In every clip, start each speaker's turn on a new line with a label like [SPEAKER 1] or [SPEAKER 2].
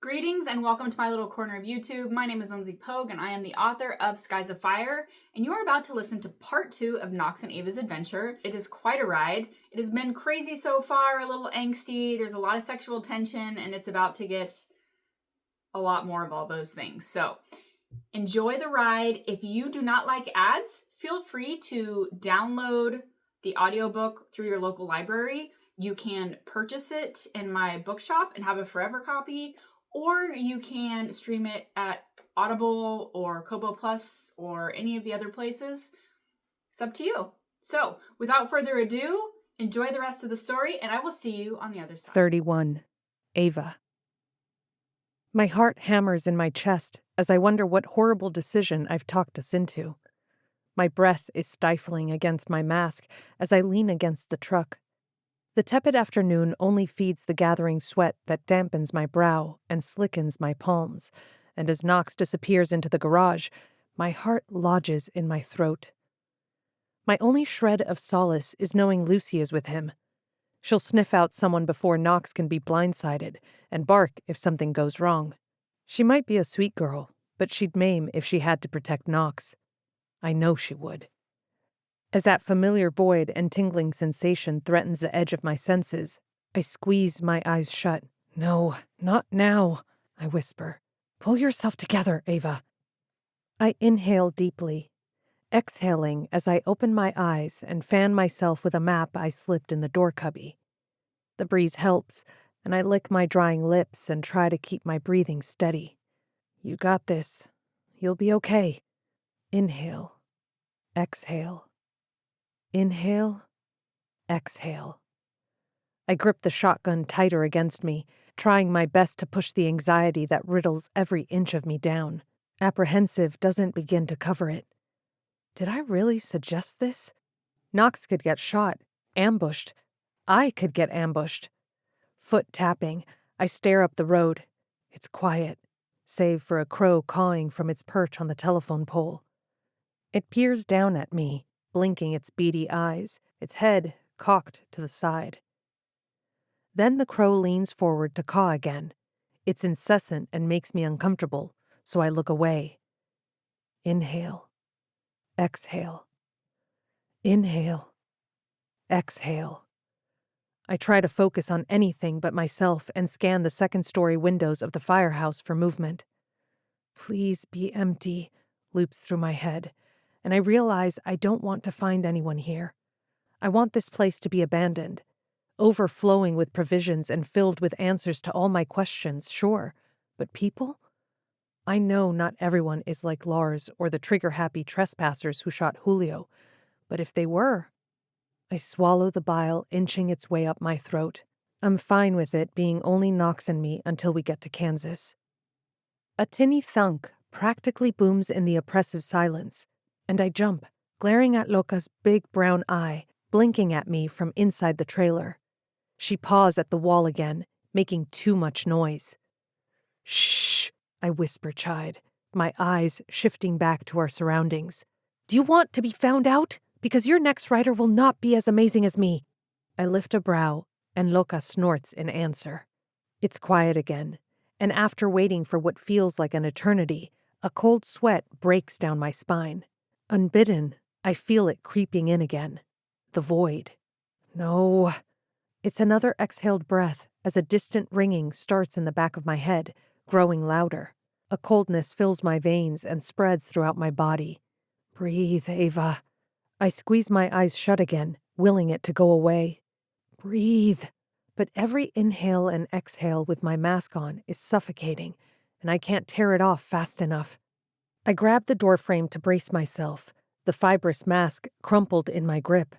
[SPEAKER 1] Greetings and welcome to my little corner of YouTube. My name is Lindsey Pogue and I am the author of Skies of Fire, and you are about to listen to part 2 of Nox and Ava's adventure. It is quite a ride. It has been crazy so far, a little angsty, there's a lot of sexual tension, and it's about to get a lot more of all those things. So enjoy the ride. If you do not like ads, feel free to download the audiobook through your local library. You can purchase it in my bookshop and have a forever copy, or you can stream it at Audible or Kobo Plus or any of the other places. It's up to you. So, without further ado, enjoy the rest of the story, and I will see you on the other side.
[SPEAKER 2] 31. Ava. My heart hammers in my chest as I wonder what horrible decision I've talked us into. My breath is stifling against my mask as I lean against the truck. The tepid afternoon only feeds the gathering sweat that dampens my brow and slickens my palms, and as Nox disappears into the garage, my heart lodges in my throat. My only shred of solace is knowing Lucy is with him. She'll sniff out someone before Nox can be blindsided and bark if something goes wrong. She might be a sweet girl, but she'd maim if she had to protect Nox. I know she would. As that familiar void and tingling sensation threatens the edge of my senses, I squeeze my eyes shut. No, not now, I whisper. Pull yourself together, Ava. I inhale deeply, exhaling as I open my eyes and fan myself with a map I slipped in the door cubby. The breeze helps, and I lick my drying lips and try to keep my breathing steady. You got this. You'll be okay. Inhale. Exhale. Inhale. Exhale. I grip the shotgun tighter against me, trying my best to push the anxiety that riddles every inch of me down. Apprehensive doesn't begin to cover it. Did I really suggest this? Nox could get shot, ambushed. I could get ambushed. Foot tapping, I stare up the road. It's quiet, save for a crow cawing from its perch on the telephone pole. It peers down at me, blinking its beady eyes, its head cocked to the side. Then the crow leans forward to caw again. It's incessant and makes me uncomfortable, so I look away. Inhale. Exhale. Inhale. Exhale. I try to focus on anything but myself and scan the second-story windows of the firehouse for movement. Please be empty, loops through my head, and I realize I don't want to find anyone here. I want this place to be abandoned, overflowing with provisions and filled with answers to all my questions, sure, but people? I know not everyone is like Lars or the trigger-happy trespassers who shot Julio, but if they were... I swallow the bile inching its way up my throat. I'm fine with it being only Nox and me until we get to Kansas. A tinny thunk practically booms in the oppressive silence, and I jump, glaring at Loca's big brown eye, blinking at me from inside the trailer. She paws at the wall again, making too much noise. Shh, I whisper chide, my eyes shifting back to our surroundings. Do you want to be found out? Because your next writer will not be as amazing as me. I lift a brow, and Loca snorts in answer. It's quiet again, and after waiting for what feels like an eternity, a cold sweat breaks down my spine. Unbidden, I feel it creeping in again. The void. No. It's another exhaled breath as a distant ringing starts in the back of my head, growing louder. A coldness fills my veins and spreads throughout my body. Breathe, Ava. I squeeze my eyes shut again, willing it to go away. Breathe. But every inhale and exhale with my mask on is suffocating, and I can't tear it off fast enough. I grab the doorframe to brace myself, the fibrous mask crumpled in my grip.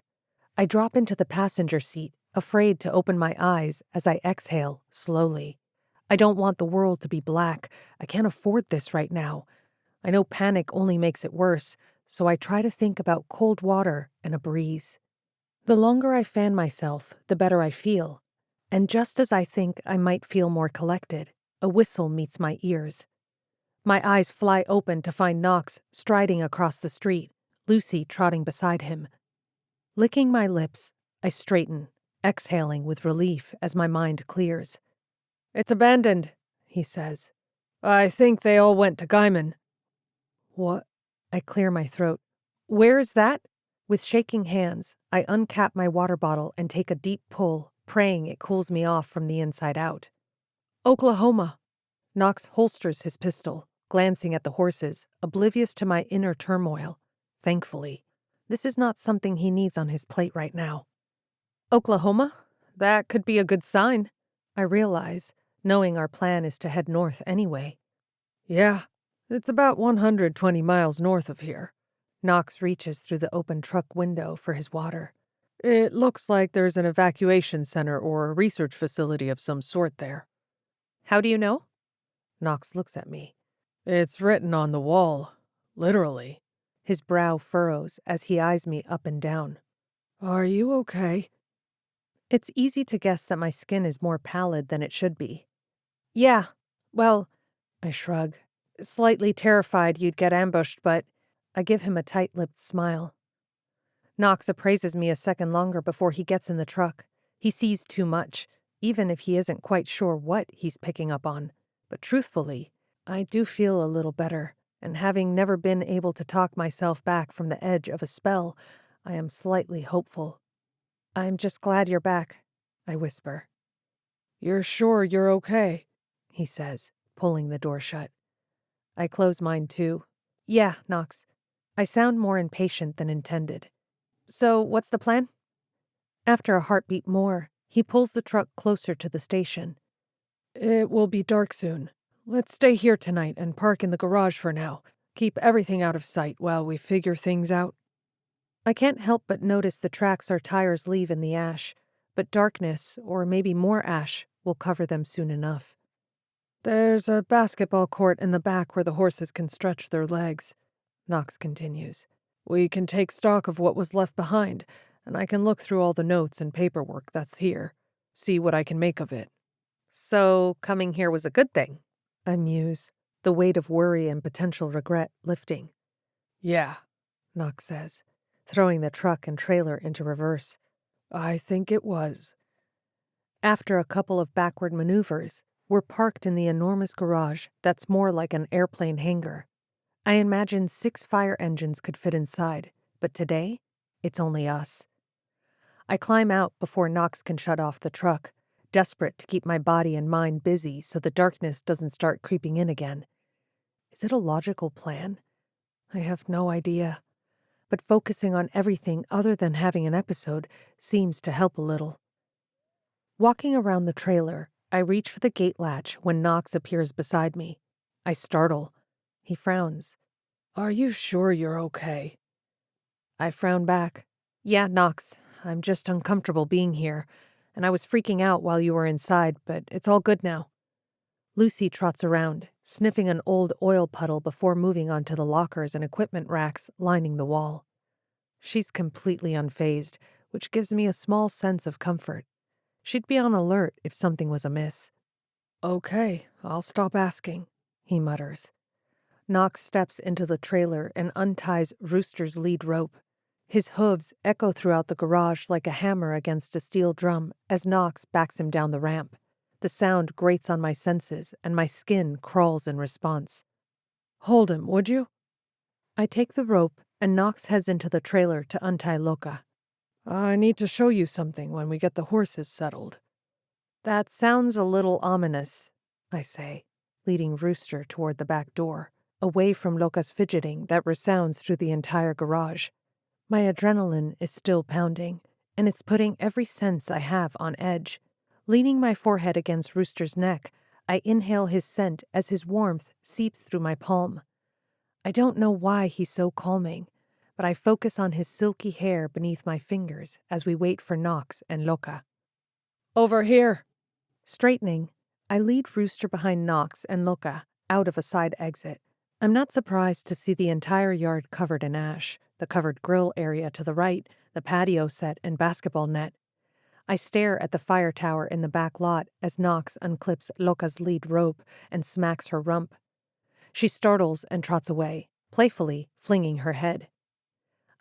[SPEAKER 2] I drop into the passenger seat, afraid to open my eyes as I exhale slowly. I don't want the world to be black. I can't afford this right now. I know panic only makes it worse, so I try to think about cold water and a breeze. The longer I fan myself, the better I feel. And just as I think I might feel more collected, a whistle meets my ears. My eyes fly open to find Nox striding across the street, Lucy trotting beside him. Licking my lips, I straighten, exhaling with relief as my mind clears. It's abandoned, he says. I think they all went to Gaiman. What? I clear my throat. Where is that? With shaking hands, I uncap my water bottle and take a deep pull, praying it cools me off from the inside out. Oklahoma. Knox holsters his pistol, glancing at the horses, oblivious to my inner turmoil. Thankfully, this is not something he needs on his plate right now. Oklahoma? That could be a good sign, I realize, knowing our plan is to head north anyway. Yeah, it's about 120 miles north of here. Knox reaches through the open truck window for his water. It looks like there's an evacuation center or a research facility of some sort there. How do you know? Knox looks at me. It's written on the wall, literally. His brow furrows as he eyes me up and down. Are you okay? It's easy to guess that my skin is more pallid than it should be. Yeah, well, I shrug. Slightly terrified you'd get ambushed, but I give him a tight-lipped smile. Knox appraises me a second longer before he gets in the truck. He sees too much, even if he isn't quite sure what he's picking up on. But truthfully, I do feel a little better, and having never been able to talk myself back from the edge of a spell, I am slightly hopeful. I'm just glad you're back, I whisper. You're sure you're okay? He says, pulling the door shut. I close mine too. Yeah, Knox. I sound more impatient than intended. So, what's the plan? After a heartbeat more, he pulls the truck closer to the station. It will be dark soon. Let's stay here tonight and park in the garage for now. Keep everything out of sight while we figure things out. I can't help but notice the tracks our tires leave in the ash, but darkness, or maybe more ash, will cover them soon enough. There's a basketball court in the back where the horses can stretch their legs, Knox continues. We can take stock of what was left behind, and I can look through all the notes and paperwork that's here, see what I can make of it. So, coming here was a good thing, I muse, the weight of worry and potential regret lifting. Yeah, Knox says, throwing the truck and trailer into reverse. I think it was. After a couple of backward maneuvers, we're parked in the enormous garage that's more like an airplane hangar. I imagine 6 fire engines could fit inside, but today, it's only us. I climb out before Knox can shut off the truck, desperate to keep my body and mind busy so the darkness doesn't start creeping in again. Is it a logical plan? I have no idea. But focusing on everything other than having an episode seems to help a little. Walking around the trailer, I reach for the gate latch when Knox appears beside me. I startle. He frowns. Are you sure you're okay? I frown back. Yeah, Knox, I'm just uncomfortable being here, and I was freaking out while you were inside, but it's all good now. Lucy trots around, sniffing an old oil puddle before moving on to the lockers and equipment racks lining the wall. She's completely unfazed, which gives me a small sense of comfort. She'd be on alert if something was amiss. Okay, I'll stop asking, he mutters. Knox steps into the trailer and unties Rooster's lead rope. His hooves echo throughout the garage like a hammer against a steel drum as Knox backs him down the ramp. The sound grates on my senses, and my skin crawls in response. Hold him, would you? I take the rope, and Knox heads into the trailer to untie Loka. I need to show you something when we get the horses settled. That sounds a little ominous, I say, leading Rooster toward the back door, away from Loka's fidgeting that resounds through the entire garage. My adrenaline is still pounding, and it's putting every sense I have on edge. Leaning my forehead against Rooster's neck, I inhale his scent as his warmth seeps through my palm. I don't know why he's so calming, but I focus on his silky hair beneath my fingers as we wait for Knox and Loka. Over here! Straightening, I lead Rooster behind Knox and Loka out of a side exit. I'm not surprised to see the entire yard covered in ash, the covered grill area to the right, the patio set and basketball net. I stare at the fire tower in the back lot as Knox unclips Loka's lead rope and smacks her rump. She startles and trots away, playfully flinging her head.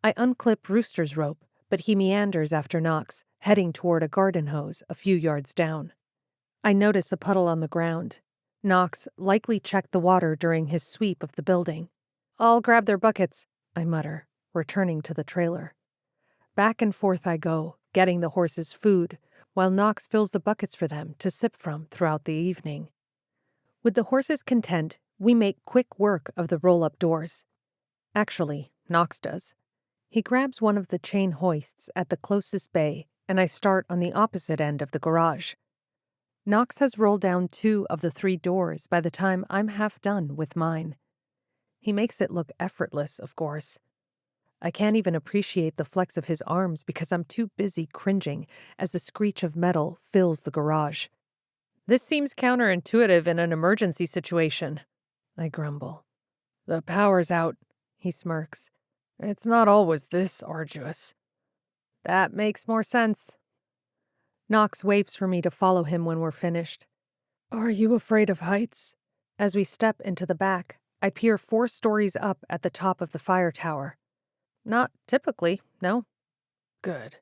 [SPEAKER 2] I unclip Rooster's rope, but he meanders after Knox, heading toward a garden hose a few yards down. I notice a puddle on the ground. Knox likely checked the water during his sweep of the building. "I'll grab their buckets," I mutter, returning to the trailer. Back and forth I go, getting the horses food, while Knox fills the buckets for them to sip from throughout the evening. With the horses content, we make quick work of the roll-up doors. Actually, Knox does. He grabs one of the chain hoists at the closest bay, and I start on the opposite end of the garage. Knox has rolled down 2 of the 3 doors by the time I'm half done with mine. He makes it look effortless, of course. I can't even appreciate the flex of his arms because I'm too busy cringing as the screech of metal fills the garage. "This seems counterintuitive in an emergency situation," I grumble. "The power's out," he smirks. "It's not always this arduous." "That makes more sense." Knox waves for me to follow him when we're finished. "Are you afraid of heights?" As we step into the back, I peer 4 stories up at the top of the fire tower. "Not typically, no." "Good."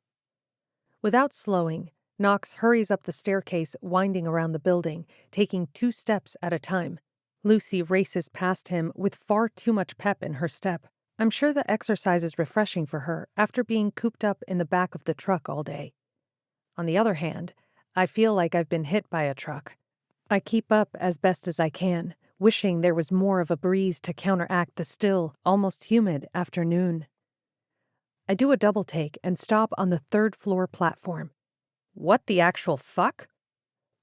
[SPEAKER 2] Without slowing, Knox hurries up the staircase winding around the building, taking 2 steps at a time. Lucy races past him with far too much pep in her step. I'm sure the exercise is refreshing for her after being cooped up in the back of the truck all day. On the other hand, I feel like I've been hit by a truck. I keep up as best as I can, wishing there was more of a breeze to counteract the still, almost humid afternoon. I do a double take and stop on the 3rd floor platform. What the actual fuck?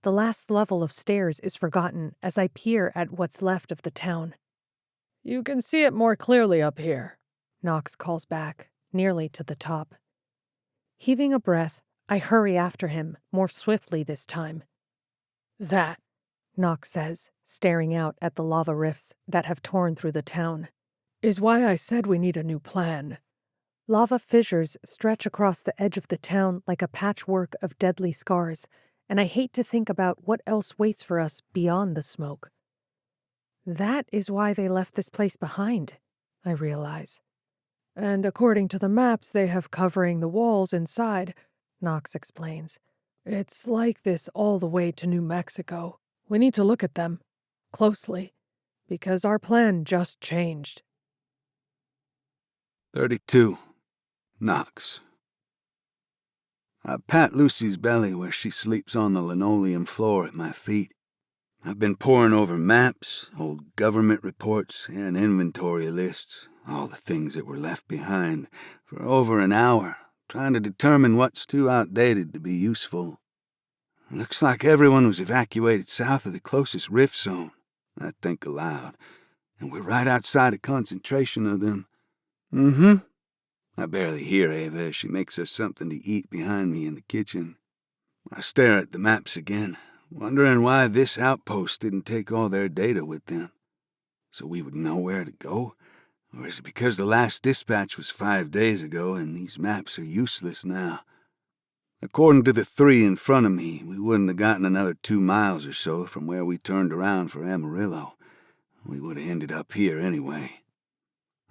[SPEAKER 2] The last level of stairs is forgotten as I peer at what's left of the town. "You can see it more clearly up here," Knox calls back, nearly to the top. Heaving a breath, I hurry after him, more swiftly this time. "That," Knox says, staring out at the lava rifts that have torn through the town, "is why I said we need a new plan." Lava fissures stretch across the edge of the town like a patchwork of deadly scars, and I hate to think about what else waits for us beyond the smoke. That is why they left this place behind, I realize. "And according to the maps they have covering the walls inside," Knox explains. "It's like this all the way to New Mexico. We need to look at them closely, because our plan just changed."
[SPEAKER 3] 32. Knox. I pat Lucy's belly where she sleeps on the linoleum floor at my feet. I've been poring over maps, old government reports, and inventory lists, all the things that were left behind, for over an hour, trying to determine what's too outdated to be useful. Looks like everyone was evacuated south of the closest rift zone, I think aloud, and we're right outside a concentration of them. I barely hear Ava as she makes us something to eat behind me in the kitchen. I stare at the maps again, wondering why this outpost didn't take all their data with them. So we would know where to go? Or is it because the last dispatch was 5 days ago and these maps are useless now? According to the 3 in front of me, we wouldn't have gotten another 2 miles or so from where we turned around for Amarillo. We would have ended up here anyway.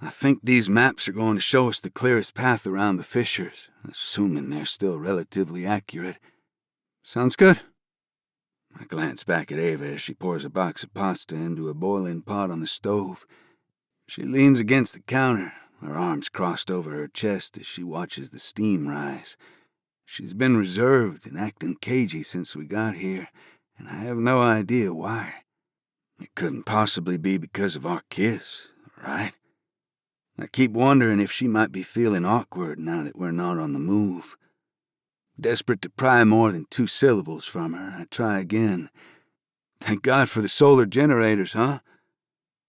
[SPEAKER 3] I think these maps are going to show us the clearest path around the fissures, assuming they're still relatively accurate. Sounds good? I glance back at Ava as she pours a box of pasta into a boiling pot on the stove. She leans against the counter, her arms crossed over her chest as she watches the steam rise. She's been reserved and acting cagey since we got here, and I have no idea why. It couldn't possibly be because of our kiss, right? I keep wondering if she might be feeling awkward now that we're not on the move. Desperate to pry more than 2 syllables from her, I try again. "Thank God for the solar generators, huh?"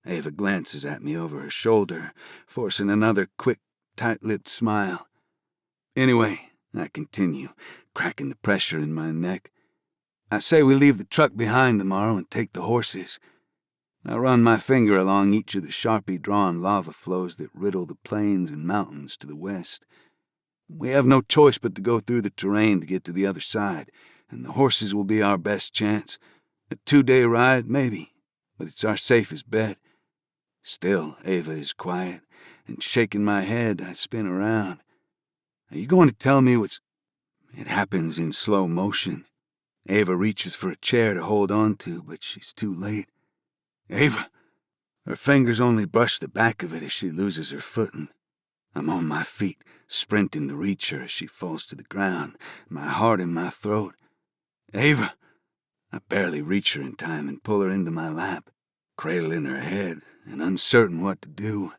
[SPEAKER 3] Ava glances at me over her shoulder, forcing another quick, tight-lipped smile. "Anyway," I continue, cracking the pressure in my neck, "I say we leave the truck behind tomorrow and take the horses." I run my finger along each of the sharply drawn lava flows that riddle the plains and mountains to the west. We have no choice but to go through the terrain to get to the other side, and the horses will be our best chance. A 2-day ride, maybe, but it's our safest bet. Still, Ava is quiet, and shaking my head, I spin around. "Are you going to tell me what's—" It happens in slow motion. Ava reaches for a chair to hold on to, but she's too late. Ava! Her fingers only brush the back of it as she loses her footing. I'm on my feet, sprinting to reach her as she falls to the ground, my heart in my throat. Ava! I barely reach her in time and pull her into my lap, cradling her head and uncertain what to do.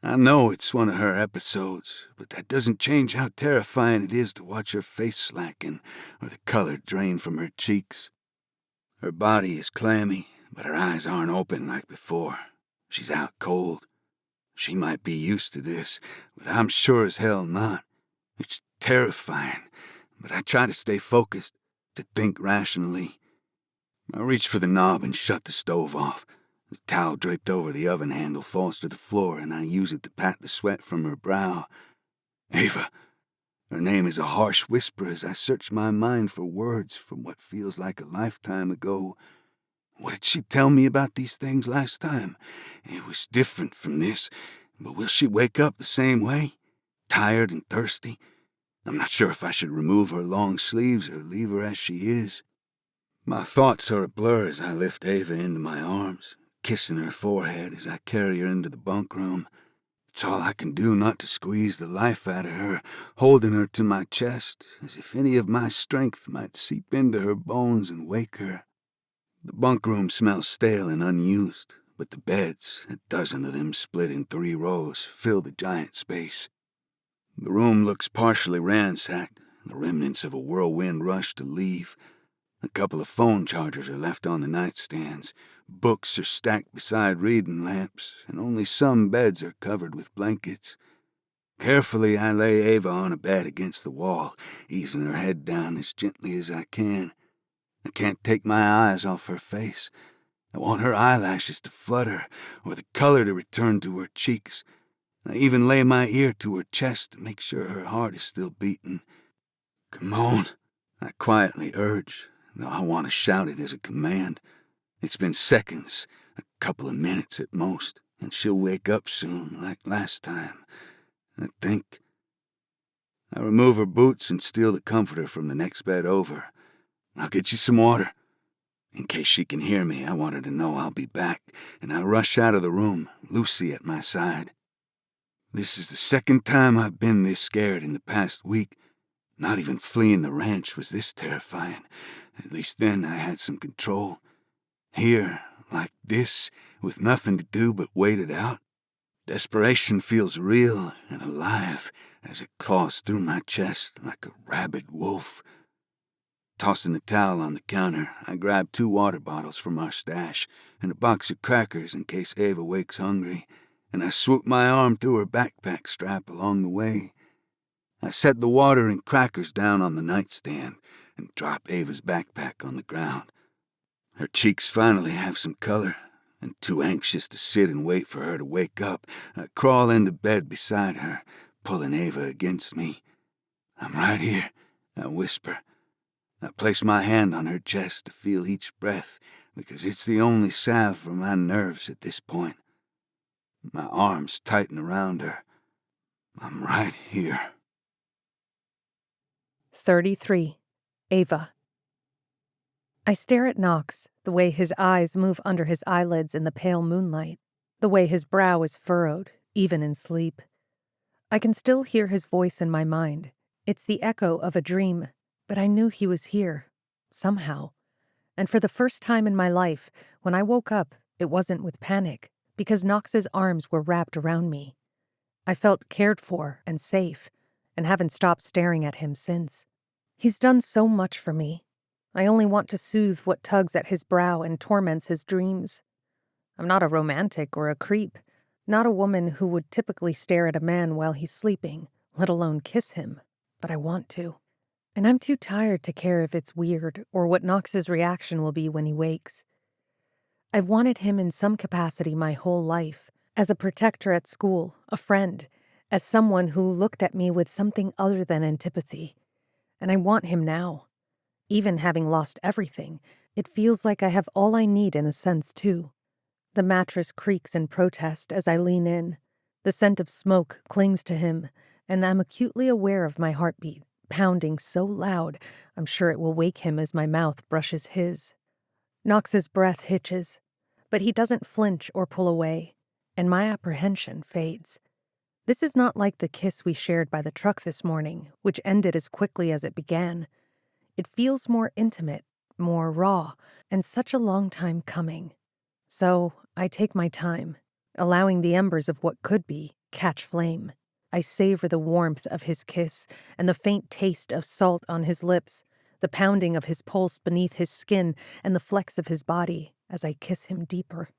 [SPEAKER 3] I know it's one of her episodes, but that doesn't change how terrifying it is to watch her face slacken or the color drain from her cheeks. Her body is clammy, but her eyes aren't open like before. She's out cold. She might be used to this, but I'm sure as hell not. It's terrifying, but I try to stay focused, to think rationally. I reach for the knob and shut the stove off. The towel draped over the oven handle falls to the floor, and I use it to pat the sweat from her brow. Ava. Her name is a harsh whisper as I search my mind for words from what feels like a lifetime ago. What did she tell me about these things last time? It was different from this, but will she wake up the same way? Tired and thirsty? I'm not sure if I should remove her long sleeves or leave her as she is. My thoughts are a blur as I lift Ava into my arms, kissing her forehead as I carry her into the bunk room. It's all I can do not to squeeze the life out of her, holding her to my chest, as if any of my strength might seep into her bones and wake her. The bunk room smells stale and unused, but the beds, a dozen of them split in 3 rows, fill the giant space. The room looks partially ransacked, the remnants of a whirlwind rush to leave. A couple of phone chargers are left on the nightstands, books are stacked beside reading lamps, and only some beds are covered with blankets. Carefully I lay Ava on a bed against the wall, easing her head down as gently as I can. I can't take my eyes off her face. I want her eyelashes to flutter, or the color to return to her cheeks. I even lay my ear to her chest to make sure her heart is still beating. Come on, I quietly urge, though I want to shout it as a command. It's been seconds, a couple of minutes at most, and she'll wake up soon, like last time. I think. I remove her boots and steal the comforter from the next bed over. I'll get you some water. In case she can hear me, I want her to know I'll be back, and I rush out of the room, Lucy at my side. This is the second time I've been this scared in the past week. Not even fleeing the ranch was this terrifying. At least then I had some control. Here, like this, with nothing to do but wait it out, desperation feels real and alive as it claws through my chest like a rabid wolf. Tossing the towel on the counter, I grab 2 water bottles from our stash and a box of crackers in case Ava wakes hungry, and I swoop my arm through her backpack strap along the way. I set the water and crackers down on the nightstand and drop Ava's backpack on the ground. Her cheeks finally have some color, and too anxious to sit and wait for her to wake up, I crawl into bed beside her, pulling Ava against me. I'm right here, I whisper. I place my hand on her chest to feel each breath, because it's the only salve for my nerves at this point. My arms tighten around her. I'm right here.
[SPEAKER 2] 33. Ava. I stare at Knox, the way his eyes move under his eyelids in the pale moonlight, the way his brow is furrowed, even in sleep. I can still hear his voice in my mind. It's the echo of a dream, but I knew he was here, somehow. And for the first time in my life, when I woke up, it wasn't with panic, because Knox's arms were wrapped around me. I felt cared for and safe, and haven't stopped staring at him since. He's done so much for me. I only want to soothe what tugs at his brow and torments his dreams. I'm not a romantic or a creep, not a woman who would typically stare at a man while he's sleeping, let alone kiss him, but I want to. And I'm too tired to care if it's weird or what Knox's reaction will be when he wakes. I've wanted him in some capacity my whole life, as a protector at school, a friend, as someone who looked at me with something other than antipathy. And I want him now. Even having lost everything, it feels like I have all I need in a sense, too. The mattress creaks in protest as I lean in. The scent of smoke clings to him, and I'm acutely aware of my heartbeat, pounding so loud, I'm sure it will wake him as my mouth brushes his. Knox's breath hitches, but he doesn't flinch or pull away, and my apprehension fades. This is not like the kiss we shared by the truck this morning, which ended as quickly as it began. It feels more intimate, more raw, and such a long time coming. So I take my time, allowing the embers of what could be catch flame. I savor the warmth of his kiss and the faint taste of salt on his lips, the pounding of his pulse beneath his skin, and the flex of his body as I kiss him deeper.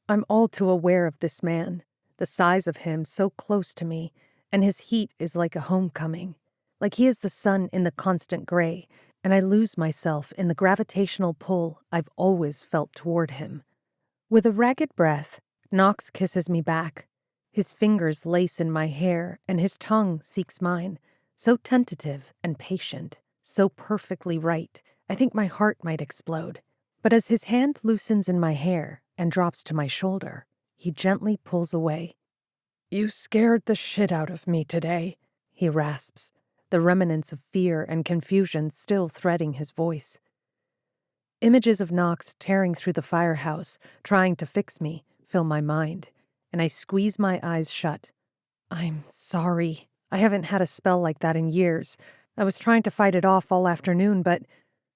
[SPEAKER 2] I'm all too aware of this man, the size of him so close to me, and his heat is like a homecoming, like he is the sun in the constant gray, and I lose myself in the gravitational pull I've always felt toward him. With a ragged breath, Knox kisses me back. His fingers lace in my hair, and his tongue seeks mine, so tentative and patient, so perfectly right, I think my heart might explode. But as his hand loosens in my hair and drops to my shoulder, he gently pulls away. "You scared the shit out of me today," he rasps, the remnants of fear and confusion still threading his voice. Images of Knox tearing through the firehouse, trying to fix me, fill my mind, and I squeeze my eyes shut. "I'm sorry. I haven't had a spell like that in years. I was trying to fight it off all afternoon, but—"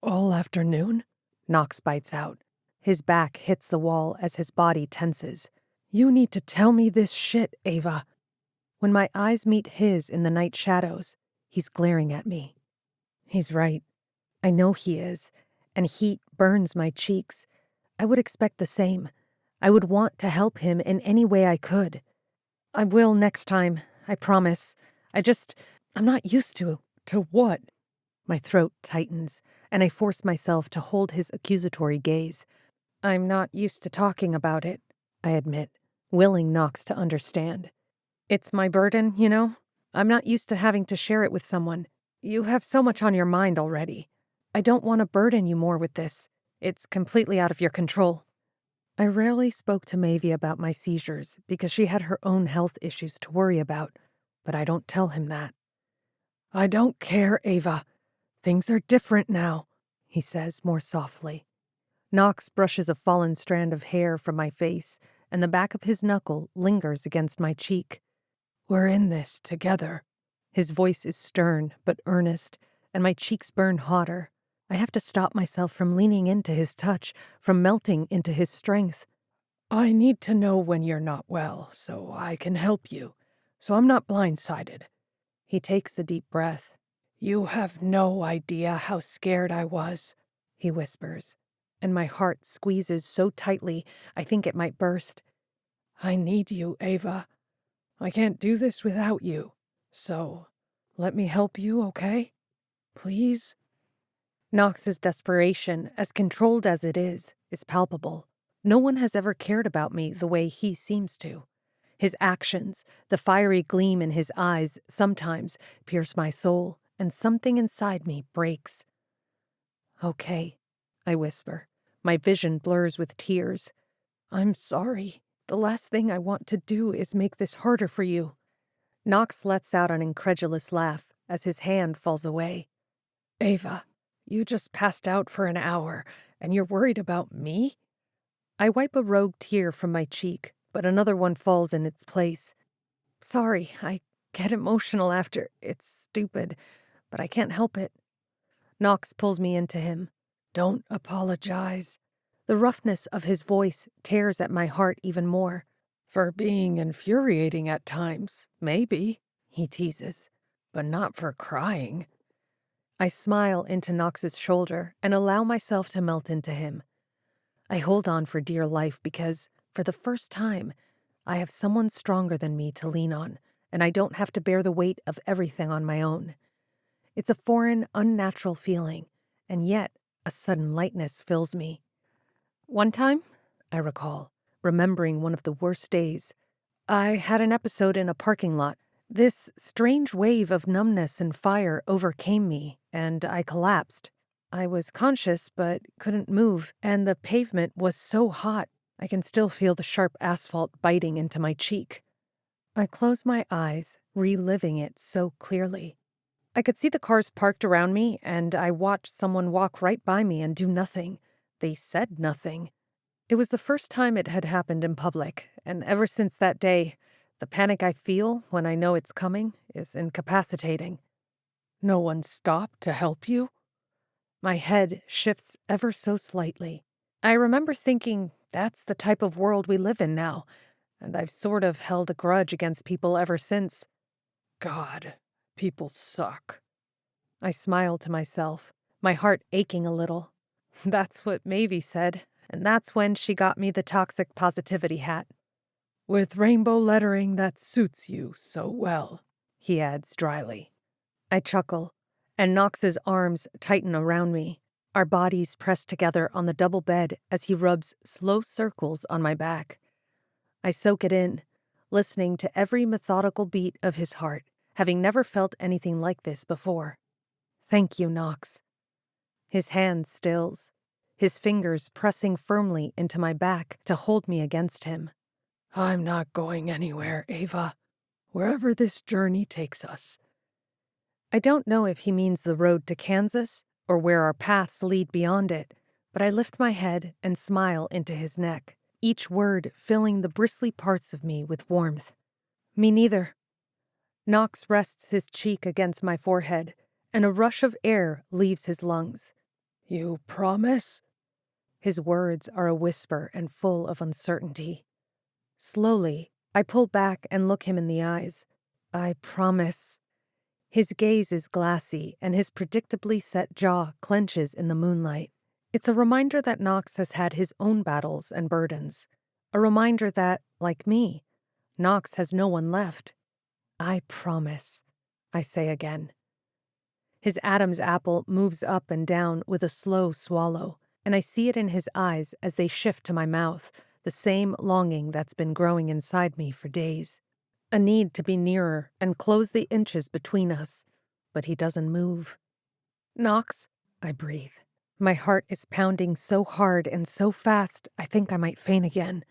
[SPEAKER 2] "All afternoon?" Knox bites out. His back hits the wall as his body tenses. "You need to tell me this shit, Ava." When my eyes meet his in the night shadows, he's glaring at me. He's right. I know he is, and heat burns my cheeks. I would expect the same. I would want to help him in any way I could. I will next time, I promise. I'm not used to. To what? My throat tightens, and I force myself to hold his accusatory gaze. I'm not used to talking about it, I admit, willing Knox to understand. It's my burden, you know? I'm not used to having to share it with someone. You have so much on your mind already. I don't want to burden you more with this. It's completely out of your control. I rarely spoke to Mavie about my seizures because she had her own health issues to worry about, but I don't tell him that. I don't care, Ava. Things are different now, he says more softly. Knox brushes a fallen strand of hair from my face, and the back of his knuckle lingers against my cheek. We're in this together. His voice is stern but earnest, and my cheeks burn hotter. I have to stop myself from leaning into his touch, from melting into his strength. I need to know when you're not well, so I can help you, so I'm not blindsided. He takes a deep breath. You have no idea how scared I was, he whispers, and my heart squeezes so tightly I think it might burst. I need you, Ava. I can't do this without you, so let me help you, okay? Please? Knox's desperation, as controlled as it is palpable. No one has ever cared about me the way he seems to. His actions, the fiery gleam in his eyes, sometimes pierce my soul, and something inside me breaks. Okay, I whisper. My vision blurs with tears. I'm sorry. The last thing I want to do is make this harder for you. Knox lets out an incredulous laugh as his hand falls away. Ava, you just passed out for an hour, and you're worried about me? I wipe a rogue tear from my cheek, but another one falls in its place. Sorry, I get emotional after. It's stupid, but I can't help it. Knox pulls me into him. Don't apologize. The roughness of his voice tears at my heart even more. For being infuriating at times, maybe, he teases, but not for crying. I smile into Knox's shoulder and allow myself to melt into him. I hold on for dear life because, for the first time, I have someone stronger than me to lean on, and I don't have to bear the weight of everything on my own. It's a foreign, unnatural feeling, and yet a sudden lightness fills me. One time, I recall, remembering one of the worst days, I had an episode in a parking lot. This strange wave of numbness and fire overcame me, and I collapsed. I was conscious but couldn't move, and the pavement was so hot I can still feel the sharp asphalt biting into my cheek. I close my eyes, reliving it so clearly. I could see the cars parked around me, and I watched someone walk right by me and do nothing. They said nothing. It was the first time it had happened in public, and ever since that day, the panic I feel when I know it's coming is incapacitating. No one stopped to help you? My head shifts ever so slightly. I remember thinking that's the type of world we live in now, and I've sort of held a grudge against people ever since. God, people suck. I smiled to myself, my heart aching a little. That's what Mavie said, and that's when she got me the toxic positivity hat. With rainbow lettering that suits you so well, he adds dryly. I chuckle, and Knox's arms tighten around me, our bodies pressed together on the double bed as he rubs slow circles on my back. I soak it in, listening to every methodical beat of his heart, having never felt anything like this before. Thank you, Knox. His hand stills, his fingers pressing firmly into my back to hold me against him. I'm not going anywhere, Ava. Wherever this journey takes us. I don't know if he means the road to Kansas or where our paths lead beyond it, but I lift my head and smile into his neck, each word filling the bristly parts of me with warmth. Me neither. Knox rests his cheek against my forehead, and a rush of air leaves his lungs. You promise? His words are a whisper and full of uncertainty. Slowly, I pull back and look him in the eyes. I promise. His gaze is glassy, and his predictably set jaw clenches in the moonlight. It's a reminder that Knox has had his own battles and burdens. A reminder that, like me, Knox has no one left. I promise, I say again. His Adam's apple moves up and down with a slow swallow, and I see it in his eyes as they shift to my mouth, the same longing that's been growing inside me for days. A need to be nearer and close the inches between us, but he doesn't move. Knox, I breathe. My heart is pounding so hard and so fast I think I might faint again.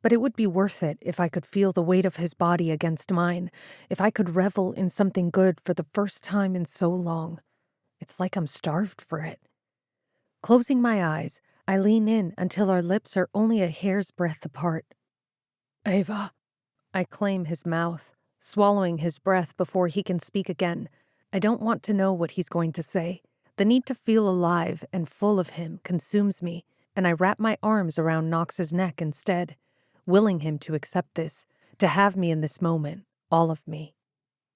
[SPEAKER 2] But it would be worth it if I could feel the weight of his body against mine, if I could revel in something good for the first time in so long. It's like I'm starved for it. Closing my eyes, I lean in until our lips are only a hair's breadth apart. Ava. I claim his mouth, swallowing his breath before he can speak again. I don't want to know what he's going to say. The need to feel alive and full of him consumes me, and I wrap my arms around Knox's neck instead, willing him to accept this, to have me in this moment, all of me.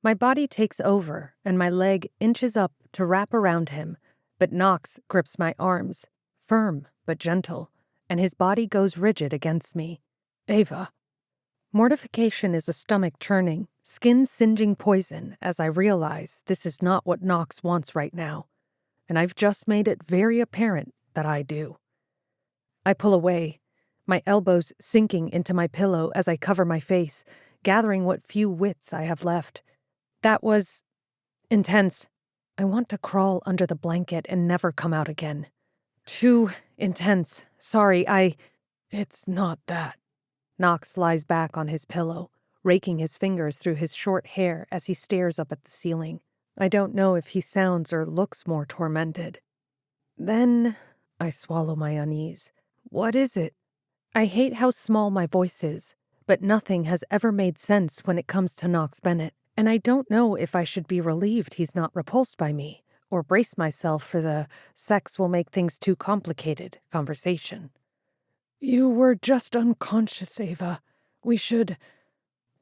[SPEAKER 2] My body takes over, and my leg inches up to wrap around him, but Knox grips my arms, firm but gentle, and his body goes rigid against me. Ava. Mortification is a stomach churning, skin-singeing poison as I realize this is not what Knox wants right now, and I've just made it very apparent that I do. I pull away, my elbows sinking into my pillow as I cover my face, gathering what few wits I have left. That was intense. I want to crawl under the blanket and never come out again. Too intense. Sorry, It's not that. Knox lies back on his pillow, raking his fingers through his short hair as he stares up at the ceiling. I don't know if he sounds or looks more tormented. Then I swallow my unease. What is it? I hate how small my voice is, but nothing has ever made sense when it comes to Knox Bennett, and I don't know if I should be relieved he's not repulsed by me, or brace myself for the sex will make things too complicated conversation. You were just unconscious, Ava. We should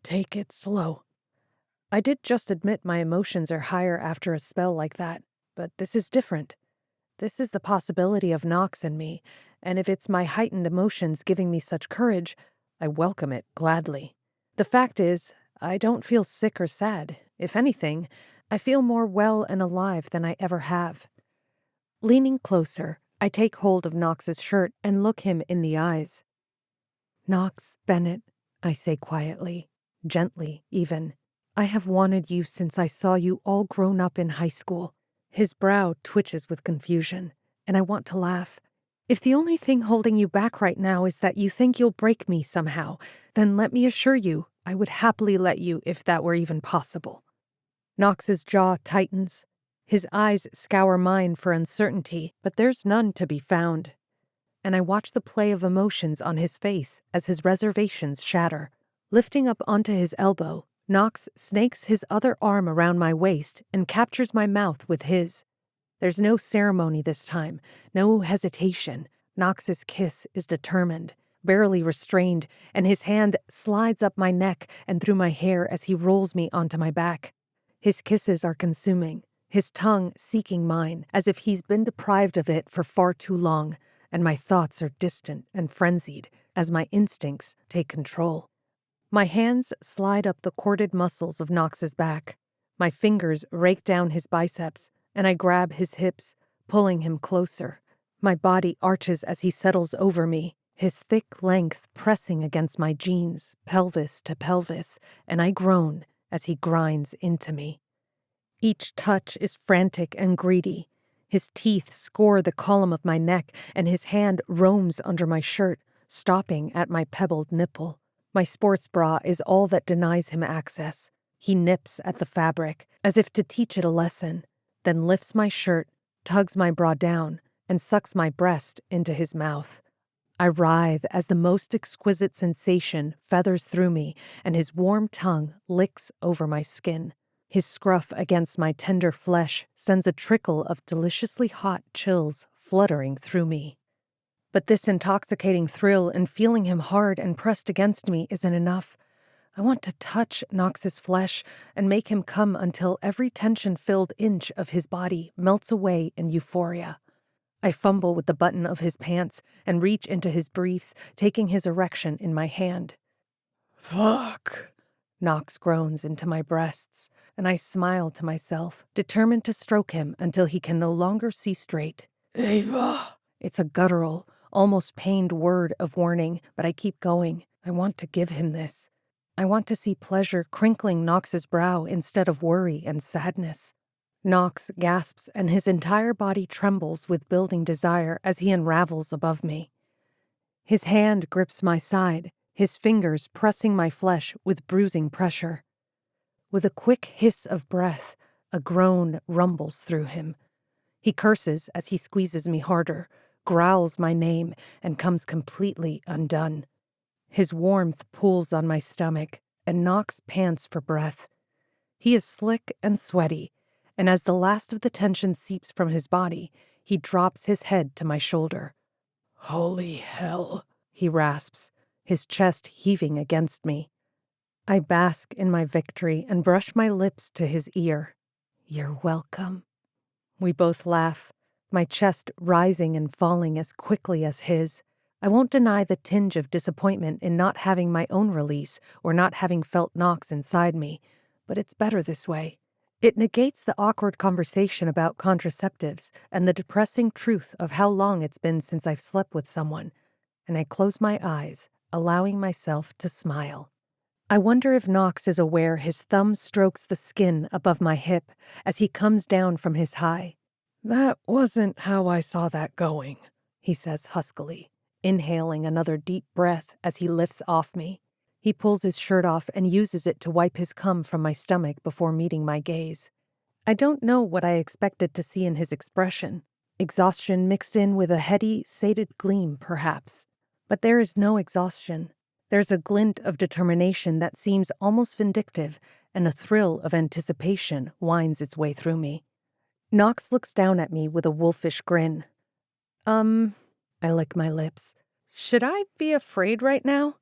[SPEAKER 2] take it slow. I did just admit my emotions are higher after a spell like that, but this is different. This is the possibility of Knox in me, and if it's my heightened emotions giving me such courage, I welcome it gladly. The fact is, I don't feel sick or sad. If anything, I feel more well and alive than I ever have. Leaning closer, I take hold of Knox's shirt and look him in the eyes. Knox Bennett, I say quietly, gently even. I have wanted you since I saw you all grown up in high school. His brow twitches with confusion, and I want to laugh. If the only thing holding you back right now is that you think you'll break me somehow, then let me assure you, I would happily let you if that were even possible. Knox's jaw tightens, His eyes scour mine for uncertainty, but there's none to be found. And I watch the play of emotions on his face as his reservations shatter. Lifting up onto his elbow, Knox snakes his other arm around my waist and captures my mouth with his. There's no ceremony this time, no hesitation. Knox's kiss is determined, barely restrained, and his hand slides up my neck and through my hair as he rolls me onto my back. His kisses are consuming, his tongue seeking mine, as if he's been deprived of it for far too long, and my thoughts are distant and frenzied as my instincts take control. My hands slide up the corded muscles of Knox's back. My fingers rake down his biceps, and I grab his hips, pulling him closer. My body arches as he settles over me, his thick length pressing against my jeans, pelvis to pelvis, and I groan as he grinds into me. Each touch is frantic and greedy. His teeth score the column of my neck, and his hand roams under my shirt, stopping at my pebbled nipple. My sports bra is all that denies him access. He nips at the fabric, as if to teach it a lesson, then lifts my shirt, tugs my bra down, and sucks my breast into his mouth. I writhe as the most exquisite sensation feathers through me, and his warm tongue licks over my skin. His scruff against my tender flesh sends a trickle of deliciously hot chills fluttering through me. But this intoxicating thrill in feeling him hard and pressed against me isn't enough. I want to touch Knox's flesh and make him come until every tension-filled inch of his body melts away in euphoria. I fumble with the button of his pants and reach into his briefs, taking his erection in my hand. "Fuck," Knox groans into my breasts, and I smile to myself, determined to stroke him until he can no longer see straight. "Ava." It's a guttural, almost pained word of warning, but I keep going. I want to give him this. I want to see pleasure crinkling Knox's brow instead of worry and sadness. Knox gasps, and his entire body trembles with building desire as he unravels above me. His hand grips my side, his fingers pressing my flesh with bruising pressure. With a quick hiss of breath, a groan rumbles through him. He curses as he squeezes me harder, growls my name, and comes completely undone. His warmth pools on my stomach, and Knox pants for breath. He is slick and sweaty, and as the last of the tension seeps from his body, he drops his head to my shoulder. "Holy hell," he rasps, his chest heaving against me. I bask in my victory and brush my lips to his ear. "You're welcome." We both laugh, my chest rising and falling as quickly as his. I won't deny the tinge of disappointment in not having my own release or not having felt Knox inside me, but it's better this way. It negates the awkward conversation about contraceptives and the depressing truth of how long it's been since I've slept with someone, and I close my eyes, allowing myself to smile. I wonder if Knox is aware his thumb strokes the skin above my hip as he comes down from his high. "That wasn't how I saw that going," he says huskily, inhaling another deep breath as he lifts off me. He pulls his shirt off and uses it to wipe his cum from my stomach before meeting my gaze. I don't know what I expected to see in his expression. Exhaustion mixed in with a heady, sated gleam, perhaps. But there is no exhaustion. There's a glint of determination that seems almost vindictive, and a thrill of anticipation winds its way through me. Knox looks down at me with a wolfish grin. I lick my lips. "Should I be afraid right now?"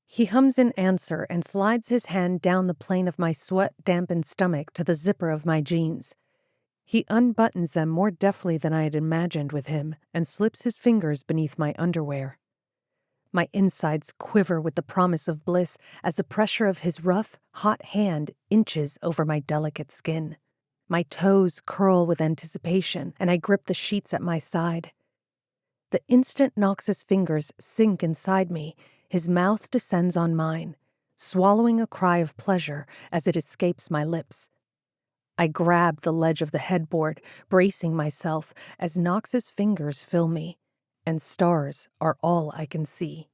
[SPEAKER 2] He hums in answer and slides his hand down the plane of my sweat-dampened stomach to the zipper of my jeans. He unbuttons them more deftly than I had imagined with him and slips his fingers beneath my underwear. My insides quiver with the promise of bliss as the pressure of his rough, hot hand inches over my delicate skin. My toes curl with anticipation, and I grip the sheets at my side. The instant Knox's fingers sink inside me, his mouth descends on mine, swallowing a cry of pleasure as it escapes my lips. I grab the ledge of the headboard, bracing myself as Knox's fingers fill me, and stars are all I can see.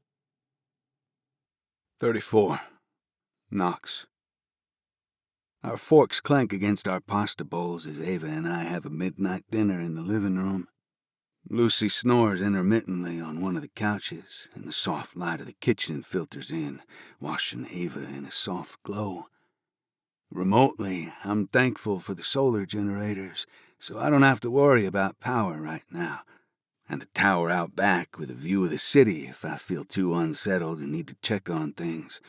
[SPEAKER 3] 34. Knox. Our forks clank against our pasta bowls as Ava and I have a midnight dinner in the living room. Lucy snores intermittently on one of the couches, and the soft light of the kitchen filters in, washing Ava in a soft glow. Remotely, I'm thankful for the solar generators, so I don't have to worry about power right now, and the tower out back with a view of the city if I feel too unsettled and need to check on things.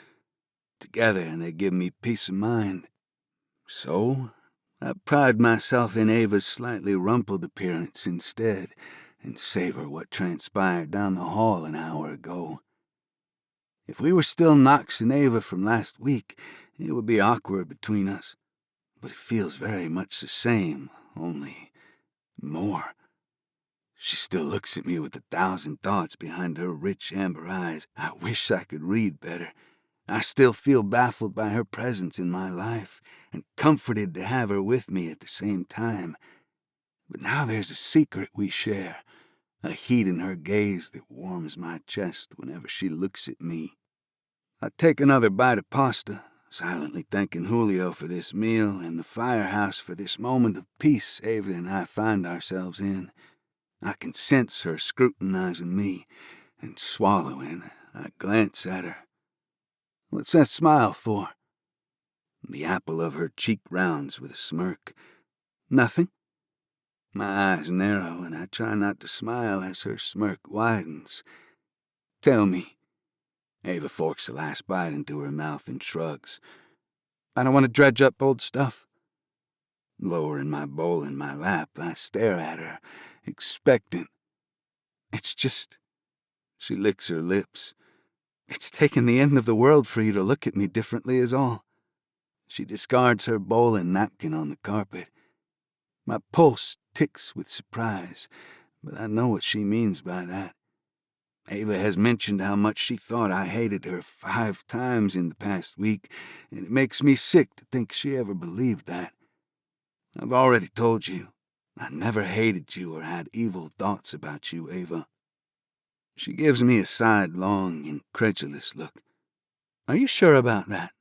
[SPEAKER 3] Together, they give me peace of mind. So, I pride myself in Ava's slightly rumpled appearance instead, and savor what transpired down the hall an hour ago. If we were still Knox and Ava from last week, it would be awkward between us, but it feels very much the same, only more. She still looks at me with 1,000 thoughts behind her rich amber eyes I wish I could read better. I still feel baffled by her presence in my life, and comforted to have her with me at the same time. But now there's a secret we share, a heat in her gaze that warms my chest whenever she looks at me. I take another bite of pasta, silently thanking Julio for this meal and the firehouse for this moment of peace Ava and I find ourselves in. I can sense her scrutinizing me, and swallowing, I glance at her. What's that smile for? The apple of her cheek rounds with a smirk. Nothing? My eyes narrow, and I try not to smile as her smirk widens. Tell me. Ava forks the last bite into her mouth and shrugs. I don't want to dredge up old stuff. Lowering my bowl in my lap, I stare at her, expectant. It's just... She licks her lips. It's taken the end of the world for you to look at me differently is all. She discards her bowl and napkin on the carpet. My pulse ticks with surprise, but I know what she means by that. Ava has mentioned how much she thought I hated her 5 times in the past week, and it makes me sick to think she ever believed that. I've already told you, I never hated you or had evil thoughts about you, Ava. She gives me a sidelong, incredulous look. Are you sure about that?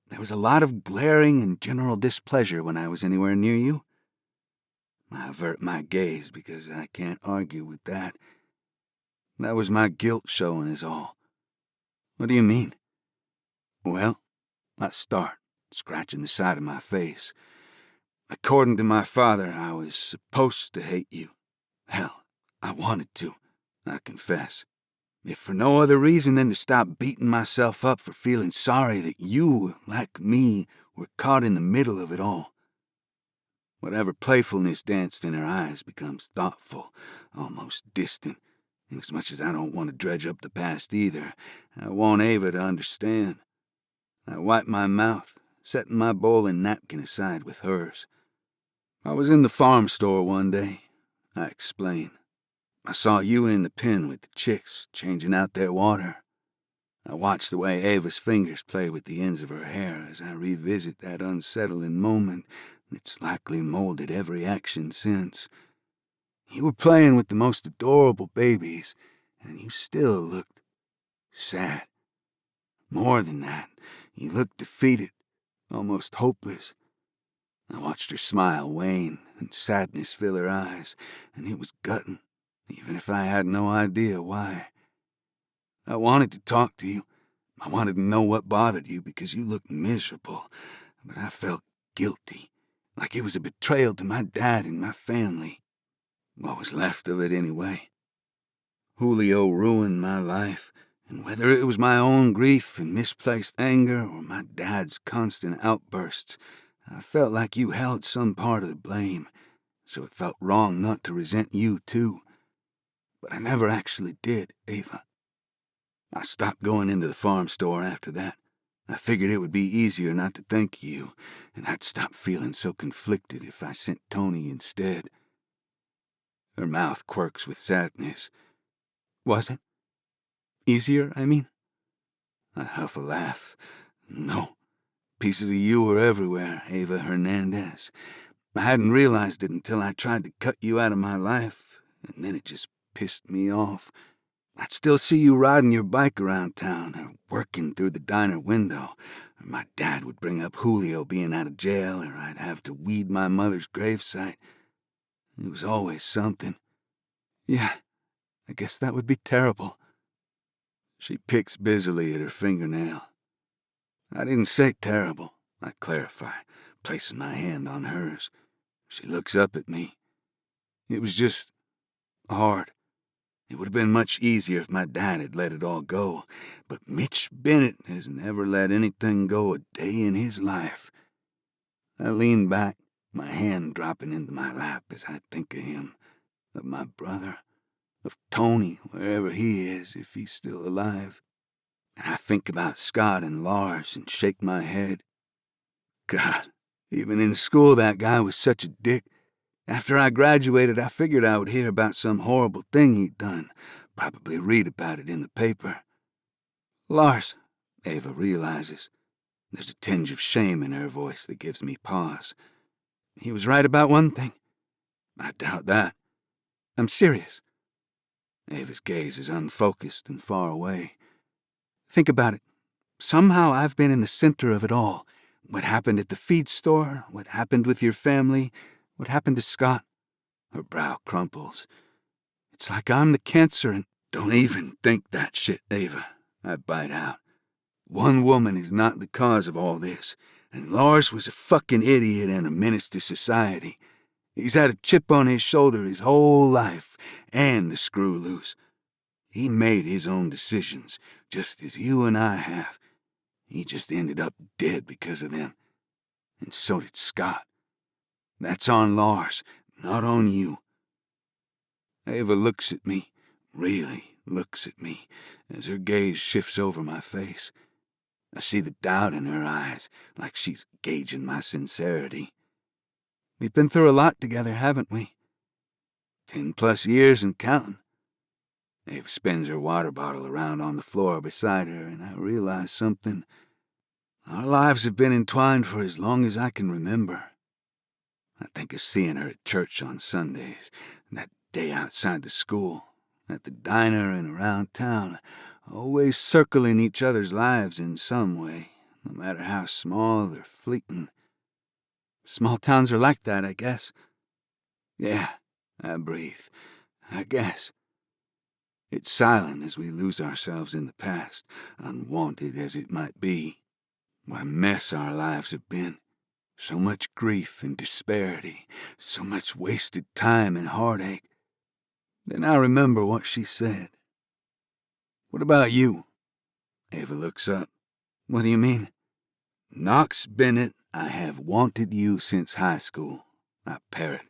[SPEAKER 3] There was a lot of glaring and general displeasure when I was anywhere near you. I avert my gaze because I can't argue with that. That was my guilt showing is all. What do you mean? Well, I start, scratching the side of my face. According to my father, I was supposed to hate you. Hell, I wanted to, I confess. If for no other reason than to stop beating myself up for feeling sorry that you, like me, were caught in the middle of it all. Whatever playfulness danced in her eyes becomes thoughtful, almost distant, and as much as I don't want to dredge up the past either, I want Ava to understand. I wipe my mouth, setting my bowl and napkin aside with hers. I was in the farm store one day, I explain. I saw you in the pen with the chicks, changing out their water. I watched the way Ava's fingers play with the ends of her hair as I revisit that unsettling moment that's likely molded every action since. You were playing with the most adorable babies, and you still looked sad. More than that, you looked defeated, almost hopeless. I watched her smile wane and sadness fill her eyes, and it was gutting, even if I had no idea why. I wanted to talk to you. I wanted to know what bothered you because you looked miserable, but I felt guilty, like it was a betrayal to my dad and my family. What was left of it anyway. Julio ruined my life, and whether it was my own grief and misplaced anger or my dad's constant outbursts, I felt like you held some part of the blame, so it felt wrong not to resent you too. But I never actually did, Ava. I stopped going into the farm store after that. I figured it would be easier not to think of you, and I'd stop feeling so conflicted if I sent Tony instead. Her mouth quirks with sadness. Was it? Easier, I mean? I huff a laugh. No. Pieces of you were everywhere, Ava Hernandez. I hadn't realized it until I tried to cut you out of my life, and then it just pissed me off. I'd still see you riding your bike around town, or working through the diner window, or my dad would bring up Julio being out of jail, or I'd have to weed my mother's gravesite. It was always something. Yeah, I guess that would be terrible. She picks busily at her fingernail. I didn't say terrible, I clarify, placing my hand on hers. She looks up at me. It was just hard. It would have been much easier if my dad had let it all go, but Mitch Bennett has never let anything go a day in his life. I lean back, my hand dropping into my lap as I think of him, of my brother, of Tony, wherever he is, if he's still alive. And I think about Scott and Lars and shake my head. God, even in school that guy was such a dick. After I graduated, I figured I would hear about some horrible thing he'd done, probably read about it in the paper. Lars, Ava realizes. There's a tinge of shame in her voice that gives me pause. He was right about one thing. I doubt that. I'm serious. Ava's gaze is unfocused and far away. Think about it. Somehow I've been in the center of it all. What happened at the feed store, what happened with your family, what happened to Scott. Her brow crumples. It's like I'm the cancer and... Don't even think that shit, Ava, I bite out. One woman is not the cause of all this, and Lars was a fucking idiot and a menace to society. He's had a chip on his shoulder his whole life, and the screw loose. He made his own decisions, just as you and I have. He just ended up dead because of them. And so did Scott. That's on Lars, not on you. Ava looks at me, really looks at me, as her gaze shifts over my face. I see the doubt in her eyes, like she's gauging my sincerity. We've been through a lot together, haven't we? 10+ years and counting. Ava spins her water bottle around on the floor beside her, and I realize something. Our lives have been entwined for as long as I can remember. I think of seeing her at church on Sundays, that day outside the school, at the diner and around town, always circling each other's lives in some way, no matter how small or fleeting. Small towns are like that, I guess. Yeah, I breathe. I guess. It's silent as we lose ourselves in the past, unwanted as it might be. What a mess our lives have been. So much grief and disparity, so much wasted time and heartache. Then I remember what she said. What about you? Ava looks up. What do you mean? Knox Bennett, I have wanted you since high school, I parrot.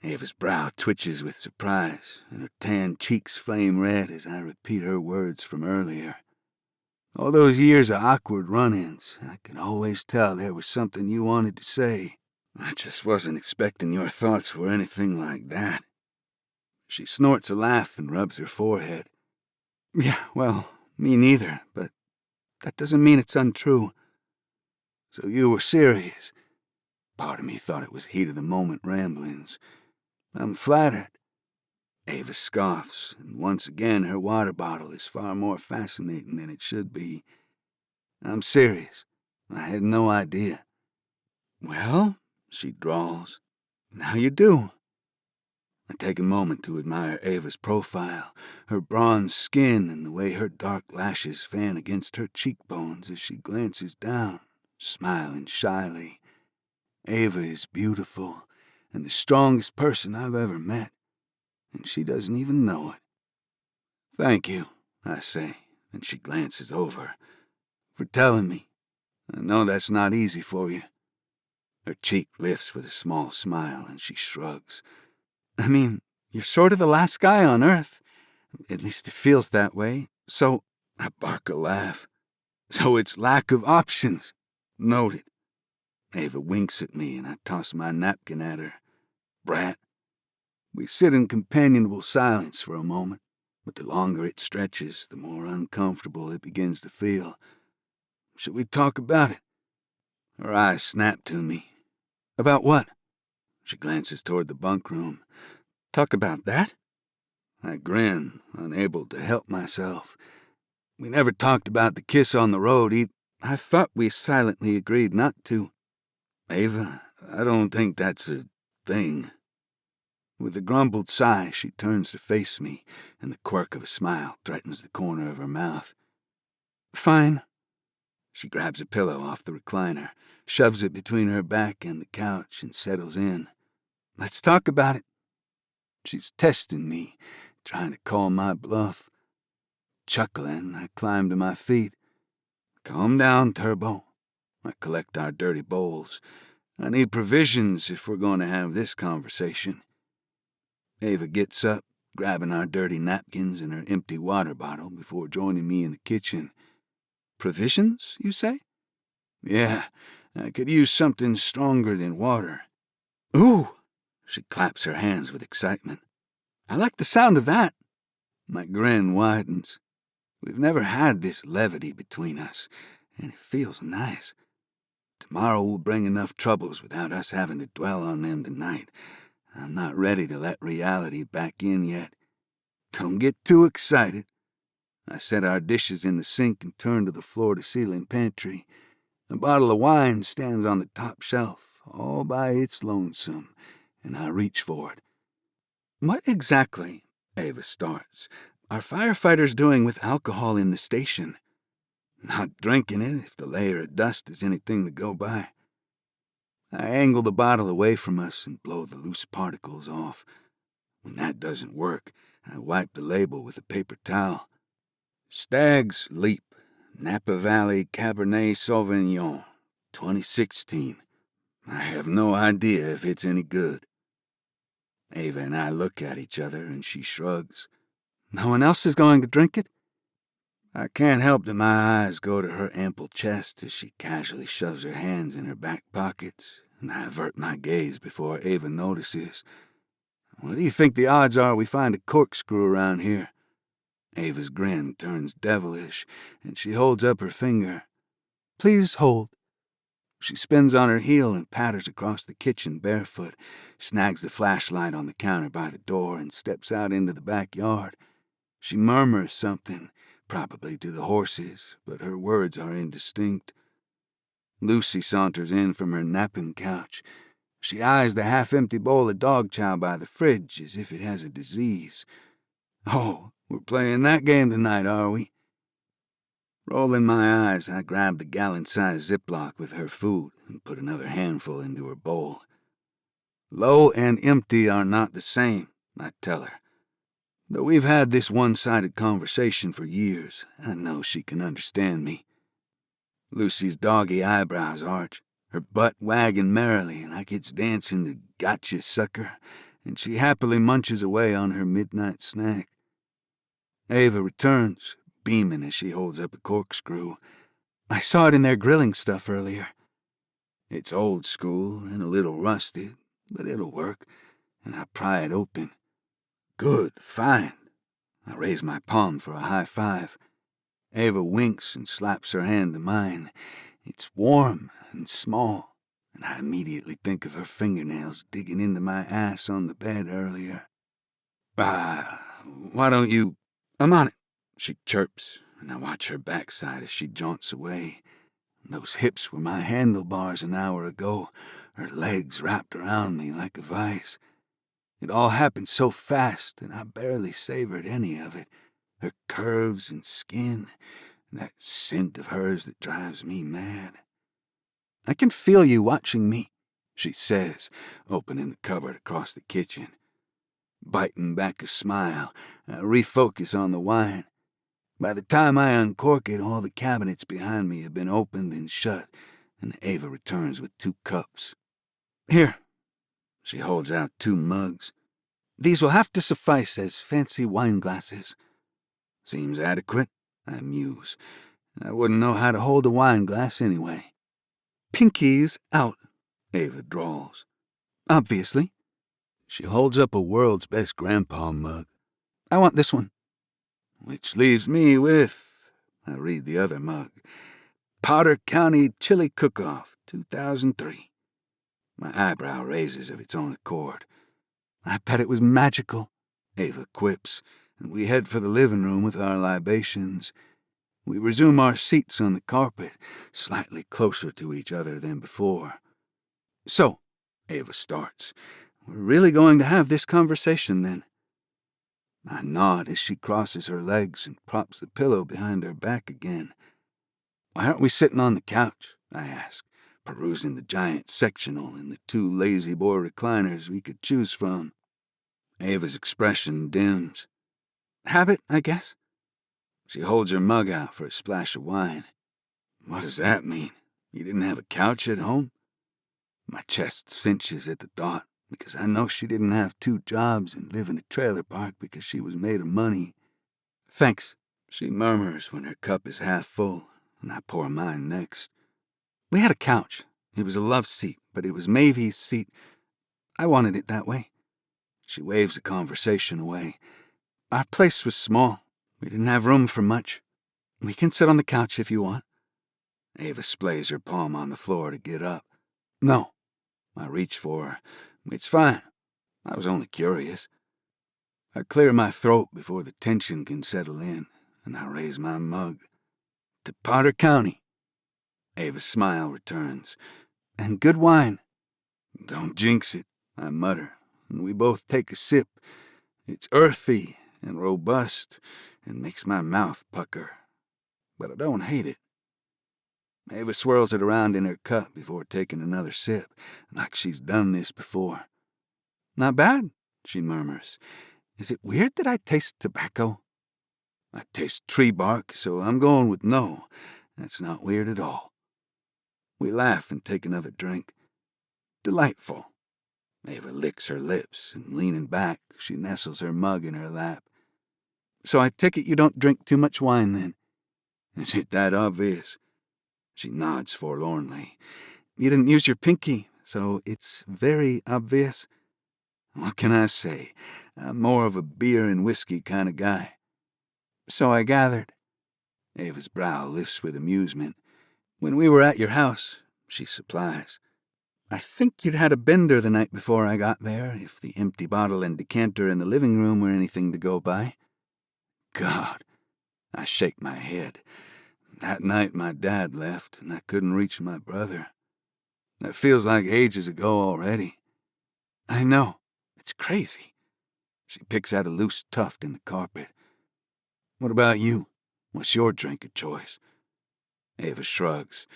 [SPEAKER 3] Ava's brow twitches with surprise, and her tan cheeks flame red as I repeat her words from earlier. All those years of awkward run-ins, I could always tell there was something you wanted to say. I just wasn't expecting your thoughts were anything like that. She snorts a laugh and rubs her forehead. Yeah, well, me neither, but that doesn't mean it's untrue. So you were serious. Part of me thought it was heat-of-the-moment ramblings. I'm flattered. Ava scoffs, and once again her water bottle is far more fascinating than it should be. I'm serious. I had no idea. Well, she drawls, now you do. I take a moment to admire Ava's profile, her bronze skin and the way her dark lashes fan against her cheekbones as she glances down, smiling shyly. Ava is beautiful and the strongest person I've ever met, and she doesn't even know it. Thank you, I say, and she glances over, for telling me. I know that's not easy for you. Her cheek lifts with a small smile and she shrugs. I mean, you're sort of the last guy on Earth. At least it feels that way. So, I bark a laugh. So it's lack of options. Noted. Ava winks at me and I toss my napkin at her. Brat. We sit in companionable silence for a moment, but the longer it stretches, the more uncomfortable it begins to feel. Should we talk about it? Her eyes snap to me. About what? She glances toward the bunk room. Talk about that? I grin, unable to help myself. We never talked about the kiss on the road. I thought we silently agreed not to. Ava, I don't think that's a thing. With a grumbled sigh, she turns to face me, and the quirk of a smile threatens the corner of her mouth. Fine. She grabs a pillow off the recliner, shoves it between her back and the couch, and settles in. Let's talk about it. She's testing me, trying to call my bluff. Chuckling, I climb to my feet. Calm down, Turbo. I collect our dirty bowls. I need provisions if we're going to have this conversation. Ava gets up, grabbing our dirty napkins and her empty water bottle before joining me in the kitchen. Provisions, you say? Yeah, I could use something stronger than water. Ooh! She claps her hands with excitement. I like the sound of that. My grin widens. We've never had this levity between us, and it feels nice. Tomorrow will bring enough troubles without us having to dwell on them tonight. I'm not ready to let reality back in yet. Don't get too excited. I set our dishes in the sink and turn to the floor-to-ceiling pantry. A bottle of wine stands on the top shelf, all by its lonesome, and I reach for it. What exactly, Ava starts, are firefighters doing with alcohol in the station? Not drinking it if the layer of dust is anything to go by. I angle the bottle away from us and blow the loose particles off. When that doesn't work, I wipe the label with a paper towel. Stag's Leap, Napa Valley Cabernet Sauvignon, 2016. I have no idea if it's any good. Ava and I look at each other and she shrugs. No one else is going to drink it? I can't help that my eyes go to her ample chest as she casually shoves her hands in her back pockets, and I avert my gaze before Ava notices. What do you think the odds are we find a corkscrew around here? Ava's grin turns devilish, and she holds up her finger. Please hold. She spins on her heel and patters across the kitchen barefoot, snags the flashlight on the counter by the door, and steps out into the backyard. She murmurs something, probably to the horses, but her words are indistinct. Lucy saunters in from her napping couch. She eyes the half-empty bowl of dog chow by the fridge as if it has a disease. Oh, we're playing that game tonight, are we? Rolling my eyes, I grab the gallon-sized Ziploc with her food and put another handful into her bowl. Low and empty are not the same, I tell her. Though we've had this one-sided conversation for years, I know she can understand me. Lucy's doggy eyebrows arch, her butt wagging merrily like it's dancing to Gotcha, Sucker, and she happily munches away on her midnight snack. Ava returns, beaming as she holds up a corkscrew. I saw it in their grilling stuff earlier. It's old school and a little rusted, but it'll work, and I pry it open. Good, fine. I raise my palm for a high five. Ava winks and slaps her hand to mine. It's warm and small, and I immediately think of her fingernails digging into my ass on the bed earlier. Why don't you... I'm on it, she chirps, and I watch her backside as she jaunts away. Those hips were my handlebars an hour ago, her legs wrapped around me like a vice. It all happened so fast that I barely savored any of it. Her curves and skin, that scent of hers that drives me mad. I can feel you watching me, she says, opening the cupboard across the kitchen. Biting back a smile, I refocus on the wine. By the time I uncork it, all the cabinets behind me have been opened and shut, and Ava returns with 2 cups. Here. She holds out 2 mugs. These will have to suffice as fancy wine glasses. Seems adequate, I muse. I wouldn't know how to hold a wine glass anyway. Pinkies out, Ava drawls. Obviously. She holds up a world's best grandpa mug. I want this one. Which leaves me with... I read the other mug. Potter County Chili Cook-Off, 2003. My eyebrow raises of its own accord. I bet it was magical, Ava quips, and we head for the living room with our libations. We resume our seats on the carpet, slightly closer to each other than before. "So," Ava starts, "we're really going to have this conversation, then?" I nod as she crosses her legs and props the pillow behind her back again. "Why aren't we sitting on the couch?" I ask, perusing the giant sectional and the 2 lazy-boy recliners we could choose from. Ava's expression dims. "Habit, I guess." She holds her mug out for a splash of wine. "What does that mean? You didn't have a couch at home?" My chest cinches at the thought, because I know she didn't have 2 jobs and live in a trailer park because she was made of money. "Thanks," she murmurs when her cup is half full, and I pour mine next. "We had a couch. It was a love seat, but it was Mavie's seat. I wanted it that way." She waves the conversation away. "Our place was small. We didn't have room for much. We can sit on the couch if you want." Ava splays her palm on the floor to get up. "No." I reach for her. "It's fine. I was only curious." I clear my throat before the tension can settle in, and I raise my mug. "To Potter County." Ava's smile returns. "And good wine." "Don't jinx it," I mutter, and we both take a sip. It's earthy and robust and makes my mouth pucker. But I don't hate it. Ava swirls it around in her cup before taking another sip, like she's done this before. "Not bad," she murmurs. "Is it weird that I taste tobacco?" "I taste tree bark, so I'm going with no. That's not weird at all." We laugh and take another drink. "Delightful." Ava licks her lips, and leaning back, she nestles her mug in her lap. "So I take it you don't drink too much wine, then?" "Is it that obvious?" She nods forlornly. "You didn't use your pinky, so it's very obvious." "What can I say? I'm more of a beer and whiskey kind of guy." "So I gathered." Ava's brow lifts with amusement. "When we were at your house," she supplies, "I think you'd had a bender the night before I got there, if the empty bottle and decanter in the living room were anything to go by." God, I shake my head. That night my dad left, and I couldn't reach my brother. That feels like ages ago already. "I know. It's crazy." She picks out a loose tuft in the carpet. "What about you? What's your drink of choice?" Ava shrugs.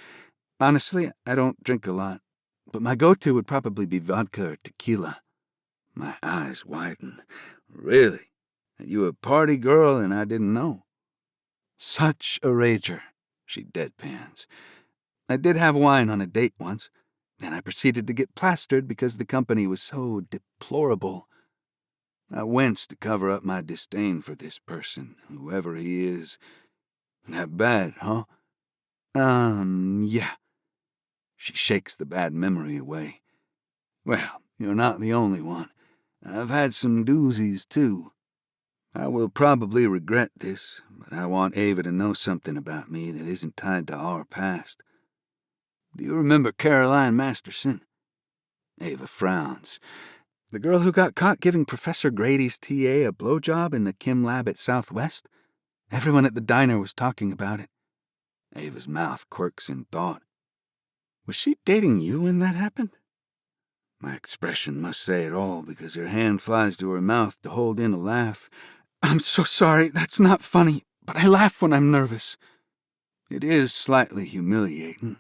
[SPEAKER 3] "Honestly, I don't drink a lot, but my go-to would probably be vodka or tequila." My eyes widen. "Really? You a party girl and I didn't know?" "Such a rager," she deadpans. "I did have wine on a date once. Then I proceeded to get plastered because the company was so deplorable." I wince to cover up my disdain for this person, whoever he is. "That bad, huh?" Yeah." She shakes the bad memory away. "Well, you're not the only one. I've had some doozies, too. I will probably regret this, but I want Ava to know something about me that isn't tied to our past. Do you remember Caroline Masterson?" Ava frowns. "The girl who got caught giving Professor Grady's TA a blowjob in the chem lab at Southwest? Everyone at the diner was talking about it." Ava's mouth quirks in thought. "Was she dating you when that happened?" My expression must say it all, because her hand flies to her mouth to hold in a laugh. "I'm so sorry, that's not funny, but I laugh when I'm nervous." It is slightly humiliating,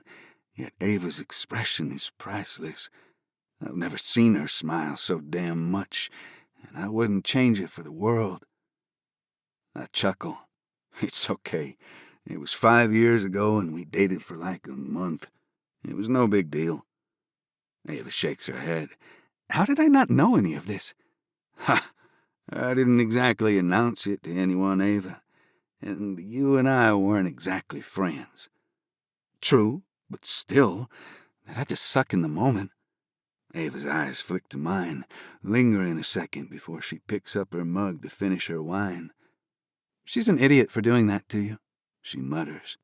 [SPEAKER 3] yet Ava's expression is priceless. I've never seen her smile so damn much, and I wouldn't change it for the world. I chuckle. It's okay. It was 5 years ago, and we dated for like a month. It was no big deal. Ava shakes her head. "How did I not know any of this?" "Ha! I didn't exactly announce it to anyone, Ava. And you and I weren't exactly friends." "True, but still, that had to suck in the moment." Ava's eyes flick to mine, lingering a second before she picks up her mug to finish her wine. "She's an idiot for doing that to you," she mutters.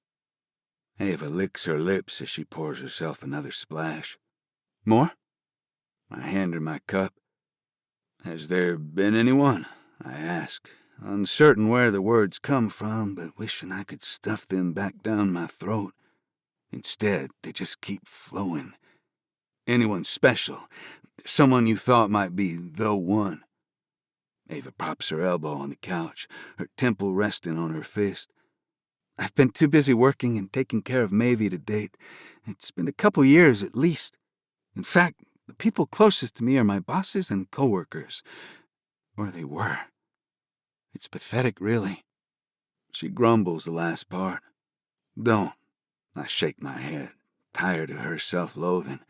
[SPEAKER 3] Ava licks her lips as she pours herself another splash. "More?" I hand her my cup. "Has there been anyone?" I ask, uncertain where the words come from, but wishing I could stuff them back down my throat. Instead, they just keep flowing. Anyone special, someone you thought might be the one. Ava props her elbow on the couch, her temple resting on her fist. I've been too busy working and taking care of Mavie to date. It's been a couple years at least. In fact, the people closest to me are my bosses and coworkers. Or they were. It's pathetic, really. She grumbles the last part. Don't. I shake my head, tired of her self-loathing.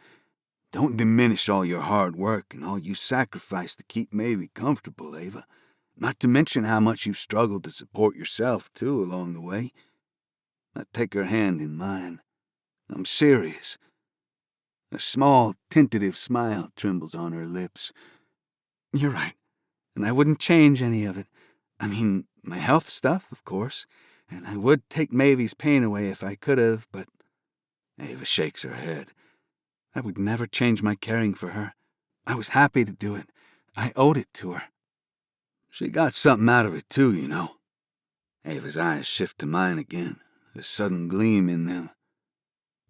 [SPEAKER 3] Don't diminish all your hard work and all you sacrifice to keep Mavie comfortable, Ava. Not to mention how much you've struggled to support yourself, too, along the way. I take her hand in mine. I'm serious. A small, tentative smile trembles on her lips. You're right, and I wouldn't change any of it. I mean, my health stuff, of course, and I would take Mavie's pain away if I could have, but... Ava shakes her head. I would never change my caring for her. I was happy to do it. I owed it to her. She got something out of it, too, you know. Ava's eyes shift to mine again, a sudden gleam in them.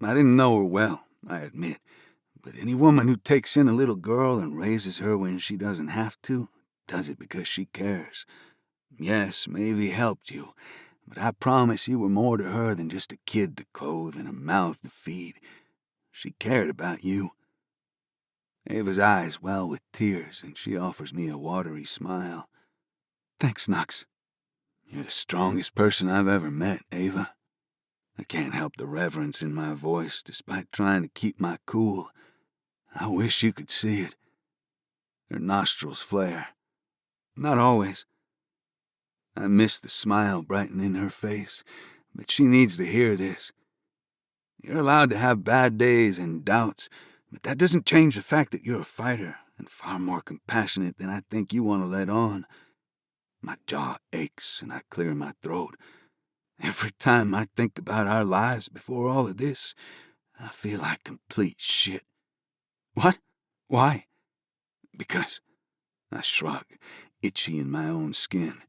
[SPEAKER 3] I didn't know her well, I admit, but any woman who takes in a little girl and raises her when she doesn't have to, does it because she cares. Yes, Mavie helped you, but I promise you were more to her than just a kid to clothe and a mouth to feed. She cared about you. Ava's eyes well with tears, and she offers me a watery smile. Thanks, Knox. You're the strongest person I've ever met, Ava. I can't help the reverence in my voice, despite trying to keep my cool. I wish you could see it. Her nostrils flare. Not always. I miss the smile brightening her face, but she needs to hear this. You're allowed to have bad days and doubts, but that doesn't change the fact that you're a fighter and far more compassionate than I think you want to let on. My jaw aches and I clear my throat. Every time I think about our lives before all of this, I feel like complete shit. What? Why? Because, I shrug, itchy in my own skin.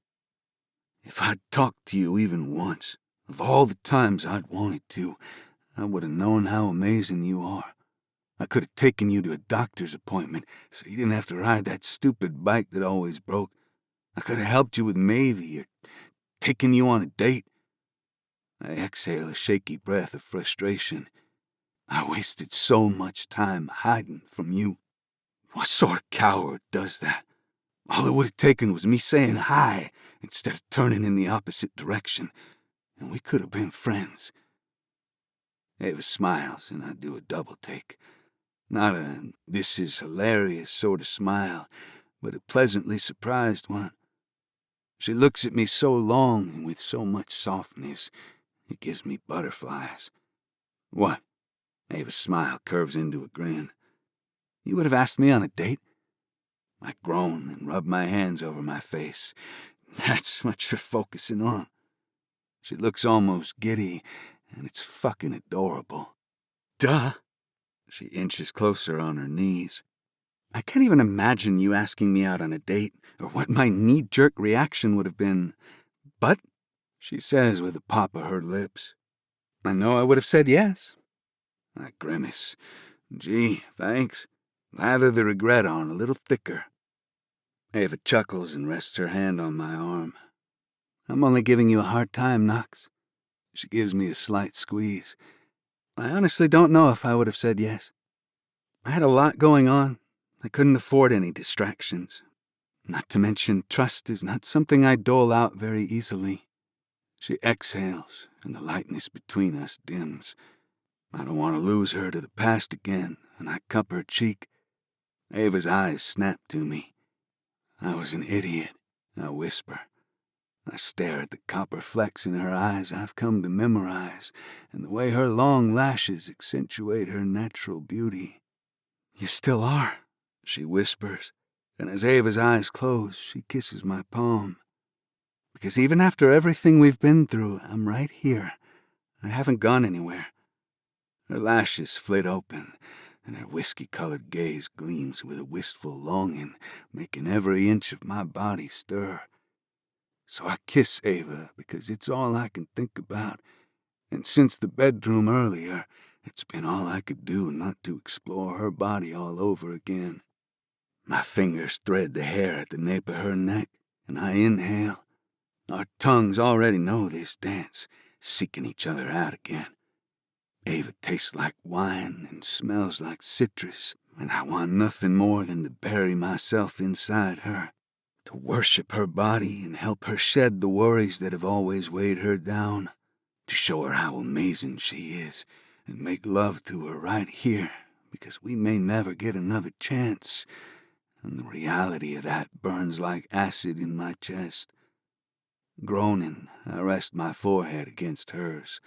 [SPEAKER 3] If I'd talked to you even once, of all the times I'd wanted to, I would have known how amazing you are. I could have taken you to a doctor's appointment so you didn't have to ride that stupid bike that always broke. I could have helped you with Mavie or taken you on a date. I exhale a shaky breath of frustration. I wasted so much time hiding from you. What sort of coward does that? All it would have taken was me saying hi instead of turning in the opposite direction, and we could have been friends. Ava smiles, and I do a double take. Not a this is hilarious sort of smile, but a pleasantly surprised one. She looks at me so long and with so much softness, it gives me butterflies. What? Ava's smile curves into a grin. You would have asked me on a date? I groan and rub my hands over my face. That's what you're focusing on. She looks almost giddy, and it's fucking adorable. Duh! She inches closer on her knees. I can't even imagine you asking me out on a date, or what my knee-jerk reaction would have been. But, she says with a pop of her lips, I know I would have said yes. I grimace. Gee, thanks. Lather the regret on a little thicker. Ava chuckles and rests her hand on my arm. I'm only giving you a hard time, Knox. She gives me a slight squeeze. I honestly don't know if I would have said yes. I had a lot going on. I couldn't afford any distractions. Not to mention, trust is not something I dole out very easily. She exhales, and the lightness between us dims. I don't want to lose her to the past again, and I cup her cheek. Ava's eyes snap to me. I was an idiot, I whisper. I stare at the copper flecks in her eyes I've come to memorize, and the way her long lashes accentuate her natural beauty. You still are, she whispers, and as Ava's eyes close, she kisses my palm. Because even after everything we've been through, I'm right here. I haven't gone anywhere. Her lashes flit open, and her whiskey-colored gaze gleams with a wistful longing, making every inch of my body stir. So I kiss Ava because it's all I can think about, and since the bedroom earlier, it's been all I could do not to explore her body all over again. My fingers thread the hair at the nape of her neck, and I inhale. Our tongues already know this dance, seeking each other out again. Ava tastes like wine and smells like citrus, and I want nothing more than to bury myself inside her, to worship her body and help her shed the worries that have always weighed her down, to show her how amazing she is and make love to her right here, because we may never get another chance, and the reality of that burns like acid in my chest. Groaning, I rest my forehead against hers.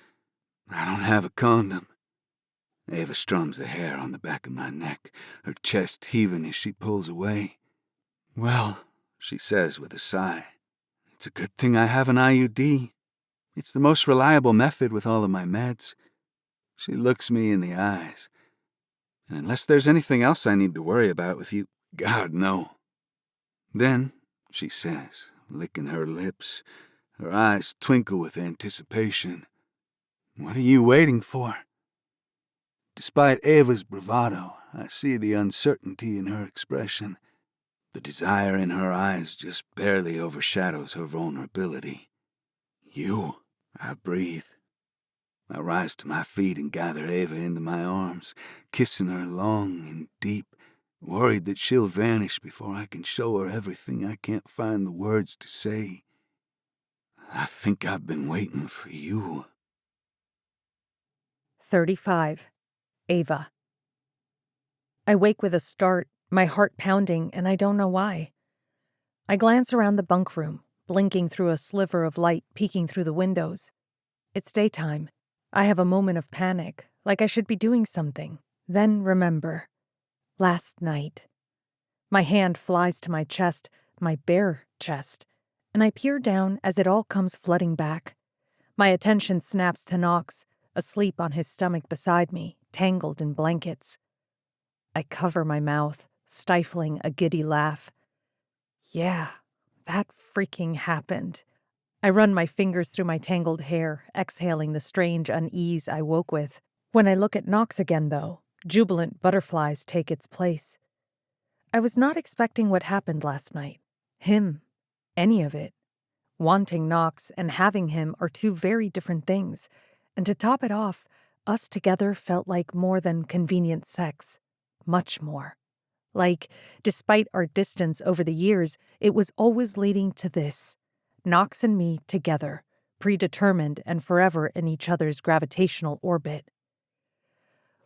[SPEAKER 3] I don't have a condom. Ava strums the hair on the back of my neck, her chest heaving as she pulls away. Well, she says with a sigh, it's a good thing I have an IUD. It's the most reliable method with all of my meds. She looks me in the eyes. And unless there's anything else I need to worry about with you, God, no. Then, she says, licking her lips, her eyes twinkle with anticipation, what are you waiting for? Despite Ava's bravado, I see the uncertainty in her expression. The desire in her eyes just barely overshadows her vulnerability. You, I breathe. I rise to my feet and gather Ava into my arms, kissing her long and deep, worried that she'll vanish before I can show her everything I can't find the words to say. I think I've been waiting for you.
[SPEAKER 2] 35. Ava. I wake with a start, my heart pounding, and I don't know why. I glance around the bunk room, blinking through a sliver of light peeking through the windows. It's daytime. I have a moment of panic, like I should be doing something. Then remember. Last night. My hand flies to my chest, my bare chest, and I peer down as it all comes flooding back. My attention snaps to Knox, asleep on his stomach beside me, tangled in blankets. I cover my mouth, stifling a giddy laugh. Yeah, that freaking happened. I run my fingers through my tangled hair, exhaling the strange unease I woke with. When I look at Knox again, though, jubilant butterflies take its place. I was not expecting what happened last night. Him. Any of it. Wanting Knox and having him are two very different things, and to top it off, us together felt like more than convenient sex. Much more. Like, despite our distance over the years, it was always leading to this. Knox and me together, predetermined and forever in each other's gravitational orbit.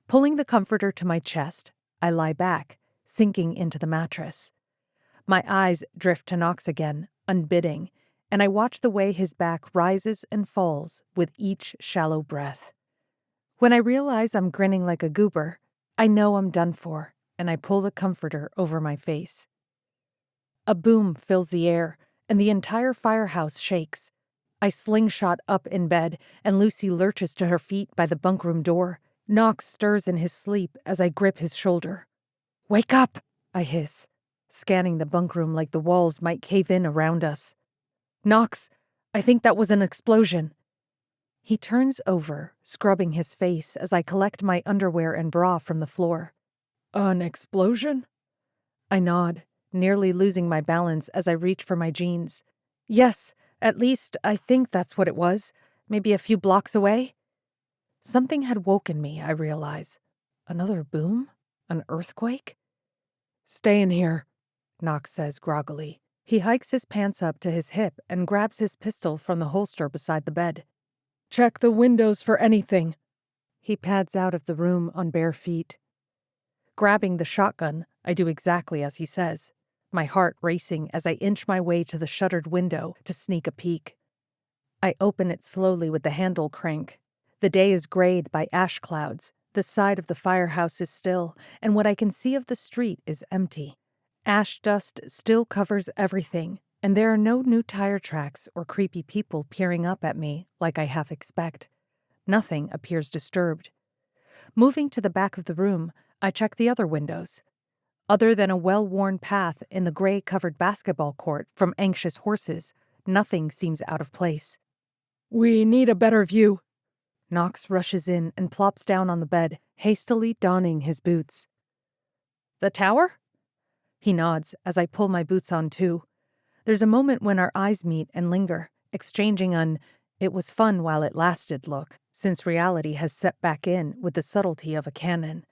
[SPEAKER 2] Pulling the comforter to my chest, I lie back, sinking into the mattress. My eyes drift to Knox again, unbidding, and I watch the way his back rises and falls with each shallow breath. When I realize I'm grinning like a goober, I know I'm done for, and I pull the comforter over my face. A boom fills the air, and the entire firehouse shakes. I slingshot up in bed, and Lucy lurches to her feet by the bunkroom door. Knox stirs in his sleep as I grip his shoulder. "Wake up!" I hiss, scanning the bunkroom like the walls might cave in around us. "Knox, I think that was an explosion." He turns over, scrubbing his face as I collect my underwear and bra from the floor. "An explosion?" I nod, nearly losing my balance as I reach for my jeans. "Yes, at least I think that's what it was. Maybe a few blocks away." Something had woken me, I realize. Another boom? An earthquake? "Stay in here," Knox says groggily. He hikes his pants up to his hip and grabs his pistol from the holster beside the bed. "Check the windows for anything." He pads out of the room on bare feet. Grabbing the shotgun, I do exactly as he says, my heart racing as I inch my way to the shuttered window to sneak a peek. I open it slowly with the handle crank. The day is grayed by ash clouds. The side of the firehouse is still, and what I can see of the street is empty. Ash dust still covers everything, and there are no new tire tracks or creepy people peering up at me like I half expect. Nothing appears disturbed. Moving to the back of the room, I check the other windows. Other than a well-worn path in the gray-covered basketball court from anxious horses, Nothing seems out of place. We need a better view. Knox rushes in and plops down on the bed, hastily donning his boots. The tower? He nods as I pull my boots on too. There's a moment when our eyes meet and linger, exchanging an "it was fun while it lasted" look, since reality has set back in with the subtlety of a cannon.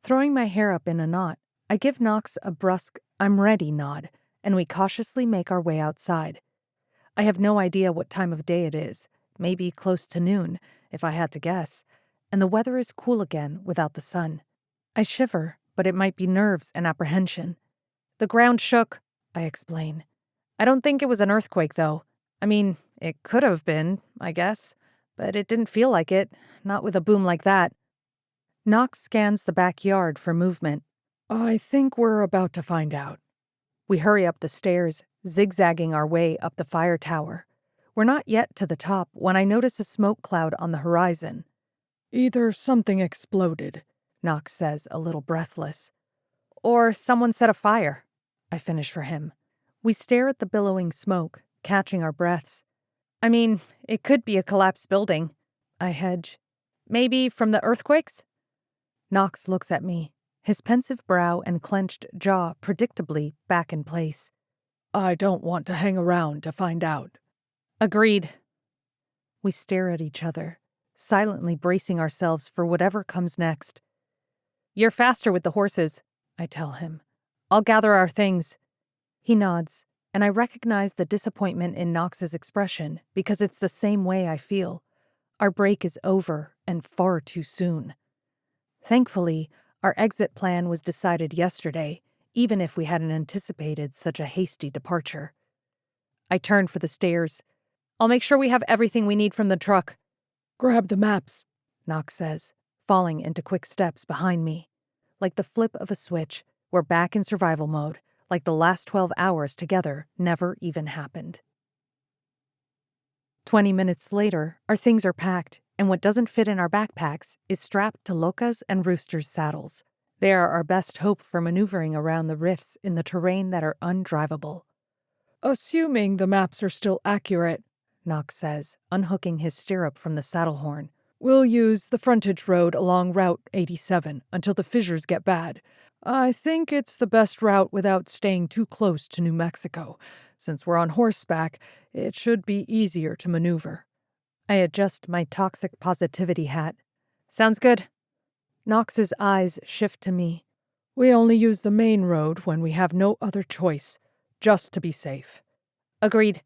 [SPEAKER 2] Throwing my hair up in a knot, I give Knox a brusque "I'm ready" nod, and we cautiously make our way outside. I have no idea what time of day it is, maybe close to noon, if I had to guess, and the weather is cool again without the sun. I shiver, but it might be nerves and apprehension. The ground shook, I explain. I don't think it was an earthquake, though. I mean, it could have been, I guess, but it didn't feel like it, not with a boom like that. Knox scans the backyard for movement. I think we're about to find out. We hurry up the stairs, zigzagging our way up the fire tower. We're not yet to the top when I notice a smoke cloud on the horizon. Either something exploded, Knox says, a little breathless. Or someone set a fire, I finish for him. We stare at the billowing smoke, catching our breaths. I mean, it could be a collapsed building, I hedge. Maybe from the earthquakes? Knox looks at me, his pensive brow and clenched jaw predictably back in place. I don't want to hang around to find out. Agreed. We stare at each other, silently bracing ourselves for whatever comes next. You're faster with the horses, I tell him. I'll gather our things. He nods, and I recognize the disappointment in Knox's expression because it's the same way I feel. Our break is over and far too soon. Thankfully, our exit plan was decided yesterday, even if we hadn't anticipated such a hasty departure. I turn for the stairs. I'll make sure we have everything we need from the truck. Grab the maps, Knox says, falling into quick steps behind me. Like the flip of a switch, we're back in survival mode, like the last 12 hours together never even happened. 20 minutes later, our things are packed, and what doesn't fit in our backpacks is strapped to Loca's and Rooster's saddles. They are our best hope for maneuvering around the rifts in the terrain that are undrivable. Assuming the maps are still accurate, Knox says, unhooking his stirrup from the saddle horn. We'll use the frontage road along Route 87 until the fissures get bad. I think it's the best route without staying too close to New Mexico. Since we're on horseback, it should be easier to maneuver. I adjust my toxic positivity hat. Sounds good. Knox's eyes shift to me. We only use the main road when we have no other choice, just to be safe. Agreed.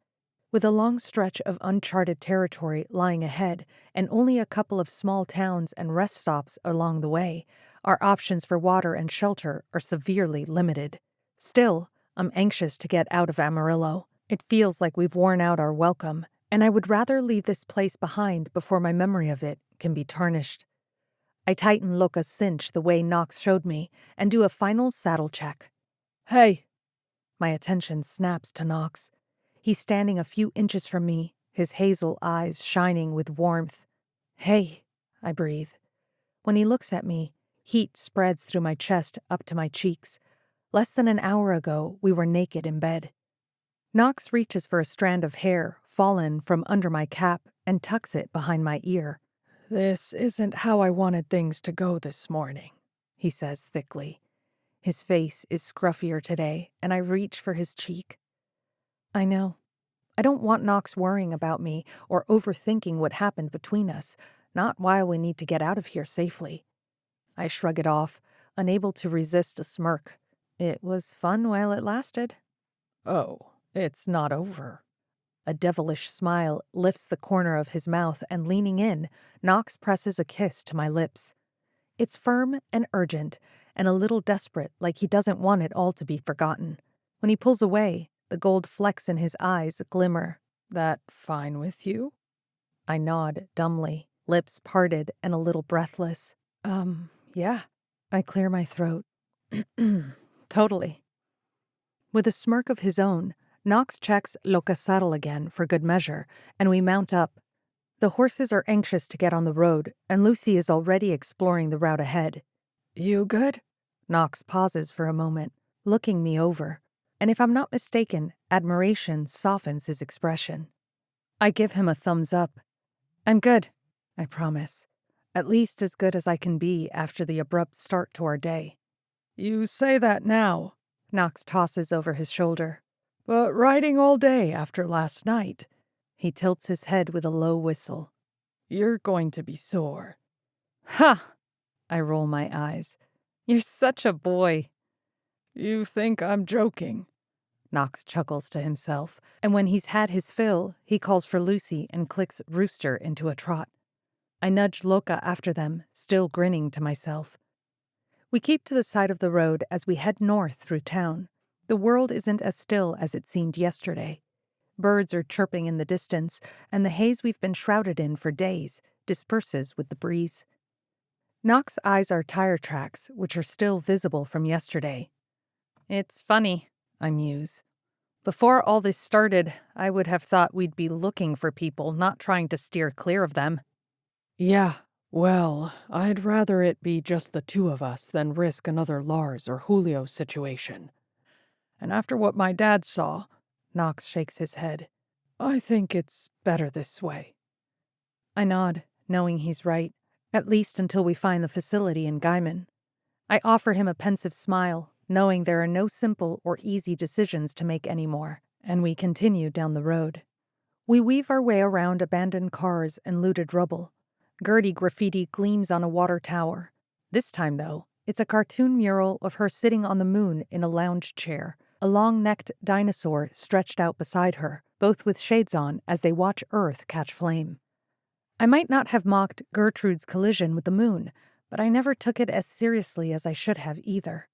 [SPEAKER 2] With a long stretch of uncharted territory lying ahead and only a couple of small towns and rest stops along the way, our options for water and shelter are severely limited. Still, I'm anxious to get out of Amarillo. It feels like we've worn out our welcome, and I would rather leave this place behind before my memory of it can be tarnished. I tighten Loca's cinch the way Knox showed me and do a final saddle check. Hey! My attention snaps to Knox. He's standing a few inches from me, his hazel eyes shining with warmth. Hey, I breathe. When he looks at me, heat spreads through my chest up to my cheeks. Less than an hour ago, we were naked in bed. Knox reaches for a strand of hair fallen from under my cap and tucks it behind my ear. This isn't how I wanted things to go this morning, he says thickly. His face is scruffier today, and I reach for his cheek. I know. I don't want Knox worrying about me or overthinking what happened between us, not while we need to get out of here safely. I shrug it off, unable to resist a smirk. It was fun while it lasted. Oh, it's not over. A devilish smile lifts the corner of his mouth, and leaning in, Knox presses a kiss to my lips. It's firm and urgent, and a little desperate, like he doesn't want it all to be forgotten. When he pulls away, the gold flecks in his eyes glimmer. That fine with you? I nod dumbly, lips parted and a little breathless. Yeah. I clear my throat. Totally. With a smirk of his own, Knox checks Loca's saddle again for good measure, and we mount up. The horses are anxious to get on the road, and Lucy is already exploring the route ahead. You good? Knox pauses for a moment, looking me over. and if I'm not mistaken, admiration softens his expression. I give him a thumbs up. I'm good, I promise. At least as good as I can be after the abrupt start to our day. You say that now, Knox tosses over his shoulder. But riding all day after last night. He tilts his head with a low whistle. You're going to be sore. Ha! I roll my eyes. You're such a boy. You think I'm joking? Knox chuckles to himself, and when he's had his fill, he calls for Lucy and clicks Rooster into a trot. I nudge Loca after them, still grinning to myself. We keep to the side of the road as we head north through town. The world isn't as still as it seemed yesterday. Birds are chirping in the distance, and the haze we've been shrouded in for days disperses with the breeze. Knox eyes our tire tracks, which are still visible from yesterday. It's funny, I muse. Before all this started, I would have thought we'd be looking for people, not trying to steer clear of them. Yeah, well, I'd rather it be just the two of us than risk another Lars or Julio situation. And after what my dad saw, Knox shakes his head, I think it's better this way. I nod, knowing he's right, at least until we find the facility in Gaiman. I offer him a pensive smile, knowing there are no simple or easy decisions to make anymore, and we continue down the road. We weave our way around abandoned cars and looted rubble. Gertie graffiti gleams on a water tower. This time, though, it's a cartoon mural of her sitting on the moon in a lounge chair, a long-necked dinosaur stretched out beside her, both with shades on as they watch Earth catch flame. I might not have mocked Gertrude's collision with the moon, but I never took it as seriously as I should have either.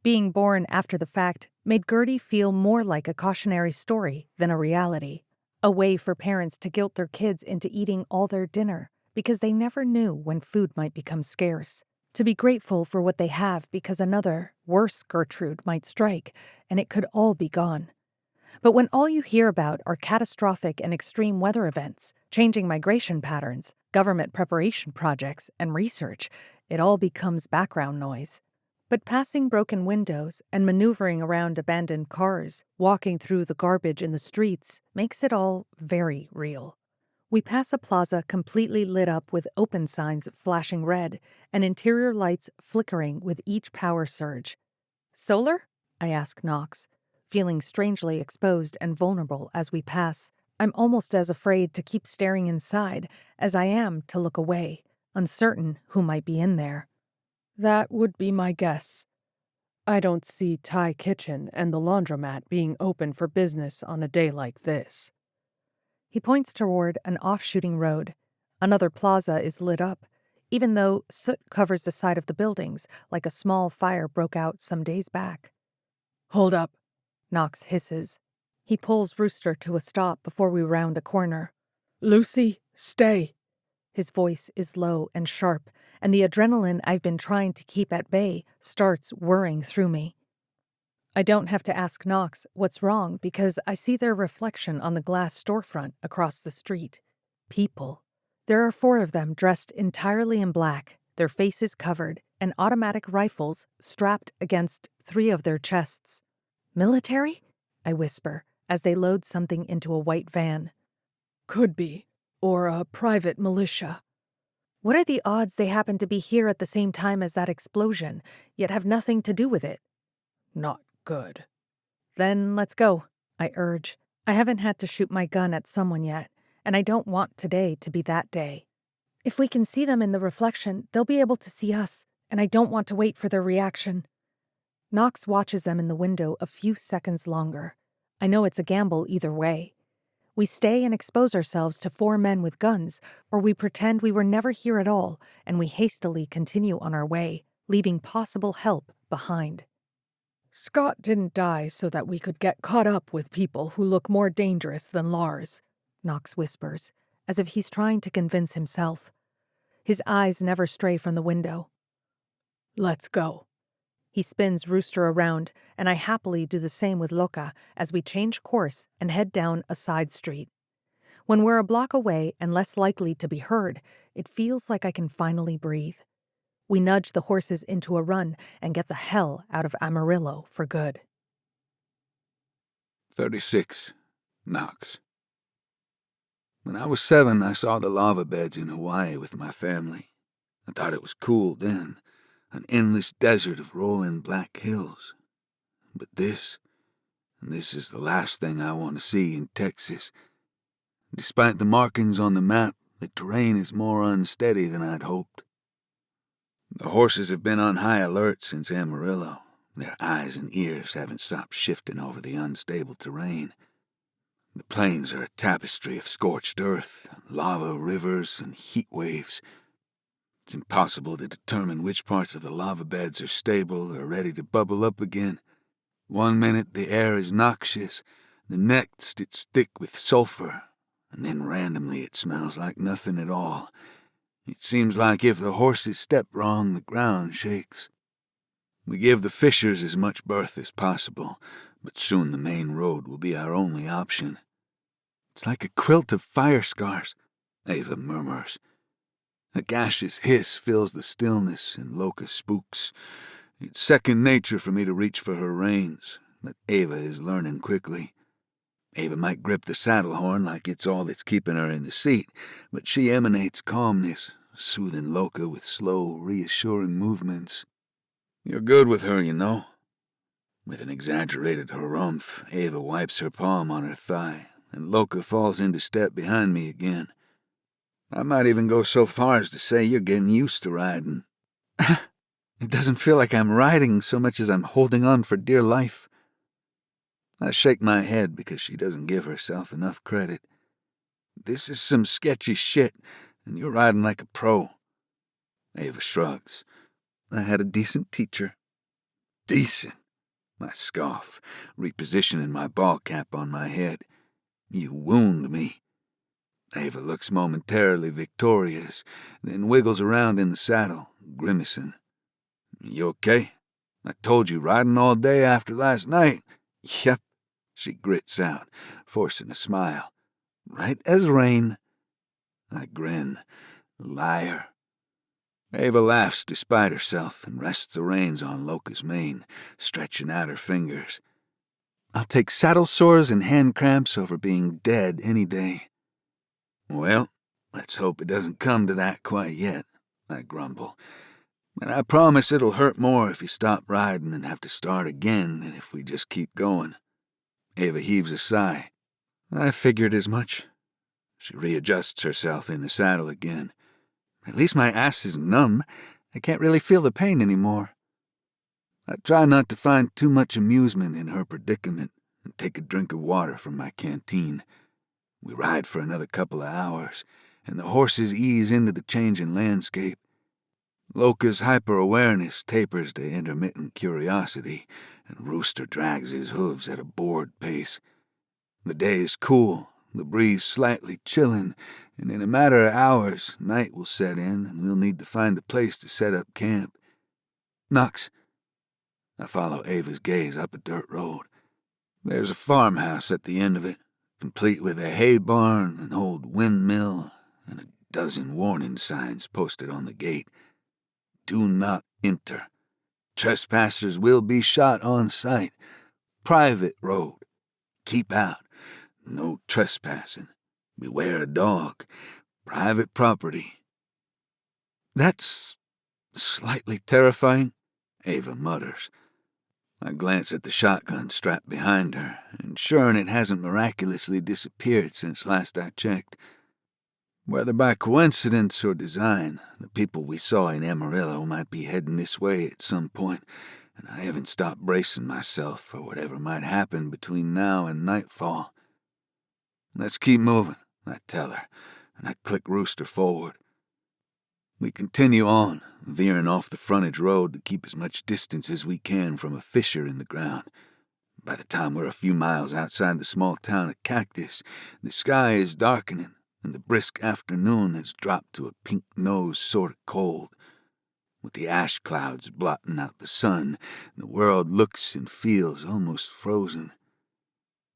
[SPEAKER 2] Being born after the fact made Gertie feel more like a cautionary story than a reality, a way for parents to guilt their kids into eating all their dinner because they never knew when food might become scarce, to be grateful for what they have because another, worse Gertrude might strike, and it could all be gone. But when all you hear about are catastrophic and extreme weather events, changing migration patterns, government preparation projects, and research, it all becomes background noise. But passing broken windows and maneuvering around abandoned cars, walking through the garbage in the streets, makes it all very real. We pass a plaza completely lit up with open signs flashing red and interior lights flickering with each power surge. Solar? I ask Knox, feeling strangely exposed and vulnerable as we pass. I'm almost as afraid to keep staring inside as I am to look away, uncertain who might be in there. That would be my guess. I don't see Thai Kitchen and the laundromat being open for business on a day like this. He points toward an off-shooting road. Another plaza is lit up, even though soot covers the side of the buildings like a small fire broke out some days back. Hold up, Knox hisses. He pulls Rooster to a stop before we round a corner. Lucy, stay. His voice is low and sharp, and the adrenaline I've been trying to keep at bay starts whirring through me. I don't have to ask Knox what's wrong because I see their reflection on the glass storefront across the street. People. There are 4 of them dressed entirely in black, their faces covered, and automatic rifles strapped against 3 of their chests. Military? I whisper as they load something into a white van. Could be. Or a private militia. What are the odds they happen to be here at the same time as that explosion, yet have nothing to do with it? Not good. Then let's go, I urge. I haven't had to shoot my gun at someone yet, and I don't want today to be that day. If we can see them in the reflection, they'll be able to see us, and I don't want to wait for their reaction. Knox watches them in the window a few seconds longer. I know it's a gamble either way. We stay and expose ourselves to 4 men with guns, or we pretend we were never here at all, and we hastily continue on our way, leaving possible help behind. Scott didn't die so that we could get caught up with people who look more dangerous than Lars, Knox whispers, as if he's trying to convince himself. His eyes never stray from the window. Let's go. He spins Rooster around, and I happily do the same with Loca as we change course and head down a side street. When we're a block away and less likely to be heard, it feels like I can finally breathe. We nudge the horses into a run and get the hell out of Amarillo for good.
[SPEAKER 3] 36. Knox. When I was 7, I saw the lava beds in Hawaii with my family. I thought it was cool then, an endless desert of rolling black hills. But this is the last thing I want to see in Texas. Despite the markings on the map, the terrain is more unsteady than I'd hoped. The horses have been on high alert since Amarillo. Their eyes and ears haven't stopped shifting over the unstable terrain. The plains are a tapestry of scorched earth, lava rivers, and heat waves. It's impossible to determine which parts of the lava beds are stable or ready to bubble up again. One minute the air is noxious, the next it's thick with sulfur, and then randomly it smells like nothing at all. It seems like if the horses step wrong, the ground shakes. We give the fishers as much berth as possible, but soon the main road will be our only option. It's like a quilt of fire scars, Ava murmurs. A gaseous hiss fills the stillness and Loca spooks. It's second nature for me to reach for her reins, but Ava is learning quickly. Ava might grip the saddle horn like it's all that's keeping her in the seat, but she emanates calmness, soothing Loca with slow, reassuring movements. You're good with her, you know. With an exaggerated harumph, Ava wipes her palm on her thigh, and Loca falls into step behind me again. I might even go so far as to say you're getting used to riding. It doesn't feel like I'm riding so much as I'm holding on for dear life. I shake my head because she doesn't give herself enough credit. This is some sketchy shit, and you're riding like a pro. Ava shrugs. I had a decent teacher. Decent? I scoff, repositioning my ball cap on my head. You wound me. Ava looks momentarily victorious, then wiggles around in the saddle, grimacing. You okay? I told you riding all day after last night. Yep, she grits out, forcing a smile. Right as rain. I grin. Liar. Ava laughs despite herself and rests the reins on Loca's mane, stretching out her fingers. I'll take saddle sores and hand cramps over being dead any day. Well, let's hope it doesn't come to that quite yet, I grumble. And I promise it'll hurt more if you stop riding and have to start again than if we just keep going. Ava heaves a sigh. I figured as much. She readjusts herself in the saddle again. At least my ass is numb. I can't really feel the pain anymore. I try not to find too much amusement in her predicament and take a drink of water from my canteen. We ride for another couple of hours, and the horses ease into the changing landscape. Loca's hyper-awareness tapers to intermittent curiosity, and Rooster drags his hooves at a bored pace. The day is cool, the breeze slightly chilling, and in a matter of hours, night will set in, and we'll need to find a place to set up camp. Knox. I follow Ava's gaze up a dirt road. There's a farmhouse at the end of it, complete with a hay barn, an old windmill, and a dozen warning signs posted on the gate. Do not enter. Trespassers will be shot on sight. Private road. Keep out. No trespassing. Beware a dog. Private property. That's slightly terrifying, Ava mutters. I glance at the shotgun strapped behind her, ensuring it hasn't miraculously disappeared since last I checked. Whether by coincidence or design, the people we saw in Amarillo might be heading this way at some point, and I haven't stopped bracing myself for whatever might happen between now and nightfall. Let's keep moving, I tell her, and I click Rooster forward. We continue on, veering off the frontage road to keep as much distance as we can from a fissure in the ground. By the time we're a few miles outside the small town of Cactus, the sky is darkening, and the brisk afternoon has dropped to a pink-nosed sort of cold. With the ash clouds blotting out the sun, the world looks and feels almost frozen.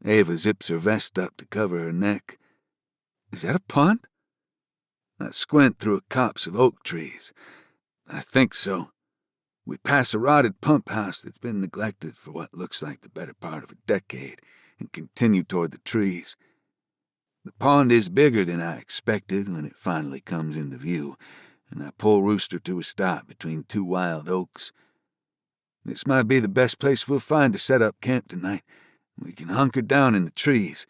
[SPEAKER 3] Ava zips her vest up to cover her neck. Is that a pond? I squint through a copse of oak trees. I think so. We pass a rotted pump house that's been neglected for what looks like the better part of a decade, and continue toward the trees. The pond is bigger than I expected when it finally comes into view, and I pull Rooster to a stop between two wild oaks. This might be the best place we'll find to set up camp tonight. We can hunker down in the trees.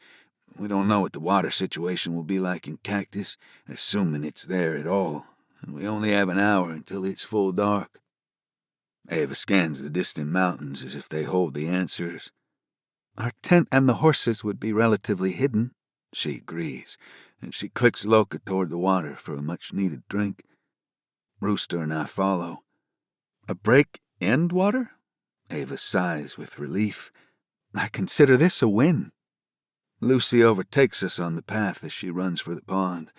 [SPEAKER 3] We don't know what the water situation will be like in Cactus, assuming it's there at all, and we only have an hour until it's full dark. Ava scans the distant mountains as if they hold the answers. Our tent and the horses would be relatively hidden, she agrees, and she clicks Loka toward the water for a much-needed drink. Rooster and I follow. A break and water? Ava sighs with relief. I consider this a win. Lucy overtakes us on the path as she runs for the pond.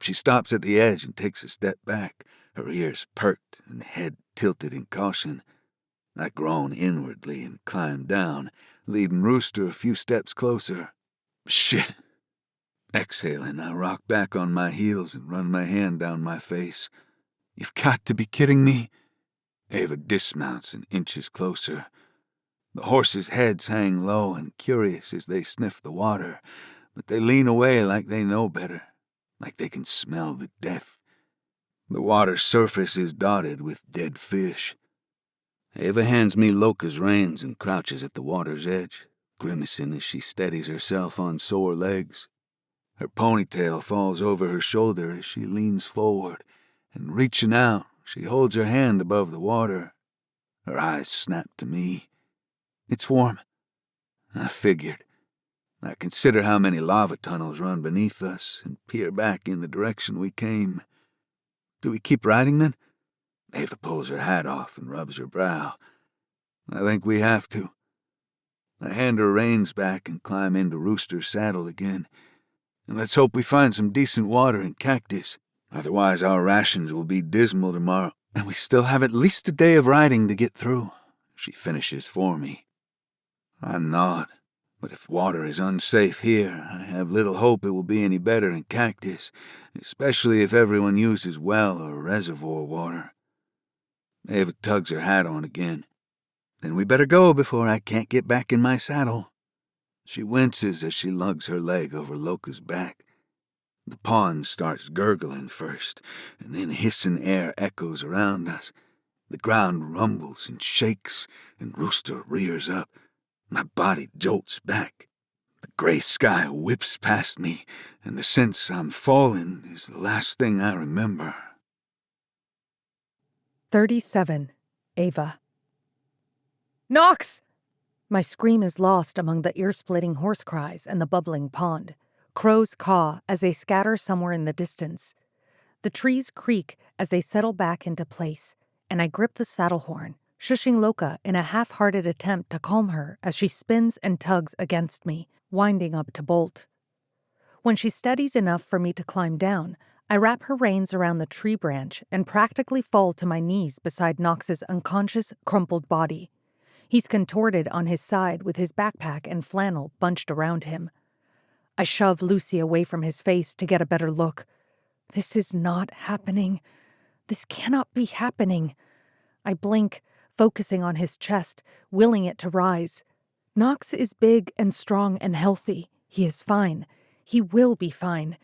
[SPEAKER 3] She stops at the edge and takes a step back, her ears perked and head tilted in caution. I groan inwardly and climb down, leading Rooster a few steps closer. Shit. Exhaling, I rock back on my heels and run my hand down my face. You've got to be kidding me. Ava dismounts and inches closer. The horses' heads hang low and curious as they sniff the water, but they lean away like they know better, like they can smell the death. The water's surface is dotted with dead fish. Ava hands me Loka's reins and crouches at the water's edge, grimacing as she steadies herself on sore legs. Her ponytail falls over her shoulder as she leans forward, and reaching out, she holds her hand above the water. Her eyes snap to me. It's warm. I figured. I consider how many lava tunnels run beneath us and peer back in the direction we came. Do we keep riding then? Ava pulls her hat off and rubs her brow. I think we have to. I hand her reins back and climb into Rooster's saddle again. And let's hope we find some decent water in Cactus. Otherwise our rations will be dismal tomorrow, and we still have at least a day of riding to get through. She finishes for me. I nod, but if water is unsafe here, I have little hope it will be any better in Cactus, especially if everyone uses well or reservoir water. Ava tugs her hat on again. Then we better go before I can't get back in my saddle. She winces as she lugs her leg over Loka's back. The pond starts gurgling first, and then hissing air echoes around us. The ground rumbles and shakes, and Rooster rears up. My body jolts back. The gray sky whips past me, and the sense I'm falling is the last thing I remember.
[SPEAKER 2] 37. Ava. Nox! My scream is lost among the ear-splitting horse cries and the bubbling pond. Crows caw as they scatter somewhere in the distance. The trees creak as they settle back into place, and I grip the saddle horn, shushing Loka in a half-hearted attempt to calm her as she spins and tugs against me, winding up to bolt. When she steadies enough for me to climb down, I wrap her reins around the tree branch and practically fall to my knees beside Nox's unconscious, crumpled body. He's contorted on his side with his backpack and flannel bunched around him. I shove Lucy away from his face to get a better look. This is not happening. This cannot be happening. I blink, focusing on his chest, willing it to rise. Nox is big and strong and healthy. He is fine. He will be fine.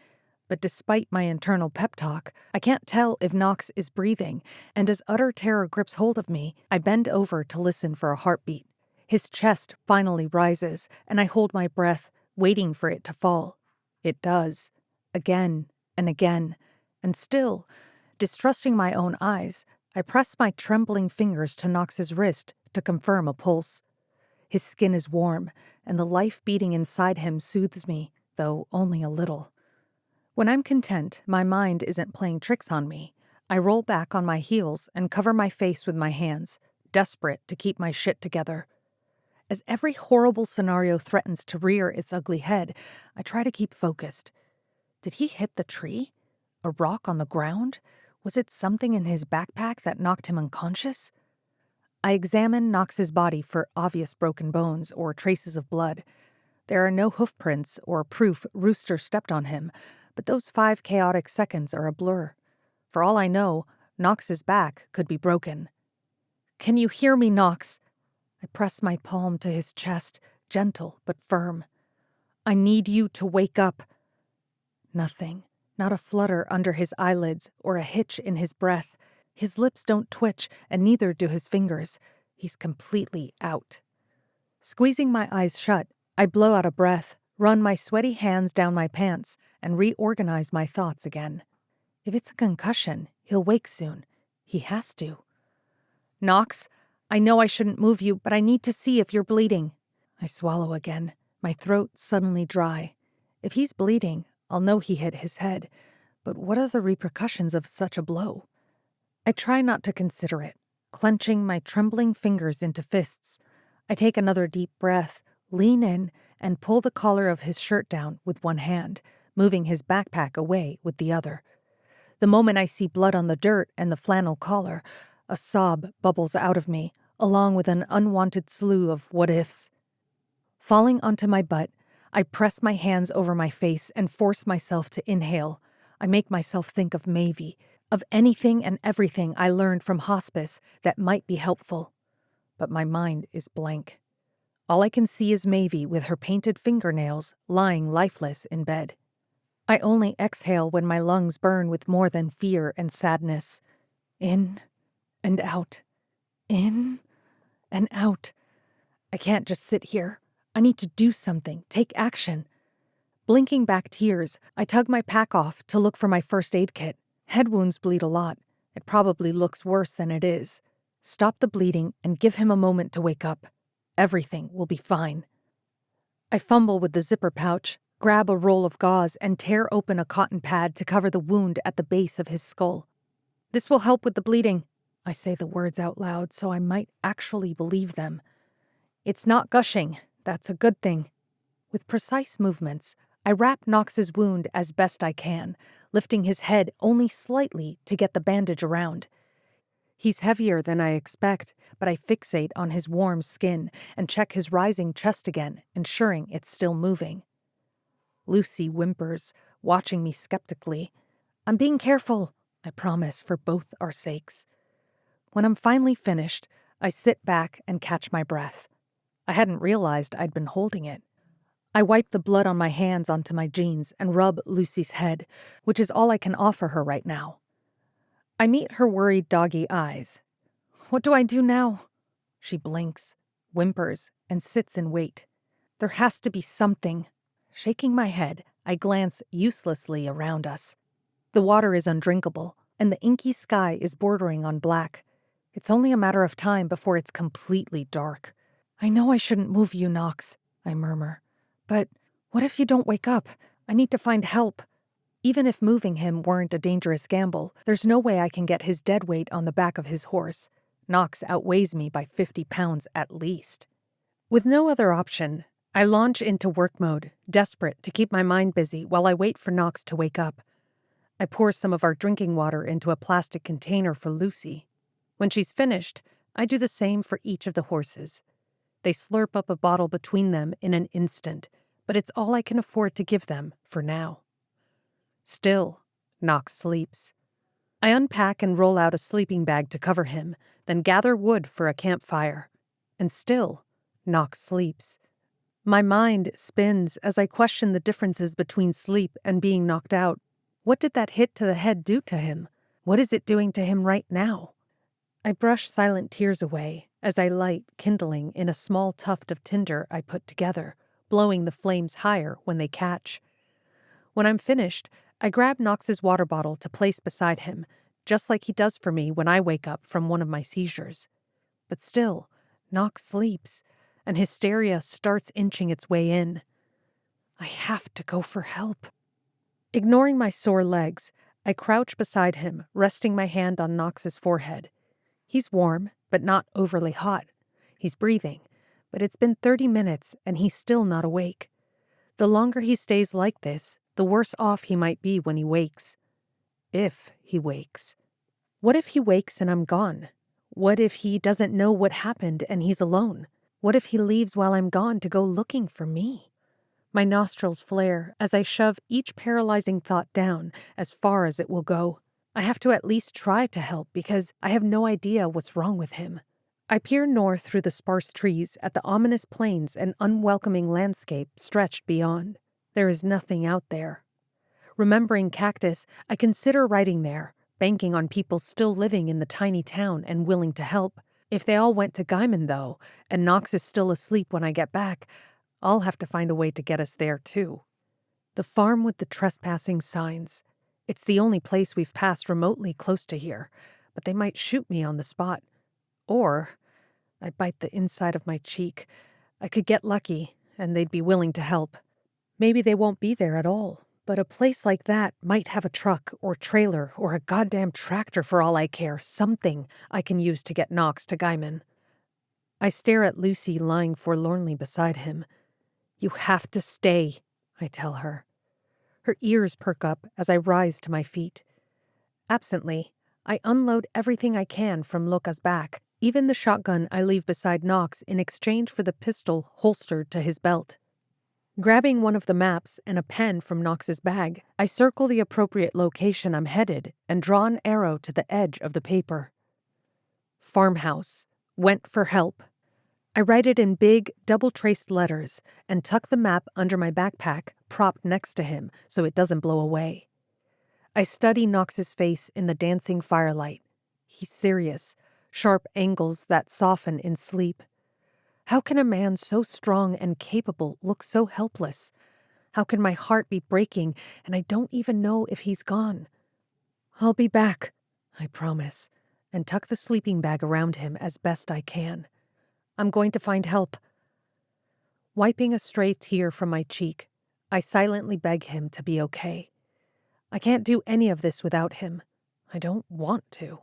[SPEAKER 2] But despite my internal pep talk, I can't tell if Nox is breathing, and as utter terror grips hold of me, I bend over to listen for a heartbeat. His chest finally rises, and I hold my breath, waiting for it to fall. It does. Again and again. And still, distrusting my own eyes, I press my trembling fingers to Nox's wrist to confirm a pulse. His skin is warm, and the life beating inside him soothes me, though only a little. When I'm content my mind isn't playing tricks on me, I roll back on my heels and cover my face with my hands, desperate to keep my shit together. As every horrible scenario threatens to rear its ugly head, I try to keep focused. Did he hit the tree? A rock on the ground? Was it something in his backpack that knocked him unconscious? I examine Nox's body for obvious broken bones or traces of blood. There are no hoof prints or proof Rooster stepped on him, but those 5 chaotic seconds are a blur. For all I know, Nox's back could be broken. Can you hear me, Nox? I press my palm to his chest, gentle but firm. I need you to wake up. Nothing. Not a flutter under his eyelids or a hitch in his breath. His lips don't twitch, and neither do his fingers. He's completely out. Squeezing my eyes shut, I blow out a breath, run my sweaty hands down my pants, and reorganize my thoughts again. If it's a concussion, he'll wake soon. He has to. Knox, I know I shouldn't move you, but I need to see if you're bleeding. I swallow again, my throat suddenly dry. If he's bleeding, I'll know he hit his head. But what are the repercussions of such a blow? I try not to consider it, clenching my trembling fingers into fists. I take another deep breath, lean in, and pull the collar of his shirt down with one hand, moving his backpack away with the other. The moment I see blood on the dirt and the flannel collar, a sob bubbles out of me, along with an unwanted slew of what-ifs. Falling onto my butt, I press my hands over my face and force myself to inhale. I make myself think of Mavie, of anything and everything I learned from hospice that might be helpful. But my mind is blank. All I can see is Mavie with her painted fingernails lying lifeless in bed. I only exhale when my lungs burn with more than fear and sadness. In and out. In and out. I can't just sit here. I need to do something, take action. Blinking back tears, I tug my pack off to look for my first aid kit. Head wounds bleed a lot. It probably looks worse than it is. Stop the bleeding and give him a moment to wake up. Everything will be fine. I fumble with the zipper pouch, grab a roll of gauze, and tear open a cotton pad to cover the wound at the base of his skull. This will help with the bleeding. I say the words out loud so I might actually believe them. It's not gushing. That's a good thing. With precise movements, I wrap Knox's wound as best I can, lifting his head only slightly to get the bandage around. He's heavier than I expect, but I fixate on his warm skin and check his rising chest again, ensuring it's still moving. Lucy whimpers, watching me skeptically. I'm being careful, I promise, for both our sakes. When I'm finally finished, I sit back and catch my breath. I hadn't realized I'd been holding it. I wipe the blood on my hands onto my jeans and rub Lucy's head, which is all I can offer her right now. I meet her worried doggy eyes. What do I do now? She blinks, whimpers, and sits in wait. There has to be something. Shaking my head, I glance uselessly around us. The water is undrinkable, and the inky sky is bordering on black. It's only a matter of time before it's completely dark. I know I shouldn't move you, Knox, I murmur. But what if you don't wake up? I need to find help. Even if moving him weren't a dangerous gamble, there's no way I can get his dead weight on the back of his horse. Knox outweighs me by 50 pounds at least. With no other option, I launch into work mode, desperate to keep my mind busy while I wait for Knox to wake up. I pour some of our drinking water into a plastic container for Lucy. When she's finished, I do the same for each of the horses. They slurp up a bottle between them in an instant, but it's all I can afford to give them for now. Still, Knox sleeps. I unpack and roll out a sleeping bag to cover him, then gather wood for a campfire. And still, Knox sleeps. My mind spins as I question the differences between sleep and being knocked out. What did that hit to the head do to him? What is it doing to him right now? I brush silent tears away as I light kindling in a small tuft of tinder I put together, blowing the flames higher when they catch. When I'm finished, I grab Knox's water bottle to place beside him, just like he does for me when I wake up from one of my seizures. But still, Knox sleeps, and hysteria starts inching its way in. I have to go for help. Ignoring my sore legs, I crouch beside him, resting my hand on Knox's forehead. He's warm, but not overly hot. He's breathing, but it's been 30 minutes and he's still not awake. The longer he stays like this, the worse off he might be when he wakes. If he wakes. What if he wakes and I'm gone? What if he doesn't know what happened and he's alone? What if he leaves while I'm gone to go looking for me? My nostrils flare as I shove each paralyzing thought down as far as it will go. I have to at least try to help because I have no idea what's wrong with him. I peer north through the sparse trees at the ominous plains and unwelcoming landscape stretched beyond. There is nothing out there. Remembering Cactus, I consider writing there, banking on people still living in the tiny town and willing to help. If they all went to Gaiman, though, and Knox is still asleep when I get back, I'll have to find a way to get us there, too. The farm with the trespassing signs. It's the only place we've passed remotely close to here, but they might shoot me on the spot. Or I bite the inside of my cheek. I could get lucky, and they'd be willing to help. Maybe they won't be there at all, but a place like that might have a truck or trailer or a goddamn tractor for all I care, something I can use to get Knox to Gaiman. I stare at Lucy lying forlornly beside him. You have to stay, I tell her. Her ears perk up as I rise to my feet. Absently, I unload everything I can from Loca's back, even the shotgun I leave beside Knox in exchange for the pistol holstered to his belt. Grabbing one of the maps and a pen from Knox's bag, I circle the appropriate location I'm headed and draw an arrow to the edge of the paper. Farmhouse. Went for help. I write it in big, double-traced letters and tuck the map under my backpack, propped next to him so it doesn't blow away. I study Knox's face in the dancing firelight. He's serious, sharp angles that soften in sleep. How can a man so strong and capable look so helpless? How can my heart be breaking and I don't even know if he's gone? I'll be back, I promise, and tuck the sleeping bag around him as best I can. I'm going to find help. Wiping a stray tear from my cheek, I silently beg him to be okay. I can't do any of this without him. I don't want to.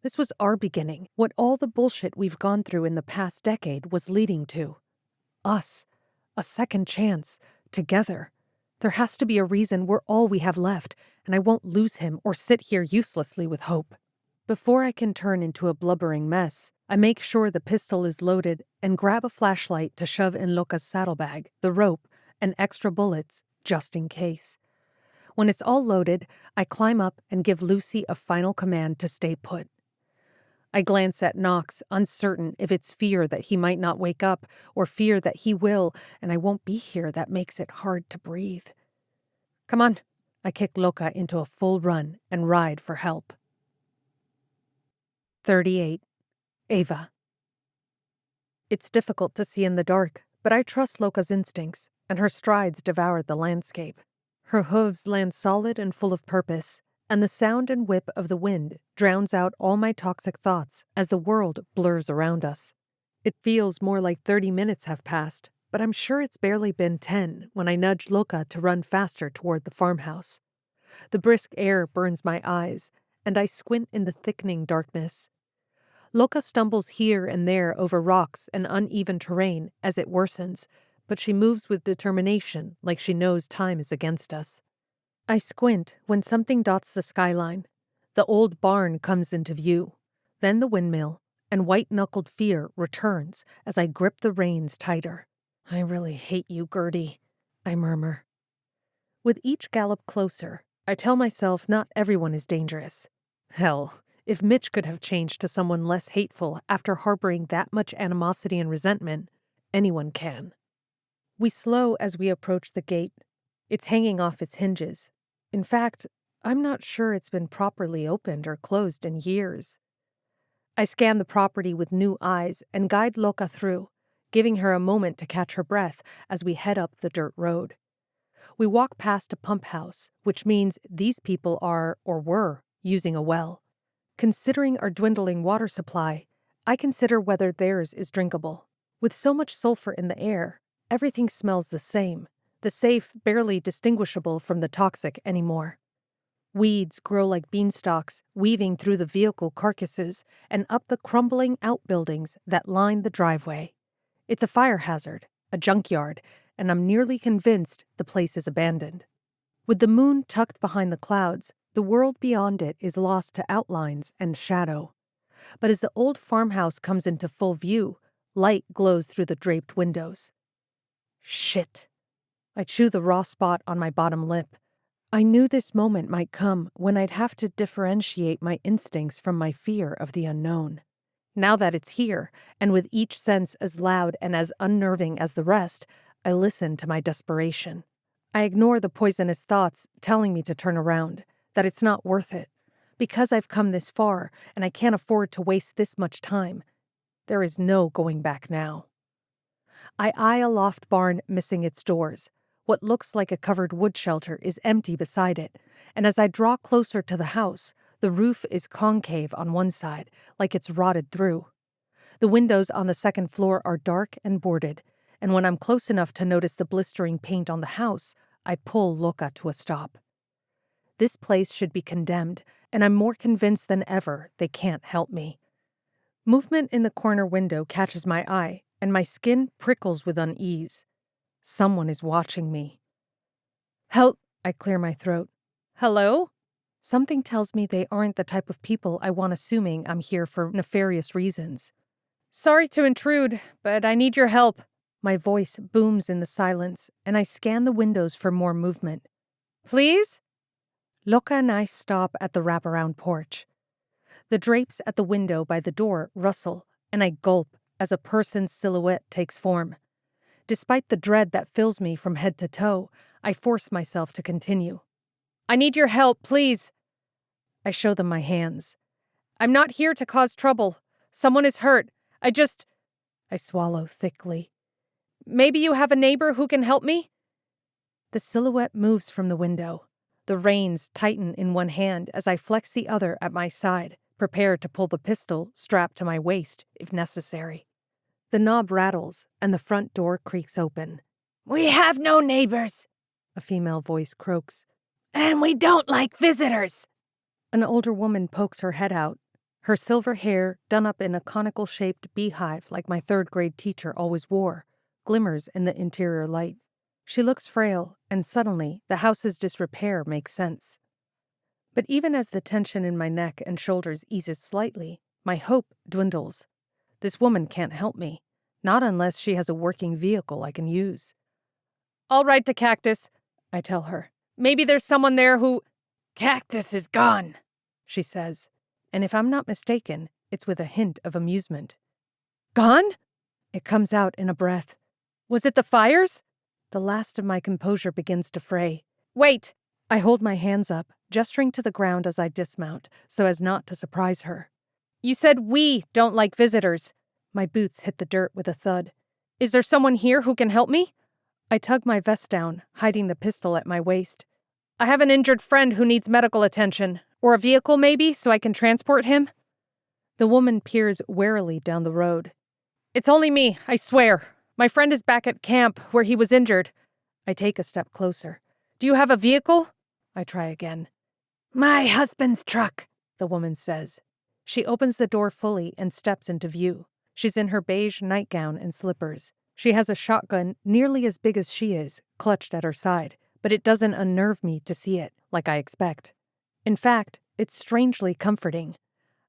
[SPEAKER 2] This was our beginning, what all the bullshit we've gone through in the past decade was leading to. Us. A second chance. Together. There has to be a reason we're all we have left, and I won't lose him or sit here uselessly with hope. Before I can turn into a blubbering mess, I make sure the pistol is loaded and grab a flashlight to shove in Loca's saddlebag, the rope, and extra bullets, just in case. When it's all loaded, I climb up and give Lucy a final command to stay put. I glance at Knox, uncertain if it's fear that he might not wake up or fear that he will and I won't be here that makes it hard to breathe. Come on, I kick Loca into a full run and ride for help. 38. Ava. It's difficult to see in the dark, but I trust Loca's instincts, and her strides devour the landscape. Her hooves land solid and full of purpose, and the sound and whip of the wind drowns out all my toxic thoughts as the world blurs around us. It feels more like 30 minutes have passed, but I'm sure it's barely been 10 when I nudge Loca to run faster toward the farmhouse. The brisk air burns my eyes, and I squint in the thickening darkness. Loca stumbles here and there over rocks and uneven terrain as it worsens, but she moves with determination like she knows time is against us. I squint when something dots the skyline. The old barn comes into view, then the windmill, and white-knuckled fear returns as I grip the reins tighter. I really hate you, Gertie, I murmur. With each gallop closer, I tell myself not everyone is dangerous. Hell, if Mitch could have changed to someone less hateful after harboring that much animosity and resentment, anyone can. We slow as we approach the gate. It's hanging off its hinges. In fact, I'm not sure it's been properly opened or closed in years. I scan the property with new eyes and guide Loca through, giving her a moment to catch her breath as we head up the dirt road. We walk past a pump house, which means these people are, or were, using a well. Considering our dwindling water supply, I consider whether theirs is drinkable. With so much sulfur in the air, everything smells the same, the safe barely distinguishable from the toxic anymore. Weeds grow like beanstalks, weaving through the vehicle carcasses and up the crumbling outbuildings that line the driveway. It's a fire hazard, a junkyard, and I'm nearly convinced the place is abandoned. With the moon tucked behind the clouds, the world beyond it is lost to outlines and shadow. But as the old farmhouse comes into full view, light glows through the draped windows. Shit. I chew the raw spot on my bottom lip. I knew this moment might come when I'd have to differentiate my instincts from my fear of the unknown. Now that it's here, and with each sense as loud and as unnerving as the rest, I listen to my desperation. I ignore the poisonous thoughts telling me to turn around, that it's not worth it. Because I've come this far, and I can't afford to waste this much time, there is no going back now. I eye a loft barn missing its doors. What looks like a covered wood shelter is empty beside it, and as I draw closer to the house, the roof is concave on one side, like it's rotted through. The windows on the second floor are dark and boarded, and when I'm close enough to notice the blistering paint on the house, I pull Loka to a stop. This place should be condemned, and I'm more convinced than ever they can't help me. Movement in the corner window catches my eye, and my skin prickles with unease. Someone is watching me. Help! I clear my throat. Hello? Something tells me they aren't the type of people I want, assuming I'm here for nefarious reasons. Sorry to intrude, but I need your help. My voice booms in the silence, and I scan the windows for more movement. Please? Loka and I stop at the wraparound porch. The drapes at the window by the door rustle, and I gulp as a person's silhouette takes form. Despite the dread that fills me from head to toe, I force myself to continue. I need your help, please. I show them my hands. I'm not here to cause trouble. Someone is hurt. I swallow thickly. Maybe you have a neighbor who can help me? The silhouette moves from the window. The reins tighten in one hand as I flex the other at my side, prepared to pull the pistol strapped to my waist if necessary. The knob rattles, and the front door creaks open. We have no neighbors, a female voice croaks. And we don't like visitors. An older woman pokes her head out. Her silver hair, done up in a conical-shaped beehive like my third-grade teacher always wore, glimmers in the interior light. She looks frail, and suddenly the house's disrepair makes sense. But even as the tension in my neck and shoulders eases slightly, my hope dwindles. This woman can't help me, not unless she has a working vehicle I can use. I'll ride to Cactus, I tell her. Maybe there's someone there who... Cactus is gone, she says, and if I'm not mistaken, it's with a hint of amusement. Gone? It comes out in a breath. Was it the fires? The last of my composure begins to fray. Wait! I hold my hands up, gesturing to the ground as I dismount, so as not to surprise her. You said we don't like visitors. My boots hit the dirt with a thud. Is there someone here who can help me? I tug my vest down, hiding the pistol at my waist. I have an injured friend who needs medical attention, or a vehicle maybe, so I can transport him. The woman peers warily down the road. It's only me, I swear. My friend is back at camp, where he was injured. I take a step closer. Do you have a vehicle? I try again. My husband's truck, the woman says. She opens the door fully and steps into view. She's in her beige nightgown and slippers. She has a shotgun nearly as big as she is, clutched at her side, but it doesn't unnerve me to see it, like I expect. In fact, it's strangely comforting.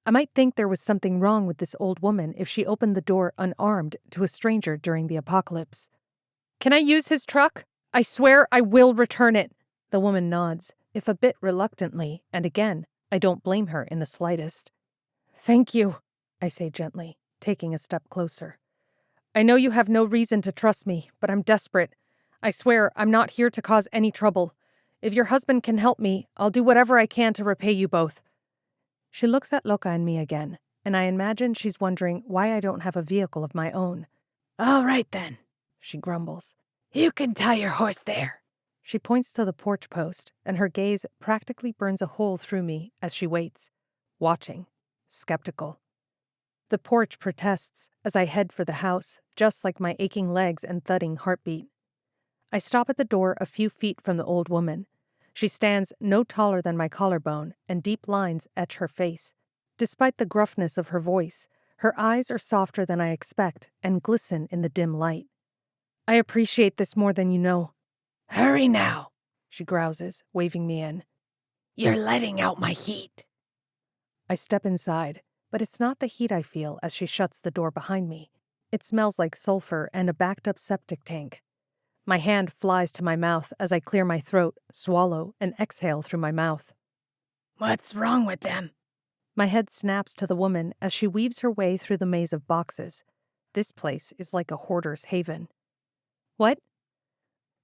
[SPEAKER 2] I might think there was something wrong with this old woman if she opened the door unarmed to a stranger during the apocalypse. Can I use his truck? I swear I will return it. The woman nods, if a bit reluctantly, and again, I don't blame her in the slightest. Thank you, I say gently, taking a step closer. I know you have no reason to trust me, but I'm desperate. I swear I'm not here to cause any trouble. If your husband can help me, I'll do whatever I can to repay you both. She looks at Loka and me again, and I imagine she's wondering why I don't have a vehicle of my own. All right then, she grumbles. You can tie your horse there. She points to the porch post, and her gaze practically burns a hole through me as she waits, watching, skeptical. The porch protests as I head for the house, just like my aching legs and thudding heartbeat. I stop at the door a few feet from the old woman. She stands no taller than my collarbone, and deep lines etch her face. Despite the gruffness of her voice, her eyes are softer than I expect and glisten in the dim light. I appreciate this more than you know. Hurry now, she grouses, waving me in. You're letting out my heat. I step inside, but it's not the heat I feel as she shuts the door behind me. It smells like sulfur and a backed-up septic tank. My hand flies to my mouth as I clear my throat, swallow, and exhale through my mouth. What's wrong with them? My head snaps to the woman as she weaves her way through the maze of boxes. This place is like a hoarder's haven. What?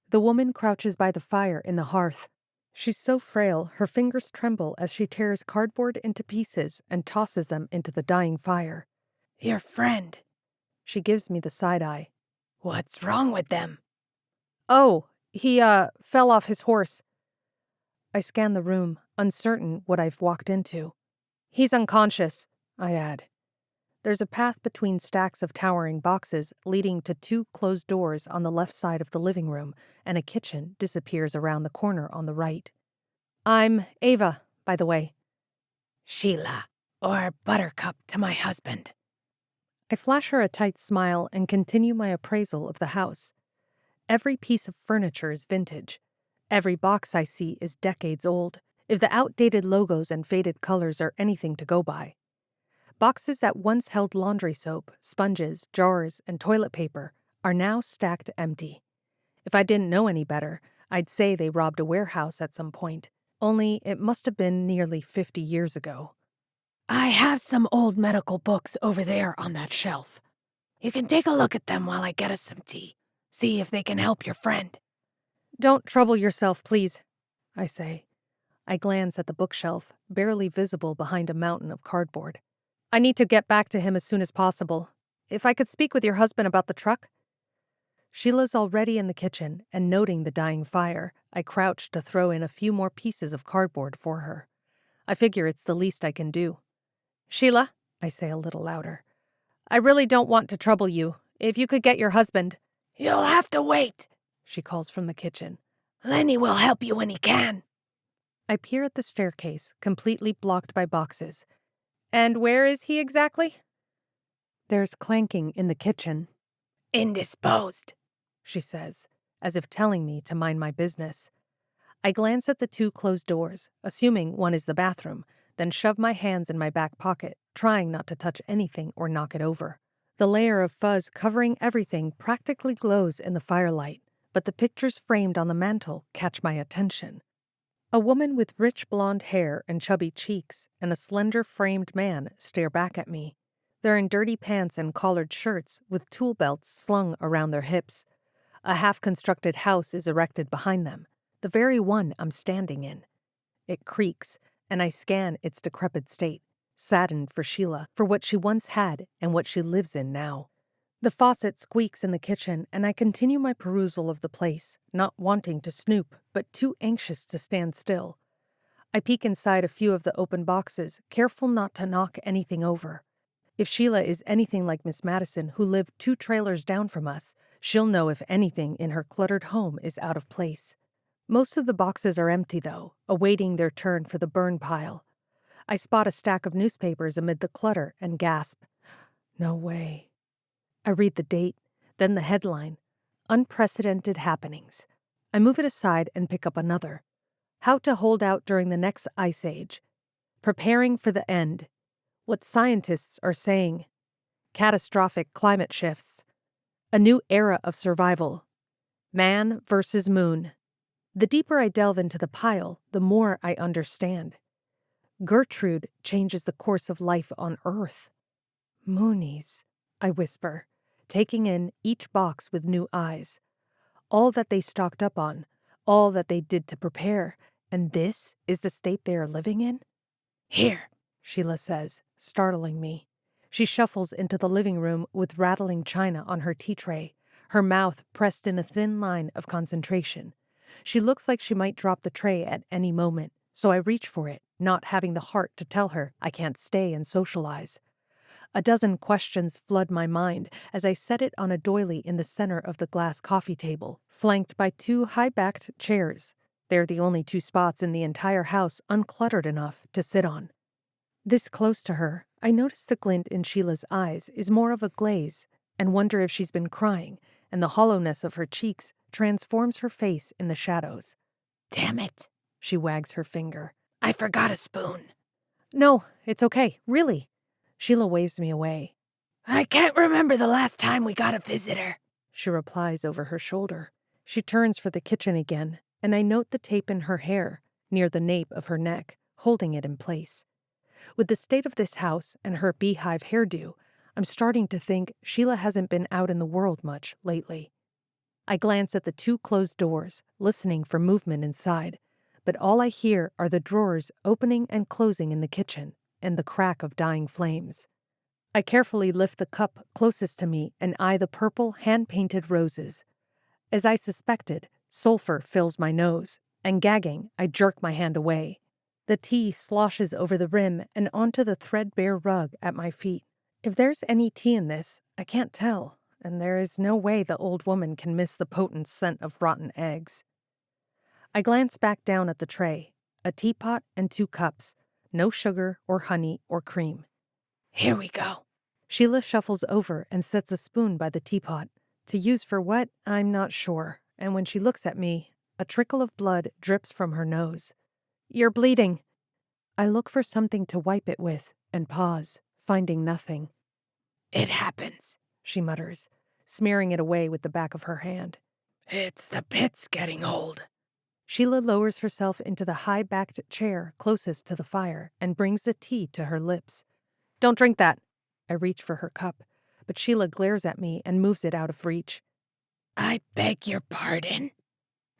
[SPEAKER 2] The woman crouches by the fire in the hearth. She's so frail, her fingers tremble as she tears cardboard into pieces and tosses them into the dying fire.
[SPEAKER 4] Your friend.
[SPEAKER 2] She gives me the side-eye.
[SPEAKER 4] What's wrong with them?
[SPEAKER 2] Oh, he, fell off his horse. I scan the room, uncertain what I've walked into. He's unconscious, I add. There's a path between stacks of towering boxes leading to 2 closed doors on the left side of the living room, and a kitchen disappears around the corner on the right. I'm Ava, by the way.
[SPEAKER 4] Sheila, or Buttercup to my husband.
[SPEAKER 2] I flash her a tight smile and continue my appraisal of the house. Every piece of furniture is vintage. Every box I see is decades old, if the outdated logos and faded colors are anything to go by. Boxes that once held laundry soap, sponges, jars, and toilet paper are now stacked empty. If I didn't know any better, I'd say they robbed a warehouse at some point, only it must have been nearly 50 years ago.
[SPEAKER 4] I have some old medical books over there on that shelf. You can take a look at them while I get us some tea. See if they can help your friend.
[SPEAKER 2] Don't trouble yourself, please, I say. I glance at the bookshelf, barely visible behind a mountain of cardboard. I need to get back to him as soon as possible. If I could speak with your husband about the truck? Sheila's already in the kitchen, and noting the dying fire, I crouch to throw in a few more pieces of cardboard for her. I figure it's the least I can do. Sheila, I say a little louder, I really don't want to trouble you. If you could get your husband.
[SPEAKER 4] You'll have to wait,
[SPEAKER 2] she calls from the kitchen.
[SPEAKER 4] Lenny will help you when he can.
[SPEAKER 2] I peer at the staircase, completely blocked by boxes. And where is he exactly? There's clanking in the kitchen.
[SPEAKER 4] Indisposed,
[SPEAKER 2] she says, as if telling me to mind my business. I glance at the 2 closed doors, assuming one is the bathroom, then shove my hands in my back pocket, trying not to touch anything or knock it over. The layer of fuzz covering everything practically glows in the firelight, but the pictures framed on the mantel catch my attention. A woman with rich blonde hair and chubby cheeks and a slender framed man stare back at me. They're in dirty pants and collared shirts with tool belts slung around their hips. A half-constructed house is erected behind them, the very one I'm standing in. It creaks, and I scan its decrepit state, saddened for Sheila, for what she once had and what she lives in now. The faucet squeaks in the kitchen, and I continue my perusal of the place, not wanting to snoop, but too anxious to stand still. I peek inside a few of the open boxes, careful not to knock anything over. If Sheila is anything like Miss Madison, who lived 2 trailers down from us, she'll know if anything in her cluttered home is out of place. Most of the boxes are empty, though, awaiting their turn for the burn pile. I spot a stack of newspapers amid the clutter and gasp. No way. I read the date, then the headline. Unprecedented happenings. I move it aside and pick up another. How to hold out during the next ice age. Preparing for the end. What scientists are saying. Catastrophic climate shifts. A new era of survival. Man versus moon. The deeper I delve into the pile, the more I understand. Gertrude changes the course of life on Earth. Moonies, I whisper, taking in each box with new eyes. All that they stocked up on, all that they did to prepare, and this is the state they are living in?
[SPEAKER 4] Here,
[SPEAKER 2] Sheila says, startling me. She shuffles into the living room with rattling china on her tea tray, her mouth pressed in a thin line of concentration. She looks like she might drop the tray at any moment, so I reach for it, not having the heart to tell her I can't stay and socialize. A dozen questions flood my mind as I set it on a doily in the center of the glass coffee table, flanked by 2 high-backed chairs. They're the only 2 spots in the entire house uncluttered enough to sit on. This close to her, I notice the glint in Sheila's eyes is more of a glaze, and wonder if she's been crying, and the hollowness of her cheeks transforms her face in the shadows.
[SPEAKER 4] Damn it,
[SPEAKER 2] she wags her finger.
[SPEAKER 4] I forgot a spoon.
[SPEAKER 2] No, it's okay, really. Sheila waves me away.
[SPEAKER 4] I can't remember the last time we got a visitor,
[SPEAKER 2] she replies over her shoulder. She turns for the kitchen again, and I note the tape in her hair, near the nape of her neck, holding it in place. With the state of this house and her beehive hairdo, I'm starting to think Sheila hasn't been out in the world much lately. I glance at the 2 closed doors, listening for movement inside, but all I hear are the drawers opening and closing in the kitchen and the crack of dying flames. I carefully lift the cup closest to me and eye the purple, hand-painted roses. As I suspected, sulfur fills my nose, and gagging, I jerk my hand away. The tea sloshes over the rim and onto the threadbare rug at my feet. If there's any tea in this, I can't tell, and there is no way the old woman can miss the potent scent of rotten eggs. I glance back down at the tray, a teapot and 2 cups, no sugar or honey or cream.
[SPEAKER 4] Here we go.
[SPEAKER 2] Sheila shuffles over and sets a spoon by the teapot. To use for what, I'm not sure, and when she looks at me, a trickle of blood drips from her nose. You're bleeding. I look for something to wipe it with and pause, finding nothing.
[SPEAKER 4] It happens,
[SPEAKER 2] she mutters, smearing it away with the back of her hand.
[SPEAKER 4] It's the pits getting old.
[SPEAKER 2] Sheila lowers herself into the high-backed chair closest to the fire and brings the tea to her lips. Don't drink that. I reach for her cup, but Sheila glares at me and moves it out of reach.
[SPEAKER 4] I beg your pardon?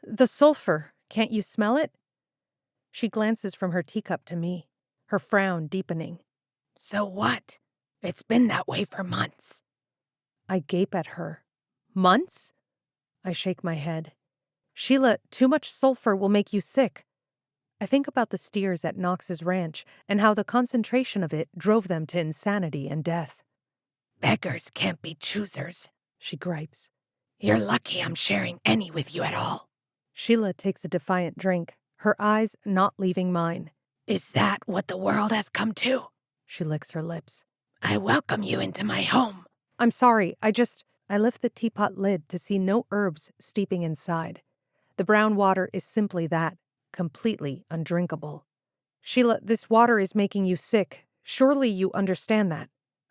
[SPEAKER 2] The sulfur. Can't you smell it? She glances from her teacup to me, her frown deepening.
[SPEAKER 4] So what? It's been that way for months.
[SPEAKER 2] I gape at her. Months? I shake my head. Sheila, too much sulfur will make you sick. I think about the steers at Knox's ranch and how the concentration of it drove them to insanity and death.
[SPEAKER 4] Beggars can't be choosers,
[SPEAKER 2] she gripes.
[SPEAKER 4] You're lucky I'm sharing any with you at all.
[SPEAKER 2] Sheila takes a defiant drink, her eyes not leaving mine.
[SPEAKER 4] Is that what the world has come to?
[SPEAKER 2] She licks her lips.
[SPEAKER 4] I welcome you into my home.
[SPEAKER 2] I'm sorry, I lift the teapot lid to see no herbs steeping inside. The brown water is simply that, completely undrinkable. Sheila, this water is making you sick. Surely you understand that.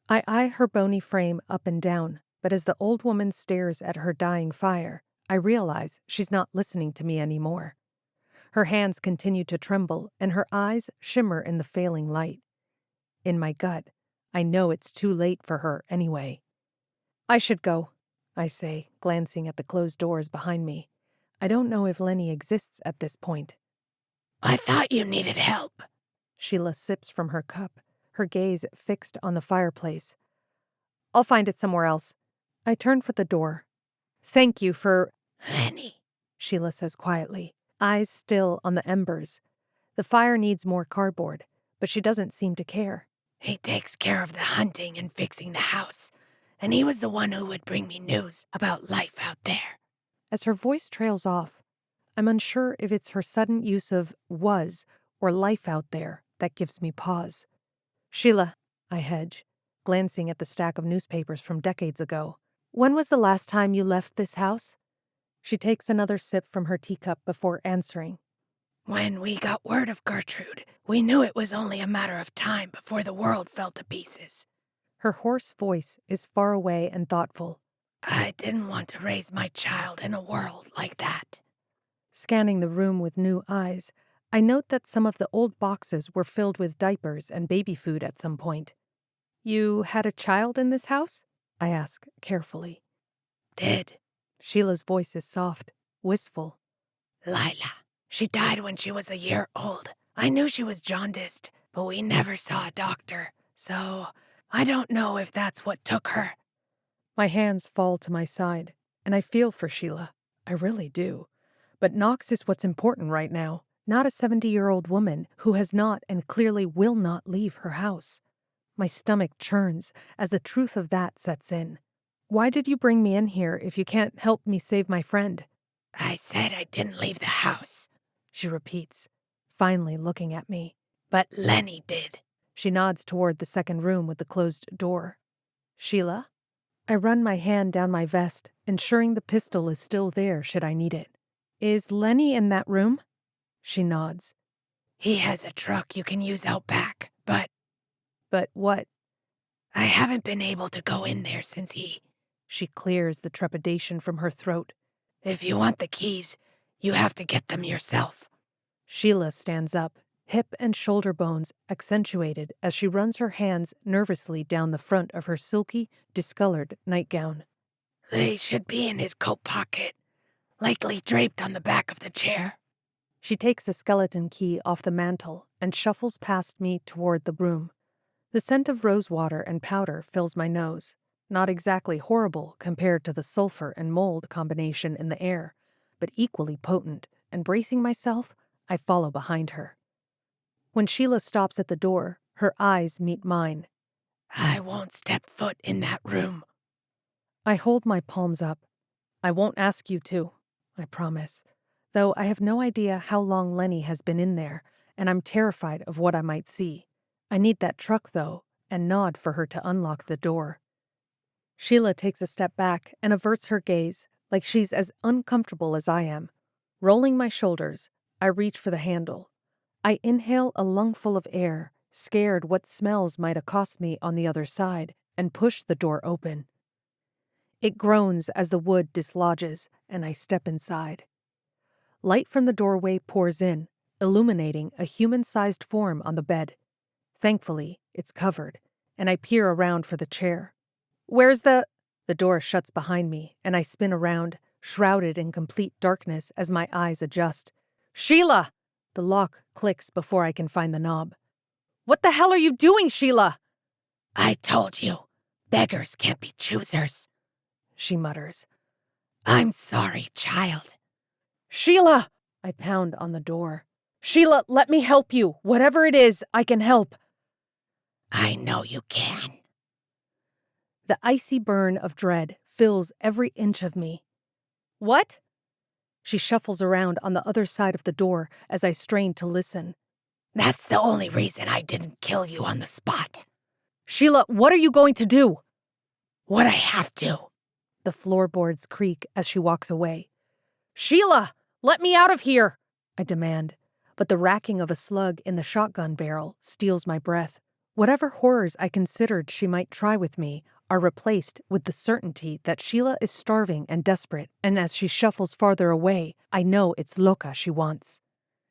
[SPEAKER 2] I eye her bony frame up and down, but as the old woman stares at her dying fire, I realize she's not listening to me anymore. Her hands continue to tremble, and her eyes shimmer in the failing light. In my gut, I know it's too late for her anyway. I should go, I say, glancing at the closed doors behind me. I don't know if Lenny exists at this point.
[SPEAKER 4] I thought you needed help.
[SPEAKER 2] Sheila sips from her cup, her gaze fixed on the fireplace. I'll find it somewhere else. I turn for the door. Thank you for...
[SPEAKER 4] Lenny,
[SPEAKER 2] Sheila says quietly, eyes still on the embers. The fire needs more cardboard, but she doesn't seem to care.
[SPEAKER 4] He takes care of the hunting and fixing the house, and he was the one who would bring me news about life out there.
[SPEAKER 2] As her voice trails off, I'm unsure if it's her sudden use of was or life out there that gives me pause. Sheila, I hedge, glancing at the stack of newspapers from decades ago. When was the last time you left this house? She takes another sip from her teacup before answering.
[SPEAKER 4] When we got word of Gertrude, we knew it was only a matter of time before the world fell to pieces.
[SPEAKER 2] Her hoarse voice is far away and thoughtful.
[SPEAKER 4] I didn't want to raise my child in a world like that.
[SPEAKER 2] Scanning the room with new eyes, I note that some of the old boxes were filled with diapers and baby food at some point. You had a child in this house? I ask carefully.
[SPEAKER 4] Did.
[SPEAKER 2] Sheila's voice is soft, wistful.
[SPEAKER 4] Lila. She died when she was a year old. I knew she was jaundiced, but we never saw a doctor, so I don't know if that's what took her.
[SPEAKER 2] My hands fall to my side, and I feel for Sheila. I really do. But Knox is what's important right now, not a 70-year-old woman who has not and clearly will not leave her house. My stomach churns as the truth of that sets in. Why did you bring me in here if you can't help me save my friend?
[SPEAKER 4] I said I didn't leave the house,
[SPEAKER 2] she repeats, finally looking at me.
[SPEAKER 4] But Lenny did.
[SPEAKER 2] She nods toward the second room with the closed door. Sheila? I run my hand down my vest, ensuring the pistol is still there should I need it. Is Lenny in that room? She nods.
[SPEAKER 4] He has a truck you can use out back, but...
[SPEAKER 2] But what?
[SPEAKER 4] I haven't been able to go in there since he...
[SPEAKER 2] She clears the trepidation from her throat.
[SPEAKER 4] If you want the keys, you have to get them yourself.
[SPEAKER 2] Sheila stands up, hip and shoulder bones accentuated as she runs her hands nervously down the front of her silky, discolored nightgown.
[SPEAKER 4] They should be in his coat pocket, likely draped on the back of the chair.
[SPEAKER 2] She takes a skeleton key off the mantel and shuffles past me toward the room. The scent of rosewater and powder fills my nose, not exactly horrible compared to the sulfur and mold combination in the air, but equally potent, and bracing myself, I follow behind her. When Sheila stops at the door, her eyes meet mine.
[SPEAKER 4] I won't step foot in that room.
[SPEAKER 2] I hold my palms up. I won't ask you to, I promise, though I have no idea how long Lenny has been in there, and I'm terrified of what I might see. I need that truck, though, and nod for her to unlock the door. Sheila takes a step back and averts her gaze, like she's as uncomfortable as I am. Rolling my shoulders, I reach for the handle. I inhale a lungful of air, scared what smells might accost me on the other side, and push the door open. It groans as the wood dislodges, and I step inside. Light from the doorway pours in, illuminating a human-sized form on the bed. Thankfully, it's covered, and I peer around for the chair. Where's the... The door shuts behind me, and I spin around, shrouded in complete darkness as my eyes adjust. Sheila! The lock clicks before I can find the knob. What the hell are you doing, Sheila?
[SPEAKER 4] I told you, beggars can't be choosers,
[SPEAKER 2] She mutters.
[SPEAKER 4] I'm sorry, child.
[SPEAKER 2] Sheila! I pound on the door. Sheila, let me help you. Whatever it is, I can help.
[SPEAKER 4] I know you can.
[SPEAKER 2] The icy burn of dread fills every inch of me. What? She shuffles around on the other side of the door as I strain to listen.
[SPEAKER 4] That's the only reason I didn't kill you on the spot.
[SPEAKER 2] Sheila, what are you going to do?
[SPEAKER 4] What I have to.
[SPEAKER 2] The floorboards creak as she walks away. Sheila, let me out of here, I demand, but the racking of a slug in the shotgun barrel steals my breath. Whatever horrors I considered she might try with me are replaced with the certainty that Sheila is starving and desperate, and as she shuffles farther away, I know it's Loca she wants.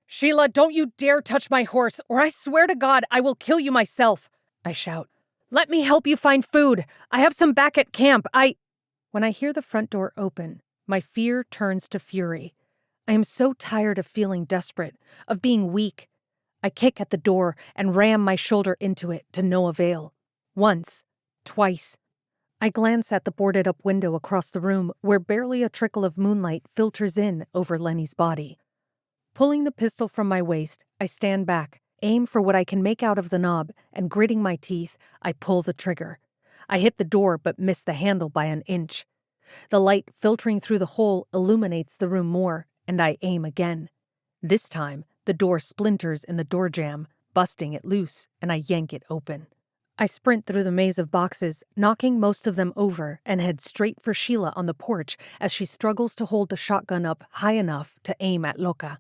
[SPEAKER 2] Sheila, don't you dare touch my horse, or I swear to God I will kill you myself, I shout. Let me help you find food. I have some back at camp. When I hear the front door open, my fear turns to fury. I am so tired of feeling desperate, of being weak. I kick at the door and ram my shoulder into it to no avail. Once, twice. I glance at the boarded-up window across the room where barely a trickle of moonlight filters in over Lenny's body. Pulling the pistol from my waist, I stand back, aim for what I can make out of the knob, and gritting my teeth, I pull the trigger. I hit the door but miss the handle by an inch. The light filtering through the hole illuminates the room more, and I aim again. This time, the door splinters in the door jamb, busting it loose, and I yank it open. I sprint through the maze of boxes, knocking most of them over, and head straight for Sheila on the porch as she struggles to hold the shotgun up high enough to aim at Loca.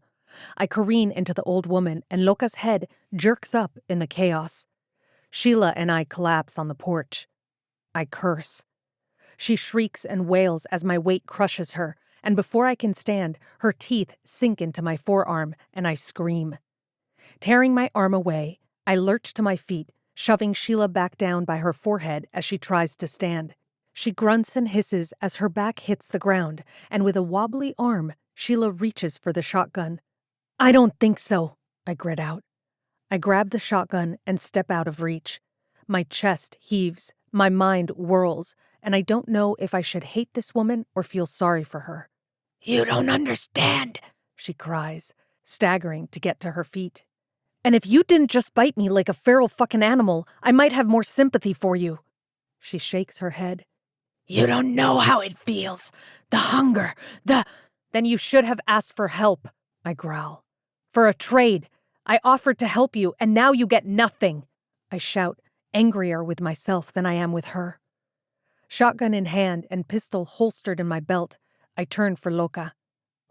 [SPEAKER 2] I careen into the old woman, and Loca's head jerks up in the chaos. Sheila and I collapse on the porch. I curse. She shrieks and wails as my weight crushes her, and before I can stand, her teeth sink into my forearm, and I scream. Tearing my arm away, I lurch to my feet, shoving Sheila back down by her forehead as she tries to stand. She grunts and hisses as her back hits the ground, and with a wobbly arm, Sheila reaches for the shotgun. I don't think so, I grit out. I grab the shotgun and step out of reach. My chest heaves, my mind whirls, and I don't know if I should hate this woman or feel sorry for her.
[SPEAKER 4] You don't understand,
[SPEAKER 2] she cries, staggering to get to her feet. And if you didn't just bite me like a feral fucking animal, I might have more sympathy for you. She shakes her head.
[SPEAKER 4] You don't know how it feels. The hunger,
[SPEAKER 2] Then you should have asked for help, I growl. For a trade. I offered to help you, and now you get nothing, I shout, angrier with myself than I am with her. Shotgun in hand and pistol holstered in my belt, I turn for Loca.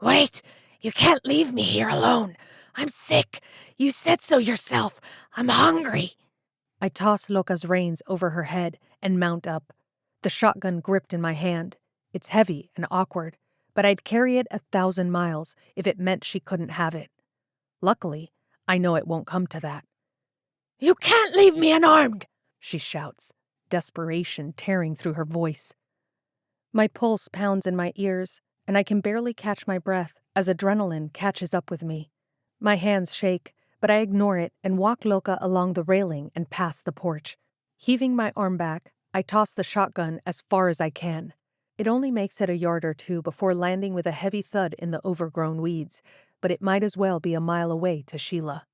[SPEAKER 4] Wait! You can't leave me here alone. I'm sick. You said so yourself. I'm hungry.
[SPEAKER 2] I toss Loca's reins over her head and mount up, the shotgun gripped in my hand. It's heavy and awkward, but I'd carry it 1,000 miles if it meant she couldn't have it. Luckily, I know it won't come to that.
[SPEAKER 4] You can't leave me unarmed,
[SPEAKER 2] she shouts, desperation tearing through her voice. My pulse pounds in my ears, and I can barely catch my breath as adrenaline catches up with me. My hands shake, but I ignore it and walk Loka along the railing and past the porch. Heaving my arm back, I toss the shotgun as far as I can. It only makes it a yard or two before landing with a heavy thud in the overgrown weeds, but it might as well be a mile away to Sheila.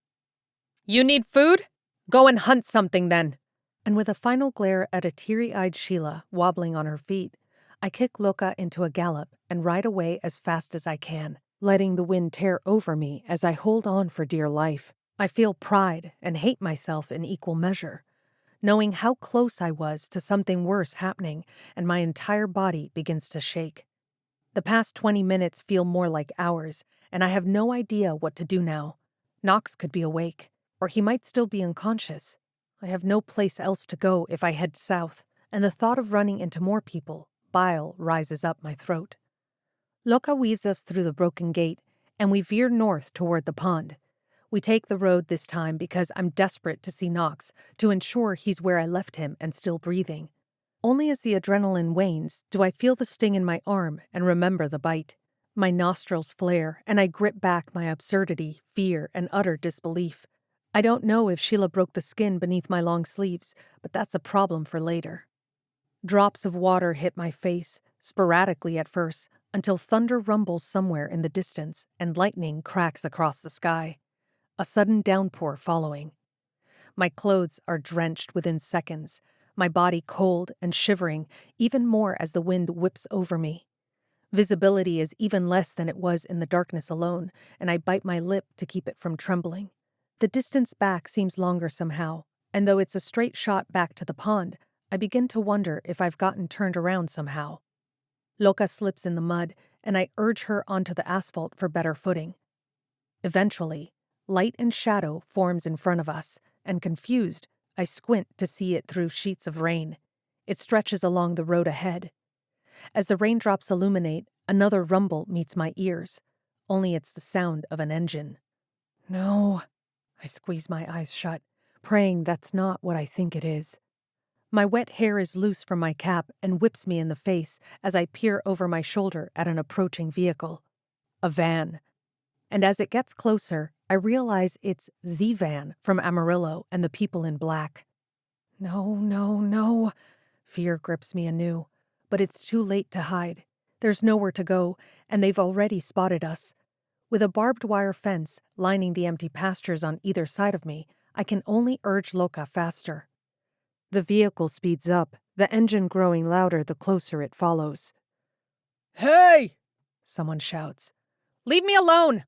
[SPEAKER 2] You need food? Go and hunt something then. And with a final glare at a teary-eyed Sheila wobbling on her feet, I kick Loka into a gallop and ride away as fast as I can, letting the wind tear over me as I hold on for dear life. I feel pride and hate myself in equal measure, knowing how close I was to something worse happening, and my entire body begins to shake. The past 20 minutes feel more like hours, and I have no idea what to do now. Knox could be awake, or he might still be unconscious. I have no place else to go if I head south, and the thought of running into more people, bile rises up my throat. Loka weaves us through the broken gate, and we veer north toward the pond. We take the road this time because I'm desperate to see Knox, to ensure he's where I left him and still breathing. Only as the adrenaline wanes do I feel the sting in my arm and remember the bite. My nostrils flare, and I grip back my absurdity, fear, and utter disbelief. I don't know if Sheila broke the skin beneath my long sleeves, but that's a problem for later. Drops of water hit my face, sporadically at first, until thunder rumbles somewhere in the distance and lightning cracks across the sky. A sudden downpour following. My clothes are drenched within seconds, my body cold and shivering, even more as the wind whips over me. Visibility is even less than it was in the darkness alone, and I bite my lip to keep it from trembling. The distance back seems longer somehow, and though it's a straight shot back to the pond, I begin to wonder if I've gotten turned around somehow. Loka slips in the mud, and I urge her onto the asphalt for better footing. Eventually, light and shadow forms in front of us, and confused, I squint to see it through sheets of rain. It stretches along the road ahead. As the raindrops illuminate, another rumble meets my ears, only it's the sound of an engine. No, I squeeze my eyes shut, praying that's not what I think it is. My wet hair is loose from my cap and whips me in the face as I peer over my shoulder at an approaching vehicle. A van. And as it gets closer, I realize it's the van from Amarillo and the people in black. No, no, no. Fear grips me anew, but it's too late to hide. There's nowhere to go, and they've already spotted us. With a barbed wire fence lining the empty pastures on either side of me, I can only urge Loka faster. The vehicle speeds up, the engine growing louder the closer it follows. Hey! Someone shouts. Leave me alone!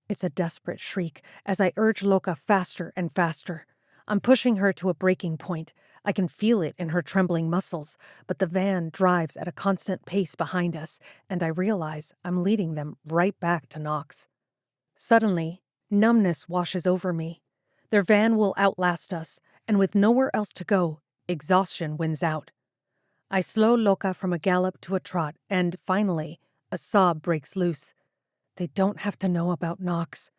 [SPEAKER 2] It's a desperate shriek as I urge Loka faster and faster. I'm pushing her to a breaking point. I can feel it in her trembling muscles, but the van drives at a constant pace behind us, and I realize I'm leading them right back to Knox. Suddenly, numbness washes over me. Their van will outlast us, and with nowhere else to go, exhaustion wins out. I slow Loka from a gallop to a trot, and finally, a sob breaks loose. They don't have to know about Knox.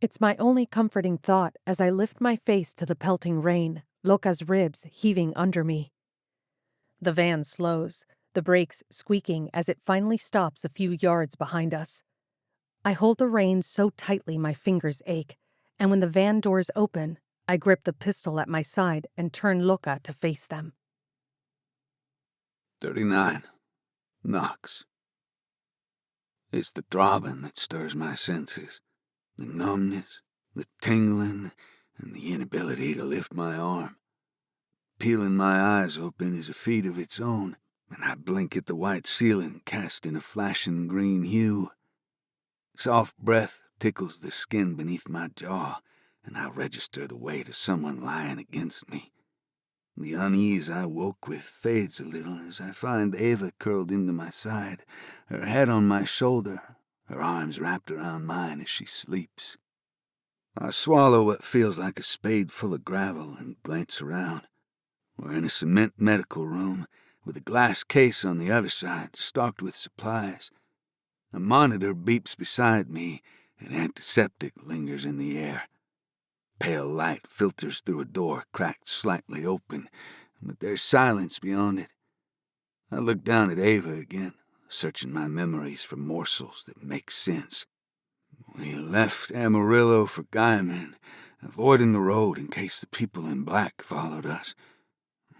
[SPEAKER 2] It's my only comforting thought as I lift my face to the pelting rain, Loka's ribs heaving under me. The van slows, the brakes squeaking as it finally stops a few yards behind us. I hold the reins so tightly my fingers ache, and when the van doors open, I grip the pistol at my side and turn Loka to face them.
[SPEAKER 3] 39. Knox. It's the throbbing that stirs my senses, the numbness, the tingling, and the inability to lift my arm. Peeling my eyes open is a feat of its own, and I blink at the white ceiling cast in a flashing green hue. Soft breath tickles the skin beneath my jaw, and I register the weight of someone lying against me. The unease I woke with fades a little as I find Ava curled into my side, her head on my shoulder, her arms wrapped around mine as she sleeps. I swallow what feels like a spade full of gravel and glance around. We're in a cement medical room, with a glass case on the other side, stocked with supplies. A monitor beeps beside me, and antiseptic lingers in the air. Pale light filters through a door cracked slightly open, but there's silence beyond it. I look down at Ava again, searching my memories for morsels that make sense. We left Amarillo for Guyman, avoiding the road in case the people in black followed us.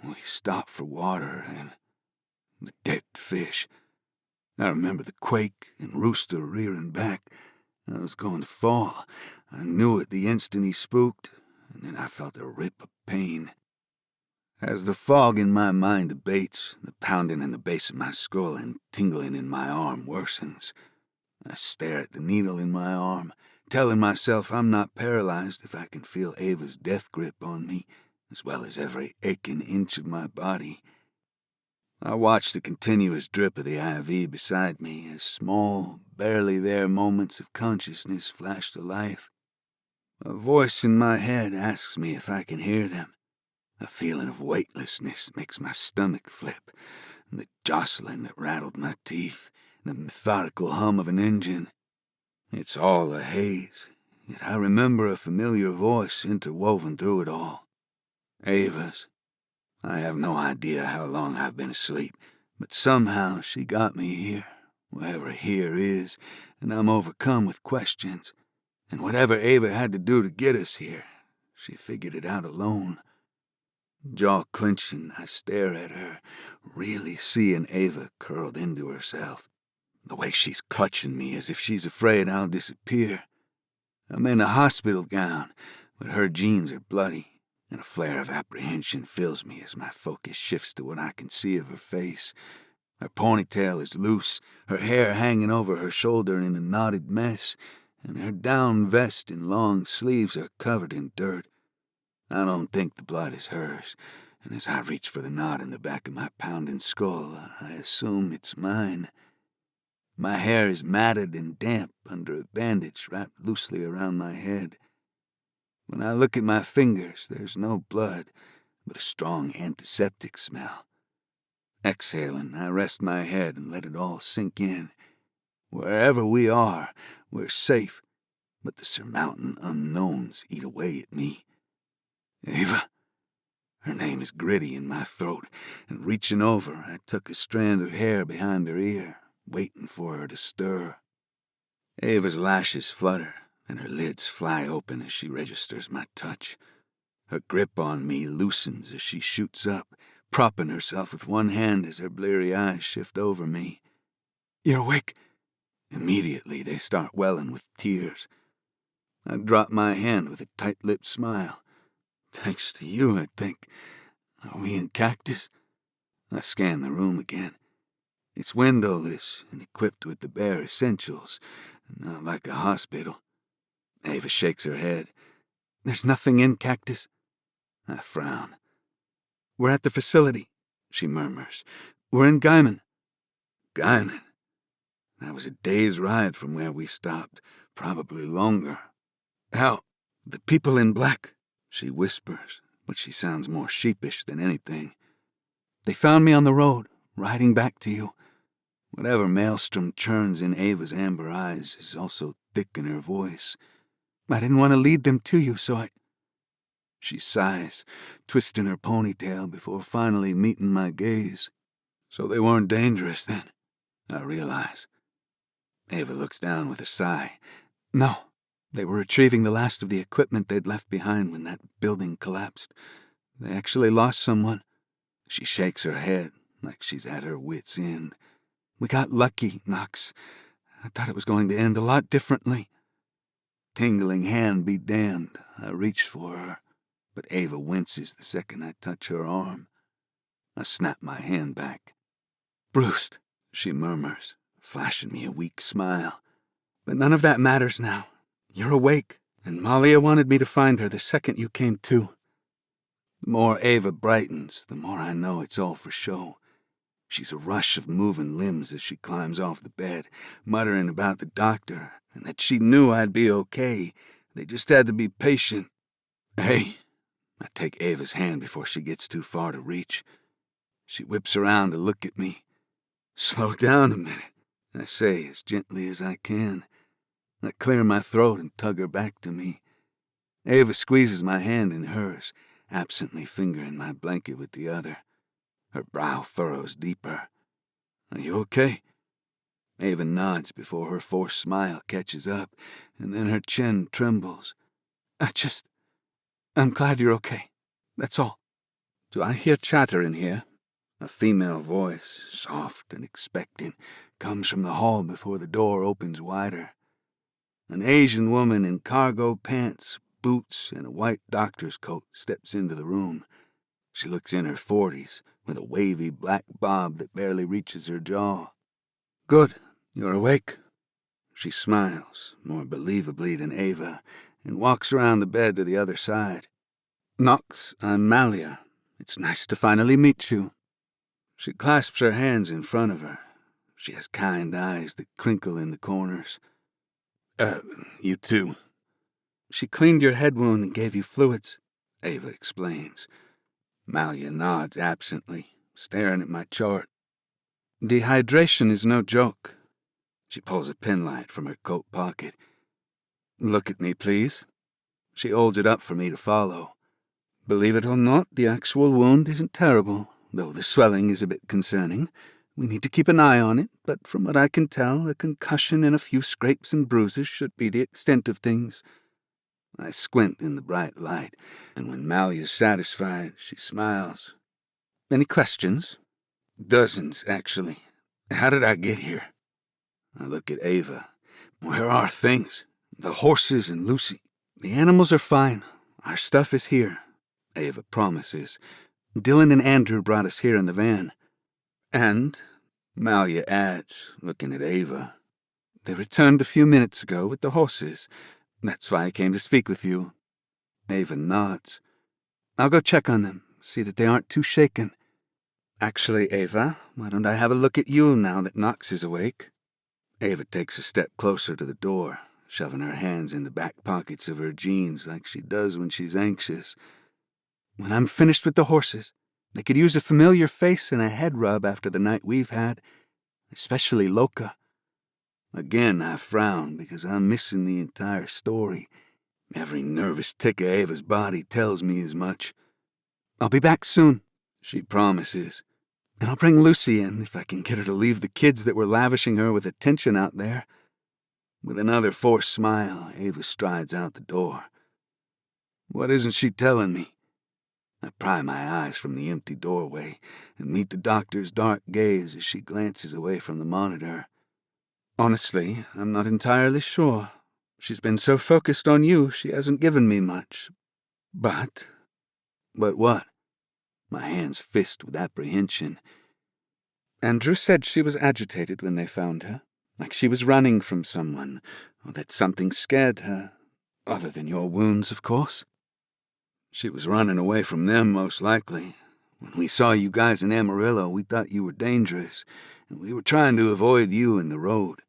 [SPEAKER 3] We stopped for water and the dead fish. I remember the quake and rooster rearing back. I was going to fall. I knew it the instant he spooked, and then I felt a rip of pain. As the fog in my mind abates, the pounding in the base of my skull and tingling in my arm worsens. I stare at the needle in my arm, telling myself I'm not paralyzed if I can feel Ava's death grip on me, as well as every aching inch of my body. I watched the continuous drip of the IV beside me as small, barely there moments of consciousness flash to life. A voice in my head asks me if I can hear them. A feeling of weightlessness makes my stomach flip, and the jostling that rattled my teeth, and the methodical hum of an engine. It's all a haze, yet I remember a familiar voice interwoven through it all. Ava's. I have no idea how long I've been asleep, but somehow she got me here, wherever here is, and I'm overcome with questions. And whatever Ava had to do to get us here, she figured it out alone. Jaw clenching, I stare at her, really seeing Ava curled into herself. The way she's clutching me as if she's afraid I'll disappear. I'm in a hospital gown, but her jeans are bloody, and a flare of apprehension fills me as my focus shifts to what I can see of her face. Her ponytail is loose, her hair hanging over her shoulder in a knotted mess, and her down vest and long sleeves are covered in dirt. I don't think the blood is hers, and as I reach for the knot in the back of my pounding skull, I assume it's mine. My hair is matted and damp under a bandage wrapped loosely around my head. When I look at my fingers, there's no blood, but a strong antiseptic smell. Exhaling, I rest my head and let it all sink in. Wherever we are, we're safe, but the surmounting unknowns eat away at me. Ava. Her name is gritty in my throat, and reaching over, I took a strand of hair behind her ear, waiting for her to stir. Ava's lashes flutter, and her lids fly open as she registers my touch. Her grip on me loosens as she shoots up, propping herself with one hand as her bleary eyes shift over me. You're awake. Immediately they start welling with tears. I drop my hand with a tight-lipped smile. Thanks to you, I think. Are we in Cactus? I scan the room again. It's windowless and equipped with the bare essentials, not like a hospital. Ava shakes her head. There's nothing in Cactus. I frown. We're at the facility, she murmurs. We're in Guyman. Guyman? That was a day's ride from where we stopped, probably longer. How? The people in black, she whispers, but she sounds more sheepish than anything. They found me on the road, riding back to you. Whatever maelstrom churns in Ava's amber eyes is also thick in her voice. I didn't want to lead them to you, so I... She sighs, twisting her ponytail before finally meeting my gaze. So they weren't dangerous then, I realize. Ava looks down with a sigh. No, they were retrieving the last of the equipment they'd left behind when that building collapsed. They actually lost someone. She shakes her head like she's at her wit's end. We got lucky, Knox. I thought it was going to end a lot differently. Tingling hand be damned, I reach for her, but Ava winces the second I touch her arm. I snap my hand back. Bruce, she murmurs, flashing me a weak smile. But none of that matters now. You're awake, and Malia wanted me to find her the second you came to. The more Ava brightens, the more I know it's all for show. She's a rush of moving limbs as she climbs off the bed, muttering about the doctor, and that she knew I'd be okay. They just had to be patient. Hey, I take Ava's hand before she gets too far to reach. She whips around to look at me. Slow down a minute, I say as gently as I can. I clear my throat and tug her back to me. Ava squeezes my hand in hers, absently fingering my blanket with the other. Her brow furrows deeper. Are you okay? Ava nods before her forced smile catches up, and then her chin trembles. I'm glad you're okay. That's all. Do I hear chatter in here? A female voice, soft and expectant, comes from the hall before the door opens wider. An Asian woman in cargo pants, boots, and a white doctor's coat steps into the room. She looks in her 40s, with a wavy black bob that barely reaches her jaw. Good, you're awake. She smiles, more believably than Ava, and walks around the bed to the other side. Knox, I'm Natalia. It's nice to finally meet you. She clasps her hands in front of her. She has kind eyes that crinkle in the corners. You too. She cleaned your head wound and gave you fluids, Ava explains. Malia nods absently, staring at my chart. Dehydration is no joke. She pulls a penlight from her coat pocket. Look at me, please. She holds it up for me to follow. Believe it or not, the actual wound isn't terrible, though the swelling is a bit concerning. We need to keep an eye on it, but from what I can tell, a concussion and a few scrapes and bruises should be the extent of things. I squint in the bright light, and when Malia's satisfied, she smiles. Any questions? Dozens, actually. How did I get here? I look at Ava. Where are things? The horses and Lucy. The animals are fine. Our stuff is here, Ava promises. Dylan and Andrew brought us here in the van. And, Malia adds, looking at Ava, they returned a few minutes ago with the horses. That's why I came to speak with you. Ava nods. I'll go check on them, see that they aren't too shaken. Actually, Ava, why don't I have a look at you now that Knox is awake? Ava takes a step closer to the door, shoving her hands in the back pockets of her jeans like she does when she's anxious. When I'm finished with the horses, they could use a familiar face and a head rub after the night we've had, especially Loka. Again, I frown because I'm missing the entire story. Every nervous tick of Ava's body tells me as much. I'll be back soon, she promises. And I'll bring Lucy in if I can get her to leave the kids that were lavishing her with attention out there. With another forced smile, Ava strides out the door. What isn't she telling me? I pry my eyes from the empty doorway and meet the doctor's dark gaze as she glances away from the monitor. Honestly, I'm not entirely sure. She's been so focused on you, she hasn't given me much. But what? My hands fist with apprehension. Andrew said she was agitated when they found her, like she was running from someone, or that something scared her, other than your wounds, of course. She was running away from them, most likely. When we saw you guys in Amarillo, we thought you were dangerous, and we were trying to avoid you in the road.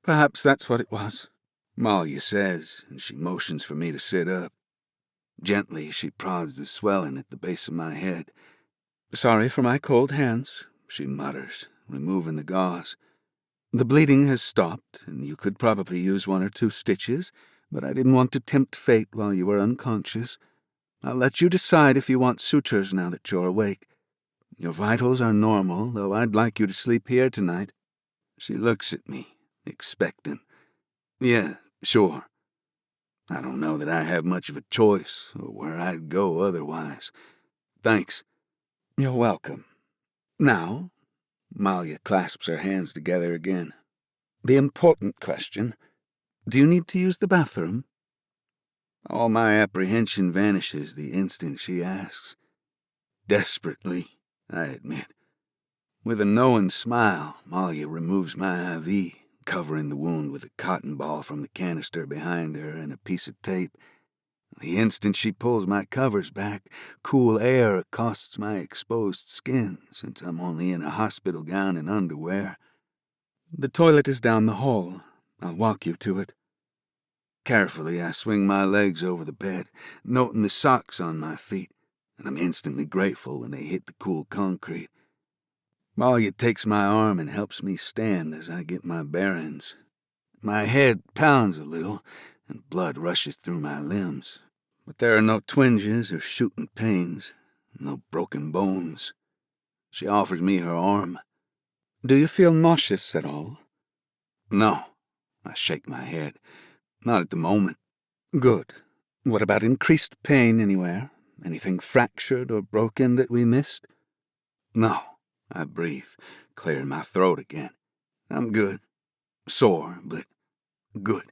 [SPEAKER 3] Perhaps that's what it was, Malia says, and she motions for me to sit up. Gently, she prods the swelling at the base of my head. Sorry for my cold hands, she mutters, removing the gauze. The bleeding has stopped, and you could probably use 1 or 2 stitches, but I didn't want to tempt fate while you were unconscious. I'll let you decide if you want sutures now that you're awake. Your vitals are normal, though I'd like you to sleep here tonight. She looks at me, expectant. Yeah, sure. I don't know that I have much of a choice, or where I'd go otherwise. Thanks. You're welcome. Now, Malia clasps her hands together again. The important question. Do you need to use the bathroom? All my apprehension vanishes the instant she asks. Desperately, I admit. With a knowing smile, Malia removes my IV, covering the wound with a cotton ball from the canister behind her and a piece of tape. The instant she pulls my covers back, cool air accosts my exposed skin, since I'm only in a hospital gown and underwear. The toilet is down the hall. I'll walk you to it. Carefully, I swing my legs over the bed, noting the socks on my feet, and I'm instantly grateful when they hit the cool concrete. Malia takes my arm and helps me stand as I get my bearings. My head pounds a little, and blood rushes through my limbs, but there are no twinges or shooting pains, no broken bones. She offers me her arm.
[SPEAKER 2] Do you feel nauseous at all?
[SPEAKER 3] No. I shake my head. Not at the moment.
[SPEAKER 2] Good. What about increased pain anywhere? Anything fractured or broken that we missed?
[SPEAKER 3] No. I breathe, clearing my throat again. I'm good. Sore, but good.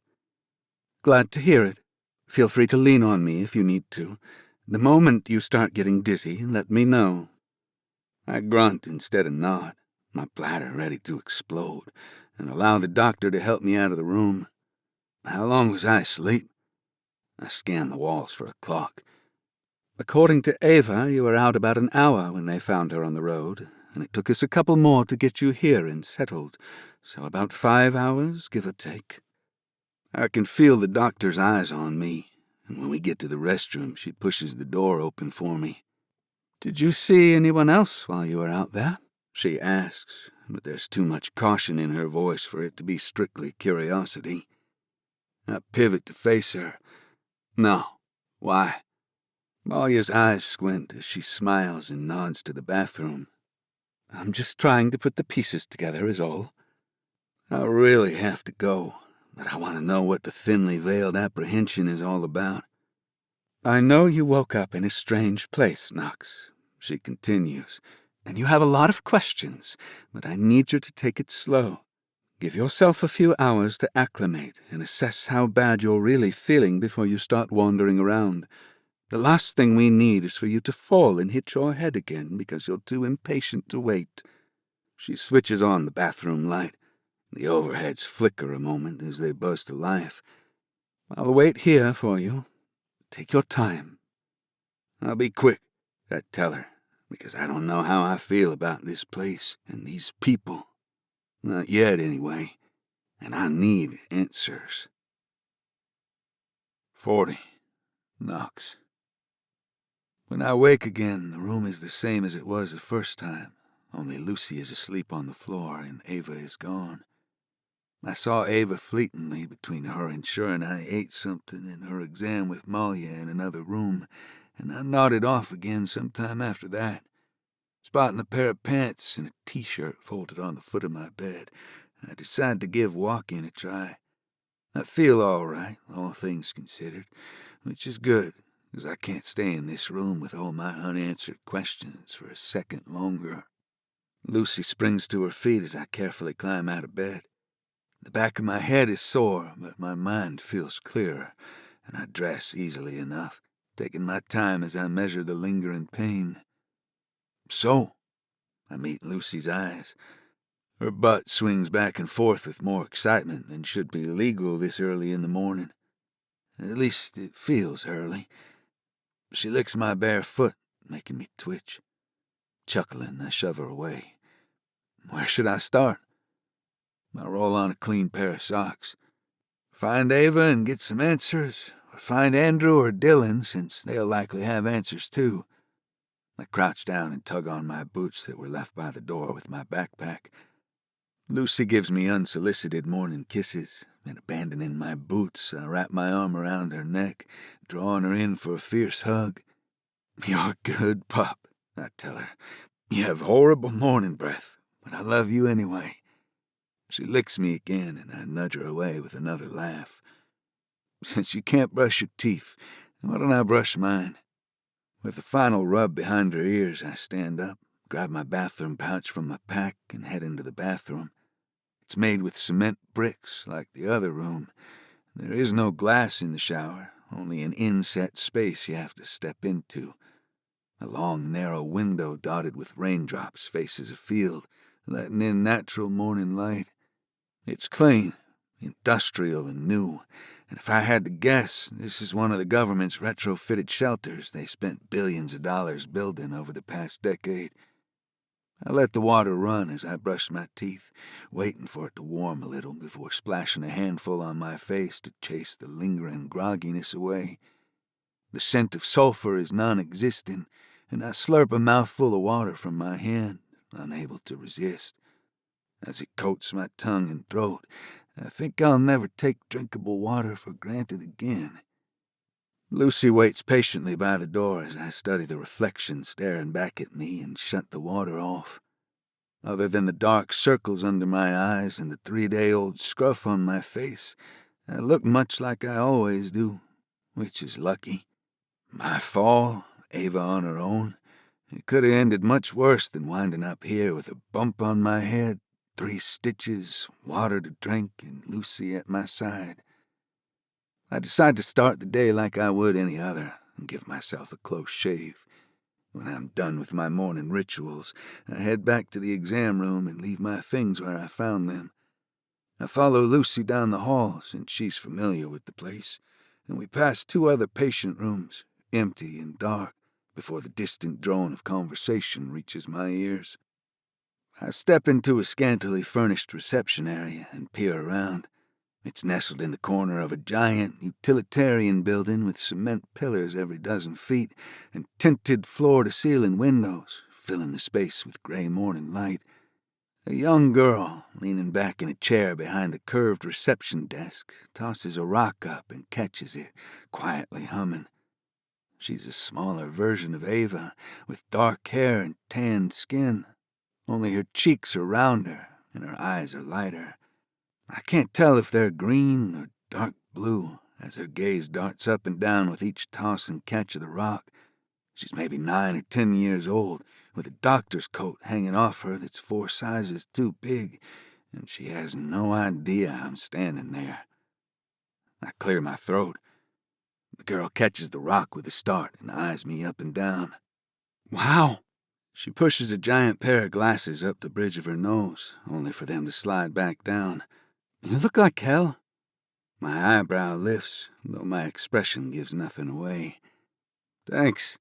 [SPEAKER 2] Glad to hear it. Feel free to lean on me if you need to. The moment you start getting dizzy, let me know.
[SPEAKER 3] I grunt instead of nod, my bladder ready to explode, and allow the doctor to help me out of the room. How long was I asleep? I scan the walls for a clock.
[SPEAKER 2] According to Ava, you were out about an hour when they found her on the road, and it took us a couple more to get you here and settled, so about 5 hours, give or take.
[SPEAKER 3] I can feel the doctor's eyes on me, and when we get to the restroom, she pushes the door open for me.
[SPEAKER 2] Did you see anyone else while you were out there?
[SPEAKER 3] She asks, but there's too much caution in her voice for it to be strictly curiosity. I pivot to face her. No. Why? Malia's eyes squint as she smiles and nods to the bathroom.
[SPEAKER 2] I'm just trying to put the pieces together is all.
[SPEAKER 3] I really have to go, but I want to know what the thinly veiled apprehension is all about.
[SPEAKER 2] I know you woke up in a strange place, Knox, she continues, and you have a lot of questions, but I need you to take it slow. Give yourself a few hours to acclimate and assess how bad you're really feeling before you start wandering around. The last thing we need is for you to fall and hit your head again because you're too impatient to wait.
[SPEAKER 3] She switches on the bathroom light. The overheads flicker a moment as they buzz to life.
[SPEAKER 2] I'll wait here for you. Take your time.
[SPEAKER 3] I'll be quick, I tell her, because I don't know how I feel about this place and these people. Not yet, anyway, and I need answers. 40. Knox. When I wake again, the room is the same as it was the first time, only Lucy is asleep on the floor and Ava is gone. I saw Ava fleetingly between her ensuring I ate something and her exam with Malia in another room, and I nodded off again sometime after that. Spotting a pair of pants and a t-shirt folded on the foot of my bed, I decided to give walking a try. I feel all right, all things considered, which is good, because I can't stay in this room with all my unanswered questions for a second longer. Lucy springs to her feet as I carefully climb out of bed. The back of my head is sore, but my mind feels clearer, and I dress easily enough, taking my time as I measure the lingering pain. So, I meet Lucy's eyes. Her butt swings back and forth with more excitement than should be legal this early in the morning. At least it feels early. She licks my bare foot, making me twitch. Chuckling, I shove her away. Where should I start? I roll on a clean pair of socks. Find Ava and get some answers, or find Andrew or Dylan, since they'll likely have answers too. I crouch down and tug on my boots that were left by the door with my backpack. Lucy gives me unsolicited morning kisses, and abandoning my boots, I wrap my arm around her neck, drawing her in for a fierce hug. You're a good pup, I tell her. You have horrible morning breath, but I love you anyway. She licks me again, and I nudge her away with another laugh. Since you can't brush your teeth, why don't I brush mine? With a final rub behind her ears, I stand up, grab my bathroom pouch from my pack, and head into the bathroom. It's made with cement bricks, like the other room. There is no glass in the shower, only an inset space you have to step into. A long, narrow window dotted with raindrops faces a field, letting in natural morning light. It's clean, industrial, and new, and if I had to guess, this is one of the government's retrofitted shelters they spent billions of dollars building over the past decade. I let the water run as I brushed my teeth, waiting for it to warm a little before splashing a handful on my face to chase the lingering grogginess away. The scent of sulfur is non-existent, and I slurp a mouthful of water from my hand, unable to resist. As it coats my tongue and throat, I think I'll never take drinkable water for granted again. Lucy waits patiently by the door as I study the reflection staring back at me and shut the water off. Other than the dark circles under my eyes and the 3-day-old scruff on my face, I look much like I always do, which is lucky. My fall, Ava on her own, it could have ended much worse than winding up here with a bump on my head, 3 stitches, water to drink, and Lucy at my side. I decide to start the day like I would any other and give myself a close shave. When I'm done with my morning rituals, I head back to the exam room and leave my things where I found them. I follow Lucy down the hall since she's familiar with the place, and we pass 2 other patient rooms, empty and dark, before the distant drone of conversation reaches my ears. I step into a scantily furnished reception area and peer around. It's nestled in the corner of a giant utilitarian building with cement pillars every dozen feet and tinted floor-to-ceiling windows, filling the space with gray morning light. A young girl, leaning back in a chair behind a curved reception desk, tosses a rock up and catches it, quietly humming. She's a smaller version of Ava, with dark hair and tanned skin. Only her cheeks are rounder and her eyes are lighter. I can't tell if they're green or dark blue as her gaze darts up and down with each toss and catch of the rock. She's maybe 9 or 10 years old, with a doctor's coat hanging off her that's 4 sizes too big, and she has no idea I'm standing there. I clear my throat. The girl catches the rock with a start and eyes me up and down. Wow! She pushes a giant pair of glasses up the bridge of her nose, only for them to slide back down. You look like hell. My eyebrow lifts, though my expression gives nothing away. Thanks.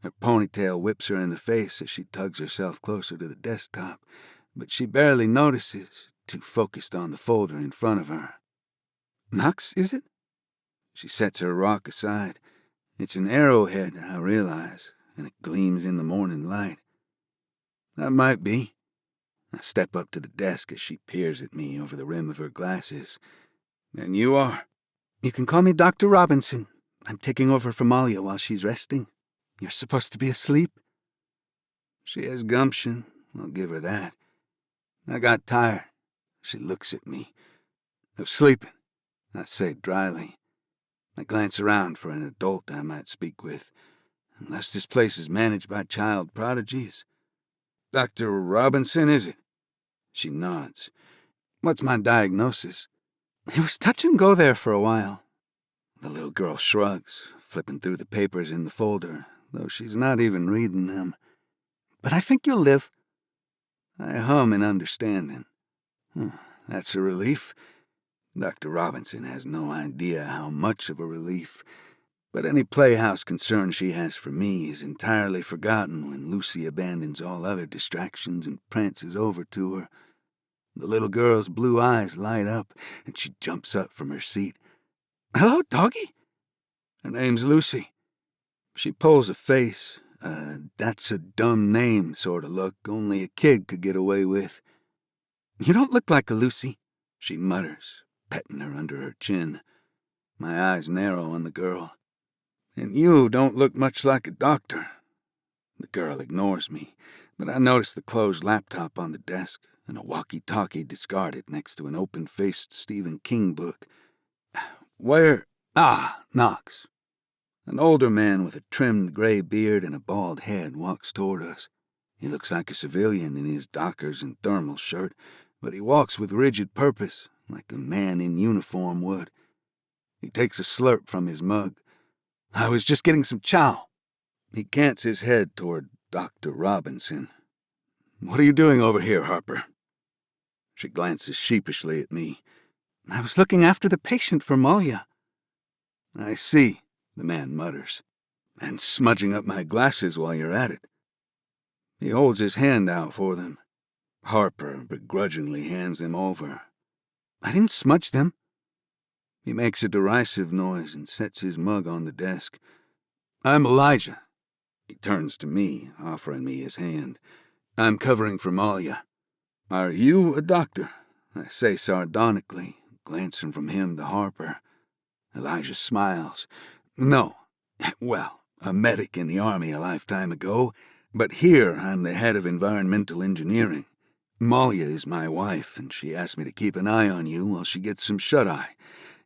[SPEAKER 3] Her ponytail whips her in the face as she tugs herself closer to the desktop, but she barely notices, too focused on the folder in front of her. Knox, is it? She sets her rock aside. It's an arrowhead, I realize, and it gleams in the morning light. That might be. I step up to the desk as she peers at me over the rim of her glasses. And you are? You can call me Dr. Robinson. I'm taking over for Malia while she's resting. You're supposed to be asleep. She has gumption, I'll give her that. I got tired. She looks at me. Of sleeping, I say dryly. I glance around for an adult I might speak with, unless this place is managed by child prodigies. Dr. Robinson, is it? She nods. What's my diagnosis? It was touch and go there for a while. The little girl shrugs, flipping through the papers in the folder, though she's not even reading them. But I think you'll live. I hum in understanding. That's a relief. Dr. Robinson has no idea how much of a relief, but any playhouse concern she has for me is entirely forgotten when Lucy abandons all other distractions and prances over to her. The little girl's blue eyes light up, and she jumps up from her seat. Hello, doggy? Her name's Lucy. She pulls a face, that's a dumb name sort of look only a kid could get away with. You don't look like a Lucy, she mutters, petting her under her chin. My eyes narrow on the girl. And you don't look much like a doctor. The girl ignores me, but I notice the closed laptop on the desk and a walkie-talkie discarded next to an open-faced Stephen King book. Where? Knox. An older man with a trimmed gray beard and a bald head walks toward us. He looks like a civilian in his Dockers and thermal shirt, but he walks with rigid purpose, like a man in uniform would. He takes a slurp from his mug. I was just getting some chow. He cants his head toward Dr. Robinson. What are you doing over here, Harper? She glances sheepishly at me. I was looking after the patient for Malia. I see, the man mutters. And smudging up my glasses while you're at it. He holds his hand out for them. Harper begrudgingly hands them over. I didn't smudge them. He makes a derisive noise and sets his mug on the desk. I'm Elijah. He turns to me, offering me his hand. I'm covering for Malia. Are you a doctor? I say sardonically, glancing from him to Harper. Elijah smiles. No. Well, a medic in the Army a lifetime ago, but here I'm the head of environmental engineering. Malia is my wife, and she asked me to keep an eye on you while she gets some shut-eye.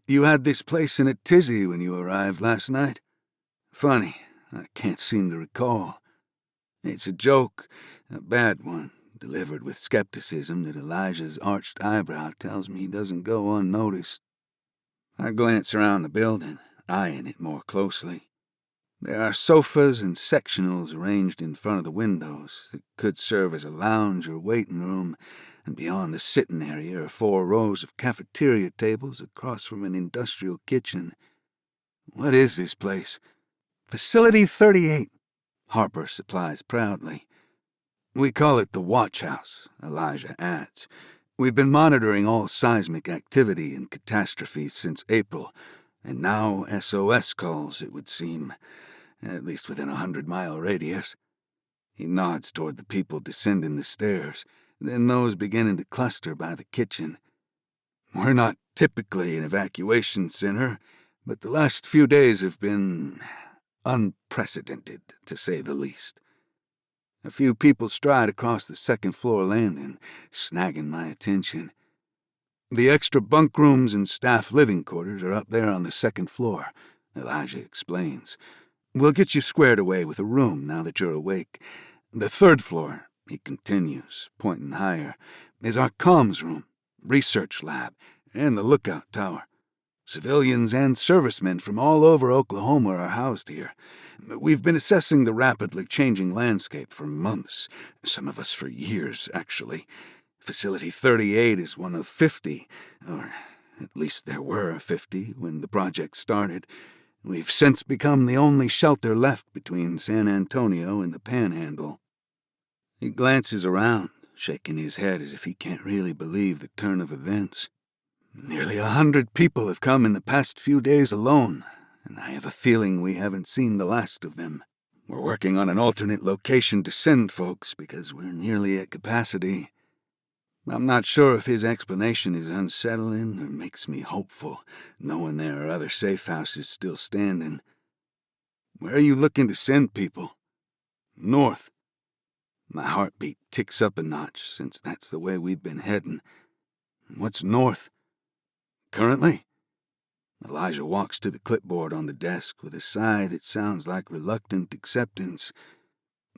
[SPEAKER 3] You had this place in a tizzy when you arrived last night? Funny, I can't seem to recall. It's a joke, a bad one, delivered with skepticism that Elijah's arched eyebrow tells me doesn't go unnoticed. I glance around the building, eyeing it more closely. There are sofas and sectionals arranged in front of the windows that could serve as a lounge or waiting room, and beyond the sitting area are 4 rows of cafeteria tables across from an industrial kitchen. What is this place? Facility 38, Harper supplies proudly. We call it the Watch House, Elijah adds. We've been monitoring all seismic activity and catastrophes since April, and now SOS calls, it would seem, at least within a 100-mile radius. He nods toward the people descending the stairs, then those beginning to cluster by the kitchen. We're not typically an evacuation center, but the last few days have been unprecedented, to say the least. A few people stride across the second-floor landing, snagging my attention. The extra bunk rooms and staff living quarters are up there on the second floor, Elijah explains. We'll get you squared away with a room now that you're awake. The 3rd floor, he continues, pointing higher, is our comms room, research lab, and the lookout tower. Civilians and servicemen from all over Oklahoma are housed here. We've been assessing the rapidly changing landscape for months, some of us for years, actually. Facility 38 is one of 50, or at least there were 50 when the project started. We've since become the only shelter left between San Antonio and the Panhandle. He glances around, shaking his head as if he can't really believe the turn of events. Nearly 100 people have come in the past few days alone, and I have a feeling we haven't seen the last of them. We're working on an alternate location to send folks because we're nearly at capacity. I'm not sure if his explanation is unsettling or makes me hopeful, knowing there are other safe houses still standing. Where are you looking to send people? North. My heartbeat ticks up a notch, since that's the way we've been heading. What's north? Currently? Elijah walks to the clipboard on the desk with a sigh that sounds like reluctant acceptance.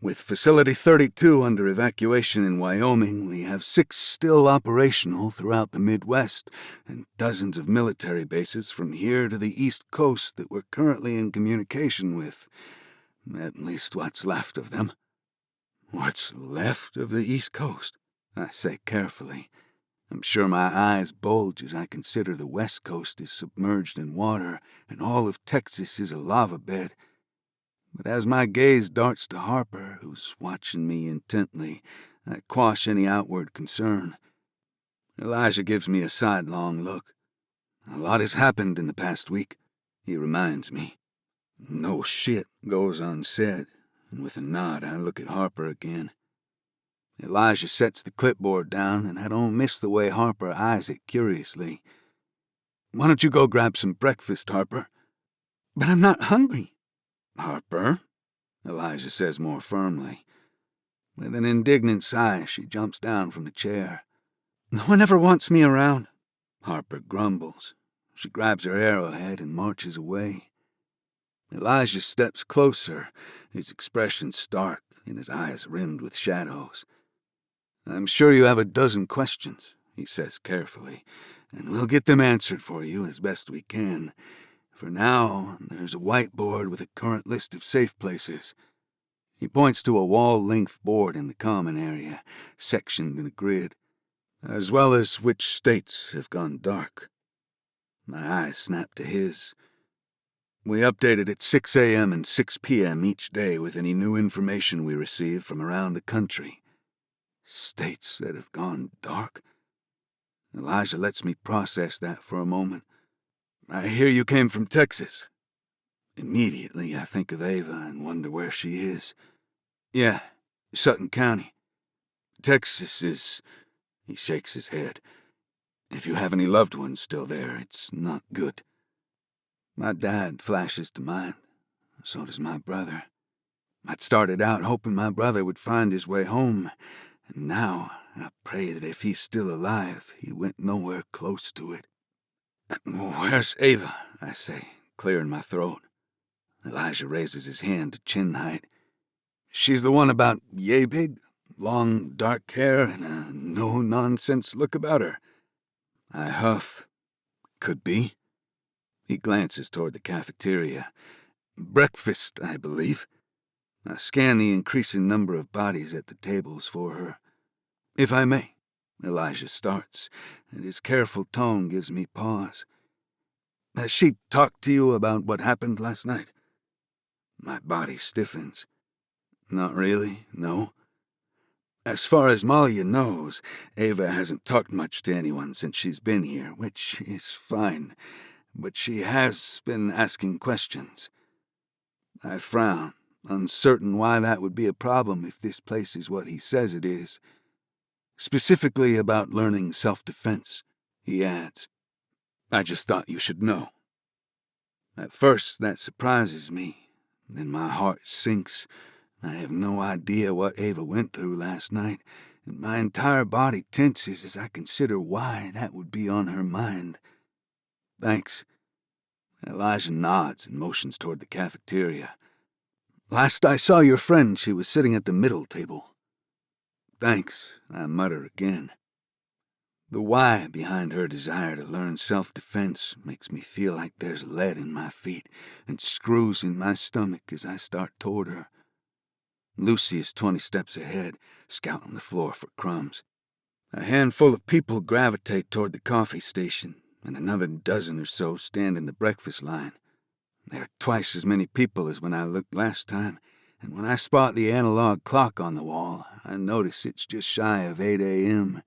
[SPEAKER 3] With Facility 32 under evacuation in Wyoming, we have 6 still operational throughout the Midwest, and dozens of military bases from here to the East Coast that we're currently in communication with. At least what's left of them. What's left of the East Coast? I say carefully. I'm sure my eyes bulge as I consider the West Coast is submerged in water and all of Texas is a lava bed. But as my gaze darts to Harper, who's watching me intently, I quash any outward concern. Elijah gives me a sidelong look. A lot has happened in the past week, he reminds me. No shit goes unsaid, and with a nod I look at Harper again. Elijah sets the clipboard down, and I don't miss the way Harper eyes it curiously. Why don't you go grab some breakfast, Harper? But I'm not hungry. Harper, Elijah says more firmly. With an indignant sigh, she jumps down from the chair. No one ever wants me around, Harper grumbles. She grabs her arrowhead and marches away. Elijah steps closer, his expression stark and his eyes rimmed with shadows. I'm sure you have a dozen questions, he says carefully, and we'll get them answered for you as best we can. For now, there's a whiteboard with a current list of safe places. He points to a wall-length board in the common area, sectioned in a grid, as well as which states have gone dark. My eyes snap to his. We update it at 6 a.m. and 6 p.m. each day with any new information we receive from around the country. States that have gone dark? Elijah lets me process that for a moment. I hear you came from Texas. Immediately I think of Ava and wonder where she is. Yeah, Sutton County. Texas is... He shakes his head. If you have any loved ones still there, it's not good. My dad flashes to mind. So does my brother. I'd started out hoping my brother would find his way home, and now I pray that if he's still alive, he went nowhere close to it. "Where's Ava?" I say, clearing my throat. Elijah raises his hand to chin height. "She's the one about yay big, long dark hair, and a no-nonsense look about her." I huff. "Could be." He glances toward the cafeteria. "Breakfast, I believe." I scan the increasing number of bodies at the tables for her. "If I may," Elijah starts, and his careful tone gives me pause. "Has she talked to you about what happened last night?" My body stiffens. "Not really, no. As far as Malia knows, Ava hasn't talked much to anyone since she's been here, which is fine, but she has been asking questions." I frown, uncertain why that would be a problem if this place is what he says it is. "Specifically about learning self-defense," he adds. "I just thought you should know." At first that surprises me, then my heart sinks. I have no idea what Ava went through last night, and my entire body tenses as I consider why that would be on her mind. "Thanks." Elijah nods and motions toward the cafeteria. "Last I saw your friend, she was sitting at the middle table." "Thanks," I mutter again. The why behind her desire to learn self-defense makes me feel like there's lead in my feet and screws in my stomach as I start toward her. Lucy is 20 steps ahead, scouting the floor for crumbs. A handful of people gravitate toward the coffee station, and another dozen or so stand in the breakfast line. There are twice as many people as when I looked last time, and when I spot the analog clock on the wall, I notice it's just shy of 8 a.m.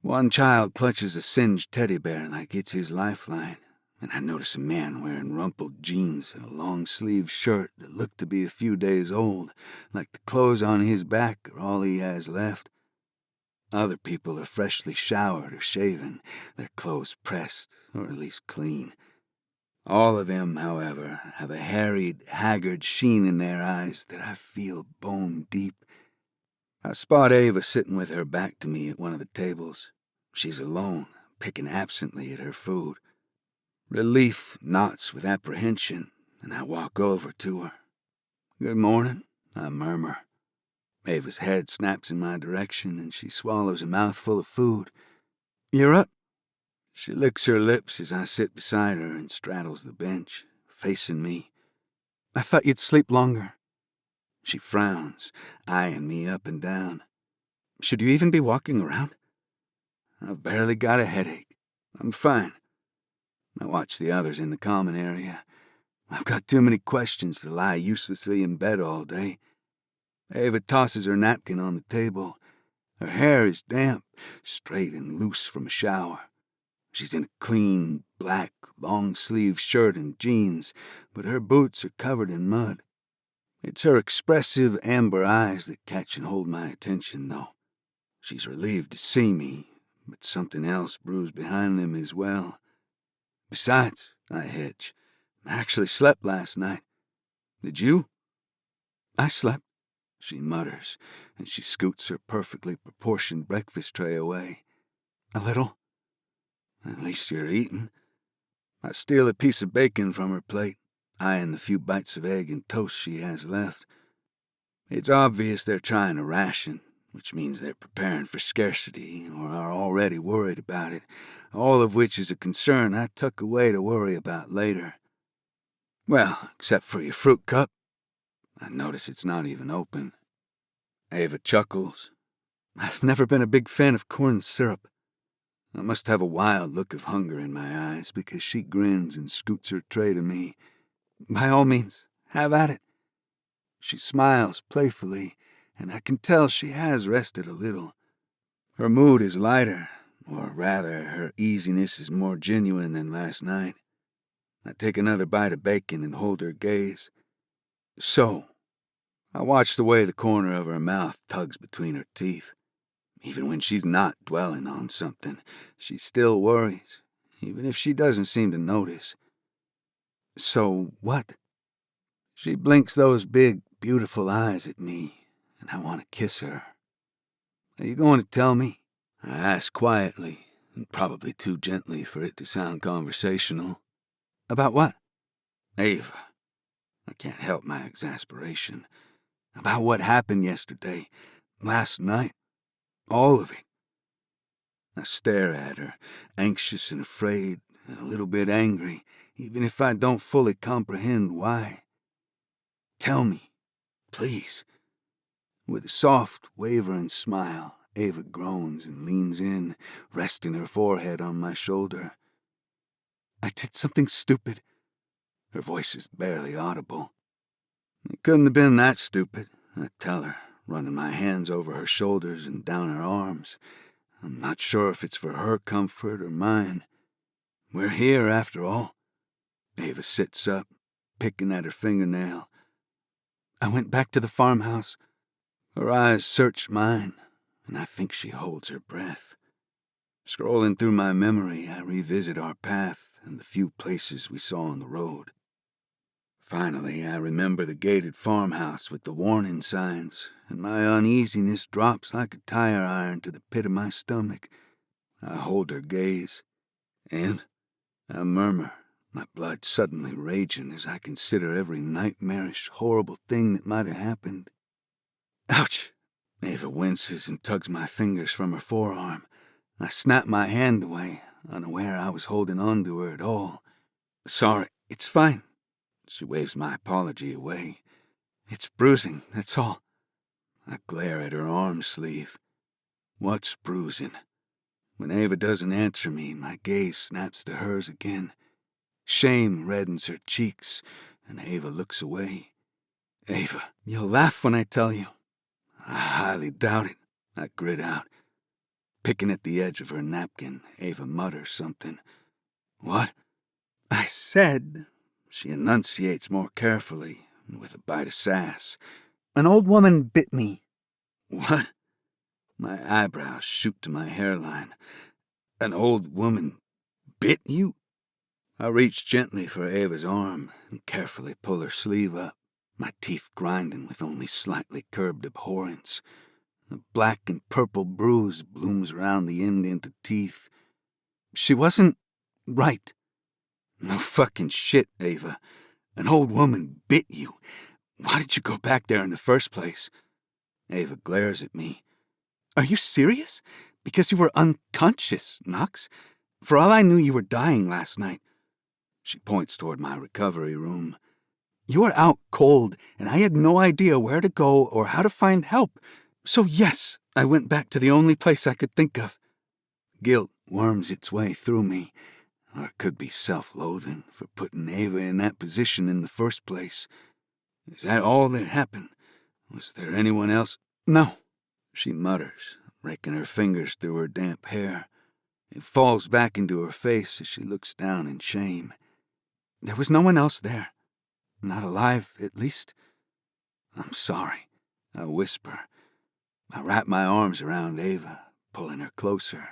[SPEAKER 3] One child clutches a singed teddy bear like it's his lifeline, and I notice a man wearing rumpled jeans and a long-sleeved shirt that look to be a few days old, like the clothes on his back are all he has left. Other people are freshly showered or shaven, their clothes pressed, or at least clean. All of them, however, have a harried, haggard sheen in their eyes that I feel bone deep. I spot Ava sitting with her back to me at one of the tables. She's alone, picking absently at her food. Relief knots with apprehension, and I walk over to her. "Good morning," I murmur. Ava's head snaps in my direction, and she swallows a mouthful of food. "You're up?" She licks her lips as I sit beside her and straddles the bench, facing me. "I thought you'd sleep longer." She frowns, eyeing me up and down. "Should you even be walking around?" "I've barely got a headache. I'm fine." I watch the others in the common area. I've got too many questions to lie uselessly in bed all day. Ava tosses her napkin on the table. Her hair is damp, straight and loose from a shower. She's in a clean, black, long-sleeved shirt and jeans, but her boots are covered in mud. It's her expressive amber eyes that catch and hold my attention, though. She's relieved to see me, but something else brews behind them as well. "Besides," I hedge, "I actually slept last night. Did you?" "I slept," she mutters, and she scoots her perfectly proportioned breakfast tray away. "A little." "At least you're eating." I steal a piece of bacon from her plate, eyeing the few bites of egg and toast she has left. It's obvious they're trying to ration, which means they're preparing for scarcity or are already worried about it, all of which is a concern I tuck away to worry about later. "Well, except for your fruit cup." I notice it's not even open. Ava chuckles. "I've never been a big fan of corn syrup." I must have a wild look of hunger in my eyes because she grins and scoots her tray to me. "By all means, have at it." She smiles playfully, and I can tell she has rested a little. Her mood is lighter, or rather, her easiness is more genuine than last night. I take another bite of bacon and hold her gaze. "So," I watch the way the corner of her mouth tugs between her teeth. Even when she's not dwelling on something, she still worries, even if she doesn't seem to notice. So what? She blinks those big, beautiful eyes at me, and I want to kiss her. Are you going to tell me? I ask quietly, and probably too gently for it to sound conversational. About what? Ava. I can't help my exasperation. About what happened yesterday, last night, all of it. I stare at her, anxious and afraid, and a little bit angry, even if I don't fully comprehend why. Tell me, please. With a soft, wavering smile, Ava groans and leans in, resting her forehead on my shoulder. I did something stupid. Her voice is barely audible. It couldn't have been that stupid, I tell her, running my hands over her shoulders and down her arms. I'm not sure if it's for her comfort or mine. We're here, after all. Ava sits up, picking at her fingernail. I went back to the farmhouse. Her eyes search mine, and I think she holds her breath. Scrolling through my memory, I revisit our path and the few places we saw on the road. Finally, I remember the gated farmhouse with the warning signs, and my uneasiness drops like a tire iron to the pit of my stomach. I hold her gaze, and I murmur, my blood suddenly raging as I consider every nightmarish, horrible thing that might have happened. Ouch! Ava winces and tugs my fingers from her forearm. I snap my hand away, unaware I was holding on to her at all. Sorry, it's fine. She waves my apology away. It's bruising, that's all. I glare at her arm sleeve. What's bruising? When Ava doesn't answer me, my gaze snaps to hers again. Shame reddens her cheeks, and Ava looks away. Ava, you'll laugh when I tell you. I highly doubt it, I grit out. Picking at the edge of her napkin, Ava mutters something. What? I said, she enunciates more carefully, and with a bite of sass. An old woman bit me. What? My eyebrows shoot to my hairline. An old woman bit you? I reach gently for Ava's arm and carefully pull her sleeve up, my teeth grinding with only slightly curbed abhorrence. A black and purple bruise blooms around the indented teeth. She wasn't right. No fucking shit, Ava. An old woman bit you. Why did you go back there in the first place? Ava glares at me. Are you serious? Because you were unconscious, Knox. For all I knew, you were dying last night. She points toward my recovery room. You were out cold, and I had no idea where to go or how to find help. So yes, I went back to the only place I could think of. Guilt worms its way through me, or it could be self-loathing for putting Ava in that position in the first place. Is that all that happened? Was there anyone else? No, she mutters, raking her fingers through her damp hair. It falls back into her face as she looks down in shame. There was no one else there. Not alive, at least. I'm sorry, I whisper. I wrap my arms around Ava, pulling her closer.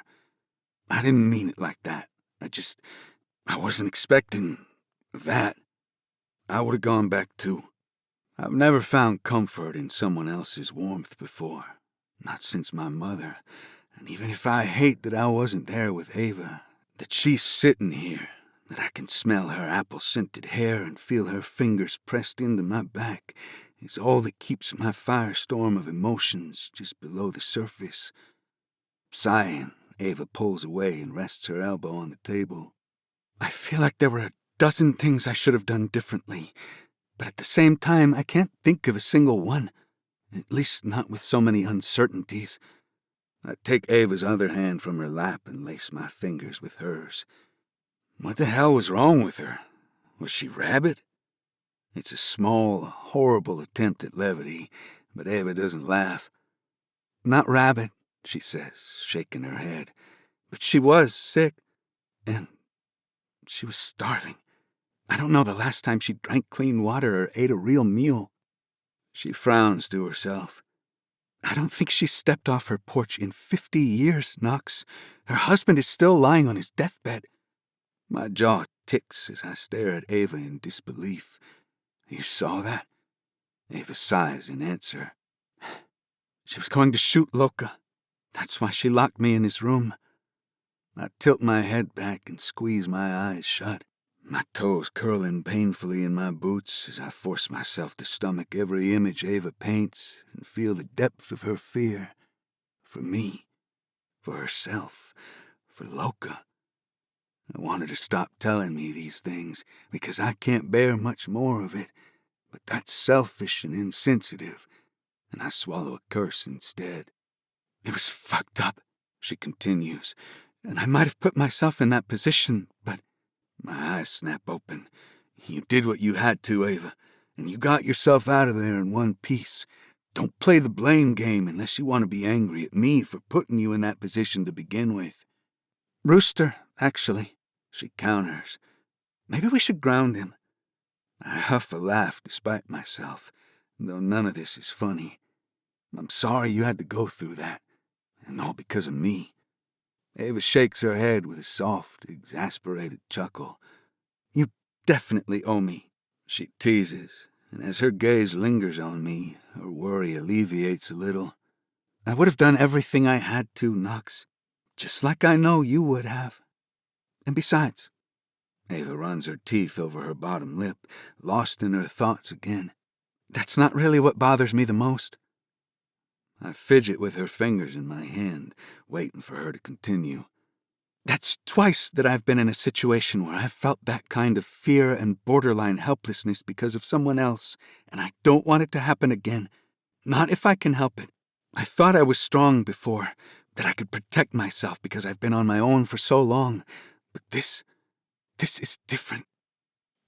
[SPEAKER 3] I didn't mean it like that. I wasn't expecting that. I would have gone back too. I've never found comfort in someone else's warmth before. Not since my mother. And even if I hate that I wasn't there with Ava, that she's sitting here, that I can smell her apple-scented hair and feel her fingers pressed into my back, is all that keeps my firestorm of emotions just below the surface. Sighing, Ava pulls away and rests her elbow on the table. I feel like there were a dozen things I should have done differently, but at the same time I can't think of a single one, at least not with so many uncertainties. I take Ava's other hand from her lap and lace my fingers with hers. What the hell was wrong with her? Was she rabid? It's a small, horrible attempt at levity, but Ava doesn't laugh. Not rabid, she says, shaking her head, but she was sick, and she was starving. I don't know the last time she drank clean water or ate a real meal. She frowns to herself. I don't think she's stepped off her porch in 50 years, Knox. Her husband is still lying on his deathbed. My jaw ticks as I stare at Ava in disbelief. You saw that? Ava sighs in answer. She was going to shoot Loka. That's why she locked me in his room. I tilt my head back and squeeze my eyes shut, my toes curling painfully in my boots as I force myself to stomach every image Ava paints and feel the depth of her fear. For me, for herself, for Loka. I wanted her to stop telling me these things because I can't bear much more of it, but that's selfish and insensitive, and I swallow a curse instead. It was fucked up, she continues, and I might have put myself in that position, but my eyes snap open. You did what you had to, Ava, and you got yourself out of there in one piece. Don't play the blame game unless you want to be angry at me for putting you in that position to begin with. Rooster, actually, she counters. Maybe we should ground him. I huff a laugh despite myself, though none of this is funny. I'm sorry you had to go through that, and all because of me. Ava shakes her head with a soft, exasperated chuckle. You definitely owe me, she teases, and as her gaze lingers on me, her worry alleviates a little. I would have done everything I had to, Knox, just like I know you would have. And besides, Ava runs her teeth over her bottom lip, lost in her thoughts again. That's not really what bothers me the most. I fidget with her fingers in my hand, waiting for her to continue. That's twice that I've been in a situation where I've felt that kind of fear and borderline helplessness because of someone else, and I don't want it to happen again. Not if I can help it. I thought I was strong before, that I could protect myself because I've been on my own for so long, but this is different.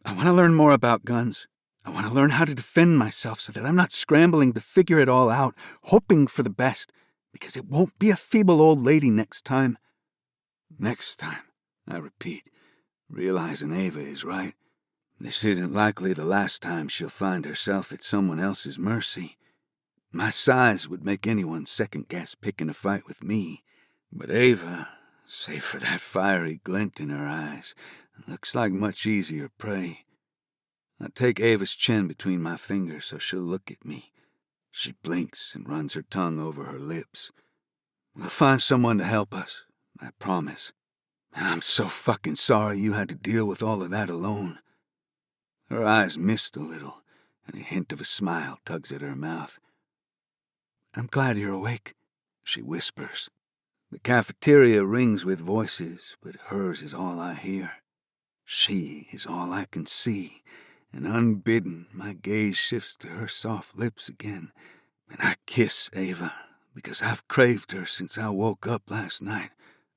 [SPEAKER 3] I want to learn more about guns. I want to learn how to defend myself so that I'm not scrambling to figure it all out, hoping for the best, because it won't be a feeble old lady next time. Next time, I repeat, realizing Ava is right. This isn't likely the last time she'll find herself at someone else's mercy. My size would make anyone second-guess picking a fight with me, but Ava, save for that fiery glint in her eyes, looks like much easier prey. I take Ava's chin between my fingers so she'll look at me. She blinks and runs her tongue over her lips. We'll find someone to help us, I promise. And I'm so fucking sorry you had to deal with all of that alone. Her eyes mist a little, and a hint of a smile tugs at her mouth. I'm glad you're awake, she whispers. The cafeteria rings with voices, but hers is all I hear. She is all I can see, and unbidden, my gaze shifts to her soft lips again, and I kiss Ava, because I've craved her since I woke up last night,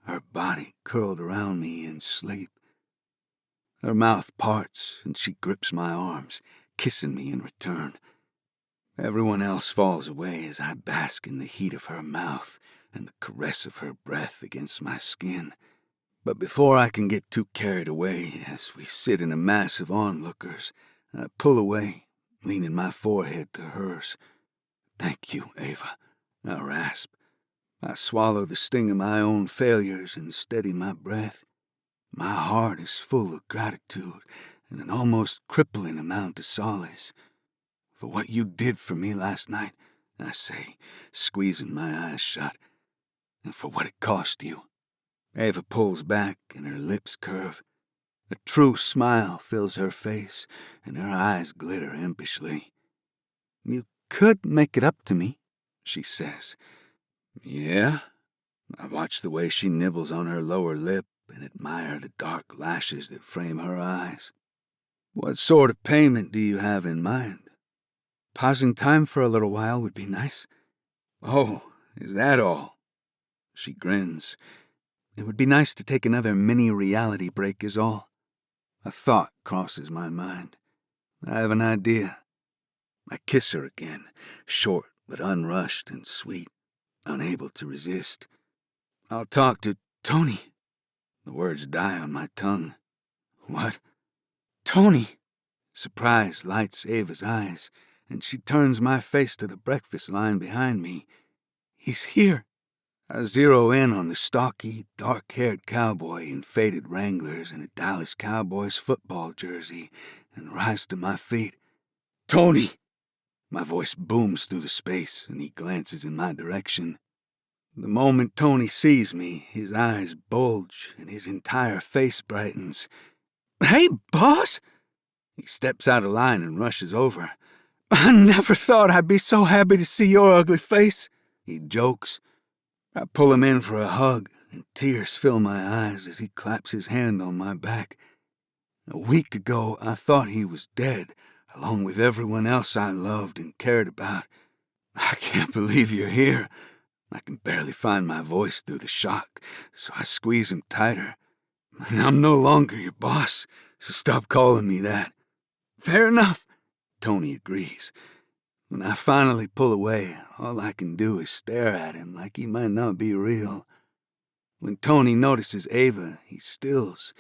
[SPEAKER 3] her body curled around me in sleep. Her mouth parts, and she grips my arms, kissing me in return. Everyone else falls away as I bask in the heat of her mouth and the caress of her breath against my skin. But before I can get too carried away, as we sit in a mass of onlookers, I pull away, leaning my forehead to hers. Thank you, Ava, I rasp. I swallow the sting of my own failures and steady my breath. My heart is full of gratitude and an almost crippling amount of solace. For what you did for me last night, I say, squeezing my eyes shut, and for what it cost you. Ava pulls back and her lips curve. A true smile fills her face, and her eyes glitter impishly. You could make it up to me, she says. Yeah? I watch the way she nibbles on her lower lip and admire the dark lashes that frame her eyes. What sort of payment do you have in mind? Pausing time for a little while would be nice. Oh, is that all? She grins. It would be nice to take another mini-reality break is all. A thought crosses my mind. I have an idea. I kiss her again, short but unrushed and sweet, unable to resist. I'll talk to Tony. The words die on my tongue. What? Tony! Surprise lights Ava's eyes, and she turns my face to the breakfast line behind me. He's here. I zero in on the stocky, dark-haired cowboy in faded Wranglers and a Dallas Cowboys football jersey and rise to my feet. "Tony!" My voice booms through the space, and he glances in my direction. The moment Tony sees me, his eyes bulge and his entire face brightens. "Hey, boss!" He steps out of line and rushes over. "I never thought I'd be so happy to see your ugly face," he jokes. I pull him in for a hug, and tears fill my eyes as he claps his hand on my back. A week ago, I thought he was dead, along with everyone else I loved and cared about. "I can't believe you're here." I can barely find my voice through the shock, so I squeeze him tighter. "I'm no longer your boss, so stop calling me that." "Fair enough," Tony agrees. When I finally pull away, all I can do is stare at him like he might not be real. When Tony notices Ava, he stills.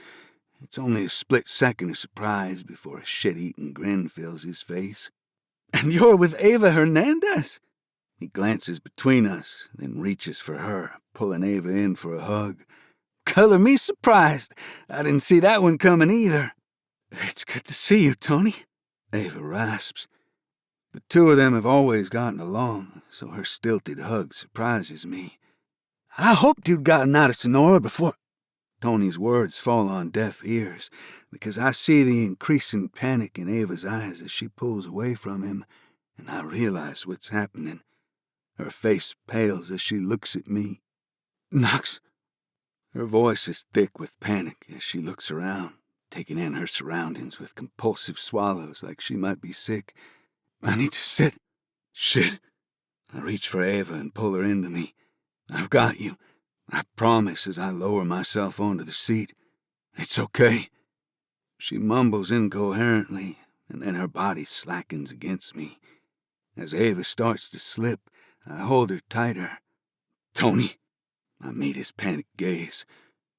[SPEAKER 3] It's only a split second of surprise before a shit-eaten grin fills his face. "And you're with Ava Hernandez?" He glances between us, then reaches for her, pulling Ava in for a hug. "Color me surprised. I didn't see that one coming either." "It's good to see you, Tony," Ava rasps. The two of them have always gotten along, so her stilted hug surprises me. "I hoped you'd gotten out of Sonora before—" Tony's words fall on deaf ears, because I see the increasing panic in Ava's eyes as she pulls away from him, and I realize what's happening. Her face pales as she looks at me. "Knox." Her voice is thick with panic as she looks around, taking in her surroundings with compulsive swallows like she might be sick. "I need to sit." "Shit." I reach for Ava and pull her into me. "I've got you. I promise," as I lower myself onto the seat. "It's okay." She mumbles incoherently, and then her body slackens against me. As Ava starts to slip, I hold her tighter. "Tony." I meet his panicked gaze.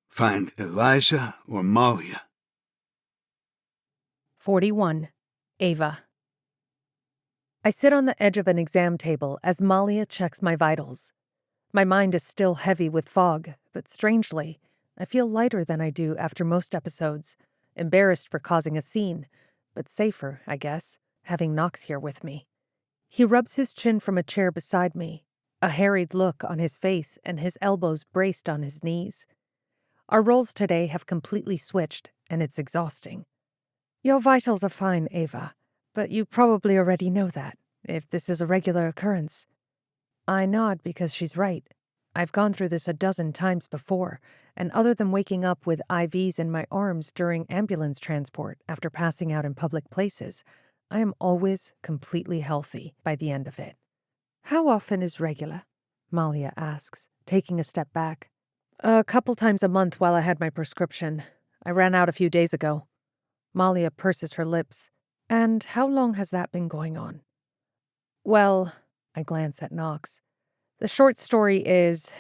[SPEAKER 3] "Find Elijah or Malia."
[SPEAKER 2] 41. Ava. I sit on the edge of an exam table as Malia checks my vitals. My mind is still heavy with fog, but strangely, I feel lighter than I do after most episodes, embarrassed for causing a scene, but safer, I guess, having Knox here with me. He rubs his chin from a chair beside me, a harried look on his face and his elbows braced on his knees. Our roles today have completely switched, and it's exhausting. "Your vitals are fine, Ava, but you probably already know that, if this is a regular occurrence." I nod because she's right. I've gone through this a dozen times before, and other than waking up with IVs in my arms during ambulance transport after passing out in public places, I am always completely healthy by the end of it. "How often is regular?" Malia asks, taking a step back. "A couple times a month while I had my prescription. I ran out a few days ago." Malia purses her lips. "And how long has that been going on?" "Well," I glance at Knox. "The short story is,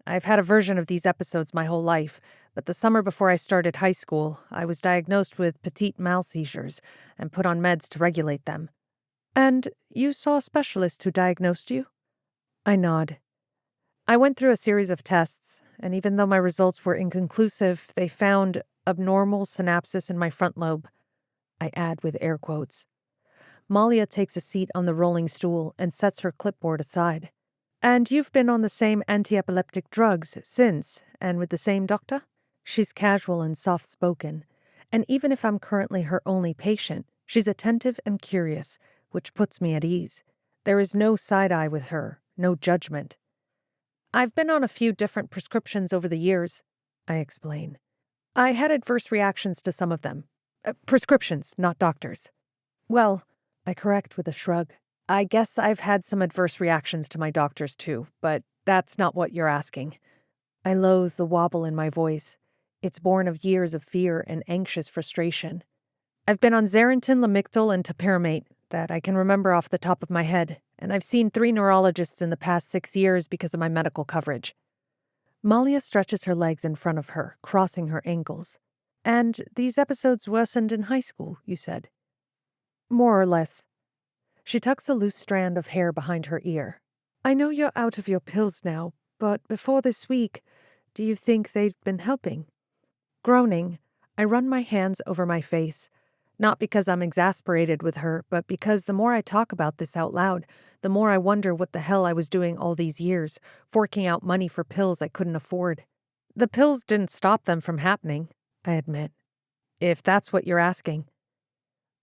[SPEAKER 2] I've had a version of these episodes my whole life, but the summer before I started high school, I was diagnosed with petit mal seizures and put on meds to regulate them." "And you saw a specialist who diagnosed you?" I nod. "I went through a series of tests, and even though my results were inconclusive, they found abnormal synapses in my front lobe." I add with air quotes. Malia takes a seat on the rolling stool and sets her clipboard aside. "And you've been on the same anti-epileptic drugs since, and with the same doctor?" She's casual and soft-spoken, and even if I'm currently her only patient, she's attentive and curious, which puts me at ease. There is no side-eye with her, no judgment. "I've been on a few different prescriptions over the years," I explain. "I had adverse reactions to some of them. Prescriptions, not doctors." "Well," I correct with a shrug, "I guess I've had some adverse reactions to my doctors too, but that's not what you're asking." I loathe the wobble in my voice. It's born of years of fear and anxious frustration. I've been on Xarelto, Lamictal, and topiramate that I can remember off the top of my head, and I've seen 3 neurologists in the past 6 years because of my medical coverage. Malia stretches her legs in front of her, crossing her ankles. "And these episodes worsened in high school, you said?" "More or less." She tucks a loose strand of hair behind her ear. "I know you're out of your pills now, but before this week, do you think they've been helping? Groaning, I run my hands over my face. Not because I'm exasperated with her, but because the more I talk about this out loud, the more I wonder what the hell I was doing all these years, forking out money for pills I couldn't afford. The pills didn't stop them from happening, I admit. If that's what you're asking.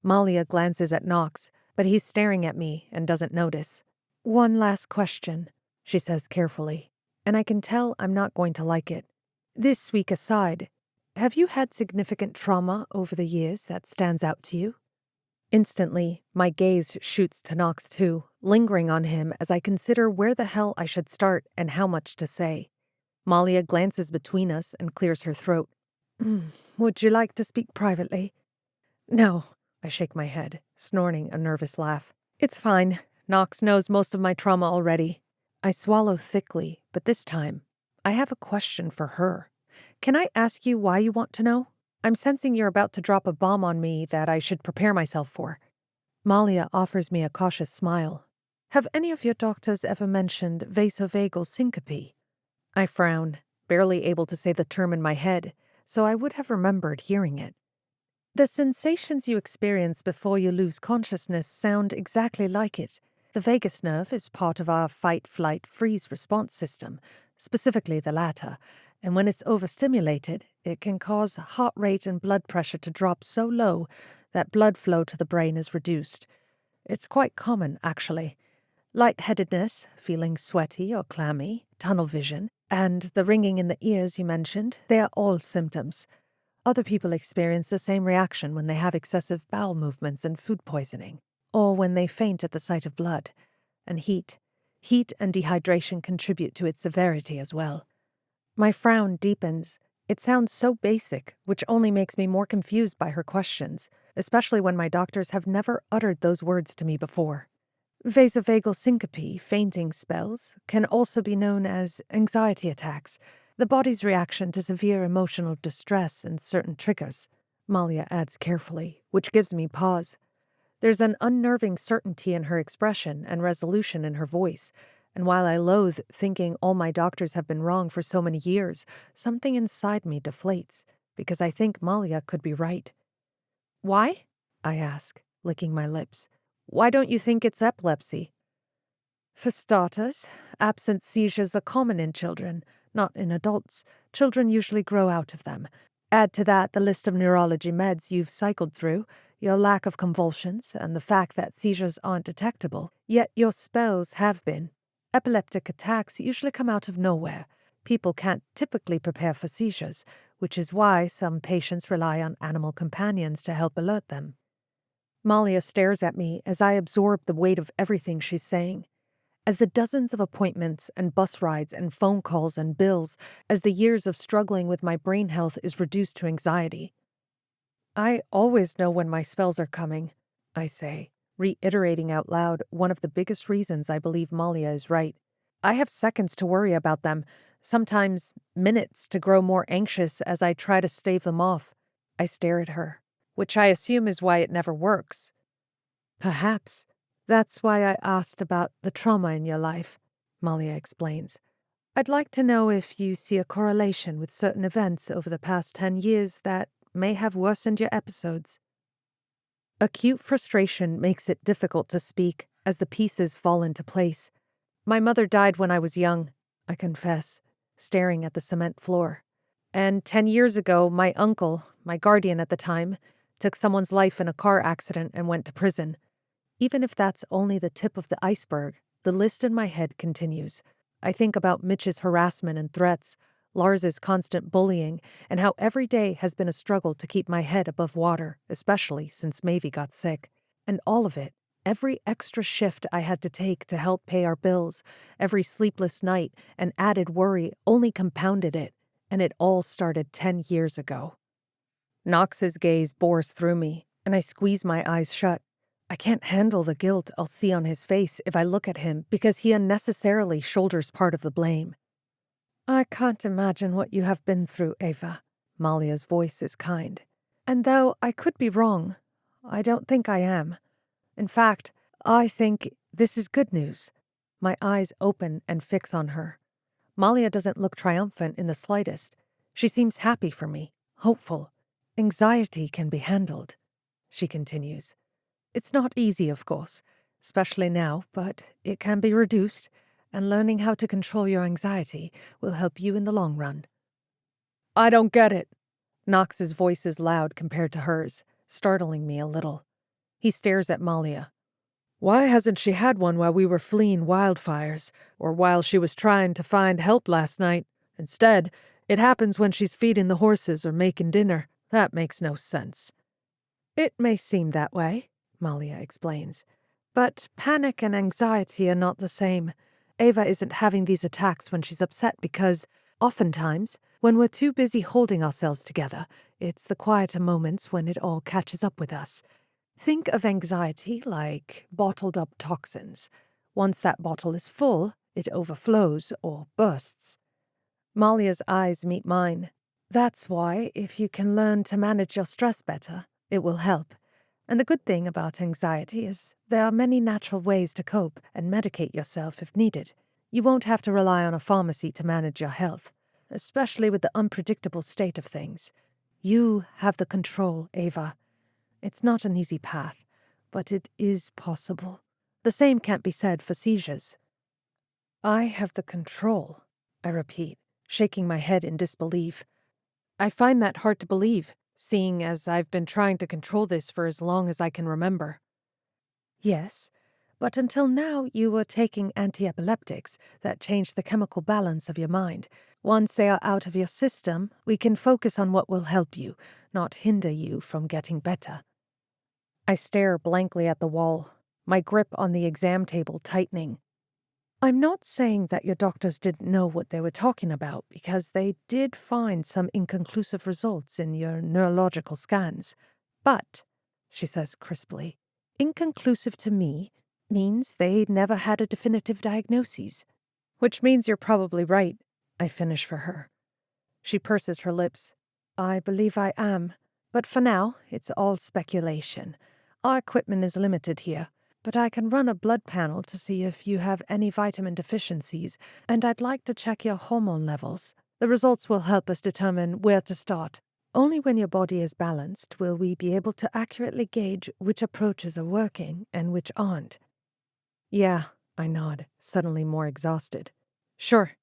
[SPEAKER 2] Malia glances at Knox, but he's staring at me and doesn't notice. One last question, she says carefully, and I can tell I'm not going to like it. This week aside, have you had significant trauma over the years that stands out to you? Instantly, my gaze shoots to Knox too, lingering on him as I consider where the hell I should start and how much to say. Malia glances between us and clears her throat. Would you like to speak privately? No, I shake my head, snorting a nervous laugh. It's fine. Knox knows most of my trauma already. I swallow thickly, but this time, I have a question for her. Can I ask you why you want to know? I'm sensing you're about to drop a bomb on me that I should prepare myself for. Malia offers me a cautious smile. Have any of your doctors ever mentioned vasovagal syncope? I frown, barely able to say the term in my head, so I would have remembered hearing it. The sensations you experience before you lose consciousness sound exactly like it. The vagus nerve is part of our fight-flight-freeze response system, specifically the latter, and when it's overstimulated, it can cause heart rate and blood pressure to drop so low that blood flow to the brain is reduced. It's quite common, actually. Lightheadedness, feeling sweaty or clammy, tunnel vision, and the ringing in the ears you mentioned, they are all symptoms. Other people experience the same reaction when they have excessive bowel movements and food poisoning, or when they faint at the sight of blood. And heat and dehydration contribute to its severity as well. My frown deepens. It sounds so basic, which only makes me more confused by her questions, especially when my doctors have never uttered those words to me before. Vasovagal syncope, fainting spells, can also be known as anxiety attacks, the body's reaction to severe emotional distress and certain triggers, Malia adds carefully, which gives me pause. There's an unnerving certainty in her expression and resolution in her voice, and while I loathe thinking all my doctors have been wrong for so many years, something inside me deflates, because I think Malia could be right. Why? I ask, licking my lips. Why don't you think it's epilepsy? For starters, absent seizures are common in children, not in adults. Children usually grow out of them. Add to that the list of neurology meds you've cycled through, your lack of convulsions, and the fact that seizures aren't detectable, yet your spells have been. Epileptic attacks usually come out of nowhere. People can't typically prepare for seizures, which is why some patients rely on animal companions to help alert them. Malia stares at me as I absorb the weight of everything she's saying. As the dozens of appointments and bus rides and phone calls and bills, as the years of struggling with my brain health is reduced to anxiety. I always know when my spells are coming, I say, reiterating out loud one of the biggest reasons I believe Malia is right. I have seconds to worry about them, sometimes minutes to grow more anxious as I try to stave them off. I stare at her, which I assume is why it never works. Perhaps. That's why I asked about the trauma in your life, Malia explains. I'd like to know if you see a correlation with certain events over the past 10 years that may have worsened your episodes. Acute frustration makes it difficult to speak as the pieces fall into place. My mother died when I was young, I confess, staring at the cement floor. And 10 years ago, my uncle, my guardian at the time, took someone's life in a car accident and went to prison. Even if that's only the tip of the iceberg, the list in my head continues. I think about Mitch's harassment and threats, Lars's constant bullying, and how every day has been a struggle to keep my head above water, especially since Mavie got sick. And all of it, every extra shift I had to take to help pay our bills, every sleepless night and added worry only compounded it, and it all started 10 years ago. Knox's gaze bores through me, and I squeeze my eyes shut. I can't handle the guilt I'll see on his face if I look at him because he unnecessarily shoulders part of the blame. I can't imagine what you have been through, Ava. Malia's voice is kind. And though I could be wrong, I don't think I am. In fact, I think this is good news. My eyes open and fix on her. Malia doesn't look triumphant in the slightest. She seems happy for me, hopeful. Anxiety can be handled, she continues. It's not easy, of course, especially now, but it can be reduced, and learning how to control your anxiety will help you in the long run. I don't get it. Knox's voice is loud compared to hers, startling me a little. He stares at Malia. Why hasn't she had one while we were fleeing wildfires, or while she was trying to find help last night? Instead, it happens when she's feeding the horses or making dinner. That makes no sense. It may seem that way, Malia explains. But panic and anxiety are not the same. Ava isn't having these attacks when she's upset because, oftentimes, when we're too busy holding ourselves together, it's the quieter moments when it all catches up with us. Think of anxiety like bottled-up toxins. Once that bottle is full, it overflows or bursts. Malia's eyes meet mine. That's why, if you can learn to manage your stress better, it will help. And the good thing about anxiety is there are many natural ways to cope and medicate yourself if needed. You won't have to rely on a pharmacy to manage your health, especially with the unpredictable state of things. You have the control, Ava. It's not an easy path, but it is possible. The same can't be said for seizures. I have the control, I repeat, shaking my head in disbelief. I find that hard to believe, seeing as I've been trying to control this for as long as I can remember. Yes, but until now you were taking anti-epileptics that change the chemical balance of your mind. Once they are out of your system, we can focus on what will help you, not hinder you from getting better. I stare blankly at the wall, my grip on the exam table tightening. I'm not saying that your doctors didn't know what they were talking about, because they did find some inconclusive results in your neurological scans. But, she says crisply, inconclusive to me means they never had a definitive diagnosis. Which means you're probably right, I finish for her. She purses her lips. I believe I am, but for now, it's all speculation. Our equipment is limited here, but I can run a blood panel to see if you have any vitamin deficiencies, and I'd like to check your hormone levels. The results will help us determine where to start. Only when your body is balanced will we be able to accurately gauge which approaches are working and which aren't. Yeah, I nod, suddenly more exhausted. Sure.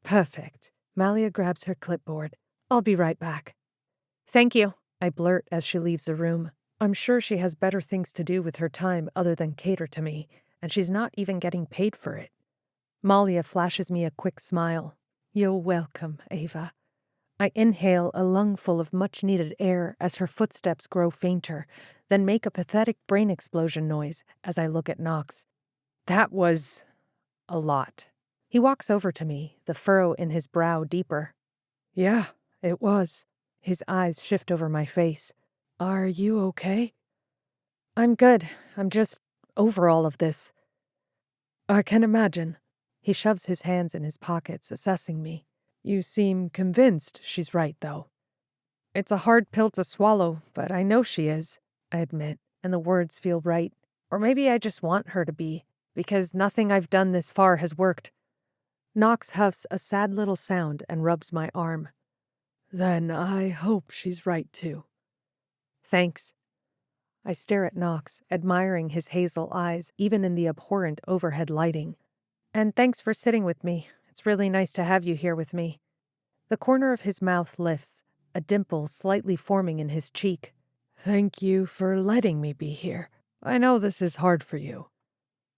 [SPEAKER 2] Perfect. Malia grabs her clipboard. I'll be right back. Thank you, I blurt as she leaves the room. I'm sure she has better things to do with her time other than cater to me, and she's not even getting paid for it. Malia flashes me a quick smile. You're welcome, Ava. I inhale a lungful of much-needed air as her footsteps grow fainter, then make a pathetic brain explosion noise as I look at Knox. That was a lot. He walks over to me, the furrow in his brow deeper. Yeah, it was. His eyes shift over my face. Are you okay? I'm good. I'm just over all of this. I can imagine. He shoves his hands in his pockets, assessing me. You seem convinced she's right, though. It's a hard pill to swallow, but I know she is, I admit, and the words feel right. Or maybe I just want her to be, because nothing I've done this far has worked. Knox huffs a sad little sound and rubs my arm. Then I hope she's right, too. Thanks. I stare at Knox, admiring his hazel eyes, even in the abhorrent overhead lighting. And thanks for sitting with me. It's really nice to have you here with me. The corner of his mouth lifts, a dimple slightly forming in his cheek. Thank you for letting me be here. I know this is hard for you.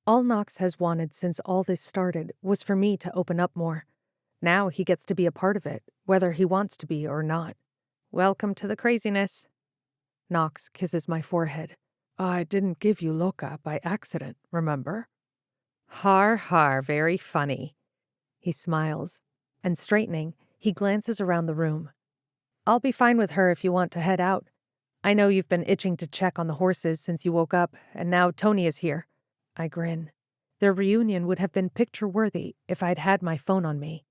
[SPEAKER 2] All Knox has wanted since all this started was for me to open up more. Now he gets to be a part of it, whether he wants to be or not. Welcome to the craziness. Knox kisses my forehead. I didn't give you Loca by accident, remember? Har har, very funny. He smiles, and straightening, he glances around the room. I'll be fine with her if you want to head out. I know you've been itching to check on the horses since you woke up, and now Tony is here. I grin. Their reunion would have been picture-worthy if I'd had my phone on me.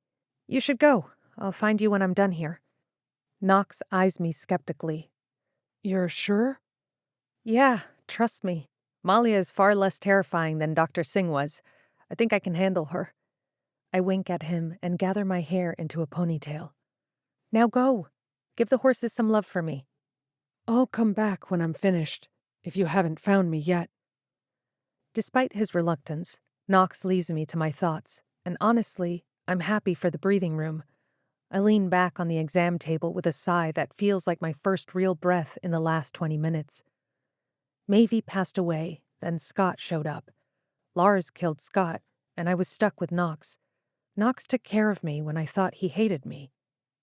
[SPEAKER 2] You should go. I'll find you when I'm done here. Knox eyes me skeptically. You're sure? Yeah, trust me. Malia is far less terrifying than Dr. Singh was. I think I can handle her. I wink at him and gather my hair into a ponytail. Now go. Give the horses some love for me. I'll come back when I'm finished, if you haven't found me yet. Despite his reluctance, Knox leaves me to my thoughts, and honestly, I'm happy for the breathing room. I lean back on the exam table with a sigh that feels like my first real breath in the last 20 minutes. Mavie passed away, then Scott showed up. Lars killed Scott, and I was stuck with Knox. Knox took care of me when I thought he hated me.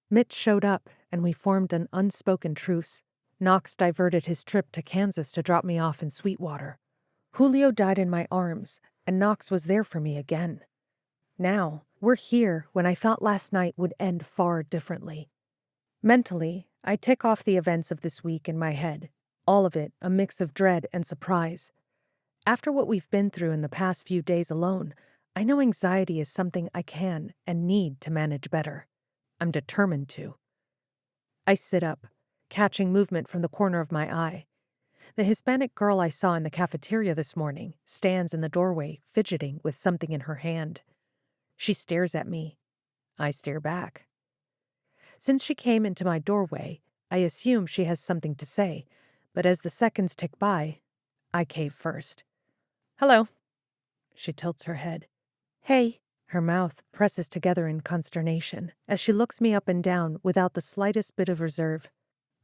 [SPEAKER 2] Mitch showed up, and we formed an unspoken truce. Knox diverted his trip to Kansas to drop me off in Sweetwater. Julio died in my arms, and Knox was there for me again. Now, we're here when I thought last night would end far differently. Mentally, I tick off the events of this week in my head, all of it a mix of dread and surprise. After what we've been through in the past few days alone, I know anxiety is something I can and need to manage better. I'm determined to. I sit up, catching movement from the corner of my eye. The Hispanic girl I saw in the cafeteria this morning stands in the doorway, fidgeting with something in her hand. She stares at me. I stare back. Since she came into my doorway, I assume she has something to say, but as the seconds tick by, I cave first. Hello. She tilts her head. Hey. Her mouth presses together in consternation as she looks me up and down without the slightest bit of reserve.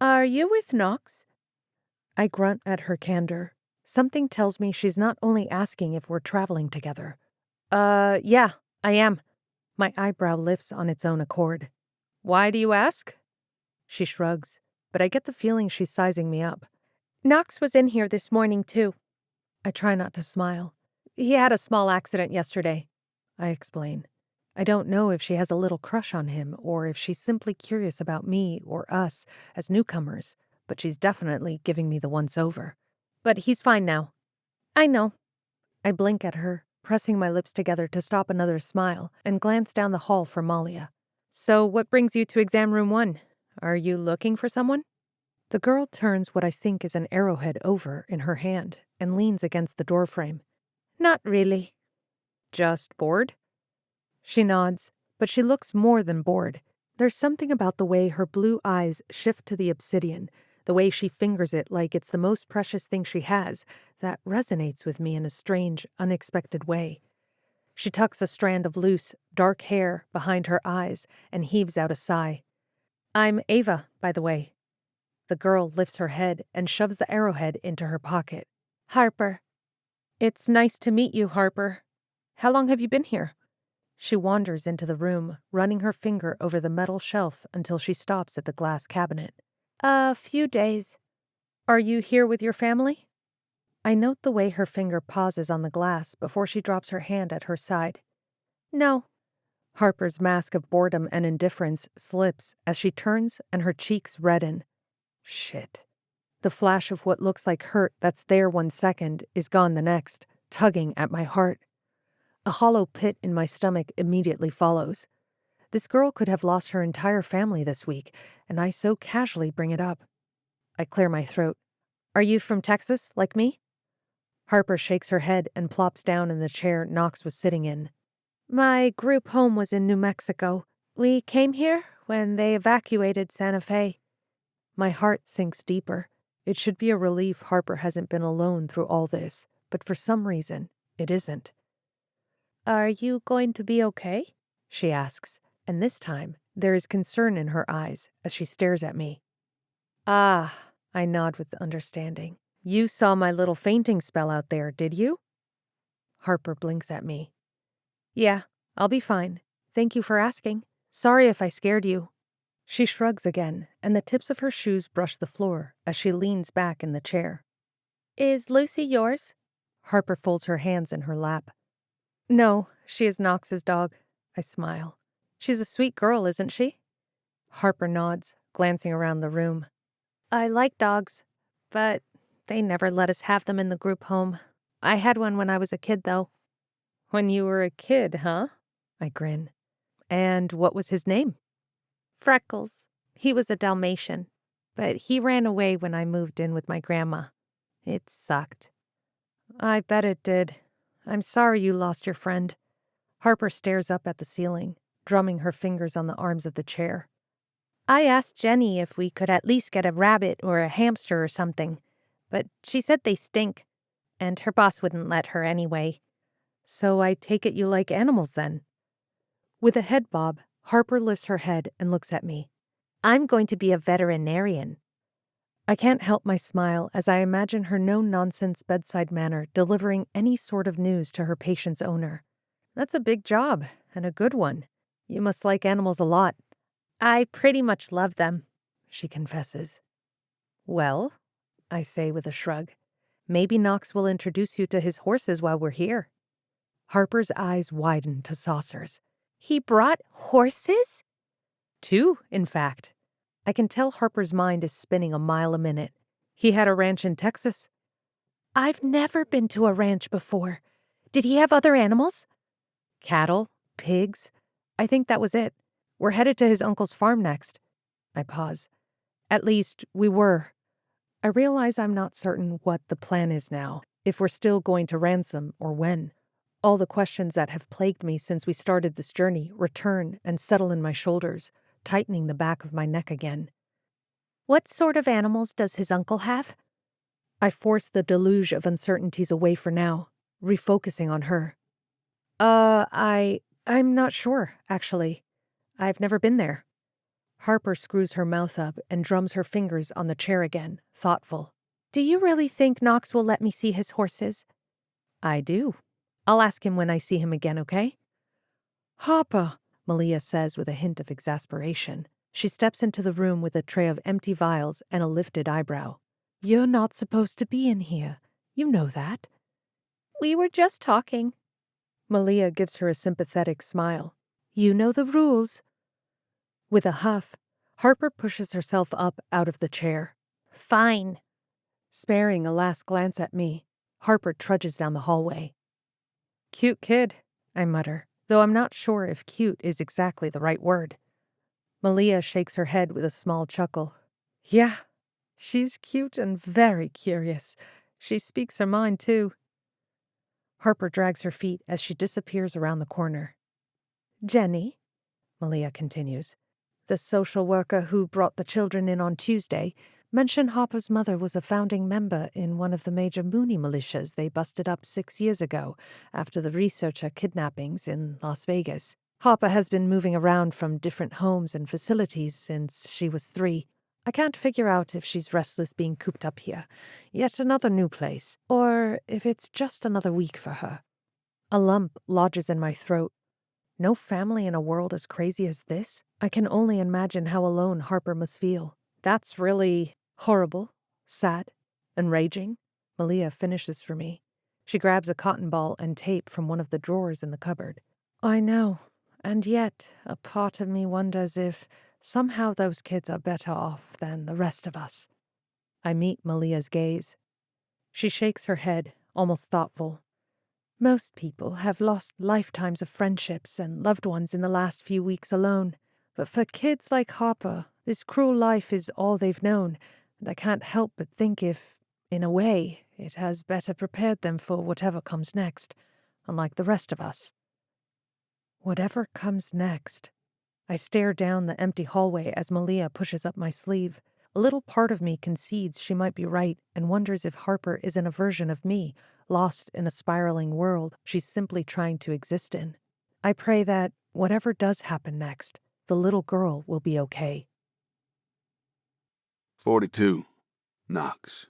[SPEAKER 2] Are you with Knox? I grunt at her candor. Something tells me she's not only asking if we're traveling together. Yeah, I am. My eyebrow lifts on its own accord. Why do you ask? She shrugs, but I get the feeling she's sizing me up. Knox was in here this morning, too. I try not to smile. He had a small accident yesterday, I explain. I don't know if she has a little crush on him or if she's simply curious about me or us as newcomers, but she's definitely giving me the once-over. But he's fine now. I know. I blink at her, pressing my lips together to stop another smile, and glance down the hall for Malia. So what brings you to exam room 1? Are you looking for someone? The girl turns what I think is an arrowhead over in her hand and leans against the doorframe. Not really. Just bored? She nods, but she looks more than bored. There's something about the way her blue eyes shift to the obsidian, the way she fingers it like it's the most precious thing she has, that resonates with me in a strange, unexpected way. She tucks a strand of loose, dark hair behind her eyes and heaves out a sigh. I'm Ava, by the way. The girl lifts her head and shoves the arrowhead into her pocket. Harper. It's nice to meet you, Harper. How long have you been here? She wanders into the room, running her finger over the metal shelf until she stops at the glass cabinet. A few days. Are you here with your family? I note the way her finger pauses on the glass before she drops her hand at her side. No. Harper's mask of boredom and indifference slips as she turns and her cheeks redden. Shit. The flash of what looks like hurt that's there 1 second is gone the next, tugging at my heart. A hollow pit in my stomach immediately follows. This girl could have lost her entire family this week, and I so casually bring it up. I clear my throat. Are you from Texas, like me? Harper shakes her head and plops down in the chair Knox was sitting in. My group home was in New Mexico. We came here when they evacuated Santa Fe. My heart sinks deeper. It should be a relief Harper hasn't been alone through all this, but for some reason, it isn't. Are you going to be okay? She asks, and this time there is concern in her eyes as she stares at me. Ah, I nod with understanding. You saw my little fainting spell out there, did you? Harper blinks at me. Yeah, I'll be fine. Thank you for asking. Sorry if I scared you. She shrugs again, and the tips of her shoes brush the floor as she leans back in the chair. Is Lucy yours? Harper folds her hands in her lap. No, she is Knox's dog. I smile. She's a sweet girl, isn't she? Harper nods, glancing around the room. I like dogs, but they never let us have them in the group home. I had one when I was a kid, though. When you were a kid, huh? I grin. And what was his name? Freckles. He was a Dalmatian, but he ran away when I moved in with my grandma. It sucked. I bet it did. I'm sorry you lost your friend. Harper stares up at the ceiling, drumming her fingers on the arms of the chair.
[SPEAKER 4] I asked Jenny if we could at least get a rabbit or a hamster or something, but she said they stink, and her boss wouldn't let her anyway.
[SPEAKER 2] So I take it you like animals then? With a head bob, Harper lifts her head and looks at me.
[SPEAKER 4] I'm going to be a veterinarian.
[SPEAKER 2] I can't help my smile as I imagine her no-nonsense bedside manner delivering any sort of news to her patient's owner. That's a big job, and a good one. You must like animals a lot.
[SPEAKER 4] I pretty much love them,
[SPEAKER 2] she confesses. Well, I say with a shrug, maybe Knox will introduce you to his horses while we're here. Harper's eyes widen to saucers.
[SPEAKER 4] He brought horses?
[SPEAKER 2] 2, in fact. I can tell Harper's mind is spinning a mile a minute. He had a ranch in Texas.
[SPEAKER 4] I've never been to a ranch before. Did he have other animals?
[SPEAKER 2] Cattle, pigs. I think that was it. We're headed to his uncle's farm next. I pause. At least, we were. I realize I'm not certain what the plan is now, if we're still going to ransom or when. All the questions that have plagued me since we started this journey return and settle in my shoulders, tightening the back of my neck again.
[SPEAKER 4] What sort of animals does his uncle have?
[SPEAKER 2] I force the deluge of uncertainties away for now, refocusing on her. I'm not sure, actually. I've never been there. Harper screws her mouth up and drums her fingers on the chair again, thoughtful.
[SPEAKER 4] Do you really think Knox will let me see his horses?
[SPEAKER 2] I do. I'll ask him when I see him again, okay? Harper, Malia says with a hint of exasperation. She steps into the room with a tray of empty vials and a lifted eyebrow. You're not supposed to be in here. You know that.
[SPEAKER 4] We were just talking.
[SPEAKER 2] Malia gives her a sympathetic smile. You know the rules. With a huff, Harper pushes herself up out of the chair.
[SPEAKER 4] Fine.
[SPEAKER 2] Sparing a last glance at me, Harper trudges down the hallway. Cute kid, I mutter, though I'm not sure if cute is exactly the right word. Malia shakes her head with a small chuckle. Yeah, she's cute and very curious. She speaks her mind, too. Harper drags her feet as she disappears around the corner. Jenny, Malia continues, the social worker who brought the children in on Tuesday, mentioned Harper's mother was a founding member in one of the major Mooney militias they busted up 6 years ago after the researcher kidnappings in Las Vegas. Harper has been moving around from different homes and facilities since she was 3. I can't figure out if she's restless being cooped up here, yet another new place, or if it's just another week for her. A lump lodges in my throat. No family in a world as crazy as this? I can only imagine how alone Harper must feel. That's really horrible, sad, enraging. Malia finishes for me. She grabs a cotton ball and tape from one of the drawers in the cupboard. I know, and yet a part of me wonders if somehow those kids are better off than the rest of us. I meet Malia's gaze. She shakes her head, almost thoughtful. Most people have lost lifetimes of friendships and loved ones in the last few weeks alone. But for kids like Harper, this cruel life is all they've known, and I can't help but think if, in a way, it has better prepared them for whatever comes next, unlike the rest of us. Whatever comes next. I stare down the empty hallway as Malia pushes up my sleeve. A little part of me concedes she might be right and wonders if Harper isn't a version of me, lost in a spiraling world she's simply trying to exist in. I pray that, whatever does happen next, the little girl will be okay.
[SPEAKER 3] 42. Knox.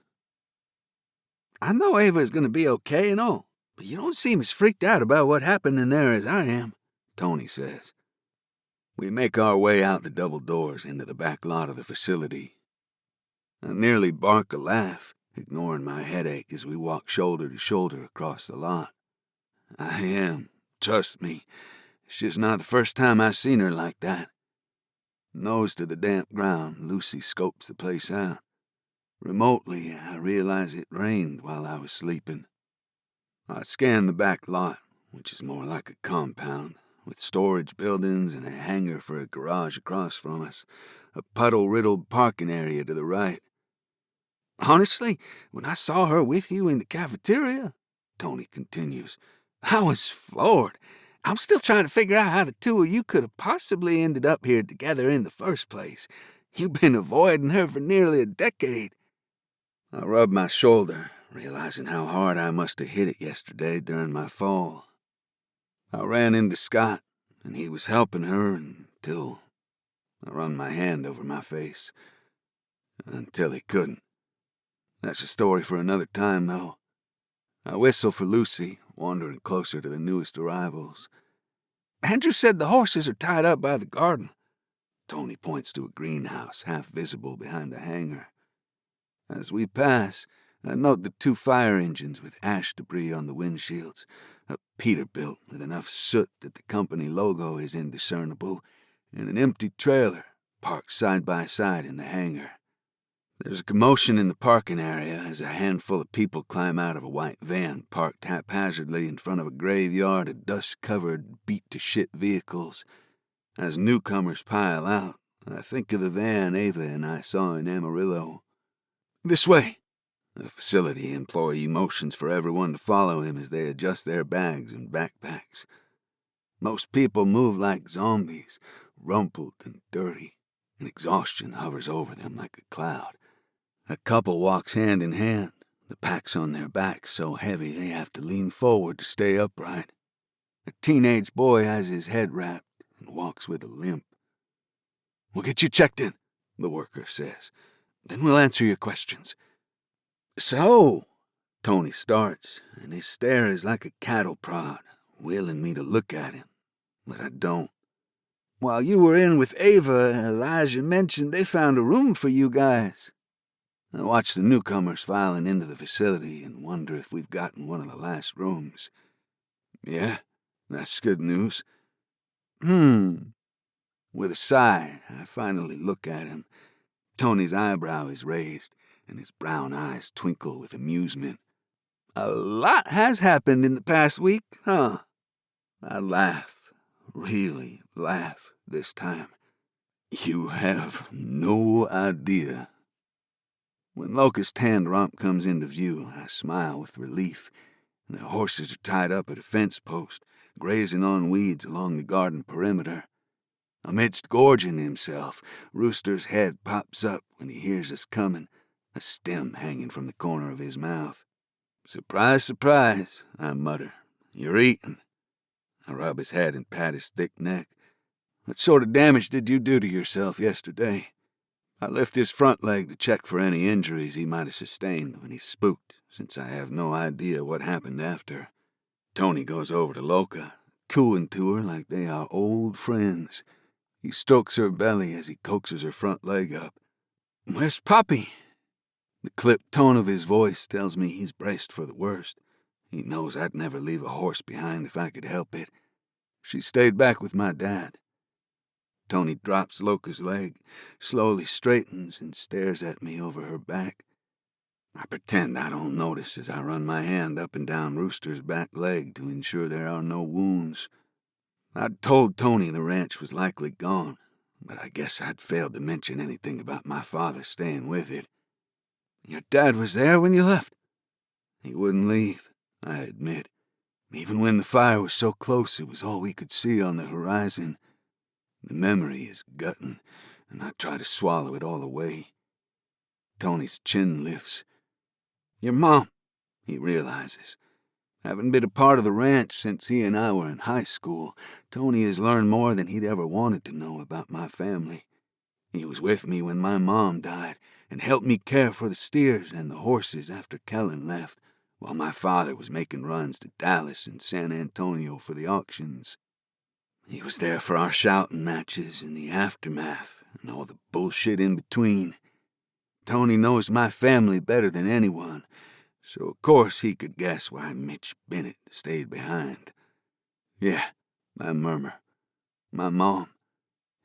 [SPEAKER 3] I know Ava's gonna be okay and all, but you don't seem as freaked out about what happened in there as I am, Tony says. We make our way out the double doors into the back lot of the facility. I nearly bark a laugh, ignoring my headache as we walk shoulder to shoulder across the lot. I am, trust me, it's just not the first time I've seen her like that. Nose to the damp ground, Lucy scopes the place out. Remotely, I realize it rained while I was sleeping. I scan the back lot, which is more like a compound, with storage buildings and a hangar for a garage across from us, a puddle-riddled parking area to the right. Honestly, when I saw her with you in the cafeteria, Tony continues, I was floored. I'm still trying to figure out how the two of you could have possibly ended up here together in the first place. You've been avoiding her for nearly a decade. I rubbed my shoulder, realizing how hard I must have hit it yesterday during my fall. I ran into Scott, and he was helping her until I run my hand over my face. Until he couldn't. That's a story for another time, though. I whistle for Lucy, wandering closer to the newest arrivals. Andrew said the horses are tied up by the garden. Tony points to a greenhouse half visible behind a hangar. As we pass, I note the 2 fire engines with ash debris on the windshields, a Peterbilt with enough soot that the company logo is indiscernible, and an empty trailer parked side by side in the hangar. There's a commotion in the parking area as a handful of people climb out of a white van parked haphazardly in front of a graveyard of dust-covered, beat-to-shit vehicles. As newcomers pile out, I think of the van Ava and I saw in Amarillo. This way! The facility employee motions for everyone to follow him as they adjust their bags and backpacks. Most people move like zombies, rumpled and dirty, and exhaustion hovers over them like a cloud. A couple walks hand in hand, the packs on their backs so heavy they have to lean forward to stay upright. A teenage boy has his head wrapped and walks with a limp. We'll get you checked in, the worker says. Then we'll answer your questions. So, Tony starts, and his stare is like a cattle prod, willing me to look at him, but I don't. While you were in with Ava, Elijah mentioned they found a room for you guys. I watch the newcomers filing into the facility and wonder if we've gotten one of the last rooms. Yeah, that's good news. With a sigh, I finally look at him. Tony's eyebrow is raised, and his brown eyes twinkle with amusement. A lot has happened in the past week, huh? I laugh, really laugh this time. You have no idea. When Locust Hand Romp comes into view, I smile with relief. The horses are tied up at a fence post, grazing on weeds along the garden perimeter. Amidst gorging himself, Rooster's head pops up when he hears us coming, a stem hanging from the corner of his mouth. Surprise, surprise, I mutter. You're eating. I rub his head and pat his thick neck. What sort of damage did you do to yourself yesterday? I lift his front leg to check for any injuries he might have sustained when he spooked, since I have no idea what happened after. Tony goes over to Loca, cooing to her like they are old friends. He strokes her belly as he coaxes her front leg up. Where's Poppy? The clipped tone of his voice tells me he's braced for the worst. He knows I'd never leave a horse behind if I could help it. She stayed back with my dad. Tony drops Loca's leg, slowly straightens, and stares at me over her back. I pretend I don't notice as I run my hand up and down Rooster's back leg to ensure there are no wounds. I'd told Tony the ranch was likely gone, but I guess I'd failed to mention anything about my father staying with it. Your dad was there when you left? He wouldn't leave, I admit. Even when the fire was so close it was all we could see on the horizon. The memory is gutting, and I try to swallow it all away. Tony's chin lifts. Your mom, he realizes. Having been a part of the ranch since he and I were in high school, Tony has learned more than he'd ever wanted to know about my family. He was with me when my mom died and helped me care for the steers and the horses after Kellen left, while my father was making runs to Dallas and San Antonio for the auctions. He was there for our shouting matches and the aftermath and all the bullshit in between. Tony knows my family better than anyone, so of course he could guess why Mitch Bennett stayed behind. Yeah, I murmur. My mom.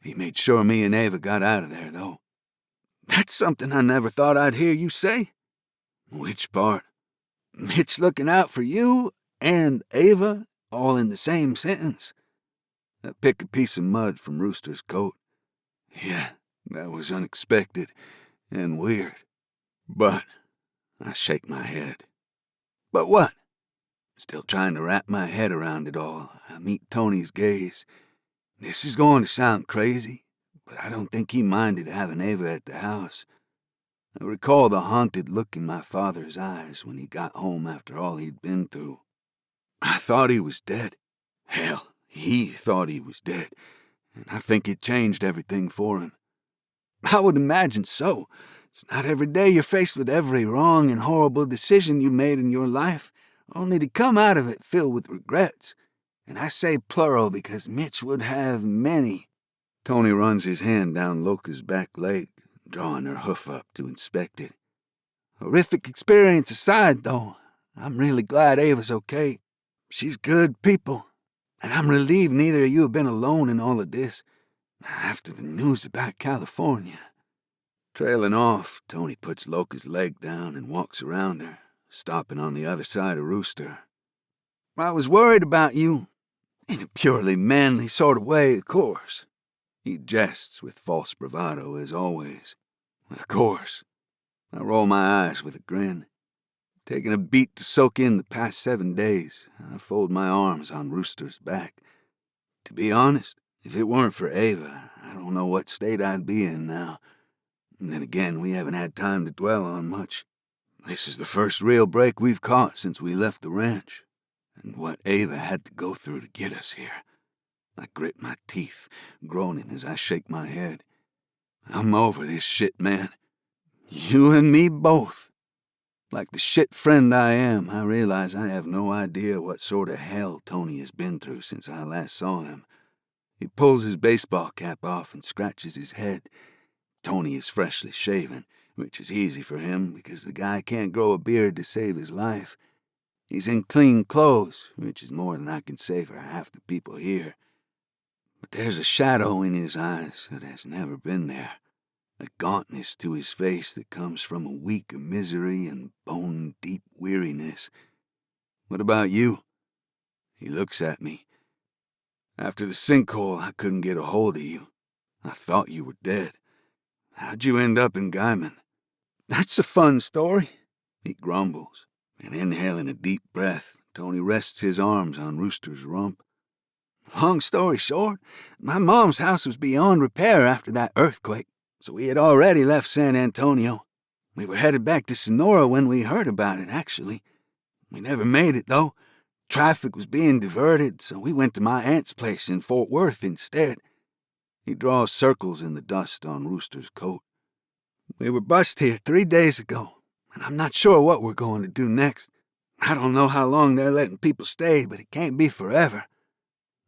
[SPEAKER 3] He made sure me and Ava got out of there, though. That's something I never thought I'd hear you say. Which part? Mitch looking out for you and Ava all in the same sentence. I pick a piece of mud from Rooster's coat. Yeah, that was unexpected and weird. But I shake my head. But what? Still trying to wrap my head around it all, I meet Tony's gaze. This is going to sound crazy, but I don't think he minded having Ava at the house. I recall the haunted look in my father's eyes when he got home after all he'd been through. I thought he was dead. Hell, he thought he was dead, and I think it changed everything for him. I would imagine so. It's not every day you're faced with every wrong and horrible decision you made in your life, only to come out of it filled with regrets. And I say plural because Mitch would have many. Tony runs his hand down Loca's back leg, drawing her hoof up to inspect it. Horrific experience aside, though, I'm really glad Ava's okay. She's good people, and I'm relieved neither of you have been alone in all of this, after the news about California. Trailing off, Tony puts Loca's leg down and walks around her, stopping on the other side of Rooster. I was worried about you, in a purely manly sort of way, of course. He jests with false bravado, as always. Of course. I roll my eyes with a grin. Taking a beat to soak in the past 7 days, I fold my arms on Rooster's back. To be honest, if it weren't for Ava, I don't know what state I'd be in now. And then again, we haven't had time to dwell on much. This is the first real break we've caught since we left the ranch. And what Ava had to go through to get us here. I grit my teeth, groaning as I shake my head. I'm over this shit, man. You and me both. Like the shit friend I am, I realize I have no idea what sort of hell Tony has been through since I last saw him. He pulls his baseball cap off and scratches his head. Tony is freshly shaven, which is easy for him because the guy can't grow a beard to save his life. He's in clean clothes, which is more than I can say for half the people here. But there's a shadow in his eyes that has never been there. A gauntness to his face that comes from a week of misery and bone-deep weariness. What about you? He looks at me. After the sinkhole, I couldn't get a hold of you. I thought you were dead. How'd you end up in Guyman? That's a fun story, he grumbles. And inhaling a deep breath, Tony rests his arms on Rooster's rump. Long story short, my mom's house was beyond repair after that earthquake, so we had already left San Antonio. We were headed back to Sonora when we heard about it, actually. We never made it, though. Traffic was being diverted, so we went to my aunt's place in Fort Worth instead. He draws circles in the dust on Rooster's coat. We were bussed here 3 days ago, and I'm not sure what we're going to do next. I don't know how long they're letting people stay, but it can't be forever.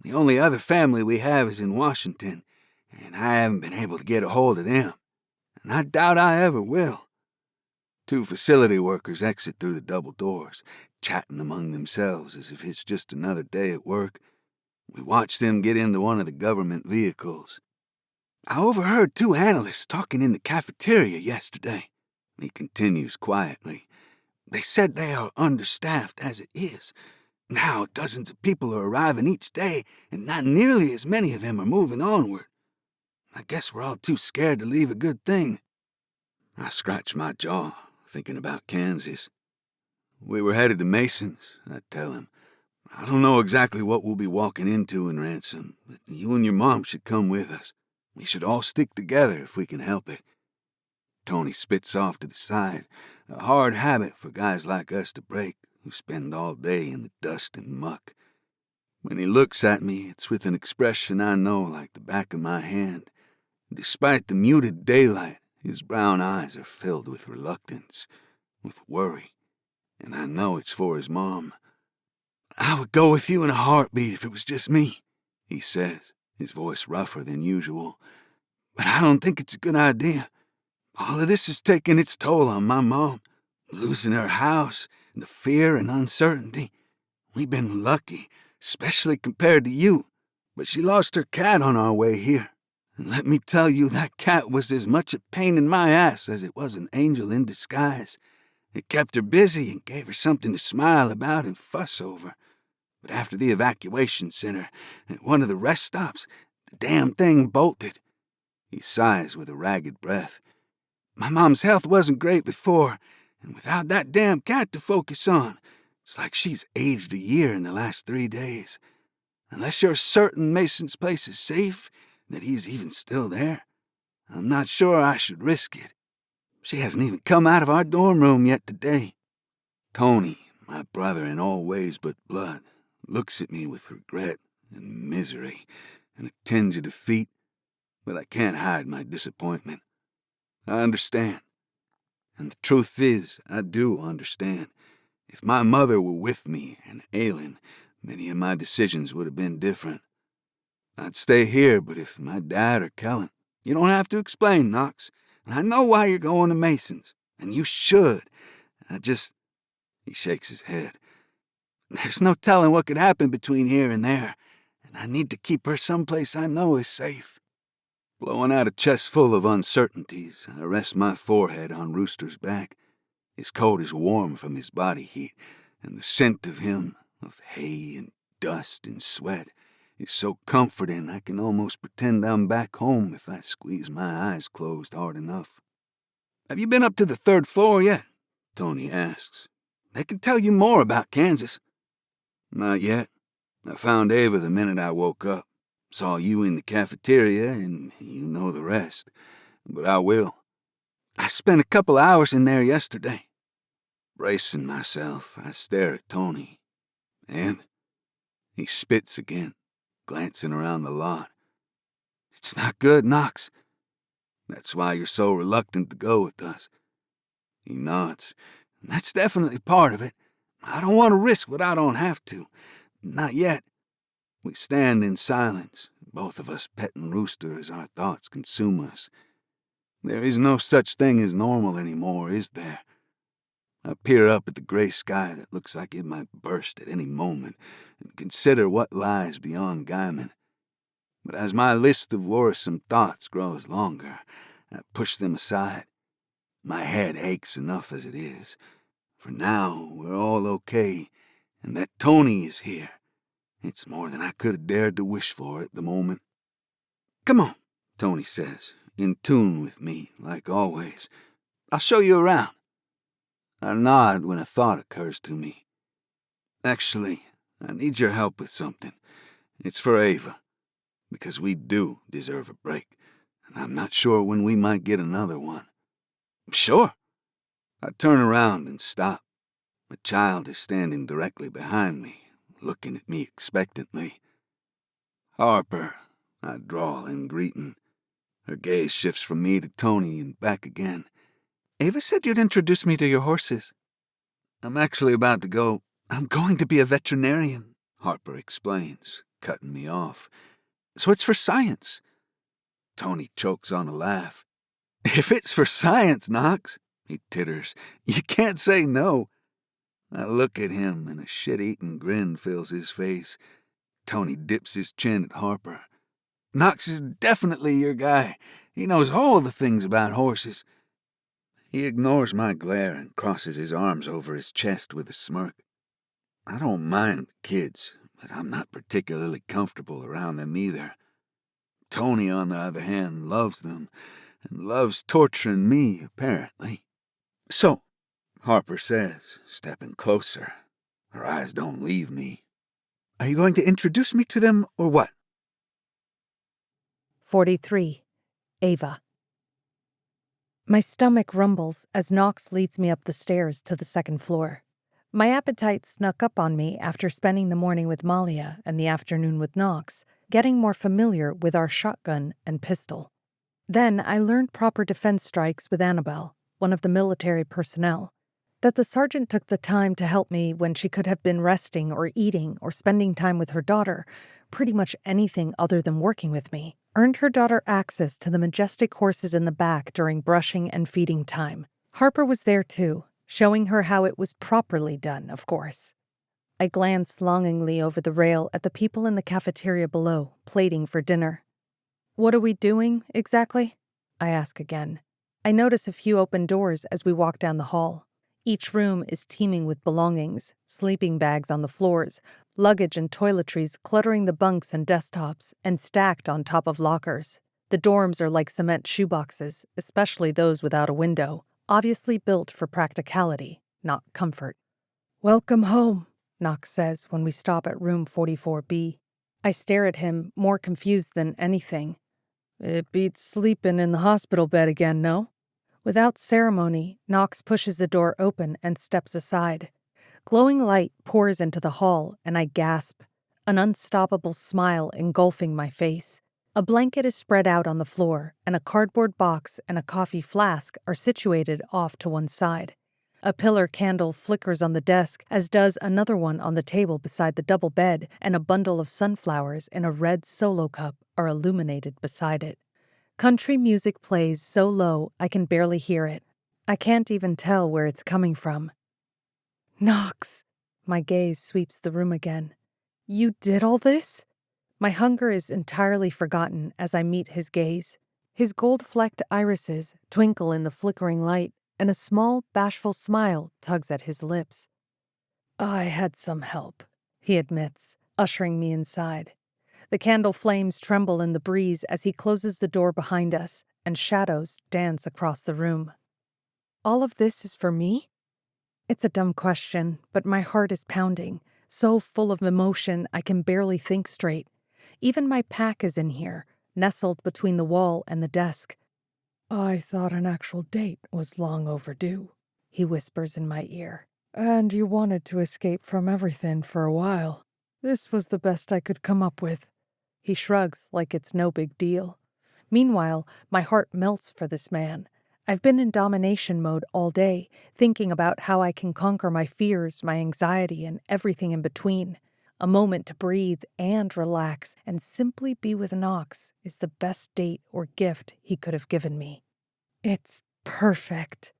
[SPEAKER 3] The only other family we have is in Washington, and I haven't been able to get a hold of them, and I doubt I ever will. 2 facility workers exit through the double doors, chatting among themselves as if it's just another day at work. We watch them get into one of the government vehicles. I overheard 2 analysts talking in the cafeteria yesterday, he continues quietly. They said they are understaffed as it is. Now dozens of people are arriving each day, and not nearly as many of them are moving onward. I guess we're all too scared to leave a good thing. I scratch my jaw, thinking about Kansas. We were headed to Mason's, I tell him. I don't know exactly what we'll be walking into in Ransom, but you and your mom should come with us. We should all stick together if we can help it. Tony spits off to the side, a hard habit for guys like us to break, who spend all day in the dust and muck. When he looks at me, it's with an expression I know like the back of my hand. Despite the muted daylight, his brown eyes are filled with reluctance, with worry, and I know it's for his mom. I would go with you in a heartbeat if it was just me, he says, his voice rougher than usual. But I don't think it's a good idea. All of this is taking its toll on my mom, losing her house, the fear and uncertainty. We've been lucky, especially compared to you, but she lost her cat on our way here. And let me tell you, that cat was as much a pain in my ass as it was an angel in disguise. It kept her busy and gave her something to smile about and fuss over. But after the evacuation center, at one of the rest stops, the damn thing bolted. He sighs with a ragged breath. My mom's health wasn't great before, and without that damn cat to focus on, it's like she's aged a year in the last 3 days. Unless you're certain Mason's place is safe, that he's even still there, I'm not sure I should risk it. She hasn't even come out of our dorm room yet today. Tony, my brother in all ways but blood, looks at me with regret and misery and a tinge of defeat, but I can't hide my disappointment. I understand. And the truth is, I do understand. If my mother were with me and ailing, many of my decisions would have been different. I'd stay here, but if my dad or Kellen... You don't have to explain, Knox. I know why you're going to Mason's, and you should. He shakes his head. There's no telling what could happen between here and there, and I need to keep her someplace I know is safe. Blowing out a chest full of uncertainties, I rest my forehead on Rooster's back. His coat is warm from his body heat, and the scent of him, of hay and dust and sweat, is so comforting I can almost pretend I'm back home if I squeeze my eyes closed hard enough. Have you been up to the 3rd floor yet? Tony asks. They can tell you more about Kansas. Not yet. I found Ava the minute I woke up. Saw you in the cafeteria, and you know the rest. But I will. I spent a couple hours in there yesterday. Bracing myself, I stare at Tony. And he spits again, glancing around the lot. It's not good, Knox. That's why you're so reluctant to go with us. He nods. That's definitely part of it. I don't want to risk what I don't have to. Not yet. We stand in silence, both of us petting Rooster as our thoughts consume us. There is no such thing as normal anymore, is there? I peer up at the gray sky that looks like it might burst at any moment and consider what lies beyond Gaiman. But as my list of worrisome thoughts grows longer, I push them aside. My head aches enough as it is. For now, we're all okay, and that Tony is here. It's more than I could have dared to wish for at the moment. Come on, Tony says, in tune with me, like always. I'll show you around. I nod when a thought occurs to me. Actually, I need your help with something. It's for Ava, because we do deserve a break, and I'm not sure when we might get another one. Sure. I turn around and stop. A child is standing directly behind me, looking at me expectantly. Harper, I drawl in greeting. Her gaze shifts from me to Tony and back again. Ava said you'd introduce me to your horses. I'm actually about to go. I'm going to be a veterinarian, Harper explains, cutting me off. So it's for science. Tony chokes on a laugh. If it's for science, Knox, he titters, you can't say no. I look at him and a shit-eaten grin fills his face. Tony dips his chin at Harper. Knox is definitely your guy. He knows all the things about horses. He ignores my glare and crosses his arms over his chest with a smirk. I don't mind kids, but I'm not particularly comfortable around them either. Tony, on the other hand, loves them, and loves torturing me, apparently. So, Harper says, stepping closer. Her eyes don't leave me. Are you going to introduce me to them, or what?
[SPEAKER 2] 43. Ava. My stomach rumbles as Knox leads me up the stairs to the 2nd floor. My appetite snuck up on me after spending the morning with Malia and the afternoon with Knox, getting more familiar with our shotgun and pistol. Then I learned proper defense strikes with Annabelle, one of the military personnel. That the sergeant took the time to help me when she could have been resting or eating or spending time with her daughter, pretty much anything other than working with me, earned her daughter access to the majestic horses in the back during brushing and feeding time. Harper was there too, showing her how it was properly done, of course. I glanced longingly over the rail at the people in the cafeteria below, plating for dinner. What are we doing, exactly? I ask again. I notice a few open doors as we walk down the hall. Each room is teeming with belongings, sleeping bags on the floors, luggage and toiletries cluttering the bunks and desktops and stacked on top of lockers. The dorms are like cement shoeboxes, especially those without a window, obviously built for practicality, not comfort. Welcome home, Knox says when we stop at room 44B. I stare at him, more confused than anything. It beats sleeping in the hospital bed again, no? Without ceremony, Knox pushes the door open and steps aside. Glowing light pours into the hall, and I gasp, an unstoppable smile engulfing my face. A blanket is spread out on the floor, and a cardboard box and a coffee flask are situated off to one side. A pillar candle flickers on the desk, as does another one on the table beside the double bed, and a bundle of sunflowers in a red solo cup are illuminated beside it. Country music plays so low I can barely hear it. I can't even tell where it's coming from. Knox! My gaze sweeps the room again. You did all this? My hunger is entirely forgotten as I meet his gaze. His gold-flecked irises twinkle in the flickering light, and a small, bashful smile tugs at his lips. I had some help, he admits, ushering me inside. The candle flames tremble in the breeze as he closes the door behind us, and shadows dance across the room. All of this is for me? It's a dumb question, but my heart is pounding, so full of emotion I can barely think straight. Even my pack is in here, nestled between the wall and the desk. I thought an actual date was long overdue, he whispers in my ear. And you wanted to escape from everything for a while. This was the best I could come up with. He shrugs like it's no big deal. Meanwhile, my heart melts for this man. I've been in domination mode all day, thinking about how I can conquer my fears, my anxiety, and everything in between. A moment to breathe and relax and simply be with Knox is the best date or gift he could have given me. It's perfect,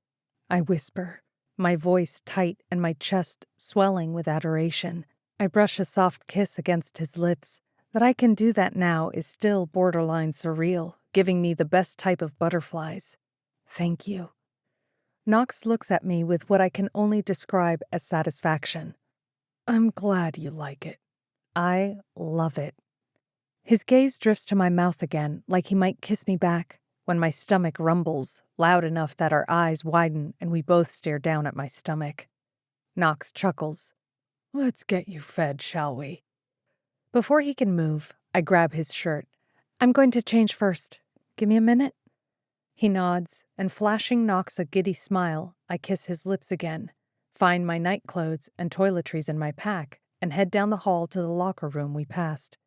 [SPEAKER 2] I whisper, my voice tight and my chest swelling with adoration. I brush a soft kiss against his lips. That I can do that now is still borderline surreal, giving me the best type of butterflies. Thank you. Knox looks at me with what I can only describe as satisfaction. I'm glad you like it. I love it. His gaze drifts to my mouth again, like he might kiss me back, when my stomach rumbles, loud enough that our eyes widen and we both stare down at my stomach. Knox chuckles. Let's get you fed, shall we? Before he can move, I grab his shirt. I'm going to change first. Give me a minute. He nods, and flashing Knox a giddy smile, I kiss his lips again, find my nightclothes and toiletries in my pack, and head down the hall to the locker room we passed.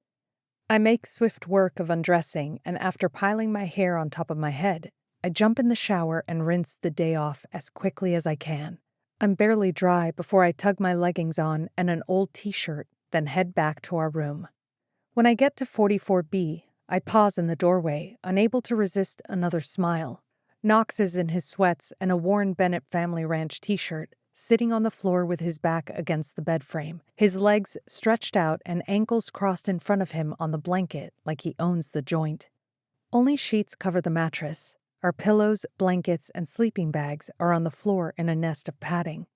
[SPEAKER 2] I make swift work of undressing, and after piling my hair on top of my head, I jump in the shower and rinse the day off as quickly as I can. I'm barely dry before I tug my leggings on and an old t-shirt, then head back to our room. When I get to 44B, I pause in the doorway, unable to resist another smile. Knox is in his sweats and a worn Bennett Family Ranch t-shirt, sitting on the floor with his back against the bed frame, his legs stretched out and ankles crossed in front of him on the blanket like he owns the joint. Only sheets cover the mattress. Our pillows, blankets, and sleeping bags are on the floor in a nest of padding.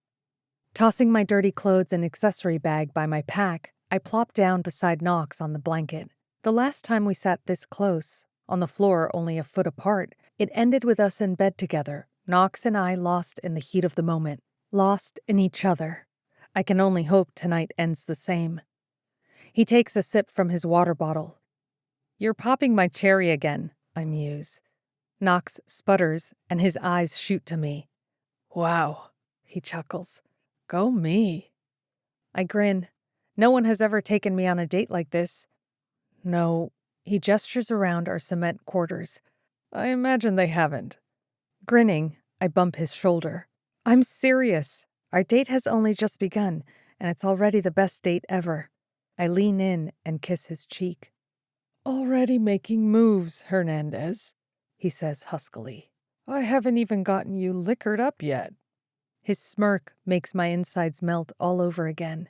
[SPEAKER 2] Tossing my dirty clothes and accessory bag by my pack, I plop down beside Knox on the blanket. The last time we sat this close, on the floor only a foot apart, it ended with us in bed together, Knox and I lost in the heat of the moment, lost in each other. I can only hope tonight ends the same. He takes a sip from his water bottle. You're popping my cherry again, I muse. Knox sputters, and his eyes shoot to me. Wow, he chuckles. Go me. I grin. No one has ever taken me on a date like this. No, he gestures around our cement quarters. I imagine they haven't. Grinning, I bump his shoulder. I'm serious. Our date has only just begun, and it's already the best date ever. I lean in and kiss his cheek. Already making moves, Hernandez, he says huskily. I haven't even gotten you liquored up yet. His smirk makes my insides melt all over again.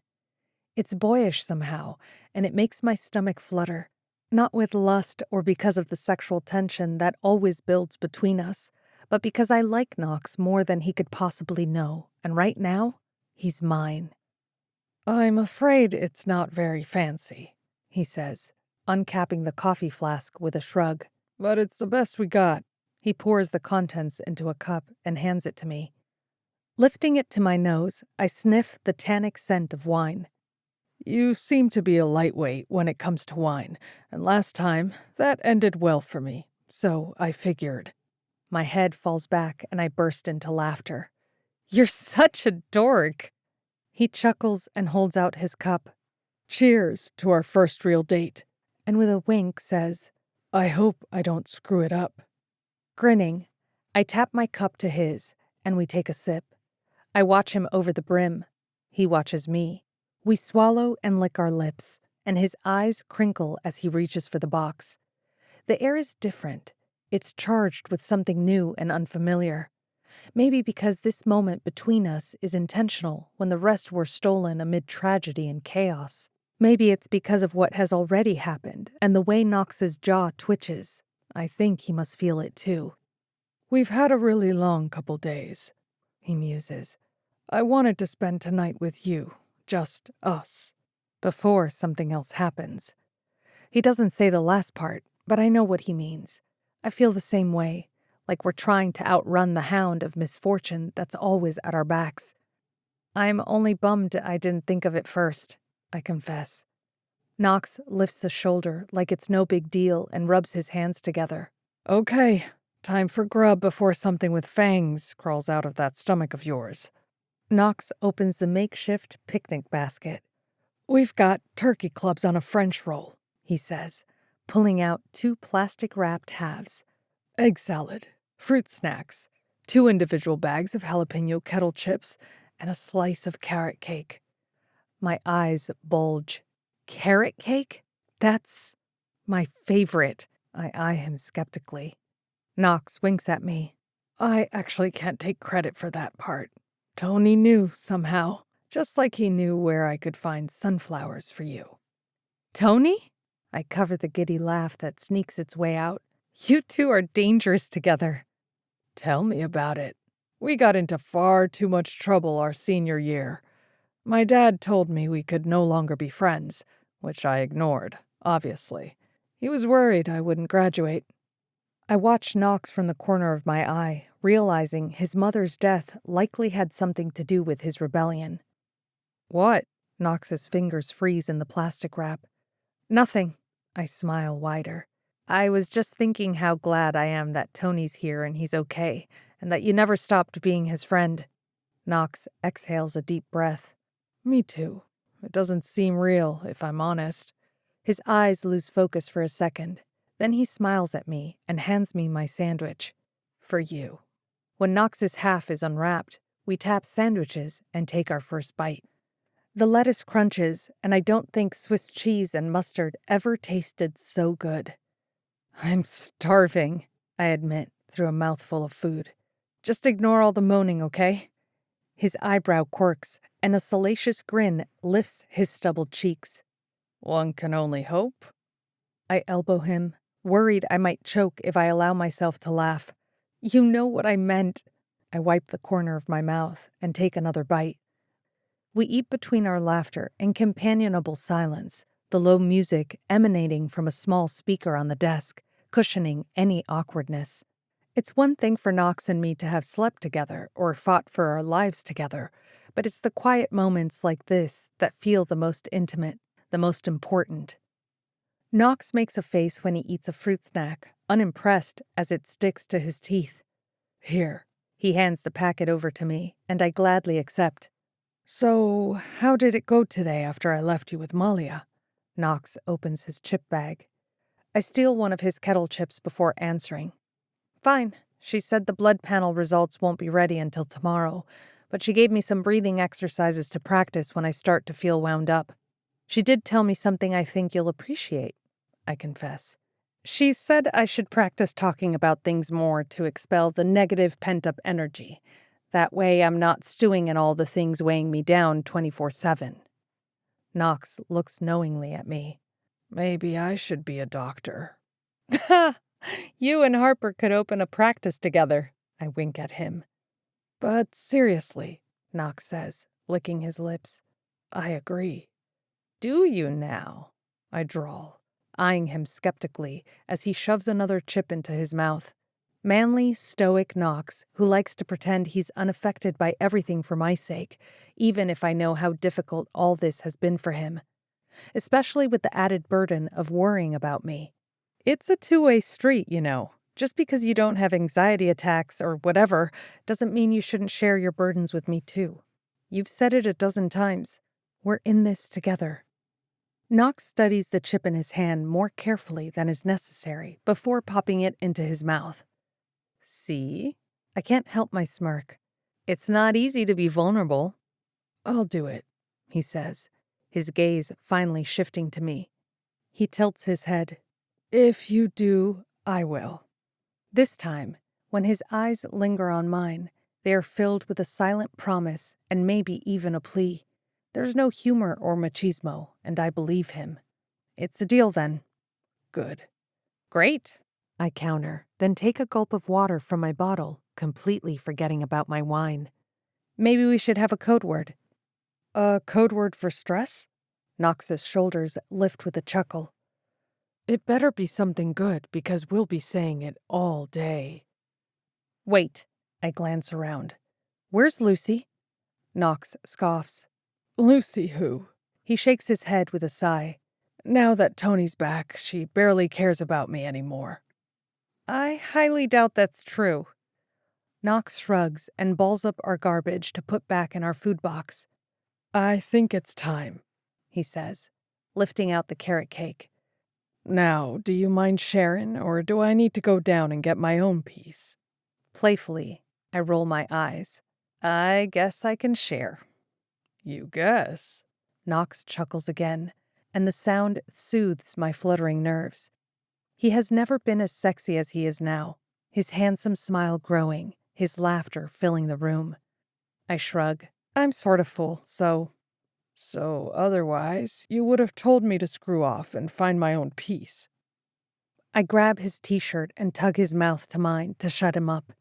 [SPEAKER 2] It's boyish somehow, and it makes my stomach flutter. Not with lust or because of the sexual tension that always builds between us, but because I like Knox more than he could possibly know, and right now, he's mine. I'm afraid it's not very fancy, he says, uncapping the coffee flask with a shrug. But it's the best we got. He pours the contents into a cup and hands it to me. Lifting it to my nose, I sniff the tannic scent of wine. You seem to be a lightweight when it comes to wine, and last time that ended well for me, so I figured. My head falls back and I burst into laughter. You're such a dork. He chuckles and holds out his cup. Cheers to our first real date. And with a wink says, I hope I don't screw it up. Grinning, I tap my cup to his, and we take a sip. I watch him over the brim. He watches me. We swallow and lick our lips, and his eyes crinkle as he reaches for the box. The air is different. It's charged with something new and unfamiliar. Maybe because this moment between us is intentional when the rest were stolen amid tragedy and chaos. Maybe it's because of what has already happened and the way Knox's jaw twitches. I think he must feel it too. We've had a really long couple days, he muses. I wanted to spend tonight with you, just us, before something else happens. He doesn't say the last part, but I know what he means. I feel the same way, like we're trying to outrun the hound of misfortune that's always at our backs. I'm only bummed I didn't think of it first, I confess. Knox lifts a shoulder like it's no big deal and rubs his hands together. Okay, time for grub before something with fangs crawls out of that stomach of yours. Knox opens the makeshift picnic basket. We've got turkey clubs on a French roll, he says, pulling out 2 plastic-wrapped halves. Egg salad, fruit snacks, 2 individual bags of jalapeno kettle chips, and a slice of carrot cake. My eyes bulge. Carrot cake? That's my favorite. I eye him skeptically. Knox winks at me. I actually can't take credit for that part. Tony knew somehow, just like he knew where I could find sunflowers for you. Tony? I cover the giddy laugh that sneaks its way out. You two are dangerous together. Tell me about it. We got into far too much trouble our senior year. My dad told me we could no longer be friends, which I ignored, obviously. He was worried I wouldn't graduate. I watched Knox from the corner of my eye, realizing his mother's death likely had something to do with his rebellion. What? Knox's fingers freeze in the plastic wrap. Nothing. I smile wider. I was just thinking how glad I am that Tony's here and he's okay, and that you never stopped being his friend. Knox exhales a deep breath. Me too. It doesn't seem real, if I'm honest. His eyes lose focus for a second. Then he smiles at me and hands me my sandwich. For you. When Knox's half is unwrapped, we tap sandwiches and take our first bite. The lettuce crunches, and I don't think Swiss cheese and mustard ever tasted so good. I'm starving, I admit, through a mouthful of food. Just ignore all the moaning, okay? His eyebrow quirks, and a salacious grin lifts his stubbled cheeks. One can only hope. I elbow him, worried I might choke if I allow myself to laugh. You know what I meant. I wipe the corner of my mouth and take another bite. We eat between our laughter and companionable silence, the low music emanating from a small speaker on the desk, cushioning any awkwardness. It's one thing for Knox and me to have slept together or fought for our lives together, but it's the quiet moments like this that feel the most intimate, the most important. Knox makes a face when he eats a fruit snack, unimpressed as it sticks to his teeth. Here. He hands the packet over to me, and I gladly accept. So, how did it go today after I left you with Malia? Knox opens his chip bag. I steal one of his kettle chips before answering. Fine. She said the blood panel results won't be ready until tomorrow, but she gave me some breathing exercises to practice when I start to feel wound up. She did tell me something I think you'll appreciate, I confess. She said I should practice talking about things more to expel the negative pent-up energy. That way I'm not stewing in all the things weighing me down 24/7. Knox looks knowingly at me. Maybe I should be a doctor. Ha! You and Harper could open a practice together, I wink at him. But seriously, Knox says, licking his lips. I agree. Do you now? I drawl, eyeing him skeptically as he shoves another chip into his mouth. Manly, stoic Knox, who likes to pretend he's unaffected by everything for my sake, even if I know how difficult all this has been for him. especially with the added burden of worrying about me. It's a two-way street, you know. Just because you don't have anxiety attacks or whatever doesn't mean you shouldn't share your burdens with me too. You've said it a dozen times. We're in this together. Knox studies the chip in his hand more carefully than is necessary before popping it into his mouth. See? I can't help my smirk. It's not easy to be vulnerable. I'll do it, he says, his gaze finally shifting to me. He tilts his head. If you do, I will. This time, when his eyes linger on mine, they are filled with a silent promise and maybe even a plea. There's no humor or machismo, and I believe him. It's a deal then. Good. Great, I counter, then take a gulp of water from my bottle, completely forgetting about my wine. Maybe we should have a code word. A code word for stress? Knox's shoulders lift with a chuckle. It better be something good, because we'll be saying it all day. Wait, I glance around. Where's Lucy? Knox scoffs. Lucy who? He shakes his head with a sigh. Now that Tony's back, she barely cares about me anymore. I highly doubt that's true. Knox shrugs and balls up our garbage to put back in our food box. I think it's time, he says, lifting out the carrot cake. Now, do you mind sharing, or do I need to go down and get my own piece? Playfully, I roll my eyes. I guess I can share. You guess? Knox chuckles again, and the sound soothes my fluttering nerves. He has never been as sexy as he is now, his handsome smile growing, his laughter filling the room. I shrug. I'm sort of full, so otherwise, you would have told me to screw off and find my own peace. I grab his t-shirt and tug his mouth to mine to shut him up.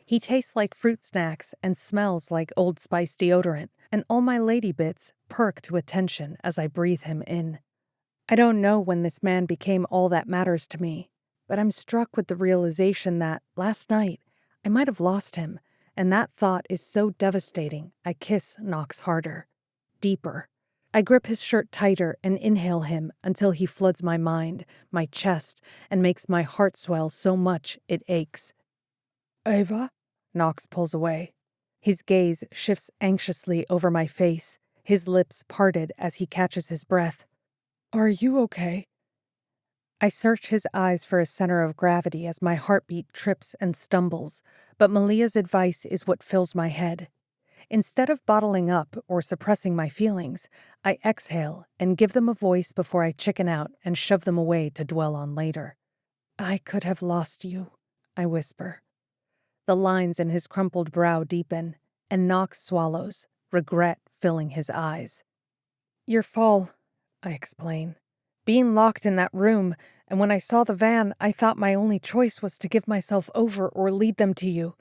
[SPEAKER 2] He tastes like fruit snacks and smells like Old Spice deodorant, and all my lady bits perk to attention as I breathe him in. I don't know when this man became all that matters to me, but I'm struck with the realization that, last night, I might have lost him, and that thought is so devastating I kiss Knox harder, deeper. I grip his shirt tighter and inhale him until he floods my mind, my chest, and makes my heart swell so much it aches. Ava? Knox pulls away. His gaze shifts anxiously over my face, his lips parted as he catches his breath. Are you okay? I search his eyes for a center of gravity as my heartbeat trips and stumbles, but Malia's advice is what fills my head. Instead of bottling up or suppressing my feelings, I exhale and give them a voice before I chicken out and shove them away to dwell on later. I could have lost you, I whisper. The lines in his crumpled brow deepen, and Knox swallows, regret filling his eyes. Your fall, I explain. Being locked in that room, and when I saw the van, I thought my only choice was to give myself over or lead them to you.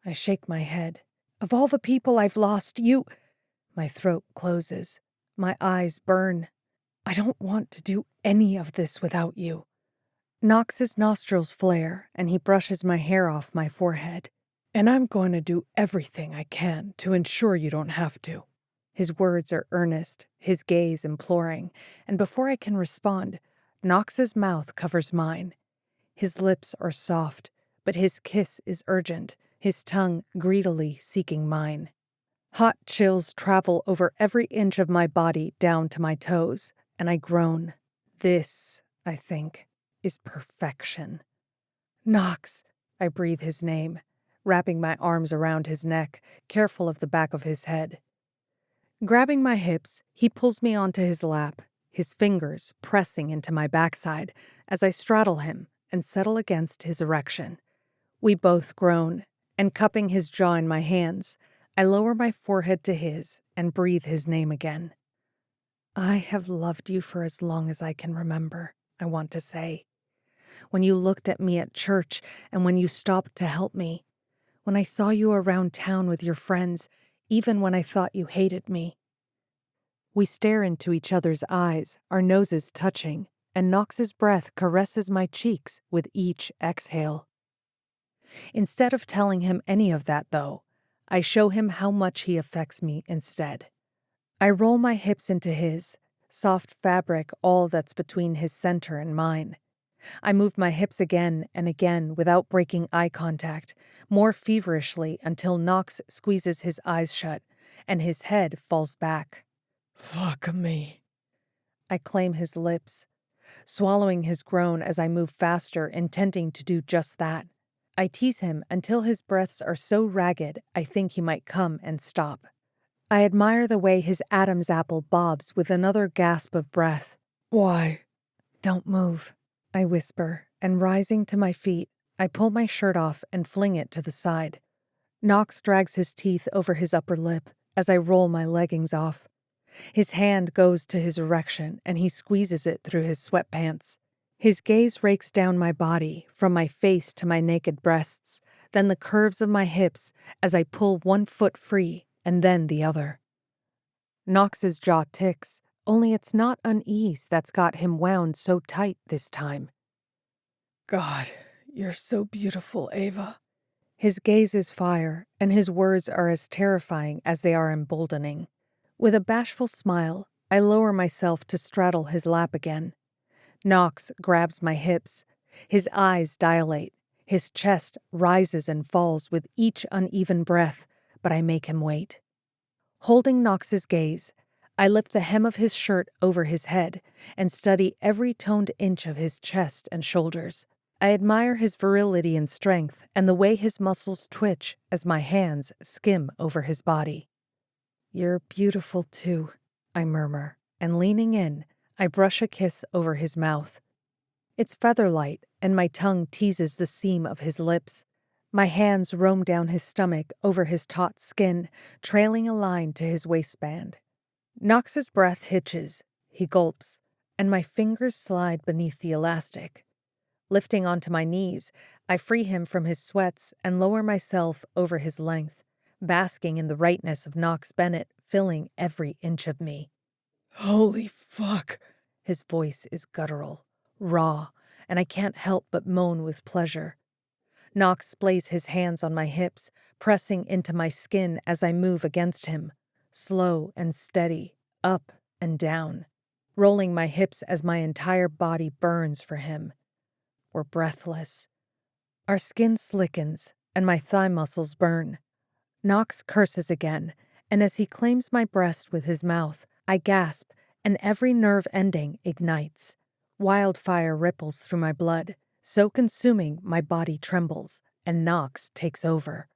[SPEAKER 2] I shake my head. Of all the people I've lost, you... My throat closes. My eyes burn. I don't want to do any of this without you. Knox's nostrils flare, and he brushes my hair off my forehead. And I'm going to do everything I can to ensure you don't have to. His words are earnest, his gaze imploring, and before I can respond, Knox's mouth covers mine. His lips are soft, but his kiss is urgent, his tongue greedily seeking mine. Hot chills travel over every inch of my body down to my toes, and I groan. This, I think, is perfection. Knox, I breathe his name, wrapping my arms around his neck, careful of the back of his head. Grabbing my hips, he pulls me onto his lap, his fingers pressing into my backside as I straddle him and settle against his erection. We both groan, and cupping his jaw in my hands, I lower my forehead to his and breathe his name again. I have loved you for as long as I can remember, I want to say. When you looked at me at church and when you stopped to help me. When I saw you around town with your friends, even when I thought you hated me. We stare into each other's eyes, our noses touching, and Knox's breath caresses my cheeks with each exhale. Instead of telling him any of that, though, I show him how much he affects me instead. I roll my hips into his, soft fabric all that's between his center and mine. I move my hips again and again without breaking eye contact, more feverishly until Knox squeezes his eyes shut and his head falls back.
[SPEAKER 4] Fuck me.
[SPEAKER 2] I claim his lips, swallowing his groan as I move faster, intending to do just that. I tease him until his breaths are so ragged I think he might come and stop. I admire the way his Adam's apple bobs with another gasp of breath.
[SPEAKER 4] Why?
[SPEAKER 2] Don't move, I whisper, and rising to my feet, I pull my shirt off and fling it to the side. Knox drags his teeth over his upper lip as I roll my leggings off. His hand goes to his erection and he squeezes it through his sweatpants. His gaze rakes down my body, from my face to my naked breasts, then the curves of my hips as I pull one foot free and then the other. Knox's jaw ticks, only it's not unease that's got him wound so tight this time.
[SPEAKER 4] God, you're so beautiful, Ava.
[SPEAKER 2] His gaze is fire, and his words are as terrifying as they are emboldening. With a bashful smile, I lower myself to straddle his lap again. Knox grabs my hips. His eyes dilate. His chest rises and falls with each uneven breath, but I make him wait. Holding Knox's gaze, I lift the hem of his shirt over his head and study every toned inch of his chest and shoulders. I admire his virility and strength and the way his muscles twitch as my hands skim over his body. You're beautiful too, I murmur, and leaning in, I brush a kiss over his mouth. It's featherlight, and my tongue teases the seam of his lips. My hands roam down his stomach over his taut skin, trailing a line to his waistband. Knox's breath hitches, he gulps, and my fingers slide beneath the elastic. Lifting onto my knees, I free him from his sweats and lower myself over his length, basking in the rightness of Knox Bennett filling every inch of me.
[SPEAKER 4] Holy fuck.
[SPEAKER 2] His voice is guttural, raw, and I can't help but moan with pleasure. Knox splays his hands on my hips, pressing into my skin as I move against him, slow and steady, up and down, rolling my hips as my entire body burns for him. We're breathless. Our skin slickens, and my thigh muscles burn. Knox curses again, and as he claims my breast with his mouth, I gasp, and every nerve ending ignites. Wildfire ripples through my blood, so consuming my body trembles, and Knox takes over.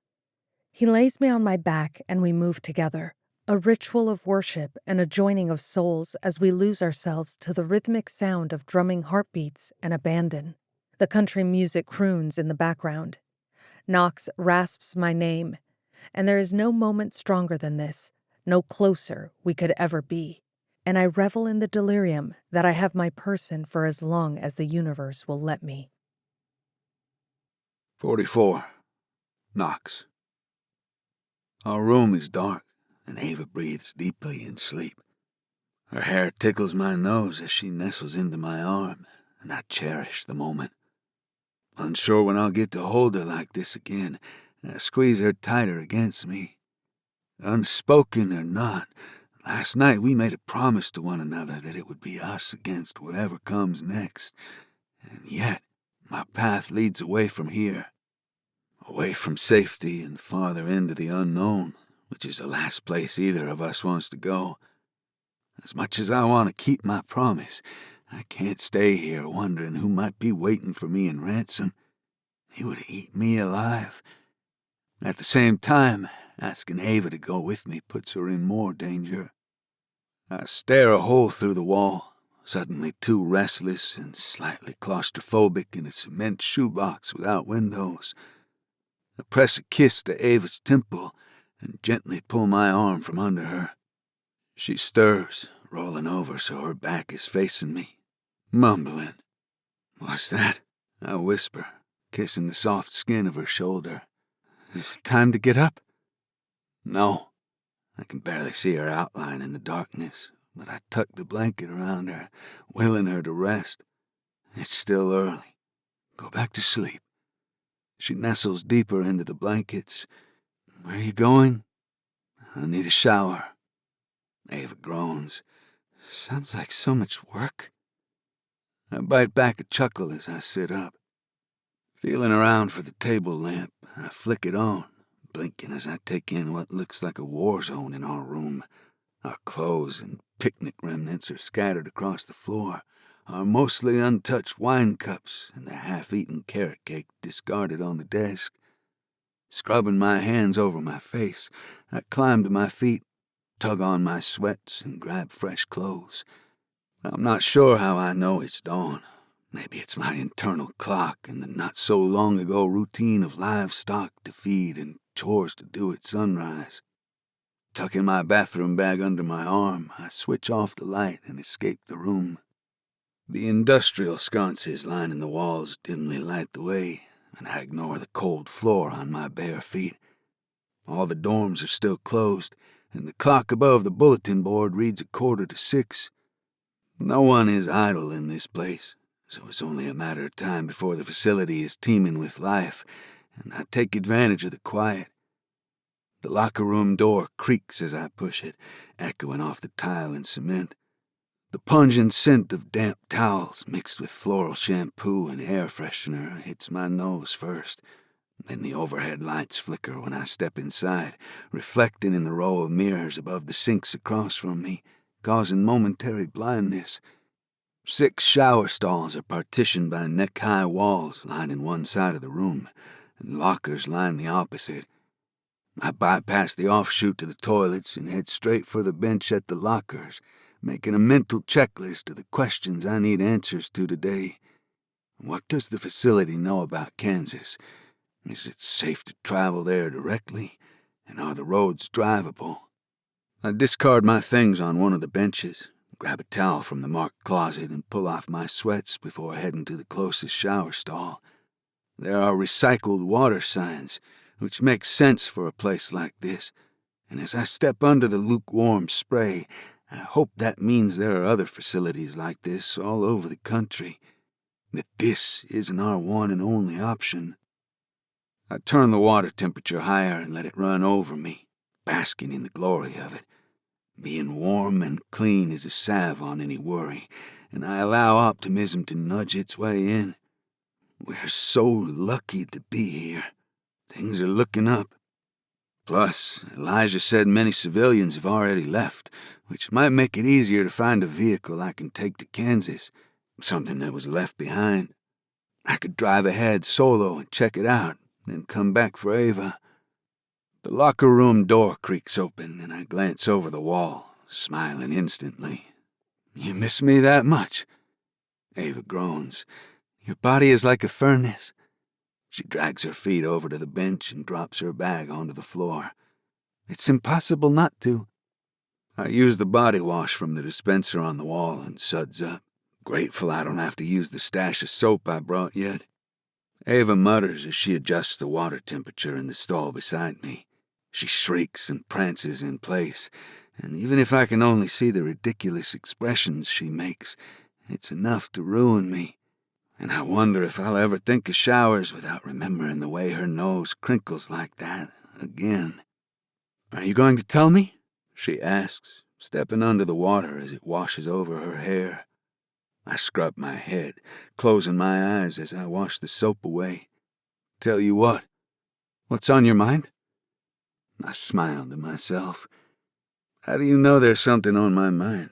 [SPEAKER 2] He lays me on my back, and we move together, a ritual of worship and a joining of souls as we lose ourselves to the rhythmic sound of drumming heartbeats and abandon. The country music croons in the background. Knox rasps my name, and there is no moment stronger than this, no closer we could ever be. And I revel in the delirium that I have my person for as long as the universe will let me.
[SPEAKER 3] 44. Knox. Our room is dark, and Ava breathes deeply in sleep. Her hair tickles my nose as she nestles into my arm, and I cherish the moment. Unsure when I'll get to hold her like this again, I squeeze her tighter against me. Unspoken or not, last night we made a promise to one another that it would be us against whatever comes next, and yet my path leads away from here, away from safety and farther into the unknown, which is the last place either of us wants to go. As much as I want to keep my promise, I can't stay here wondering who might be waiting for me in ransom. He would eat me alive. At the same time, asking Ava to go with me puts her in more danger. I stare a hole through the wall, suddenly too restless and slightly claustrophobic in a cement shoebox without windows. I press a kiss to Ava's temple and gently pull my arm from under her. She stirs, rolling over so her back is facing me, mumbling. "What's that?" I whisper, kissing the soft skin of her shoulder. "Is it time to get up?" "No." I can barely see her outline in the darkness, but I tuck the blanket around her, willing her to rest. It's still early. Go back to sleep. She nestles deeper into the blankets. "Where are you going?" "I need a shower." Ava groans. Sounds like so much work. I bite back a chuckle as I sit up. Feeling around for the table lamp, I flick it on, blinking as I take in what looks like a war zone in our room. Our clothes and picnic remnants are scattered across the floor, our mostly untouched wine cups and the half-eaten carrot cake discarded on the desk. Scrubbing my hands over my face, I climb to my feet, tug on my sweats, and grab fresh clothes. I'm not sure how I know it's dawn. Maybe it's my internal clock and the not-so-long-ago routine of livestock to feed and chores to do at sunrise. Tucking my bathroom bag under my arm, I switch off the light and escape the room. The industrial sconces lining the walls dimly light the way, and I ignore the cold floor on my bare feet. All the dorms are still closed, and the clock above the bulletin board reads 6:15. No one is idle in this place, so it's only a matter of time before the facility is teeming with life, and I take advantage of the quiet. The locker room door creaks as I push it, echoing off the tile and cement. The pungent scent of damp towels mixed with floral shampoo and air freshener hits my nose first. Then the overhead lights flicker when I step inside, reflecting in the row of mirrors above the sinks across from me, causing momentary blindness. 6 shower stalls are partitioned by neck-high walls lining one side of the room, and lockers line the opposite. I bypass the offshoot to the toilets and head straight for the bench at the lockers, making a mental checklist of the questions I need answers to today. What does the facility know about Kansas? Is it safe to travel there directly? And are the roads drivable? I discard my things on one of the benches, grab a towel from the marked closet, and pull off my sweats before heading to the closest shower stall. There are recycled water signs, which makes sense for a place like this, and as I step under the lukewarm spray, I hope that means there are other facilities like this all over the country, that this isn't our one and only option. I turn the water temperature higher and let it run over me, basking in the glory of it. Being warm and clean is a salve on any worry, and I allow optimism to nudge its way in. We're so lucky to be here. Things are looking up. Plus, Elijah said many civilians have already left, which might make it easier to find a vehicle I can take to Kansas, something that was left behind. I could drive ahead solo and check it out, then come back for Ava. The locker room door creaks open, and I glance over the wall, smiling instantly. "You miss me that much?" Ava groans. "Your body is like a furnace." She drags her feet over to the bench and drops her bag onto the floor. "It's impossible not to." I use the body wash from the dispenser on the wall and suds up, grateful I don't have to use the stash of soap I brought yet. Ava mutters as she adjusts the water temperature in the stall beside me. She shrieks and prances in place, and even if I can only see the ridiculous expressions she makes, it's enough to ruin me. And I wonder if I'll ever think of showers without remembering the way her nose crinkles like that again. "Are you going to tell me?" she asks, stepping under the water as it washes over her hair. I scrub my head, closing my eyes as I wash the soap away. "Tell you what? What's on your mind?" I smile to myself. How do you know there's something on my mind?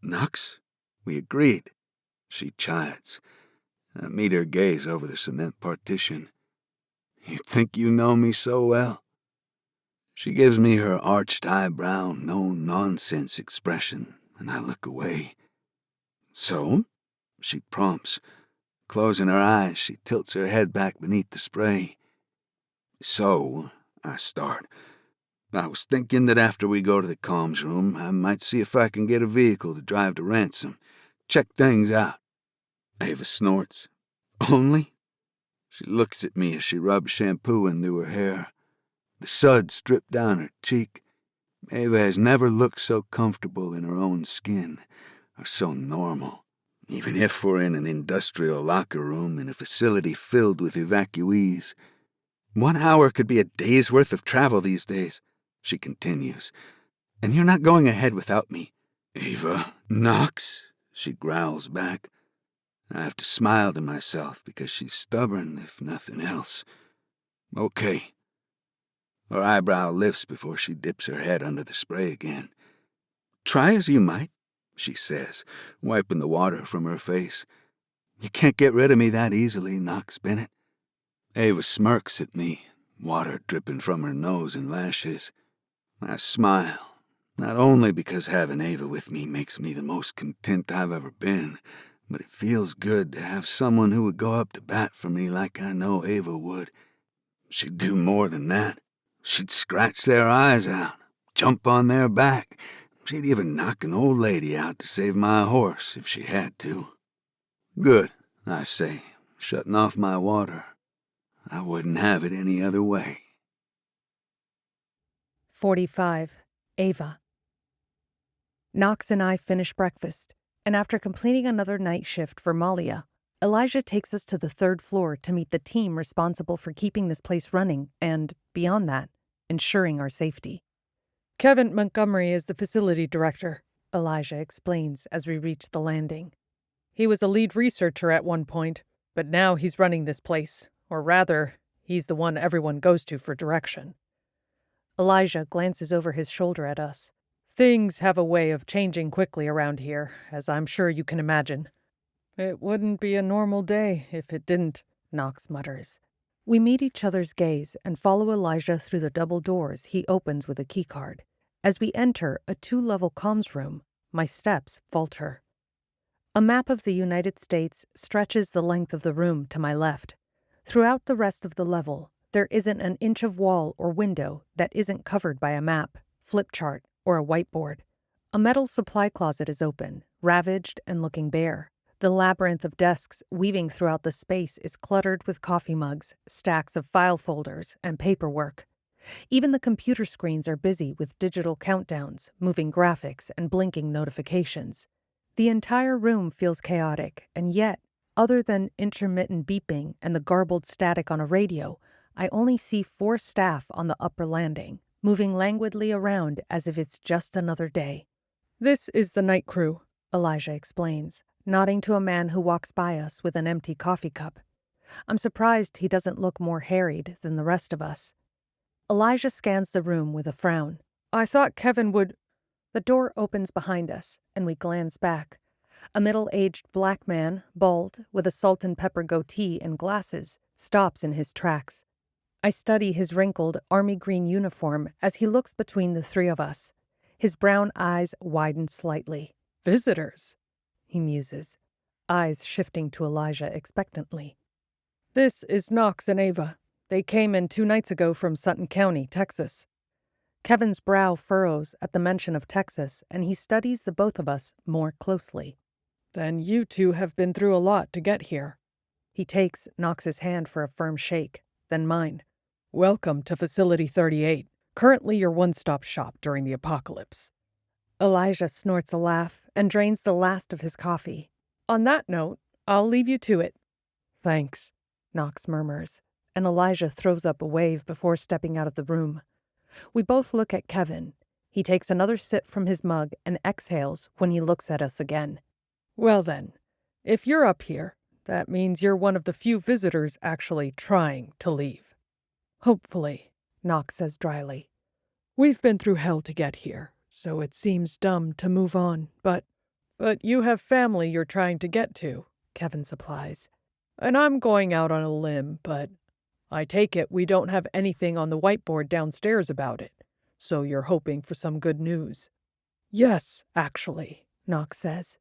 [SPEAKER 3] "Knox, we agreed," she chides. I meet her gaze over the cement partition. "You think you know me so well?" She gives me her arched eyebrow, no-nonsense expression, and I look away. "So?" she prompts. Closing her eyes, she tilts her head back beneath the spray. "So," I start. "I was thinking that after we go to the comms room, I might see if I can get a vehicle to drive to Ransom. Check things out." Ava snorts. "Only?" She looks at me as she rubs shampoo into her hair. The suds drip down her cheek. Ava has never looked so comfortable in her own skin, or so normal. Even if we're in an industrial locker room in a facility filled with evacuees. "1 hour could be a day's worth of travel these days," she continues. "And you're not going ahead without me. Ava, Knox, she growls back. I have to smile to myself because she's stubborn, if nothing else. Okay. Her eyebrow lifts before she dips her head under the spray again. Try as you might, she says, wiping the water from her face. You can't get rid of me that easily, Knox Bennett. Ava smirks at me, water dripping from her nose and lashes. I smile, not only because having Ava with me makes me the most content I've ever been, but it feels good to have someone who would go up to bat for me like I know Ava would. She'd do more than that. She'd scratch their eyes out, jump on their back. She'd even knock an old lady out to save my horse if she had to. Good, I say, shutting off my water. I wouldn't have it any other way.
[SPEAKER 2] 45. Ava. Knox and I finish breakfast, and after completing another night shift for Malia, Elijah takes us to the 3rd floor to meet the team responsible for keeping this place running and, beyond that, ensuring our safety. Kevin Montgomery is the facility director, Elijah explains as we reach the landing. He was a lead researcher at one point, but now he's running this place, or rather, he's the one everyone goes to for direction. Elijah glances over his shoulder at us. Things have a way of changing quickly around here, as I'm sure you can imagine. It wouldn't be a normal day if it didn't, Knox mutters. We meet each other's gaze and follow Elijah through the double doors he opens with a keycard. As we enter a 2-level comms room, my steps falter. A map of the United States stretches the length of the room to my left. Throughout the rest of the level, there isn't an inch of wall or window that isn't covered by a map, flip chart, or a whiteboard. A metal supply closet is open, ravaged and looking bare. The labyrinth of desks weaving throughout the space is cluttered with coffee mugs, stacks of file folders, and paperwork. Even the computer screens are busy with digital countdowns, moving graphics, and blinking notifications. The entire room feels chaotic, and yet, other than intermittent beeping and the garbled static on a radio, I only see 4 staff on the upper landing, moving languidly around as if it's just another day. This is the night crew, Elijah explains, nodding to a man who walks by us with an empty coffee cup. I'm surprised he doesn't look more harried than the rest of us. Elijah scans the room with a frown. I thought Kevin would... The door opens behind us, and we glance back. A middle-aged black man, bald, with a salt and pepper goatee and glasses, stops in his tracks. I study his wrinkled, army green uniform as he looks between the 3 of us. His brown eyes widen slightly. Visitors, he muses, eyes shifting to Elijah expectantly. This is Knox and Ava. They came in 2 nights ago from Sutton County, Texas. Kevin's brow furrows at the mention of Texas, and he studies the both of us more closely. Then you 2 have been through a lot to get here. He takes Knox's hand for a firm shake, then mine. Welcome to Facility 38, currently your one-stop shop during the apocalypse. Elijah snorts a laugh and drains the last of his coffee. On that note, I'll leave you to it. Thanks, Knox murmurs, and Elijah throws up a wave before stepping out of the room. We both look at Kevin. He takes another sip from his mug and exhales when he looks at us again. Well then, if you're up here, that means you're one of the few visitors actually trying to leave. Hopefully, Knox says dryly. We've been through hell to get here, so it seems dumb to move on, but you have family you're trying to get to, Kevin supplies. And I'm going out on a limb, but I take it we don't have anything on the whiteboard downstairs about it, so you're hoping for some good news. Yes, actually, Knox says.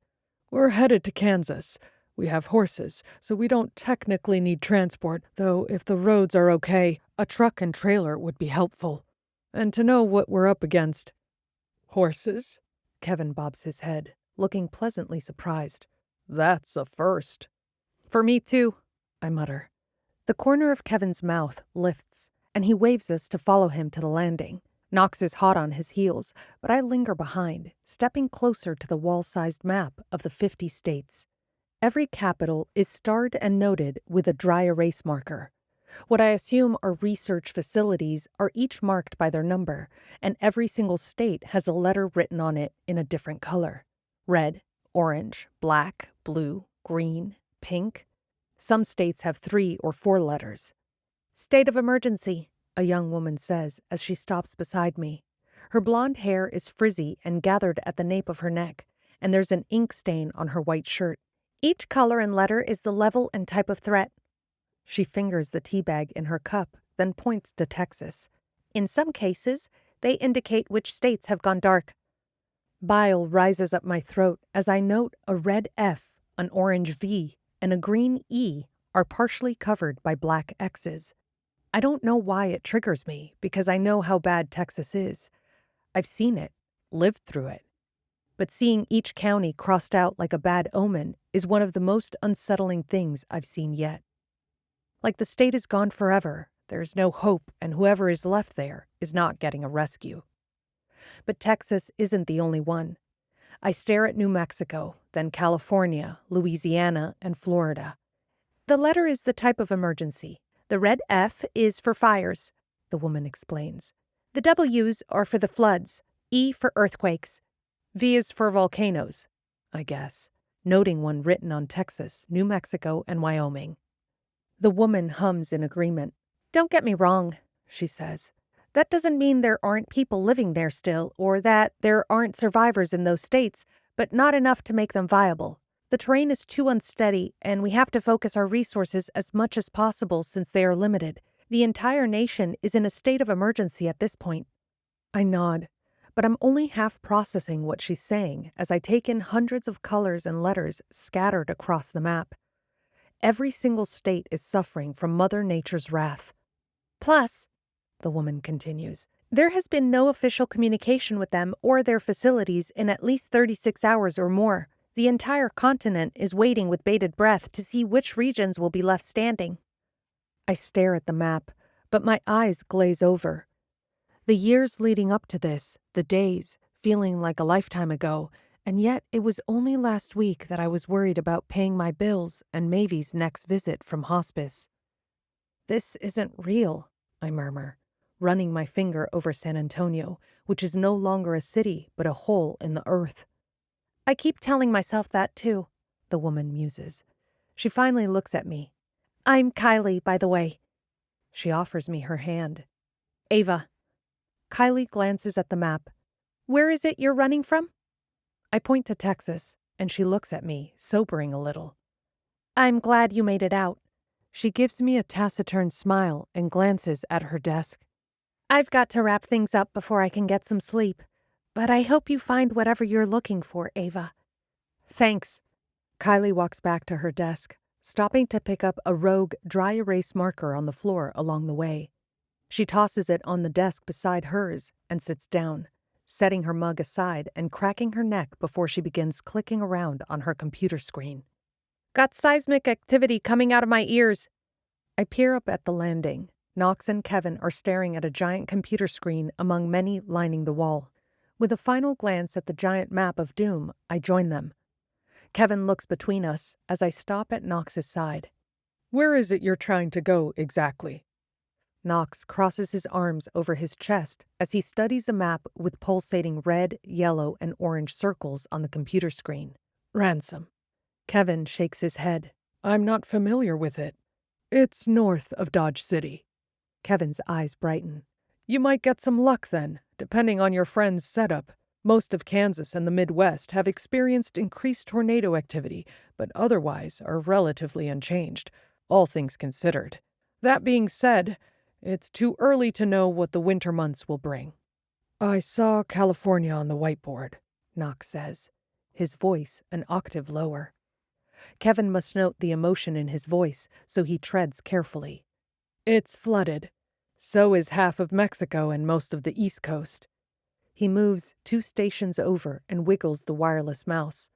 [SPEAKER 2] We're headed to Kansas. We have horses, so we don't technically need transport, though if the roads are okay, a truck and trailer would be helpful. And to know what we're up against. Horses? Kevin bobs his head, looking pleasantly surprised. That's a first. For me too, I mutter. The corner of Kevin's mouth lifts, and he waves us to follow him to the landing. Knox is hot on his heels, but I linger behind, stepping closer to the wall-sized map of the 50 states. Every capital is starred and noted with a dry erase marker. What I assume are research facilities are each marked by their number, and every single state has a letter written on it in a different color. Red, orange, black, blue, green, pink. Some states have 3 or 4 letters. "State of emergency," a young woman says as she stops beside me. Her blonde hair is frizzy and gathered at the nape of her neck, and there's an ink stain on her white shirt. "Each color and letter is the level and type of threat." She fingers the tea bag in her cup, then points to Texas. "In some cases, they indicate which states have gone dark." Bile rises up my throat as I note a red F, an orange V, and a green E are partially covered by black X's. I don't know why it triggers me, because I know how bad Texas is. I've seen it, lived through it. But seeing each county crossed out like a bad omen is one of the most unsettling things I've seen yet. Like the state is gone forever, there's no hope, and whoever is left there is not getting a rescue. But Texas isn't the only one. I stare at New Mexico, then California, Louisiana, and Florida. "The letter is the type of emergency. The red F is for fires," the woman explains. "The W's are for the floods, E for earthquakes. V is for volcanoes, I guess," noting one written on Texas, New Mexico, and Wyoming. The woman hums in agreement. "Don't get me wrong," she says. "That doesn't mean there aren't people living there still, or that there aren't survivors in those states, but not enough to make them viable. The terrain is too unsteady, and we have to focus our resources as much as possible since they are limited. The entire nation is in a state of emergency at this point." I nod, but I'm only half processing what she's saying as I take in hundreds of colors and letters scattered across the map. Every single state is suffering from Mother Nature's wrath. "Plus," the woman continues, "there has been no official communication with them or their facilities in at least 36 hours or more. The entire continent is waiting with bated breath to see which regions will be left standing." I stare at the map, but my eyes glaze over. The years leading up to this, the days, feeling like a lifetime ago, and yet it was only last week that I was worried about paying my bills and Mavy's next visit from hospice. "This isn't real," I murmur, running my finger over San Antonio, which is no longer a city but a hole in the earth. "I keep telling myself that too," the woman muses. She finally looks at me. "I'm Kylie, by the way." She offers me her hand. "Ava." Kylie glances at the map. "Where is it you're running from?" I point to Texas, and she looks at me, sobering a little. "I'm glad you made it out." She gives me a taciturn smile and glances at her desk. "I've got to wrap things up before I can get some sleep, but I hope you find whatever you're looking for, Ava." "Thanks." Kylie walks back to her desk, stopping to pick up a rogue dry erase marker on the floor along the way. She tosses it on the desk beside hers and sits down, setting her mug aside and cracking her neck before she begins clicking around on her computer screen. "Got seismic activity coming out of my ears." I peer up at the landing. Knox and Kevin are staring at a giant computer screen among many lining the wall. With a final glance at the giant map of doom, I join them. Kevin looks between us as I stop at Knox's side. "Where is it you're trying to go exactly?" Knox crosses his arms over his chest as he studies the map with pulsating red, yellow, and orange circles on the computer screen. "Ransom." Kevin shakes his head. "I'm not familiar with it. It's north of Dodge City." Kevin's eyes brighten. "You might get some luck then, depending on your friend's setup. Most of Kansas and the Midwest have experienced increased tornado activity, but otherwise are relatively unchanged, all things considered. That being said, it's too early to know what the winter months will bring." "I saw California on the whiteboard," Knox says, his voice an octave lower. Kevin must note the emotion in his voice, so he treads carefully. "It's flooded. So is half of Mexico and most of the East Coast." He moves 2 stations over and wiggles the wireless mouse.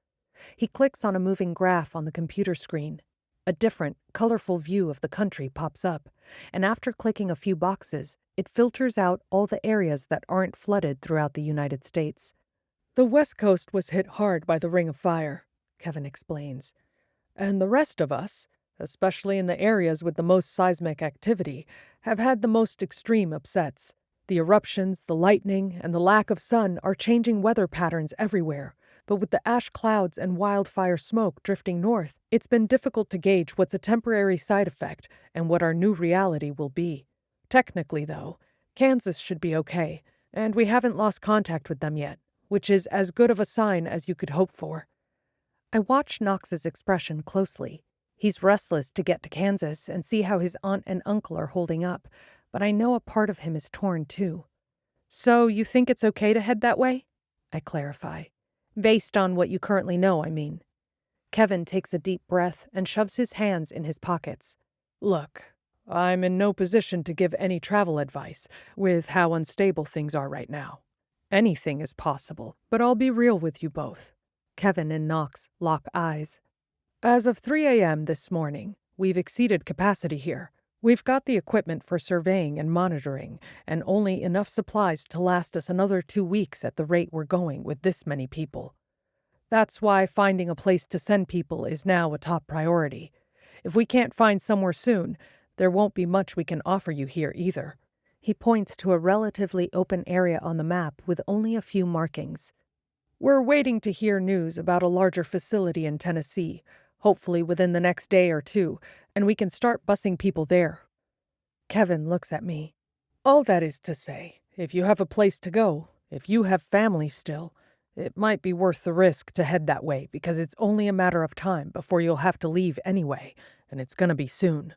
[SPEAKER 2] He clicks on a moving graph on the computer screen. A different, colorful view of the country pops up, and after clicking a few boxes, it filters out all the areas that aren't flooded throughout the United States. "The West Coast was hit hard by the Ring of Fire," Kevin explains. "And the rest of us, especially in the areas with the most seismic activity, have had the most extreme upsets. The eruptions, the lightning, and the lack of sun are changing weather patterns everywhere. But with the ash clouds and wildfire smoke drifting north, it's been difficult to gauge what's a temporary side effect and what our new reality will be. Technically, though, Kansas should be okay, and we haven't lost contact with them yet, which is as good of a sign as you could hope for. I watch Knox's expression closely. He's restless to get to Kansas and see how his aunt and uncle are holding up, but I know a part of him is torn too. So you think it's okay to head that way? I clarify. Based on what you currently know, I mean. Kevin takes a deep breath and shoves his hands in his pockets. Look, I'm in no position to give any travel advice with how unstable things are right now. Anything is possible, but I'll be real with you both. Kevin and Knox lock eyes. As of 3 a.m. this morning, we've exceeded capacity here. We've got the equipment for surveying and monitoring, and only enough supplies to last us another 2 weeks at the rate we're going with this many people. That's why finding a place to send people is now a top priority. If we can't find somewhere soon, there won't be much we can offer you here either. He points to a relatively open area on the map with only a few markings. We're waiting to hear news about a larger facility in Tennessee, hopefully within the next day or two, and we can start busing people there. Kevin looks at me. All that is to say, if you have a place to go, if you have family still, it might be worth the risk to head that way because it's only a matter of time before you'll have to leave anyway, and it's gonna be soon.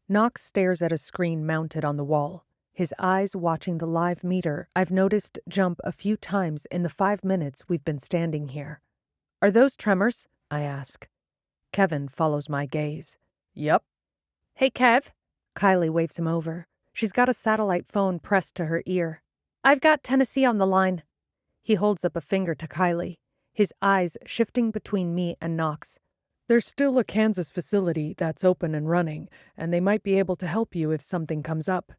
[SPEAKER 2] Knox stares at a screen mounted on the wall, his eyes watching the live meter I've noticed jump a few times in the 5 minutes we've been standing here. Are those tremors? I ask. Kevin follows my gaze. Yep. Hey, Kev. Kylie waves him over. She's got a satellite phone pressed to her ear. I've got Tennessee on the line. He holds up a finger to Kylie, his eyes shifting between me and Knox. There's still a Kansas facility that's open and running, and they might be able to help you if something comes up.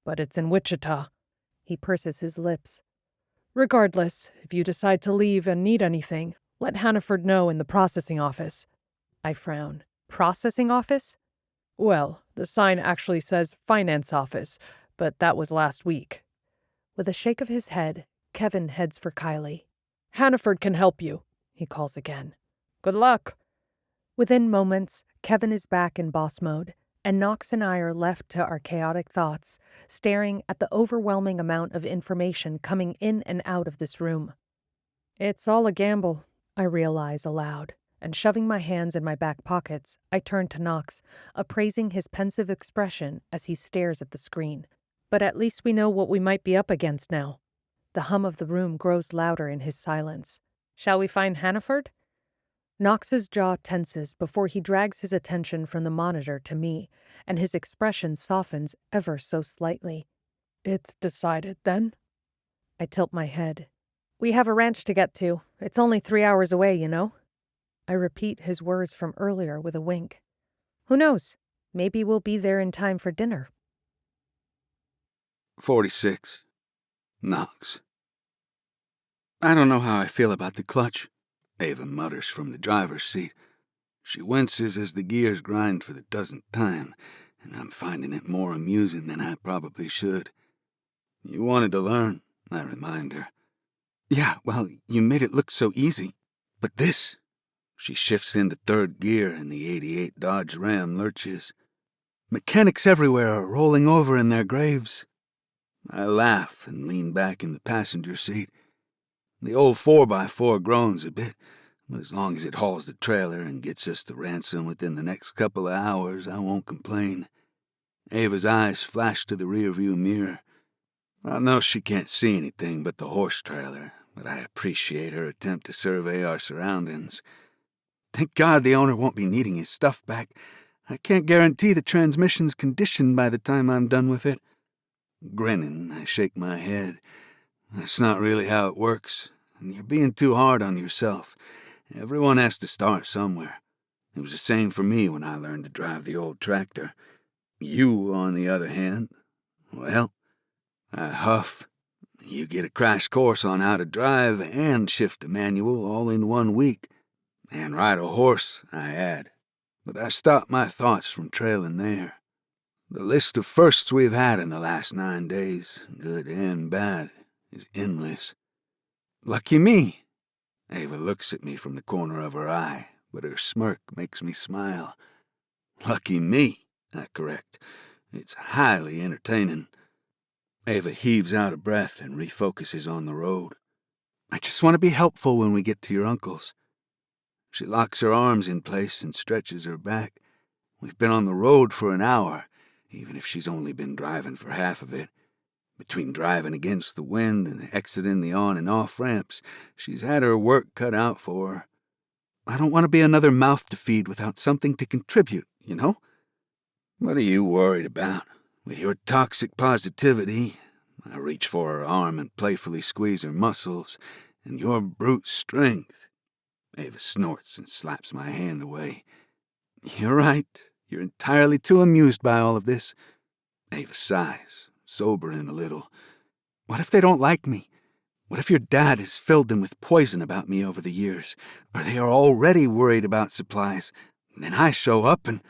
[SPEAKER 2] But it's in Wichita. He purses his lips. Regardless, if you decide to leave and need anything, let Hannaford know in the processing office. I frown. Processing office? Well, the sign actually says finance office, but that was last week. With a shake of his head, Kevin heads for Kylie. Hannaford can help you, he calls again. Good luck. Within moments, Kevin is back in boss mode, and Knox and I are left to our chaotic thoughts, staring at the overwhelming amount of information coming in and out of this room. It's all a gamble, I realize aloud, and shoving my hands in my back pockets, I turn to Knox, appraising his pensive expression as he stares at the screen. But at least we know what we might be up against now. The hum of the room grows louder in his silence. Shall we find Hannaford? Knox's jaw tenses before he drags his attention from the monitor to me, and his expression softens ever so slightly. It's decided, then? I tilt my head. We have a ranch to get to. It's only 3 hours away, you know? I repeat his words from earlier with a wink. Who knows? Maybe we'll be there in time for dinner.
[SPEAKER 3] 46. Knox. I don't know how I feel about the clutch, Ava mutters from the driver's seat. She winces as the gears grind for the dozenth time, and I'm finding it more amusing than I probably should. You wanted to learn, I remind her. Yeah, well, you made it look so easy. But this... She shifts into third gear and the 88 Dodge Ram lurches. Mechanics everywhere are rolling over in their graves. I laugh and lean back in the passenger seat. The old 4x4 groans a bit, but as long as it hauls the trailer and gets us to Ransom within the next couple of hours, I won't complain. Ava's eyes flash to the rearview mirror. I know she can't see anything but the horse trailer, but I appreciate her attempt to survey our surroundings. Thank God the owner won't be needing his stuff back. I can't guarantee the transmission's conditioned by the time I'm done with it. Grinning, I shake my head. That's not really how it works, and you're being too hard on yourself. Everyone has to start somewhere. It was the same for me when I learned to drive the old tractor. You, on the other hand, well, I huff. You get a crash course on how to drive and shift a manual all in 1 week. And ride a horse, I add. But I stopped my thoughts from trailing there. The list of firsts we've had in the last 9 days, good and bad, is endless. Lucky me. Ava looks at me from the corner of her eye, but her smirk makes me smile. Lucky me, I correct. It's highly entertaining. Ava heaves out a breath and refocuses on the road. I just want to be helpful when we get to your uncle's. She locks her arms in place and stretches her back. We've been on the road for an hour, even if she's only been driving for half of it. Between driving against the wind and exiting the on and off ramps, she's had her work cut out for her. I don't want to be another mouth to feed without something to contribute, you know? What are you worried about? With your toxic positivity, I reach for her arm and playfully squeeze her muscles, and your brute strength. Ava snorts and slaps my hand away. You're right. You're entirely too amused by all of this. Ava sighs, sobering a little. What if they don't like me? What if your dad has filled them with poison about me over the years? Or they are already worried about supplies? Then I show up and...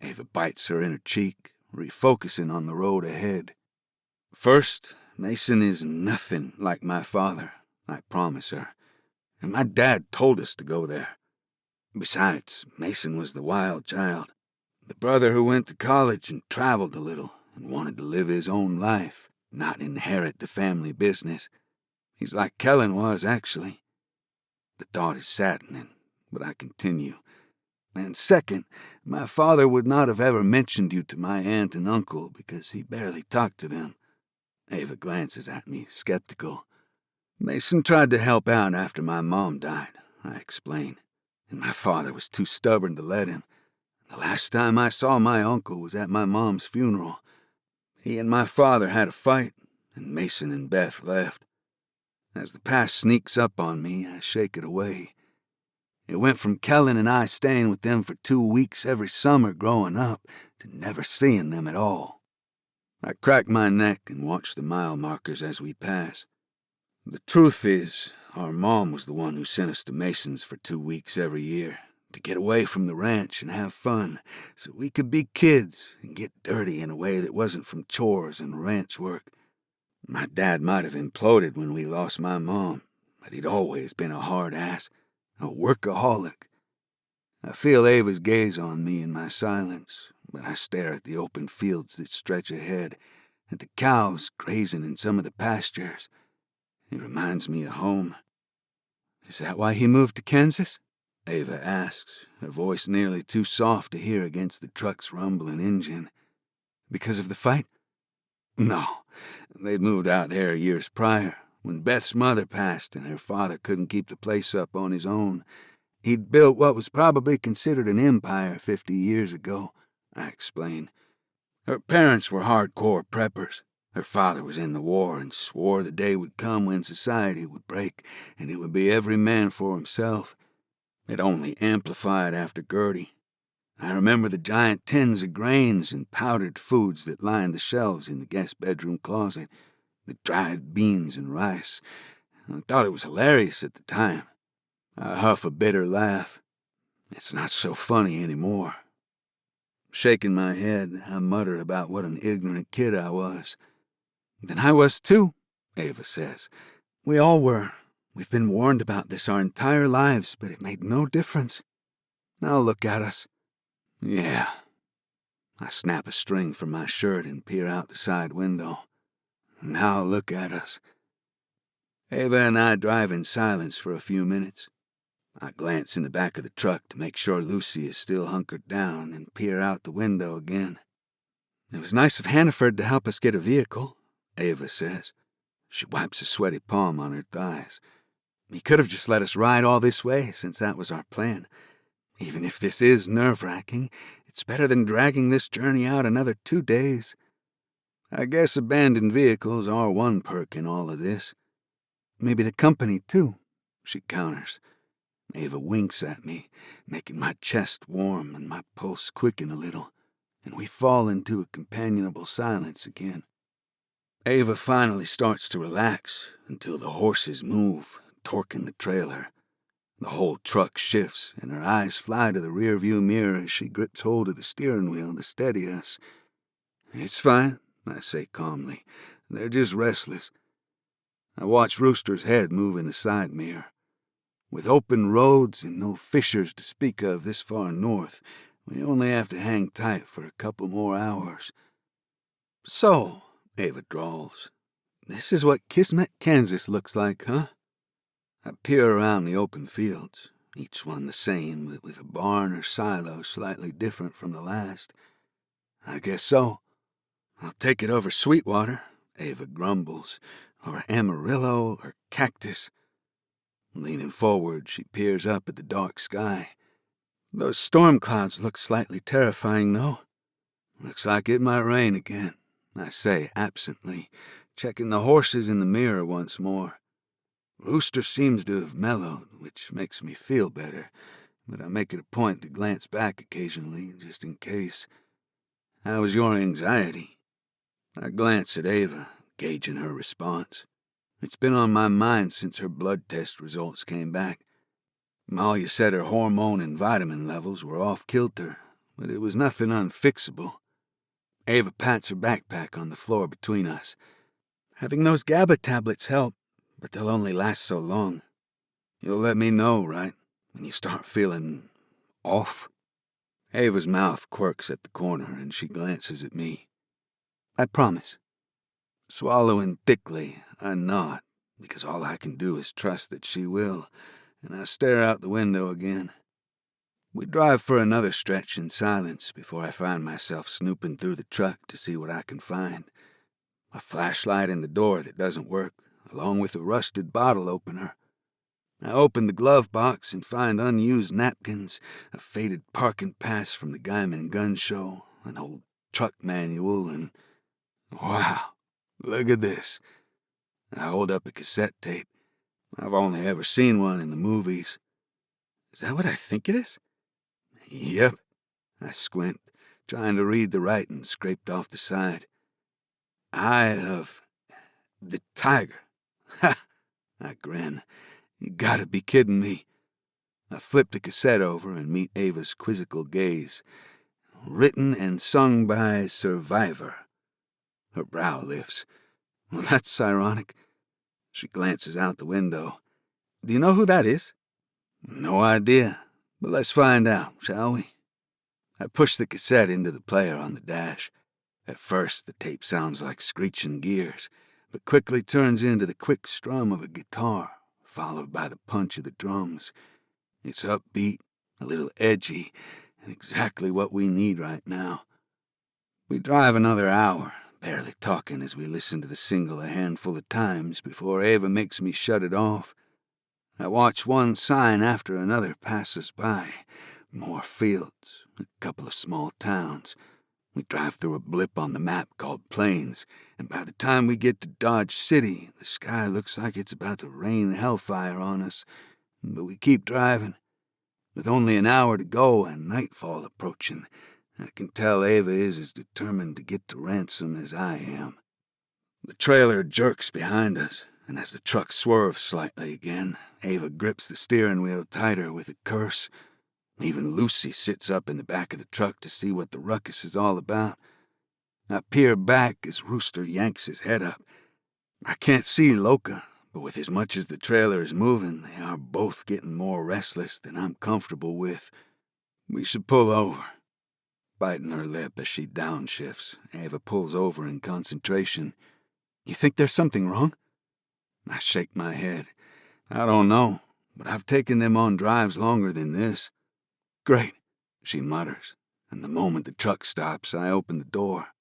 [SPEAKER 3] Ava bites her inner cheek, refocusing on the road ahead. First, Mason is nothing like my father, I promise her. And my dad told us to go there. Besides, Mason was the wild child, the brother who went to college and traveled a little and wanted to live his own life, not inherit the family business. He's like Kellen was, actually. The thought is saddening, but I continue. And second, my father would not have ever mentioned you to my aunt and uncle because he barely talked to them. Ava glances at me, skeptical. Mason tried to help out after my mom died, I explain, and my father was too stubborn to let him. The last time I saw my uncle was at my mom's funeral. He and my father had a fight, and Mason and Beth left. As the past sneaks up on me, I shake it away. It went from Kellen and I staying with them for 2 weeks every summer growing up to never seeing them at all. I crack my neck and watch the mile markers as we pass. The truth is, our mom was the one who sent us to Mason's for 2 weeks every year, to get away from the ranch and have fun, so we could be kids and get dirty in a way that wasn't from chores and ranch work. My dad might have imploded when we lost my mom, but he'd always been a hard ass, a workaholic. I feel Ava's gaze on me in my silence, but I stare at the open fields that stretch ahead, at the cows grazing in some of the pastures. It reminds me of home. Is that why he moved to Kansas? Ava asks, her voice nearly too soft to hear against the truck's rumbling engine. Because of the fight? No, they'd moved out there years prior, when Beth's mother passed and her father couldn't keep the place up on his own. He'd built what was probably considered an empire 50 years ago, I explain. Her parents were hardcore preppers. Her father was in the war and swore the day would come when society would break and it would be every man for himself. It only amplified after Gertie. I remember the giant tins of grains and powdered foods that lined the shelves in the guest bedroom closet, the dried beans and rice. I thought it was hilarious at the time. I huff a bitter laugh. It's not so funny anymore. Shaking my head, I mutter about what an ignorant kid I was. Then I was too, Ava says. We all were. We've been warned about this our entire lives, but it made no difference. Now look at us. Yeah. I snap a string from my shirt and peer out the side window. Now look at us. Ava and I drive in silence for a few minutes. I glance in the back of the truck to make sure Lucy is still hunkered down and peer out the window again. It was nice of Hannaford to help us get a vehicle, Ava says. She wipes a sweaty palm on her thighs. He could have just let us ride all this way, since that was our plan. Even if this is nerve-wracking, it's better than dragging this journey out another 2 days. I guess abandoned vehicles are one perk in all of this. Maybe the company, too, she counters. Ava winks at me, making my chest warm and my pulse quicken a little, and we fall into a companionable silence again. Ava finally starts to relax until the horses move, torquing the trailer. The whole truck shifts, and her eyes fly to the rearview mirror as she grips hold of the steering wheel to steady us. "It's fine," I say calmly. "They're just restless." I watch Rooster's head move in the side mirror. With open roads and no fissures to speak of this far north, we only have to hang tight for a couple more hours. "So," Ava drawls, "this is what Kismet, Kansas looks like, huh?" I peer around the open fields, each one the same, but with a barn or silo slightly different from the last. "I guess so. I'll take it over Sweetwater," Ava grumbles, "or Amarillo, or Cactus." Leaning forward, she peers up at the dark sky. "Those storm clouds look slightly terrifying, though." "Looks like it might rain again," I say absently, checking the horses in the mirror once more. Rooster seems to have mellowed, which makes me feel better, but I make it a point to glance back occasionally, just in case. "How was your anxiety?" I glance at Ava, gauging her response. It's been on my mind since her blood test results came back. Malia said her hormone and vitamin levels were off kilter, but it was nothing unfixable. Ava pats her backpack on the floor between us. "Having those GABA tablets help, but they'll only last so long. You'll let me know, right, when you start feeling off?" Ava's mouth quirks at the corner, and she glances at me. "I promise." Swallowing thickly, I nod, because all I can do is trust that she will, and I stare out the window again. We drive for another stretch in silence before I find myself snooping through the truck to see what I can find. A flashlight in the door that doesn't work, along with a rusted bottle opener. I open the glove box and find unused napkins, a faded parking pass from the Guyman Gun Show, an old truck manual, and wow, look at this. I hold up a cassette tape. I've only ever seen one in the movies. Is that what I think it is? Yep. I squint, trying to read the writing scraped off the side. "Eye of the Tiger." Ha! I grin. You gotta be kidding me. I flip the cassette over and meet Ava's quizzical gaze. "Written and sung by Survivor." Her brow lifts. "Well, that's ironic." She glances out the window. "Do you know who that is?" "No idea, but let's find out, shall we?" I push the cassette into the player on the dash. At first, the tape sounds like screeching gears, but quickly turns into the quick strum of a guitar, followed by the punch of the drums. It's upbeat, a little edgy, and exactly what we need right now. We drive another hour, barely talking as we listen to the single a handful of times before Ava makes me shut it off. I watch one sign after another pass us by. More fields, a couple of small towns. We drive through a blip on the map called Plains, and by the time we get to Dodge City, the sky looks like it's about to rain hellfire on us. But we keep driving. With only an hour to go and nightfall approaching, I can tell Ava is as determined to get to Ransom as I am. The trailer jerks behind us, and as the truck swerves slightly again, Ava grips the steering wheel tighter with a curse. Even Lucy sits up in the back of the truck to see what the ruckus is all about. I peer back as Rooster yanks his head up. I can't see Loca, but with as much as the trailer is moving, they are both getting more restless than I'm comfortable with. "We should pull over." Biting her lip as she downshifts, Ava pulls over in concentration. "You think there's something wrong?" I shake my head. "I don't know, but I've taken them on drives longer than this." "Great," she mutters, and the moment the truck stops, I open the door.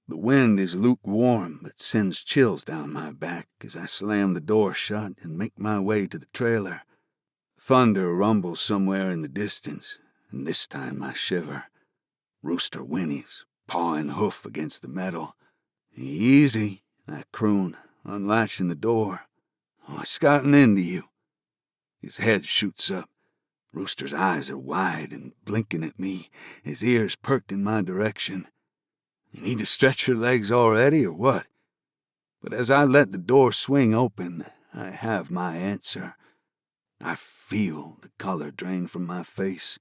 [SPEAKER 3] The wind is lukewarm, but sends chills down my back as I slam the door shut and make my way to the trailer. Thunder rumbles somewhere in the distance, and this time I shiver. Rooster whinnies, paw and hoof against the metal. "Easy," I croon, unlatching the door. "What's gotten into you?" His head shoots up. Rooster's eyes are wide and blinking at me, his ears perked in my direction. "You need to stretch your legs already, or what?" But as I let the door swing open, I have my answer. I feel the color drain from my face.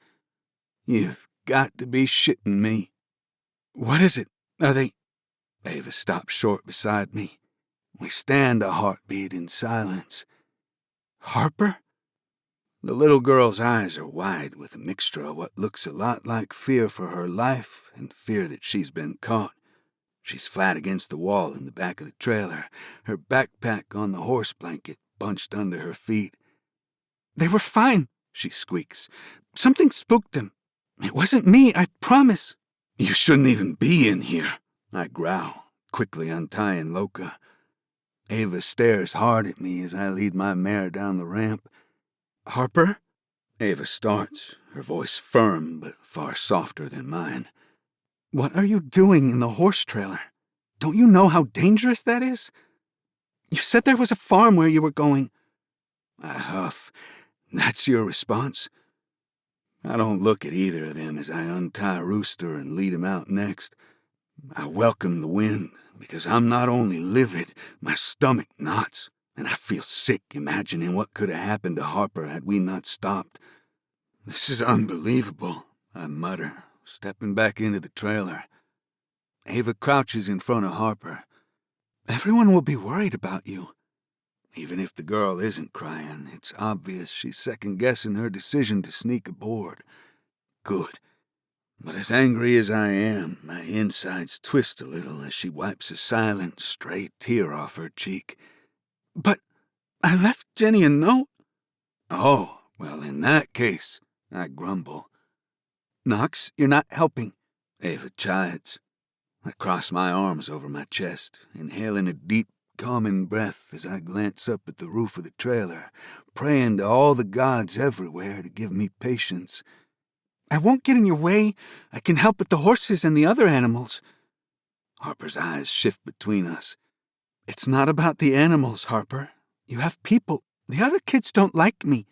[SPEAKER 3] You've got to be shitting me. What is it? Are they... Ava stops short beside me. We stand a heartbeat in silence. Harper? The little girl's eyes are wide with a mixture of what looks a lot like fear for her life and fear that she's been caught. She's flat against the wall in the back of the trailer, her backpack on the horse blanket bunched under her feet. "They were fine," she squeaks. "Something spooked them. It wasn't me, I promise." "You shouldn't even be in here," I growl, quickly untying Loka. Ava stares hard at me as I lead my mare down the ramp. "Harper?" Ava starts, her voice firm but far softer than mine. "What are you doing in the horse trailer? Don't you know how dangerous that is? You said there was a farm where you were going." I huff. "That's your response?" I don't look at either of them as I untie Rooster and lead him out next. I welcome the wind, because I'm not only livid, my stomach knots, and I feel sick imagining what could have happened to Harper had we not stopped. "This is unbelievable," I mutter, stepping back into the trailer. Ava crouches in front of Harper. "Everyone will be worried about you." Even if the girl isn't crying, it's obvious she's second-guessing her decision to sneak aboard. Good. But as angry as I am, my insides twist a little as she wipes a silent, stray tear off her cheek. "But I left Jenny a note." "Oh, well, in that case," I grumble. "Knox, you're not helping," Ava chides. I cross my arms over my chest, inhaling a deep, calming breath as I glance up at the roof of the trailer, praying to all the gods everywhere to give me patience. "I won't get in your way. I can help with the horses and the other animals." Harper's eyes shift between us. "It's not about the animals, Harper. You have people. The other kids don't like me."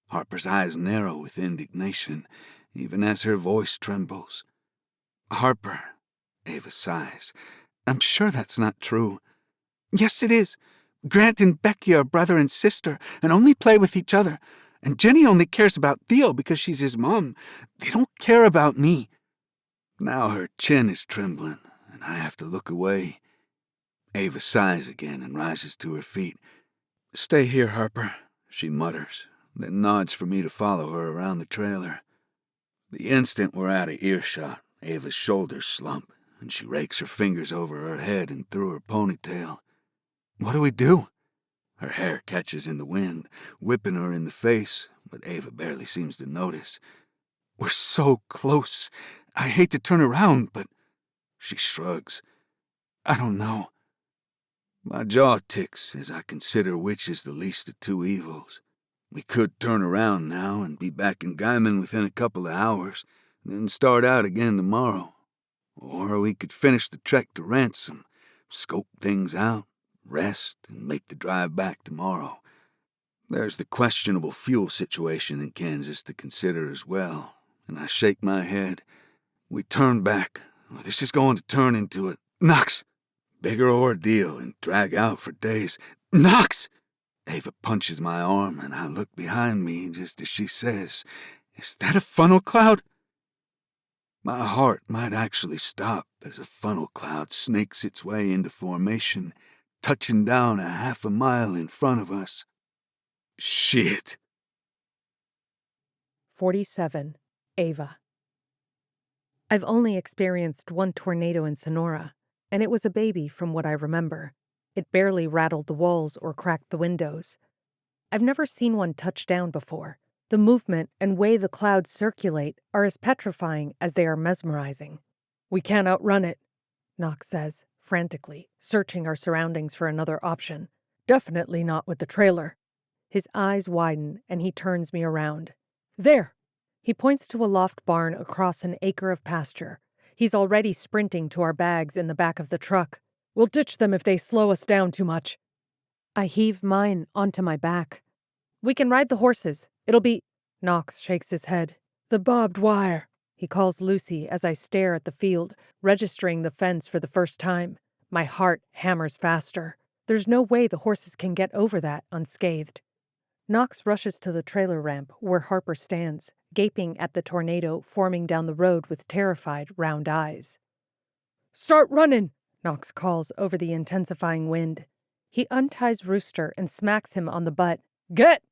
[SPEAKER 3] Harper's eyes narrow with indignation, even as her voice trembles. "Harper," Ava sighs, "I'm sure that's not true." "Yes, it is. Grant and Becky are brother and sister and only play with each other. And Jenny only cares about Theo because she's his mom. They don't care about me." Now her chin is trembling, and I have to look away. Ava sighs again and rises to her feet. "Stay here, Harper," she mutters, then nods for me to follow her around the trailer. The instant we're out of earshot, Ava's shoulders slump, and she rakes her fingers over her head and through her ponytail. "What do we do?" Her hair catches in the wind, whipping her in the face, but Ava barely seems to notice. "We're so close. I hate to turn around, but..." She shrugs. "I don't know." My jaw ticks as I consider which is the least of two evils. We could turn around now and be back in Gaiman within a couple of hours, then start out again tomorrow. Or we could finish the trek to Ransom, scope things out, rest, and make the drive back tomorrow. There's the questionable fuel situation in Kansas to consider as well, and I shake my head. We turn back, or this is going to turn into a... "Knox!" Bigger ordeal and drag out for days. "Knox!" Ava punches my arm, and I look behind me just as she says, "Is that a funnel cloud?" My heart might actually stop as a funnel cloud snakes its way into formation, touching down a half a mile in front of us. Shit.
[SPEAKER 2] 47. Ava. I've only experienced one tornado in Sonora, and it was a baby from what I remember. It barely rattled the walls or cracked the windows. I've never seen one touch down before. The movement and way the clouds circulate are as petrifying as they are mesmerizing. "We can't outrun it," Knox says, frantically, searching our surroundings for another option. "Definitely not with the trailer." His eyes widen, and he turns me around. "There!" He points to a loft barn across an acre of pasture. He's already sprinting to our bags in the back of the truck. "We'll ditch them if they slow us down too much." I heave mine onto my back. "We can ride the horses. It'll be..." Knox shakes his head. "The barbed wire," he calls Lucy as I stare at the field, registering the fence for the first time. My heart hammers faster. There's no way the horses can get over that unscathed. Knox rushes to the trailer ramp where Harper stands, gaping at the tornado forming down the road with terrified, round eyes. "Start running!" Knox calls over the intensifying wind. He unties Rooster and smacks him on the butt. "Get!"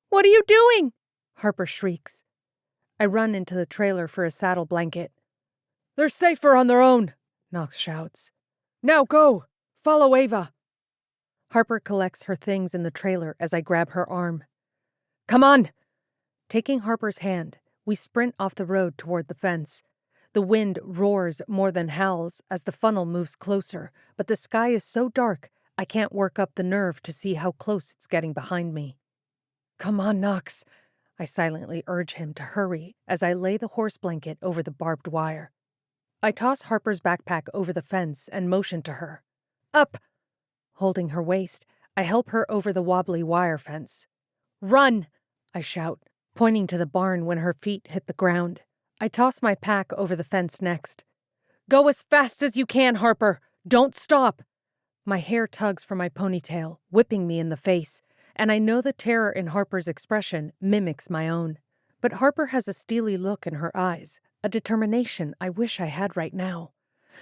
[SPEAKER 2] "What are you doing?" Harper shrieks. I run into the trailer for a saddle blanket. "They're safer on their own," Knox shouts. "Now go! Follow Ava!" Harper collects her things in the trailer as I grab her arm. "Come on!" Taking Harper's hand, we sprint off the road toward the fence. The wind roars more than howls as the funnel moves closer, but the sky is so dark I can't work up the nerve to see how close it's getting behind me. "Come on, Knox," I silently urge him to hurry as I lay the horse blanket over the barbed wire. I toss Harper's backpack over the fence and motion to her. "Up!" Holding her waist, I help her over the wobbly wire fence. "Run!" I shout, pointing to the barn when her feet hit the ground. I toss my pack over the fence next. "Go as fast as you can, Harper! Don't stop!" My hair tugs from my ponytail, whipping me in the face, and I know the terror in Harper's expression mimics my own. But Harper has a steely look in her eyes, a determination I wish I had right now.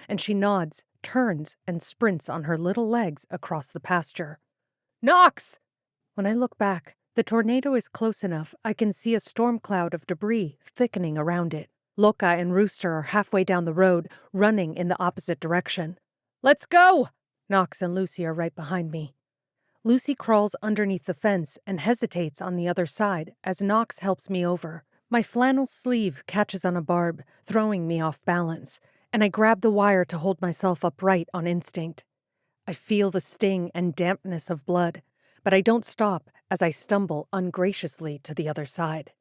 [SPEAKER 2] And she nods, turns, and sprints on her little legs across the pasture. "Knox!" When I look back, the tornado is close enough I can see a storm cloud of debris thickening around it. Loka and Rooster are halfway down the road, running in the opposite direction. "Let's go!" Knox and Lucy are right behind me. Lucy crawls underneath the fence and hesitates on the other side as Knox helps me over. My flannel sleeve catches on a barb, throwing me off balance, and I grab the wire to hold myself upright on instinct. I feel the sting and dampness of blood, but I don't stop as I stumble ungraciously to the other side.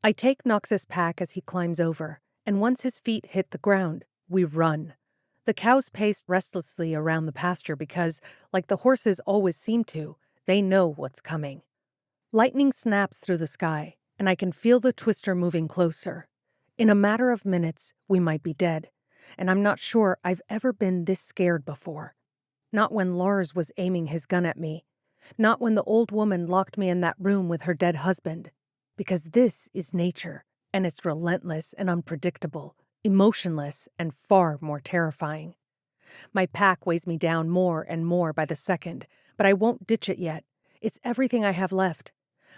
[SPEAKER 2] I take Knox's pack as he climbs over, and once his feet hit the ground, we run. The cows pace restlessly around the pasture because, like the horses always seem to, they know what's coming. Lightning snaps through the sky, and I can feel the twister moving closer. In a matter of minutes, we might be dead, and I'm not sure I've ever been this scared before. Not when Lars was aiming his gun at me. Not when the old woman locked me in that room with her dead husband. Because this is nature, and it's relentless and unpredictable, emotionless and far more terrifying. My pack weighs me down more and more by the second, but I won't ditch it yet. It's everything I have left.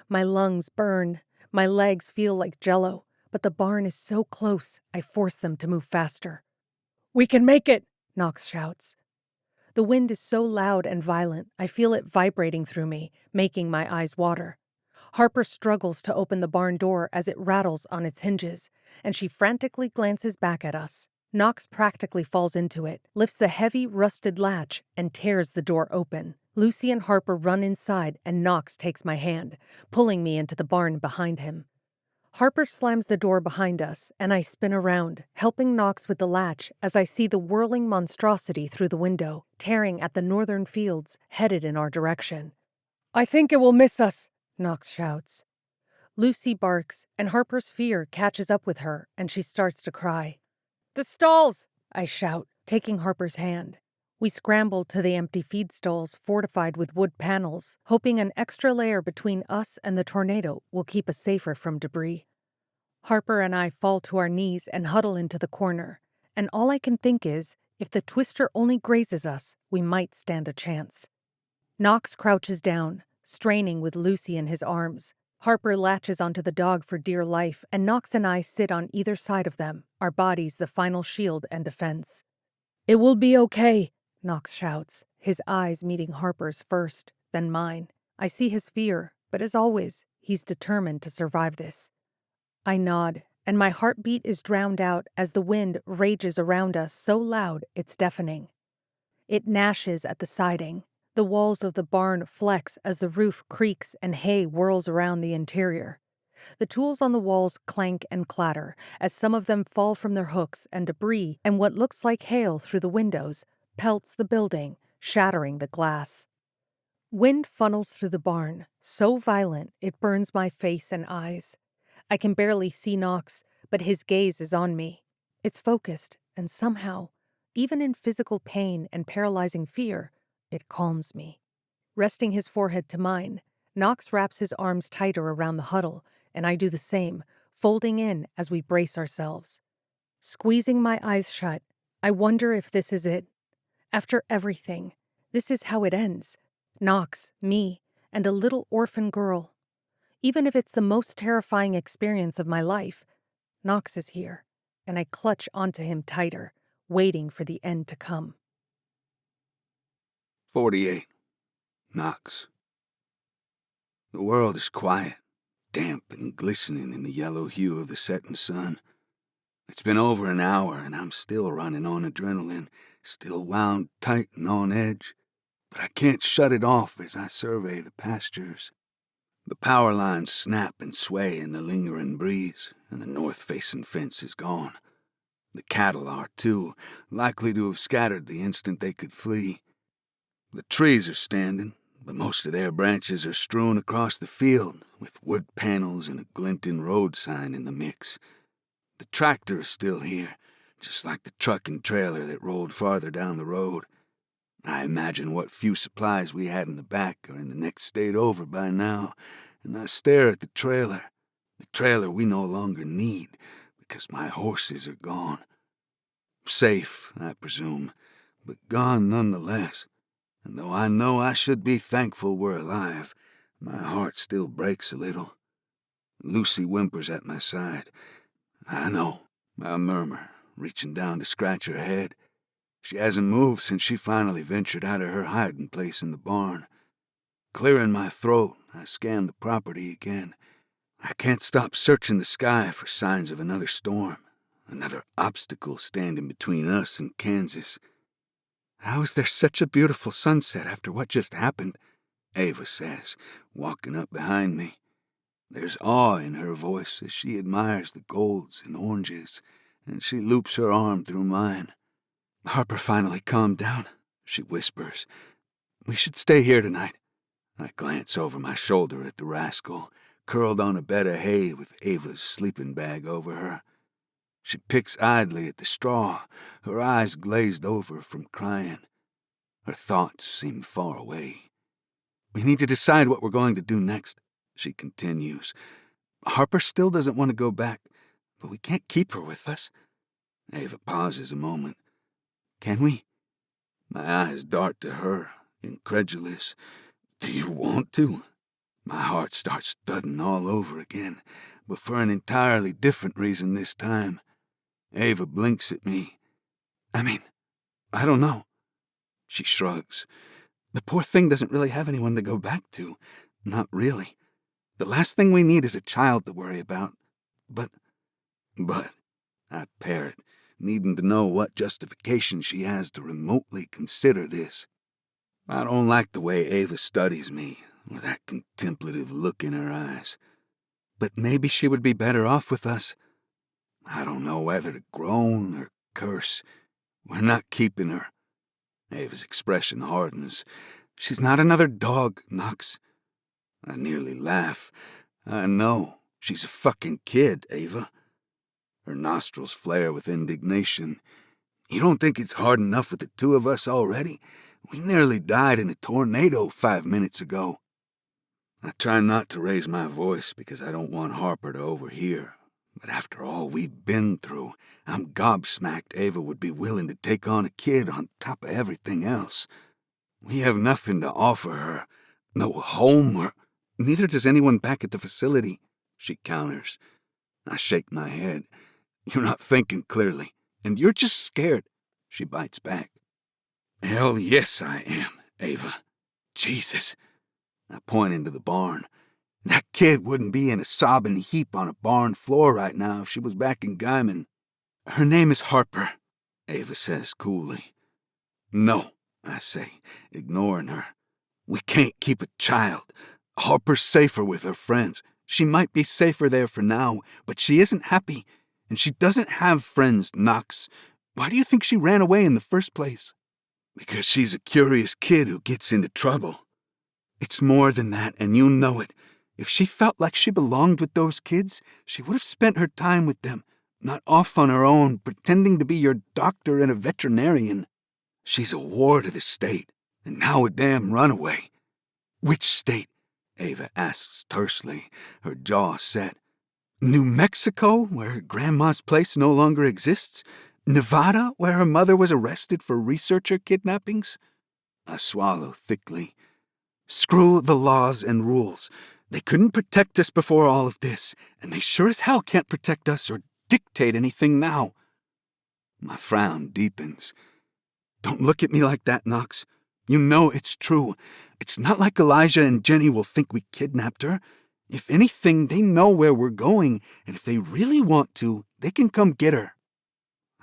[SPEAKER 2] My lungs burn, my legs feel like jello, but the barn is so close, I force them to move faster. "We can make it!" Knox shouts. The wind is so loud and violent, I feel it vibrating through me, making my eyes water. Harper struggles to open the barn door as it rattles on its hinges, and she frantically glances back at us. Knox practically falls into it, lifts the heavy, rusted latch, and tears the door open. Lucy and Harper run inside, and Knox takes my hand, pulling me into the barn behind him. Harper slams the door behind us, and I spin around, helping Knox with the latch as I see the whirling monstrosity through the window, tearing at the northern fields, headed in our direction. "I think it will miss us," Knox shouts. Lucy barks, and Harper's fear catches up with her, and she starts to cry. "The stalls!" I shout, taking Harper's hand. We scramble to the empty feed stalls fortified with wood panels, hoping an extra layer between us and the tornado will keep us safer from debris. Harper and I fall to our knees and huddle into the corner, and all I can think is, if the twister only grazes us, we might stand a chance. Knox crouches down, straining with Lucy in his arms. Harper latches onto the dog for dear life, and Knox and I sit on either side of them, our bodies the final shield and defense. "It will be okay," Knox shouts, his eyes meeting Harper's first, then mine. I see his fear, but as always, he's determined to survive this. I nod, and my heartbeat is drowned out as the wind rages around us so loud it's deafening. It gnashes at the siding. The walls of the barn flex as the roof creaks and hay whirls around the interior. The tools on the walls clank and clatter as some of them fall from their hooks, and debris and what looks like hail through the windows pelts the building, shattering the glass. Wind funnels through the barn, so violent it burns my face and eyes. I can barely see Knox, but his gaze is on me. It's focused, and somehow, even in physical pain and paralyzing fear, it calms me. Resting his forehead to mine, Knox wraps his arms tighter around the huddle, and I do the same, folding in as we brace ourselves. Squeezing my eyes shut, I wonder if this is it. After everything, this is how it ends. Knox, me, and a little orphan girl. Even if it's the most terrifying experience of my life, Knox is here, and I clutch onto him tighter, waiting for the end to come.
[SPEAKER 3] 48. Knox. The world is quiet, damp and glistening in the yellow hue of the setting sun. It's been over an hour and I'm still running on adrenaline, still wound tight and on edge, but I can't shut it off as I survey the pastures. The power lines snap and sway in the lingering breeze, and the north-facing fence is gone. The cattle are, too, likely to have scattered the instant they could flee. The trees are standing, but most of their branches are strewn across the field, with wood panels and a glinting road sign in the mix. The tractor is still here, just like the truck and trailer that rolled farther down the road. I imagine what few supplies we had in the back are in the next state over by now, and I stare at the trailer we no longer need, because my horses are gone. Safe, I presume, but gone nonetheless, and though I know I should be thankful we're alive, my heart still breaks a little. Lucy whimpers at my side. I know, I murmur, reaching down to scratch her head. She hasn't moved since she finally ventured out of her hiding place in the barn. Clearing my throat, I scan the property again. I can't stop searching the sky for signs of another storm, another obstacle standing between us and Kansas. How is there such a beautiful sunset after what just happened? Ava says, walking up behind me. There's awe in her voice as she admires the golds and oranges, and she loops her arm through mine. Harper finally calmed down, she whispers. We should stay here tonight. I glance over my shoulder at the rascal, curled on a bed of hay with Ava's sleeping bag over her. She picks idly at the straw, her eyes glazed over from crying. Her thoughts seem far away. We need to decide what we're going to do next, she continues. Harper still doesn't want to go back, but we can't keep her with us. Ava pauses a moment. Can we? My eyes dart to her, incredulous. Do you want to? My heart starts thudding all over again, but for an entirely different reason this time. Ava blinks at me. I don't know. She shrugs. The poor thing doesn't really have anyone to go back to. Not really. The last thing we need is a child to worry about. But, I parrot, needing to know what justification she has to remotely consider this. I don't like the way Ava studies me, or that contemplative look in her eyes. But maybe she would be better off with us. I don't know whether to groan or curse. We're not keeping her. Ava's expression hardens. She's not another dog, Knox. I nearly laugh. I know. She's a fucking kid, Ava. Her nostrils flare with indignation. You don't think it's hard enough with the two of us already? We nearly died in a tornado 5 minutes ago. I try not to raise my voice because I don't want Harper to overhear. But after all we've been through, I'm gobsmacked Ava would be willing to take on a kid on top of everything else. We have nothing to offer her. No home or... Neither does anyone back at the facility, she counters. I shake my head. You're not thinking clearly, and you're just scared, she bites back. Hell yes I am, Ava. Jesus. I point into the barn. That kid wouldn't be in a sobbing heap on a barn floor right now if she was back in Guyman. Her name is Harper, Ava says coolly. No, I say, ignoring her. We can't keep a child. Harper's safer with her friends. She might be safer there for now, but she isn't happy, and she doesn't have friends, Knox. Why do you think she ran away in the first place? Because she's a curious kid who gets into trouble. It's more than that, and you know it. If she felt like she belonged with those kids, she would have spent her time with them, not off on her own, pretending to be your doctor and a veterinarian. She's a ward of the state, and now a damn runaway. Which state? Ava asks tersely, her jaw set. New Mexico, where her grandma's place no longer exists? Nevada, where her mother was arrested for researcher kidnappings? I swallow thickly. Screw the laws and rules. They couldn't protect us before all of this, and they sure as hell can't protect us or dictate anything now. My frown deepens. Don't look at me like that, Knox. You know it's true. It's not like Elijah and Jenny will think we kidnapped her. If anything, they know where we're going, and if they really want to, they can come get her.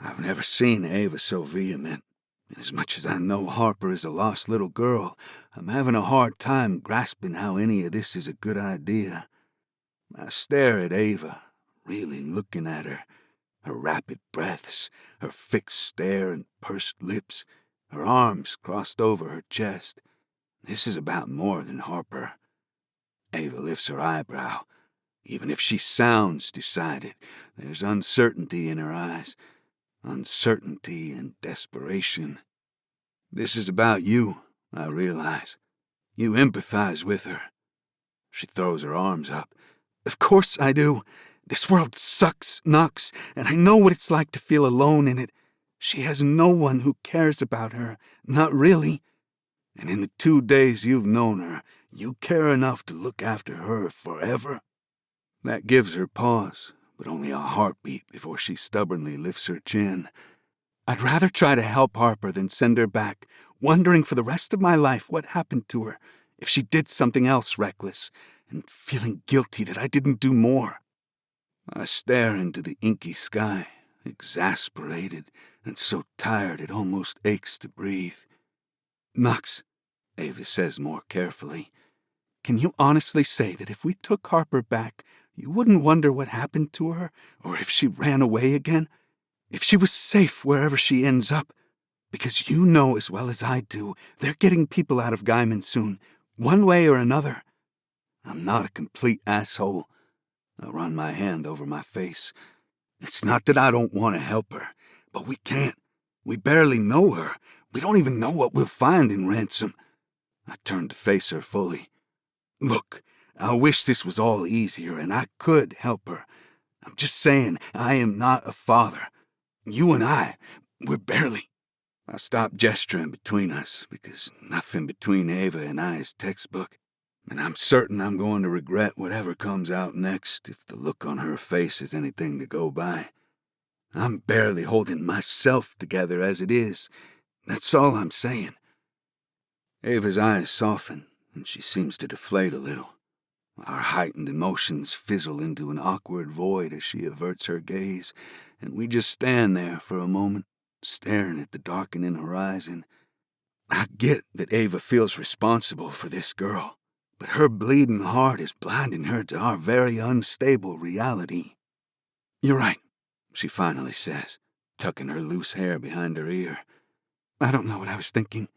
[SPEAKER 3] I've never seen Ava so vehement. And as much as I know Harper is a lost little girl, I'm having a hard time grasping how any of this is a good idea. I stare at Ava, really looking at her. Her rapid breaths, her fixed stare and pursed lips, her arms crossed over her chest. This is about more than Harper. Ava lifts her eyebrow. Even if she sounds decided, there's uncertainty in her eyes. Uncertainty and desperation. This is about you, I realize. You empathize with her. She throws her arms up. Of course I do. This world sucks, Knox, and I know what it's like to feel alone in it. She has no one who cares about her, not really. And in the 2 days you've known her, you care enough to look after her forever? That gives her pause, but only a heartbeat before she stubbornly lifts her chin. I'd rather try to help Harper than send her back, wondering for the rest of my life what happened to her, if she did something else reckless, and feeling guilty that I didn't do more. I stare into the inky sky, exasperated and so tired it almost aches to breathe. Knox, Ava says more carefully, can you honestly say that if we took Harper back, you wouldn't wonder what happened to her, or if she ran away again? If she was safe wherever she ends up? Because you know as well as I do, they're getting people out of Gaiman soon, one way or another. I'm not a complete asshole. I run my hand over my face. It's not that I don't want to help her, but we can't. We barely know her. We don't even know what we'll find in Ransom. I turn to face her fully. Look, I wish this was all easier and I could help her. I'm just saying, I am not a father. You and we're barely... I stop gesturing between us, because nothing between Ava and I is textbook, and I'm certain I'm going to regret whatever comes out next if the look on her face is anything to go by. I'm barely holding myself together as it is. That's all I'm saying. Ava's eyes soften, and she seems to deflate a little. Our heightened emotions fizzle into an awkward void as she averts her gaze, and we just stand there for a moment, staring at the darkening horizon. I get that Ava feels responsible for this girl, but her bleeding heart is blinding her to our very unstable reality. You're right, she finally says, tucking her loose hair behind her ear. I don't know what I was thinking.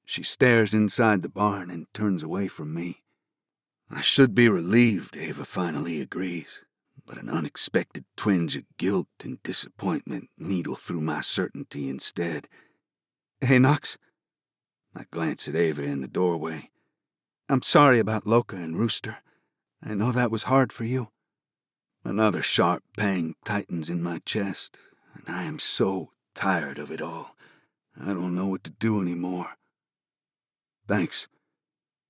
[SPEAKER 3] She stares inside the barn and turns away from me. I should be relieved, Ava finally agrees, but an unexpected twinge of guilt and disappointment needle through my certainty instead. Hey, Knox. I glance at Ava in the doorway. I'm sorry about Loca and Rooster. I know that was hard for you. Another sharp pang tightens in my chest, and I am so tired of it all. I don't know what to do anymore. Thanks.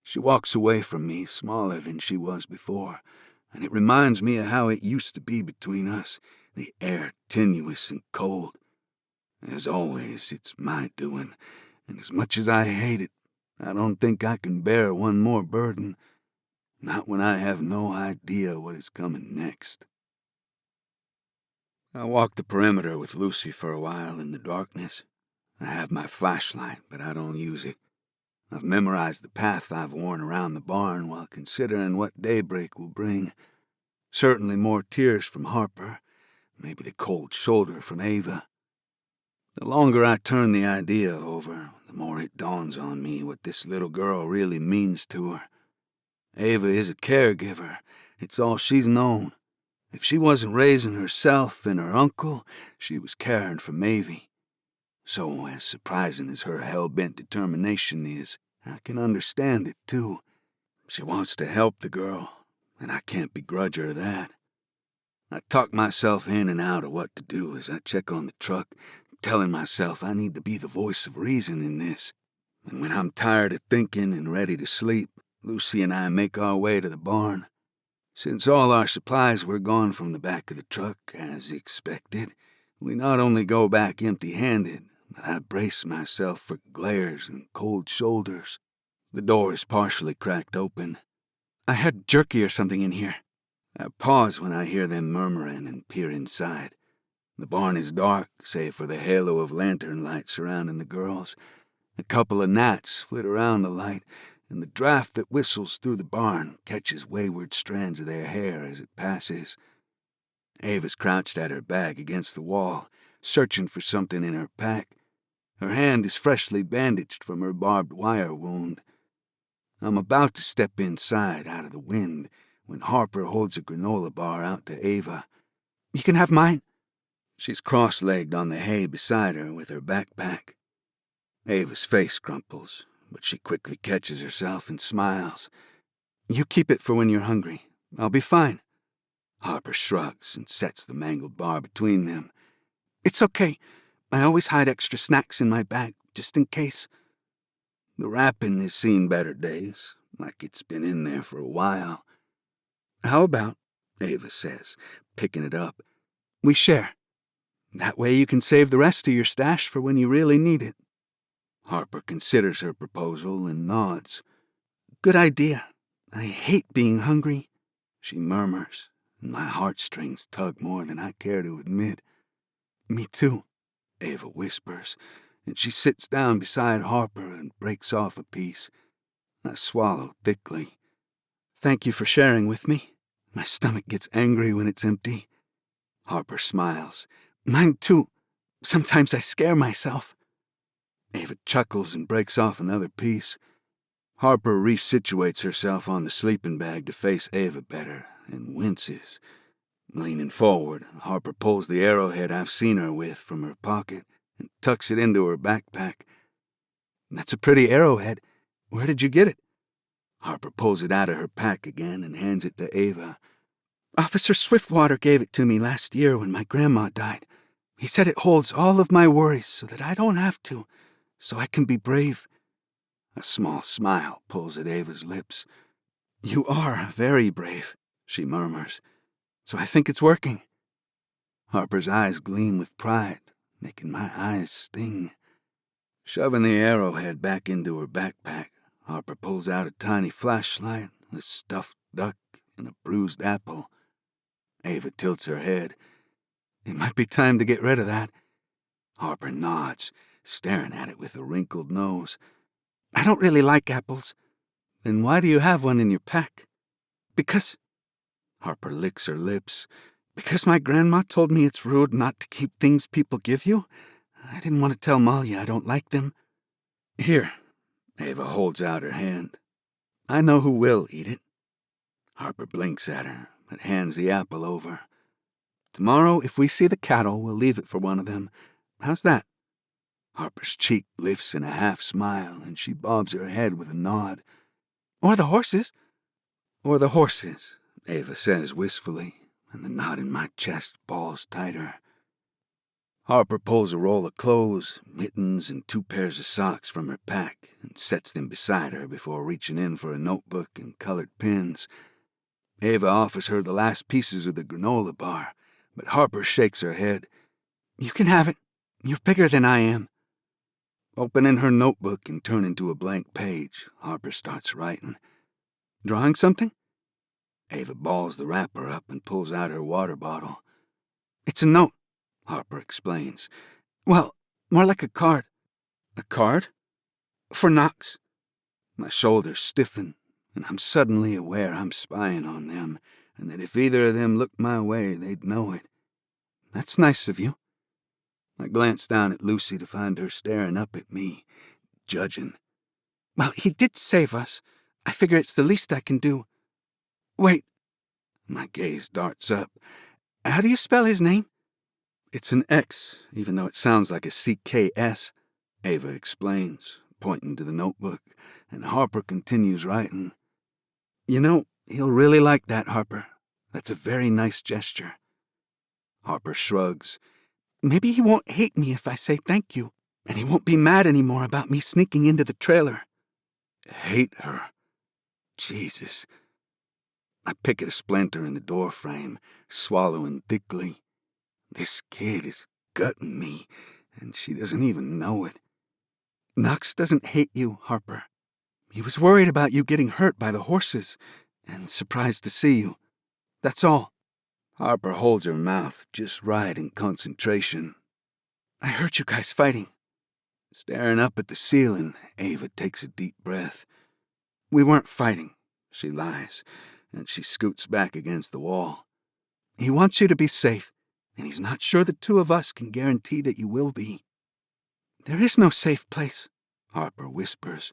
[SPEAKER 3] She walks away from me, smaller than she was before, and it reminds me of how it used to be between us, the air tenuous and cold. As always, it's my doing, and as much as I hate it, I don't think I can bear one more burden, not when I have no idea what is coming next. I walk the perimeter with Lucy for a while in the darkness. I have my flashlight, but I don't use it. I've memorized the path I've worn around the barn while considering what daybreak will bring. Certainly more tears from Harper, maybe the cold shoulder from Ava. The longer I turn the idea over, the more it dawns on me what this little girl really means to her. Ava is a caregiver. It's all she's known. If she wasn't raising herself and her uncle, she was caring for Mavie. So, as surprising as her hell-bent determination is, I can understand it, too. She wants to help the girl, and I can't begrudge her that. I talk myself in and out of what to do as I check on the truck, telling myself I need to be the voice of reason in this. And when I'm tired of thinking and ready to sleep, Lucy and I make our way to the barn. Since all our supplies were gone from the back of the truck, as expected, we not only go back empty-handed, but I brace myself for glares and cold shoulders. The door is partially cracked open.
[SPEAKER 5] I had jerky or something in here.
[SPEAKER 3] I pause when I hear them murmuring and peer inside. The barn is dark, save for the halo of lantern light surrounding the girls. A couple of gnats flit around the light, and the draft that whistles through the barn catches wayward strands of their hair as it passes. Ava's crouched at her back against the wall, searching for something in her pack. Her hand is freshly bandaged from her barbed wire wound. I'm about to step inside out of the wind when Harper holds a granola bar out to Ava.
[SPEAKER 5] You can have mine.
[SPEAKER 3] She's cross-legged on the hay beside her with her backpack. Ava's face crumples, but she quickly catches herself and smiles.
[SPEAKER 5] You keep it for when you're hungry. I'll be fine.
[SPEAKER 3] Harper shrugs and sets the mangled bar between them.
[SPEAKER 5] It's okay. I always hide extra snacks in my bag, just in case.
[SPEAKER 3] The wrapping has seen better days, like it's been in there for a while.
[SPEAKER 5] How about,
[SPEAKER 3] Ava says, picking it up,
[SPEAKER 5] we share? That way you can save the rest of your stash for when you really need it.
[SPEAKER 3] Harper considers her proposal and nods.
[SPEAKER 5] Good idea. I hate being hungry,
[SPEAKER 3] she murmurs, and my heartstrings tug more than I care to admit.
[SPEAKER 5] Me too,
[SPEAKER 3] Ava whispers, and she sits down beside Harper and breaks off a piece. I swallow thickly.
[SPEAKER 5] Thank you for sharing with me. My stomach gets angry when it's empty.
[SPEAKER 3] Harper smiles.
[SPEAKER 5] Mine too. Sometimes I scare myself.
[SPEAKER 3] Ava chuckles and breaks off another piece. Harper resituates herself on the sleeping bag to face Ava better and winces. Leaning forward, Harper pulls the arrowhead I've seen her with from her pocket and tucks it into her backpack.
[SPEAKER 5] That's a pretty arrowhead. Where did you get it?
[SPEAKER 3] Harper pulls it out of her pack again and hands it to Ava.
[SPEAKER 5] Officer Swiftwater gave it to me last year when my grandma died. He said it holds all of my worries so that I don't have to, so I can be brave.
[SPEAKER 3] A small smile pulls at Ava's lips.
[SPEAKER 5] You are very brave, she murmurs, so I think it's working.
[SPEAKER 3] Harper's eyes gleam with pride, making my eyes sting. Shoving the arrowhead back into her backpack, Harper pulls out a tiny flashlight, a stuffed duck, and a bruised apple. Ava tilts her head.
[SPEAKER 5] It might be time to get rid of that.
[SPEAKER 3] Harper nods, staring at it with a wrinkled nose.
[SPEAKER 5] I don't really like apples.
[SPEAKER 3] Then why do you have one in your pack?
[SPEAKER 5] Because...
[SPEAKER 3] Harper licks her lips.
[SPEAKER 5] Because my grandma told me it's rude not to keep things people give you. I didn't want to tell Malia I don't like them.
[SPEAKER 3] Here. Ava holds out her hand.
[SPEAKER 5] I know who will eat it.
[SPEAKER 3] Harper blinks at her, but hands the apple over.
[SPEAKER 5] Tomorrow, if we see the cattle, we'll leave it for one of them. How's that?
[SPEAKER 3] Harper's cheek lifts in a half smile, and she bobs her head with a nod.
[SPEAKER 5] Or the horses.
[SPEAKER 3] Or the horses, Ava says wistfully, and the knot in my chest balls tighter. Harper pulls a roll of clothes, mittens, and 2 pairs of socks from her pack and sets them beside her before reaching in for a notebook and colored pens. Ava offers her the last pieces of the granola bar, but Harper shakes her head.
[SPEAKER 5] You can have it. You're bigger than I am.
[SPEAKER 3] Opening her notebook and turning to a blank page, Harper starts writing.
[SPEAKER 5] Drawing something?
[SPEAKER 3] Ava balls the wrapper up and pulls out her water bottle.
[SPEAKER 5] It's a note,
[SPEAKER 3] Harper explains.
[SPEAKER 5] Well, more like a card.
[SPEAKER 3] A card?
[SPEAKER 5] For Knox.
[SPEAKER 3] My shoulders stiffen, and I'm suddenly aware I'm spying on them, and that if either of them looked my way, they'd know it.
[SPEAKER 5] That's nice of you.
[SPEAKER 3] I glance down at Lucy to find her staring up at me, judging.
[SPEAKER 5] Well, he did save us. I figure it's the least I can do. Wait.
[SPEAKER 3] My gaze darts up.
[SPEAKER 5] How do you spell his name?
[SPEAKER 3] It's an X, even though it sounds like a CKS, Ava explains, pointing to the notebook, and Harper continues writing.
[SPEAKER 5] You know, he'll really like that, Harper. That's a very nice gesture. Harper shrugs. Maybe he won't hate me if I say thank you, and he won't be mad anymore about me sneaking into the trailer.
[SPEAKER 3] Hate her? Jesus. I pick at a splinter in the door frame, swallowing thickly. This kid is gutting me, and she doesn't even know it.
[SPEAKER 5] Knox doesn't hate you, Harper. He was worried about you getting hurt by the horses, and surprised to see you. That's all.
[SPEAKER 3] Harper holds her mouth just right in concentration.
[SPEAKER 5] I heard you guys fighting.
[SPEAKER 3] Staring up at the ceiling, Ava takes a deep breath.
[SPEAKER 5] We weren't fighting,
[SPEAKER 3] she lies, and she scoots back against the wall.
[SPEAKER 5] He wants you to be safe, and he's not sure the two of us can guarantee that you will be. There is no safe place,
[SPEAKER 3] Harper whispers.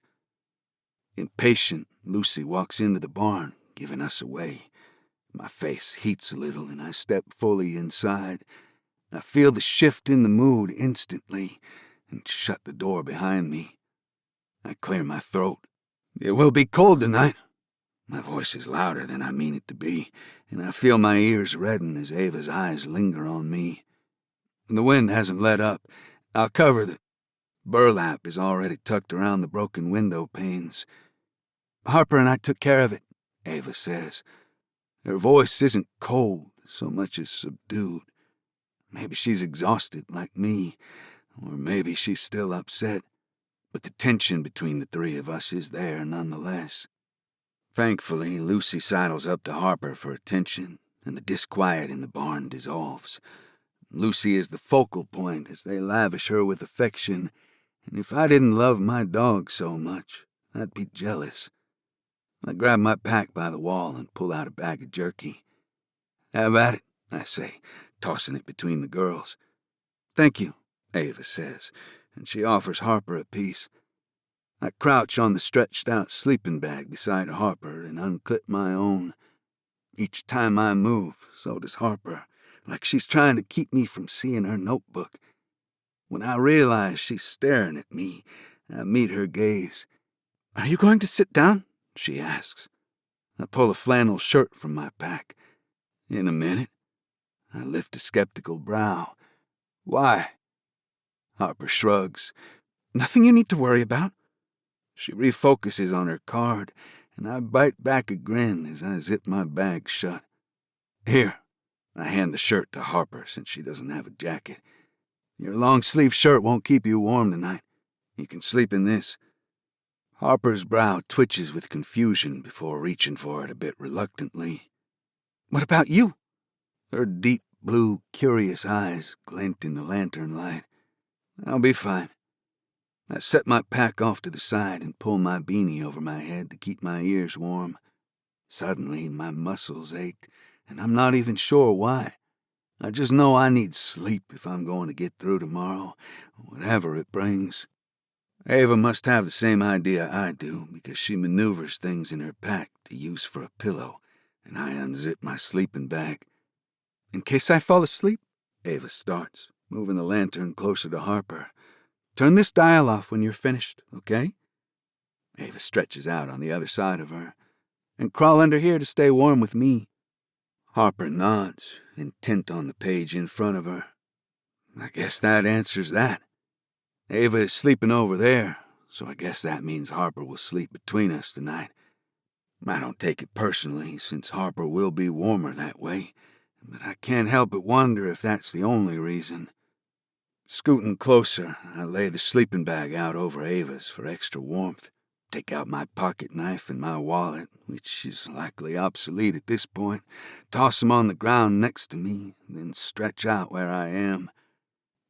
[SPEAKER 3] Impatient, Lucy walks into the barn, giving us away. My face heats a little, and I step fully inside. I feel the shift in the mood instantly, and shut the door behind me. I clear my throat. It will be cold tonight. My voice is louder than I mean it to be, and I feel my ears redden as Ava's eyes linger on me. The wind hasn't let up. I'll cover the burlap is already tucked around the broken window panes.
[SPEAKER 5] Harper and I took care of it,
[SPEAKER 3] Ava says. Her voice isn't cold so much as subdued. Maybe she's exhausted like me, or maybe she's still upset, but the tension between the three of us is there nonetheless. Thankfully, Lucy sidles up to Harper for attention, and the disquiet in the barn dissolves. Lucy is the focal point as they lavish her with affection, and if I didn't love my dog so much, I'd be jealous. I grab my pack by the wall and pull out a bag of jerky. Have at it, I say, tossing it between the girls.
[SPEAKER 5] Thank you,
[SPEAKER 3] Ava says, and she offers Harper a piece. I crouch on the stretched-out sleeping bag beside Harper and unclip my own. Each time I move, so does Harper, like she's trying to keep me from seeing her notebook. When I realize she's staring at me, I meet her gaze.
[SPEAKER 5] Are you going to sit down?
[SPEAKER 3] She asks. I pull a flannel shirt from my pack. In a minute. I lift a skeptical brow. Why? Harper shrugs.
[SPEAKER 5] Nothing you need to worry about.
[SPEAKER 3] She refocuses on her card, and I bite back a grin as I zip my bag shut. Here, I hand the shirt to Harper since she doesn't have a jacket. Your long-sleeve shirt won't keep you warm tonight. You can sleep in this. Harper's brow twitches with confusion before reaching for it a bit reluctantly.
[SPEAKER 5] What about you?
[SPEAKER 3] Her deep blue, curious eyes glint in the lantern light. I'll be fine. I set my pack off to the side and pull my beanie over my head to keep my ears warm. Suddenly, my muscles ache, and I'm not even sure why. I just know I need sleep if I'm going to get through tomorrow, whatever it brings. Ava must have the same idea I do, because she maneuvers things in her pack to use for a pillow, and I unzip my sleeping bag.
[SPEAKER 5] In case I fall asleep,
[SPEAKER 3] Ava starts, moving the lantern closer to Harper.
[SPEAKER 5] Turn this dial off when you're finished, okay?
[SPEAKER 3] Ava stretches out on the other side of her.
[SPEAKER 5] And crawl under here to stay warm with me.
[SPEAKER 3] Harper nods, intent on the page in front of her. I guess that answers that. Ava is sleeping over there, so I guess that means Harper will sleep between us tonight. I don't take it personally, since Harper will be warmer that way, but I can't help but wonder if that's the only reason. Scooting closer, I lay the sleeping bag out over Ava's for extra warmth, take out my pocket knife and my wallet, which is likely obsolete at this point, toss them on the ground next to me, then stretch out where I am.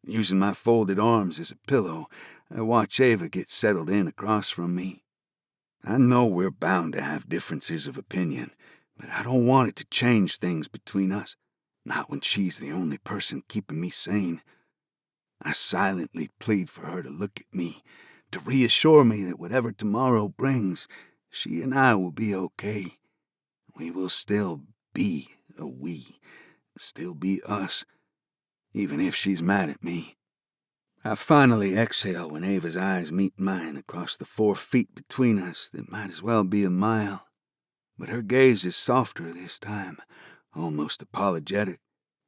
[SPEAKER 3] Using my folded arms as a pillow, I watch Ava get settled in across from me. I know we're bound to have differences of opinion, but I don't want it to change things between us, not when she's the only person keeping me sane. I silently plead for her to look at me, to reassure me that whatever tomorrow brings, she and I will be okay. We will still be a we, still be us, even if she's mad at me. I finally exhale when Ava's eyes meet mine across the 4 feet between us that might as well be a mile. but her gaze is softer this time, almost apologetic,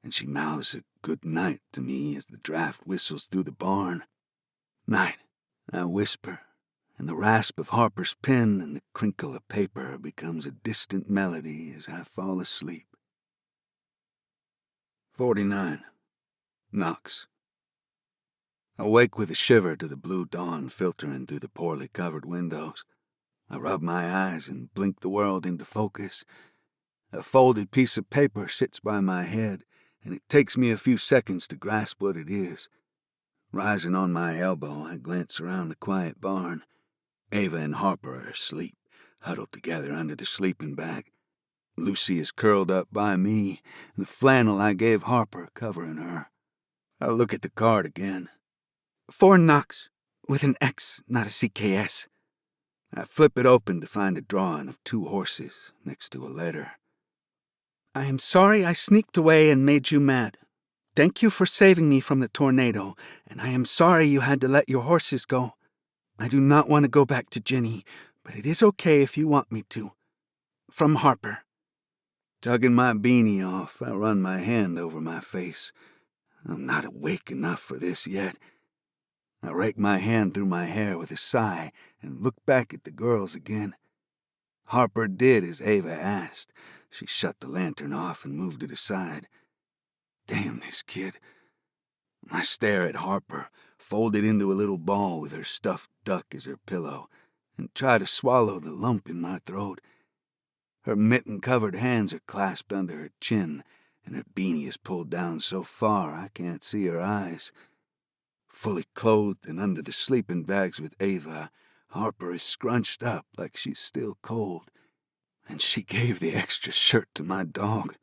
[SPEAKER 3] and she mouths a good night to me as the draft whistles through the barn. Night, I whisper, and the rasp of Harper's pen and the crinkle of paper becomes a distant melody as I fall asleep. 49. Knox. I wake with a shiver to the blue dawn filtering through the poorly covered windows. I rub my eyes and blink the world into focus. A folded piece of paper sits by my head, and it takes me a few seconds to grasp what it is. Rising on my elbow, I glance around the quiet barn. Ava and Harper are asleep, huddled together under the sleeping bag. Lucy is curled up by me, the flannel I gave Harper covering her. I look at the card again. For Knox, with an X, not a CKS. I flip it open to find a drawing of 2 horses next to a letter. I am sorry I sneaked away and made you mad. Thank you for saving me from the tornado, and I am sorry you had to let your horses go. I do not want to go back to Ginny, but it is okay if you want me to. From Harper. Tugging my beanie off, I run my hand over my face. I'm not awake enough for this yet. I rake my hand through my hair with a sigh and look back at the girls again. Harper did as Ava asked. She shut the lantern off and moved it aside. Damn this kid. I stare at Harper, folded into a little ball with her stuffed duck as her pillow, and try to swallow the lump in my throat. Her mitten-covered hands are clasped under her chin, and her beanie is pulled down so far I can't see her eyes. Fully clothed and under the sleeping bags with Ava, Harper is scrunched up like she's still cold, and she gave the extra shirt to my dog.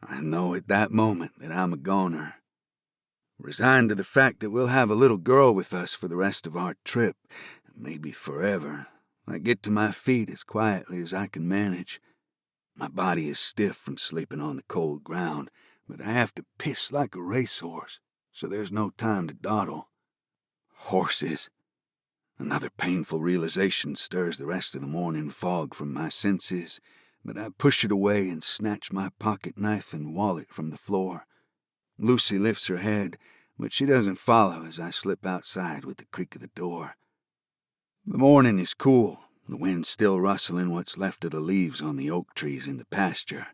[SPEAKER 3] I know at that moment that I'm a goner. Resigned to the fact that we'll have a little girl with us for the rest of our trip, maybe forever, I get to my feet as quietly as I can manage. My body is stiff from sleeping on the cold ground, but I have to piss like a racehorse, so there's no time to dawdle. Horses. Another painful realization stirs the rest of the morning fog from my senses, but I push it away and snatch my pocket knife and wallet from the floor. Lucy lifts her head, but she doesn't follow as I slip outside with the creak of the door. The morning is cool, the wind still rustling what's left of the leaves on the oak trees in the pasture,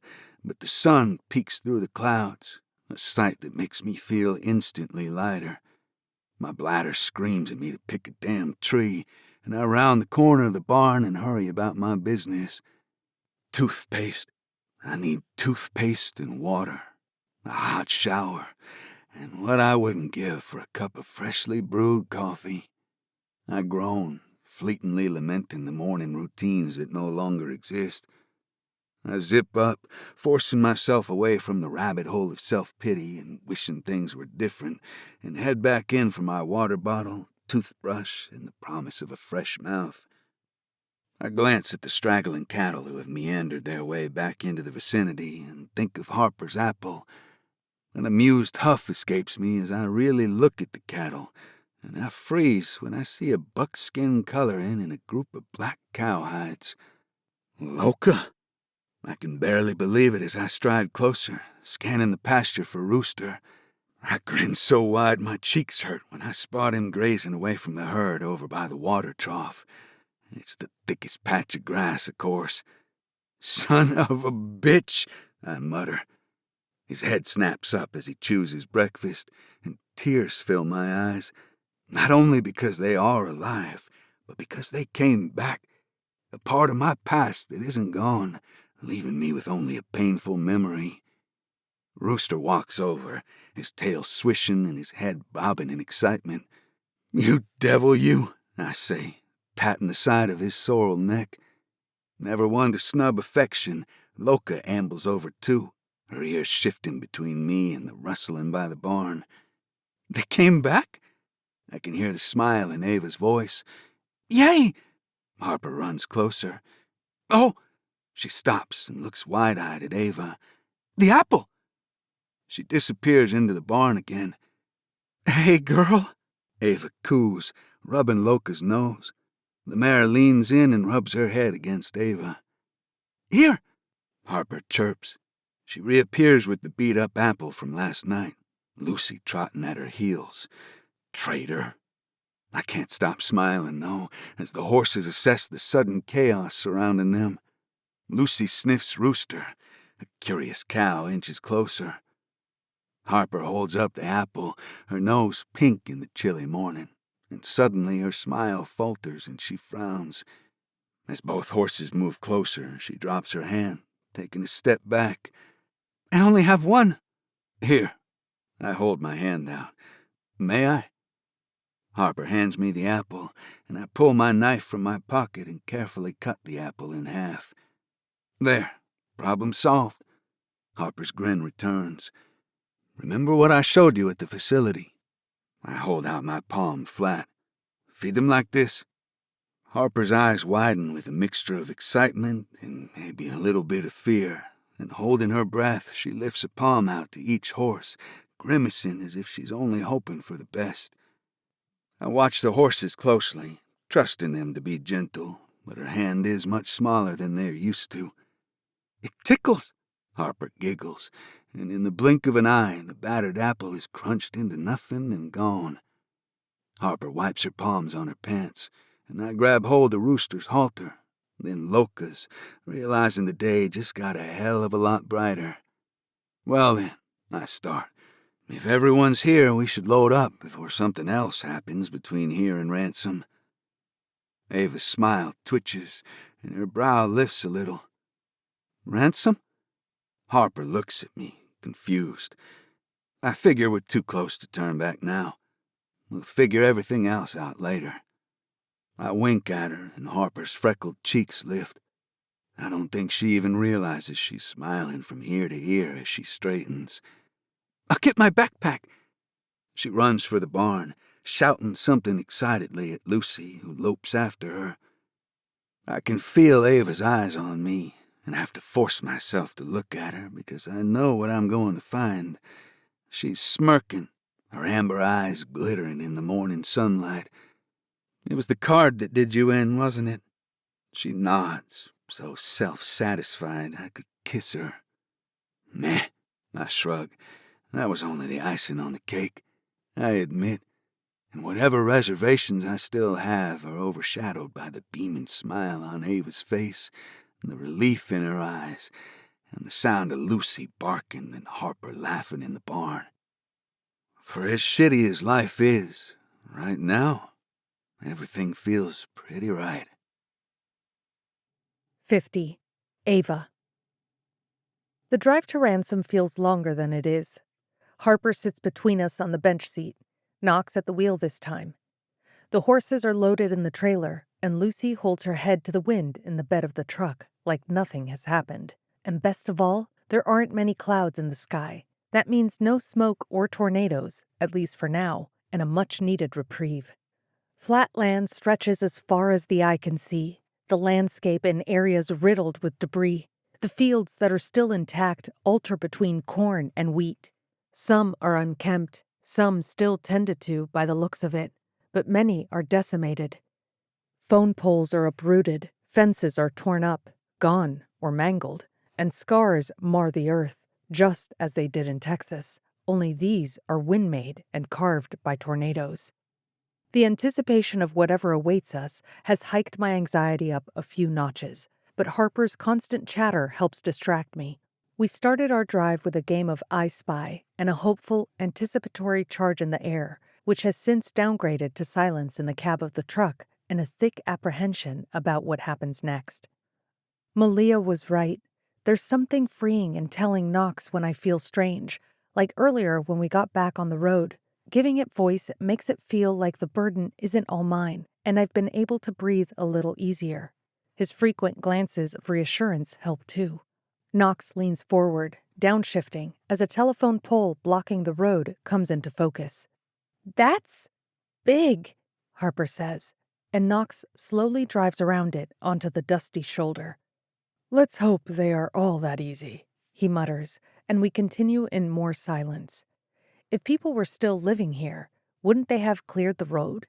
[SPEAKER 3] but the sun peeks through the clouds, a sight that makes me feel instantly lighter. My bladder screams at me to pick a damn tree, and I round the corner of the barn and hurry about my business. Toothpaste. I need toothpaste and water, a hot shower, and what I wouldn't give for a cup of freshly brewed coffee. I groan, fleetingly lamenting the morning routines that no longer exist. I zip up, forcing myself away from the rabbit hole of self-pity and wishing things were different, and head back in for my water bottle, toothbrush, and the promise of a fresh mouth. I glance at the straggling cattle who have meandered their way back into the vicinity and think of Harper's apple. An amused huff escapes me as I really look at the cattle, and I freeze when I see a buckskin coloring in a group of black cowhides. Loca! I can barely believe it as I stride closer, scanning the pasture for Rooster. I grin so wide my cheeks hurt when I spot him grazing away from the herd over by the water trough. It's the thickest patch of grass, of course. Son of a bitch, I mutter. His head snaps up as he chews his breakfast, and tears fill my eyes, not only because they are alive, but because they came back, a part of my past that isn't gone, leaving me with only a painful memory. Rooster walks over, his tail swishing and his head bobbing in excitement. You devil, you, I say, patting the side of his sorrel neck. Never one to snub affection, Loca ambles over too, her ears shifting between me and the rustling by the barn. They came back? I can hear the smile in Ava's voice. Yay! Harper runs closer. Oh! She stops and looks wide-eyed at Ava. The apple! She disappears into the barn again. Hey, girl, Ava coos, rubbing Loca's nose. The mare leans in and rubs her head against Ava.
[SPEAKER 5] Here, Harper chirps. She reappears with the beat-up apple from last night, Lucy trotting at her heels. Traitor. I can't stop smiling, though, as the horses assess the sudden chaos surrounding them. Lucy sniffs Rooster. A curious cow inches closer. Harper holds up the apple, her nose pink in the chilly morning, and suddenly her smile falters and she frowns. As both horses move closer, she drops her hand, taking a step back. I only have one. Here. I hold my hand out. May I? Harper hands me the apple, and I pull my knife from my pocket and carefully cut the apple in half. There. Problem solved. Harper's grin returns. Remember what I showed you at the facility? I hold out my palm flat. Feed them like this. Harper's eyes widen with a mixture of excitement and maybe a little bit of fear, and holding her breath, she lifts a palm out to each horse, grimacing as if she's only hoping for the best. I watch the horses closely, trusting them to be gentle, but her hand is much smaller than they're used to. It tickles, Harper giggles, and in the blink of an eye, the battered apple is crunched into nothing and gone. Harper wipes her palms on her pants, and I grab hold of Rooster's halter, then Loca's, realizing the day just got a hell of a lot brighter. Well then, I start. If everyone's here, we should load up before something else happens between here and Ransom. Ava's smile twitches, and her brow lifts a little. Ransom? Harper looks at me, confused. I figure we're too close to turn back now. We'll figure everything else out later. I wink at her, and Harper's freckled cheeks lift. I don't think she even realizes she's smiling from ear to ear as she straightens. I'll get my backpack. She runs for the barn, shouting something excitedly at Lucy, who lopes after her. I can feel Ava's eyes on me, and have to force myself to look at her because I know what I'm going to find. She's smirking, her amber eyes glittering in the morning sunlight. It was the card that did you in, wasn't it? She nods, so self-satisfied I could kiss her. Meh, I shrug. That was only the icing on the cake, I admit. And whatever reservations I still have are overshadowed by the beaming smile on Ava's face, and the relief in her eyes, and the sound of Lucy barking and Harper laughing in the barn. For as shitty as life is, right now, everything feels pretty right.
[SPEAKER 2] 50. Ava. The drive to Ransom feels longer than it is. Harper sits between us on the bench seat, Knox at the wheel this time. The horses are loaded in the trailer, and Lucy holds her head to the wind in the bed of the truck, like nothing has happened. And best of all, there aren't many clouds in the sky. That means no smoke or tornadoes, at least for now, and a much-needed reprieve. Flat land stretches as far as the eye can see, the landscape in areas riddled with debris. The fields that are still intact alter between corn and wheat. Some are unkempt, some still tended to by the looks of it, but many are decimated. Phone poles are uprooted, fences are torn up, gone or mangled, and scars mar the earth, just as they did in Texas, only these are wind-made and carved by tornadoes. The anticipation of whatever awaits us has hiked my anxiety up a few notches, but Harper's constant chatter helps distract me. We started our drive with a game of I Spy and a hopeful, anticipatory charge in the air, which has since downgraded to silence in the cab of the truck and a thick apprehension about what happens next. Malia was right. There's something freeing in telling Knox when I feel strange, like earlier when we got back on the road. Giving it voice makes it feel like the burden isn't all mine, and I've been able to breathe a little easier. His frequent glances of reassurance help too. Knox leans forward, downshifting, as a telephone pole blocking the road comes into focus. That's big, Harper says, and Knox slowly drives around it onto the dusty shoulder. Let's hope they are all that easy, he mutters, and we continue in more silence. If people were still living here, wouldn't they have cleared the road?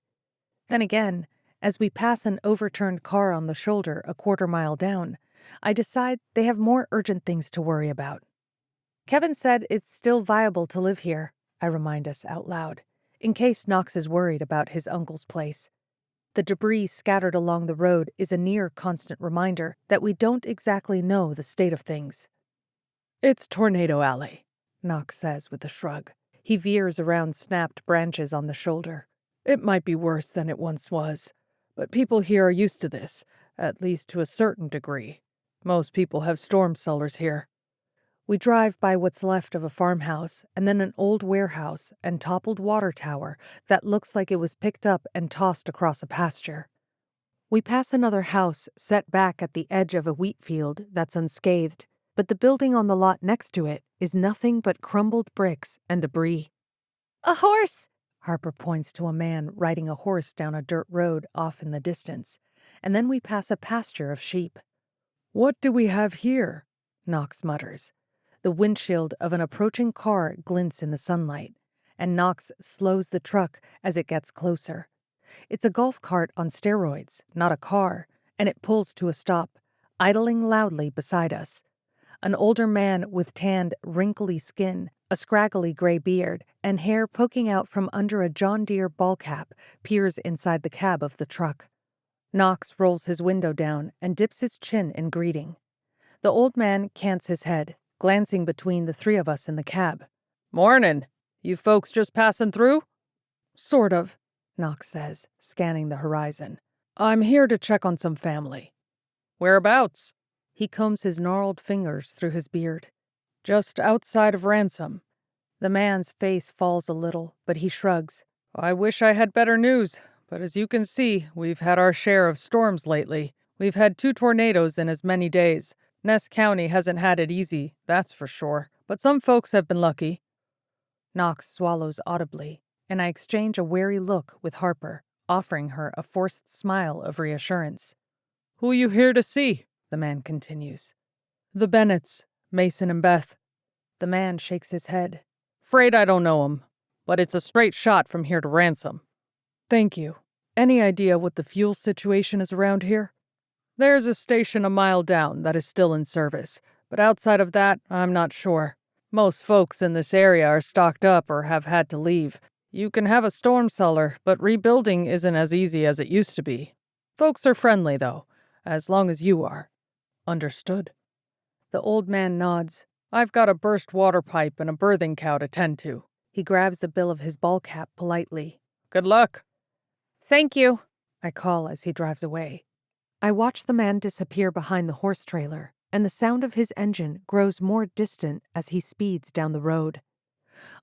[SPEAKER 2] Then again, as we pass an overturned car on the shoulder a quarter mile down, I decide they have more urgent things to worry about. Kevin said it's still viable to live here, I remind us out loud, in case Knox is worried about his uncle's place. The debris scattered along the road is a near constant reminder that we don't exactly know the state of things. It's Tornado Alley, Knox says with a shrug. He veers around snapped branches on the shoulder. It might be worse than it once was, but people here are used to this, at least to a certain degree. Most people have storm cellars here. We drive by what's left of a farmhouse and then an old warehouse and toppled water tower that looks like it was picked up and tossed across a pasture. We pass another house set back at the edge of a wheat field that's unscathed, but the building on the lot next to it is nothing but crumbled bricks and debris.
[SPEAKER 4] A horse!
[SPEAKER 2] Harper points to a man riding a horse down a dirt road off in the distance, and then we pass a pasture of sheep. What do we have here? Knox mutters. The windshield of an approaching car glints in the sunlight, and Knox slows the truck as it gets closer. It's a golf cart on steroids, not a car, and it pulls to a stop, idling loudly beside us. An older man with tanned, wrinkly skin, a scraggly gray beard, and hair poking out from under a John Deere ball cap peers inside the cab of the truck. Knox rolls his window down and dips his chin in greeting. The old man cants his head, glancing between the three of us in the cab. "Mornin'. You folks just passing through?" "Sort of," Knox says, scanning the horizon. "I'm here to check on some family." "Whereabouts?" He combs his gnarled fingers through his beard. "Just outside of Ransom." The man's face falls a little, but he shrugs. "I wish I had better news, but as you can see, we've had our share of storms lately. We've had 2 tornadoes in as many days. Ness County hasn't had it easy, that's for sure, but some folks have been lucky." Knox swallows audibly, and I exchange a wary look with Harper, offering her a forced smile of reassurance. "Who you here to see?" the man continues. "The Bennetts, Mason and Beth." The man shakes his head. "'Fraid I don't know 'em, but it's a straight shot from here to Ransom." "Thank you. Any idea what the fuel situation is around here?" "There's a station a mile down that is still in service, but outside of that, I'm not sure. Most folks in this area are stocked up or have had to leave. You can have a storm cellar, but rebuilding isn't as easy as it used to be. Folks are friendly, though, as long as you are." "Understood." The old man nods. "I've got a burst water pipe and a birthing cow to tend to." He grabs the bill of his ball cap politely. "Good luck."
[SPEAKER 4] Thank you.
[SPEAKER 2] I call as he drives away. I watch the man disappear behind the horse trailer, and the sound of his engine grows more distant as he speeds down the road.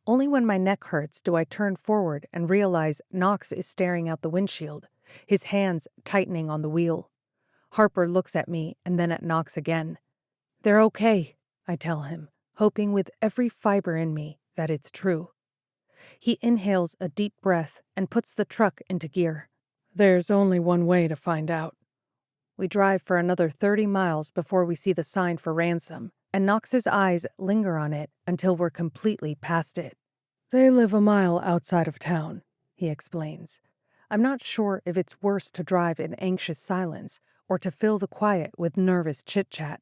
[SPEAKER 2] Only when my neck hurts do I turn forward and realize Knox is staring out the windshield, his hands tightening on the wheel. Harper looks at me and then at Knox again. "They're okay," I tell him, hoping with every fiber in me that it's true. He inhales a deep breath and puts the truck into gear. "There's only one way to find out." We drive for another 30 miles before we see the sign for Ransom, and Knox's eyes linger on it until we're completely past it. "They live a mile outside of town," he explains. I'm not sure if it's worse to drive in anxious silence or to fill the quiet with nervous chit-chat.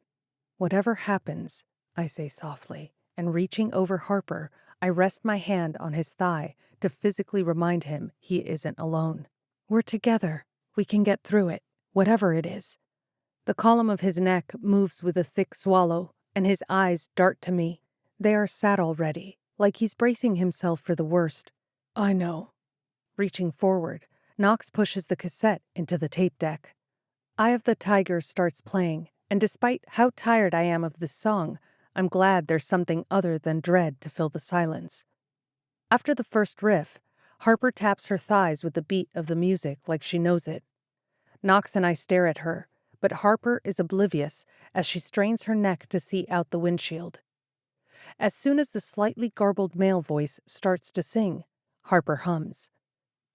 [SPEAKER 2] "Whatever happens," I say softly, and reaching over Harper, I rest my hand on his thigh to physically remind him he isn't alone. "We're together. We can get through it, whatever it is." The column of his neck moves with a thick swallow, and his eyes dart to me. They are sad already, like he's bracing himself for the worst. "I know." Reaching forward, Knox pushes the cassette into the tape deck. Eye of the Tiger starts playing, and despite how tired I am of this song, I'm glad there's something other than dread to fill the silence. After the first riff, Harper taps her thighs with the beat of the music like she knows it. Knox and I stare at her, but Harper is oblivious as she strains her neck to see out the windshield. As soon as the slightly garbled male voice starts to sing, Harper hums.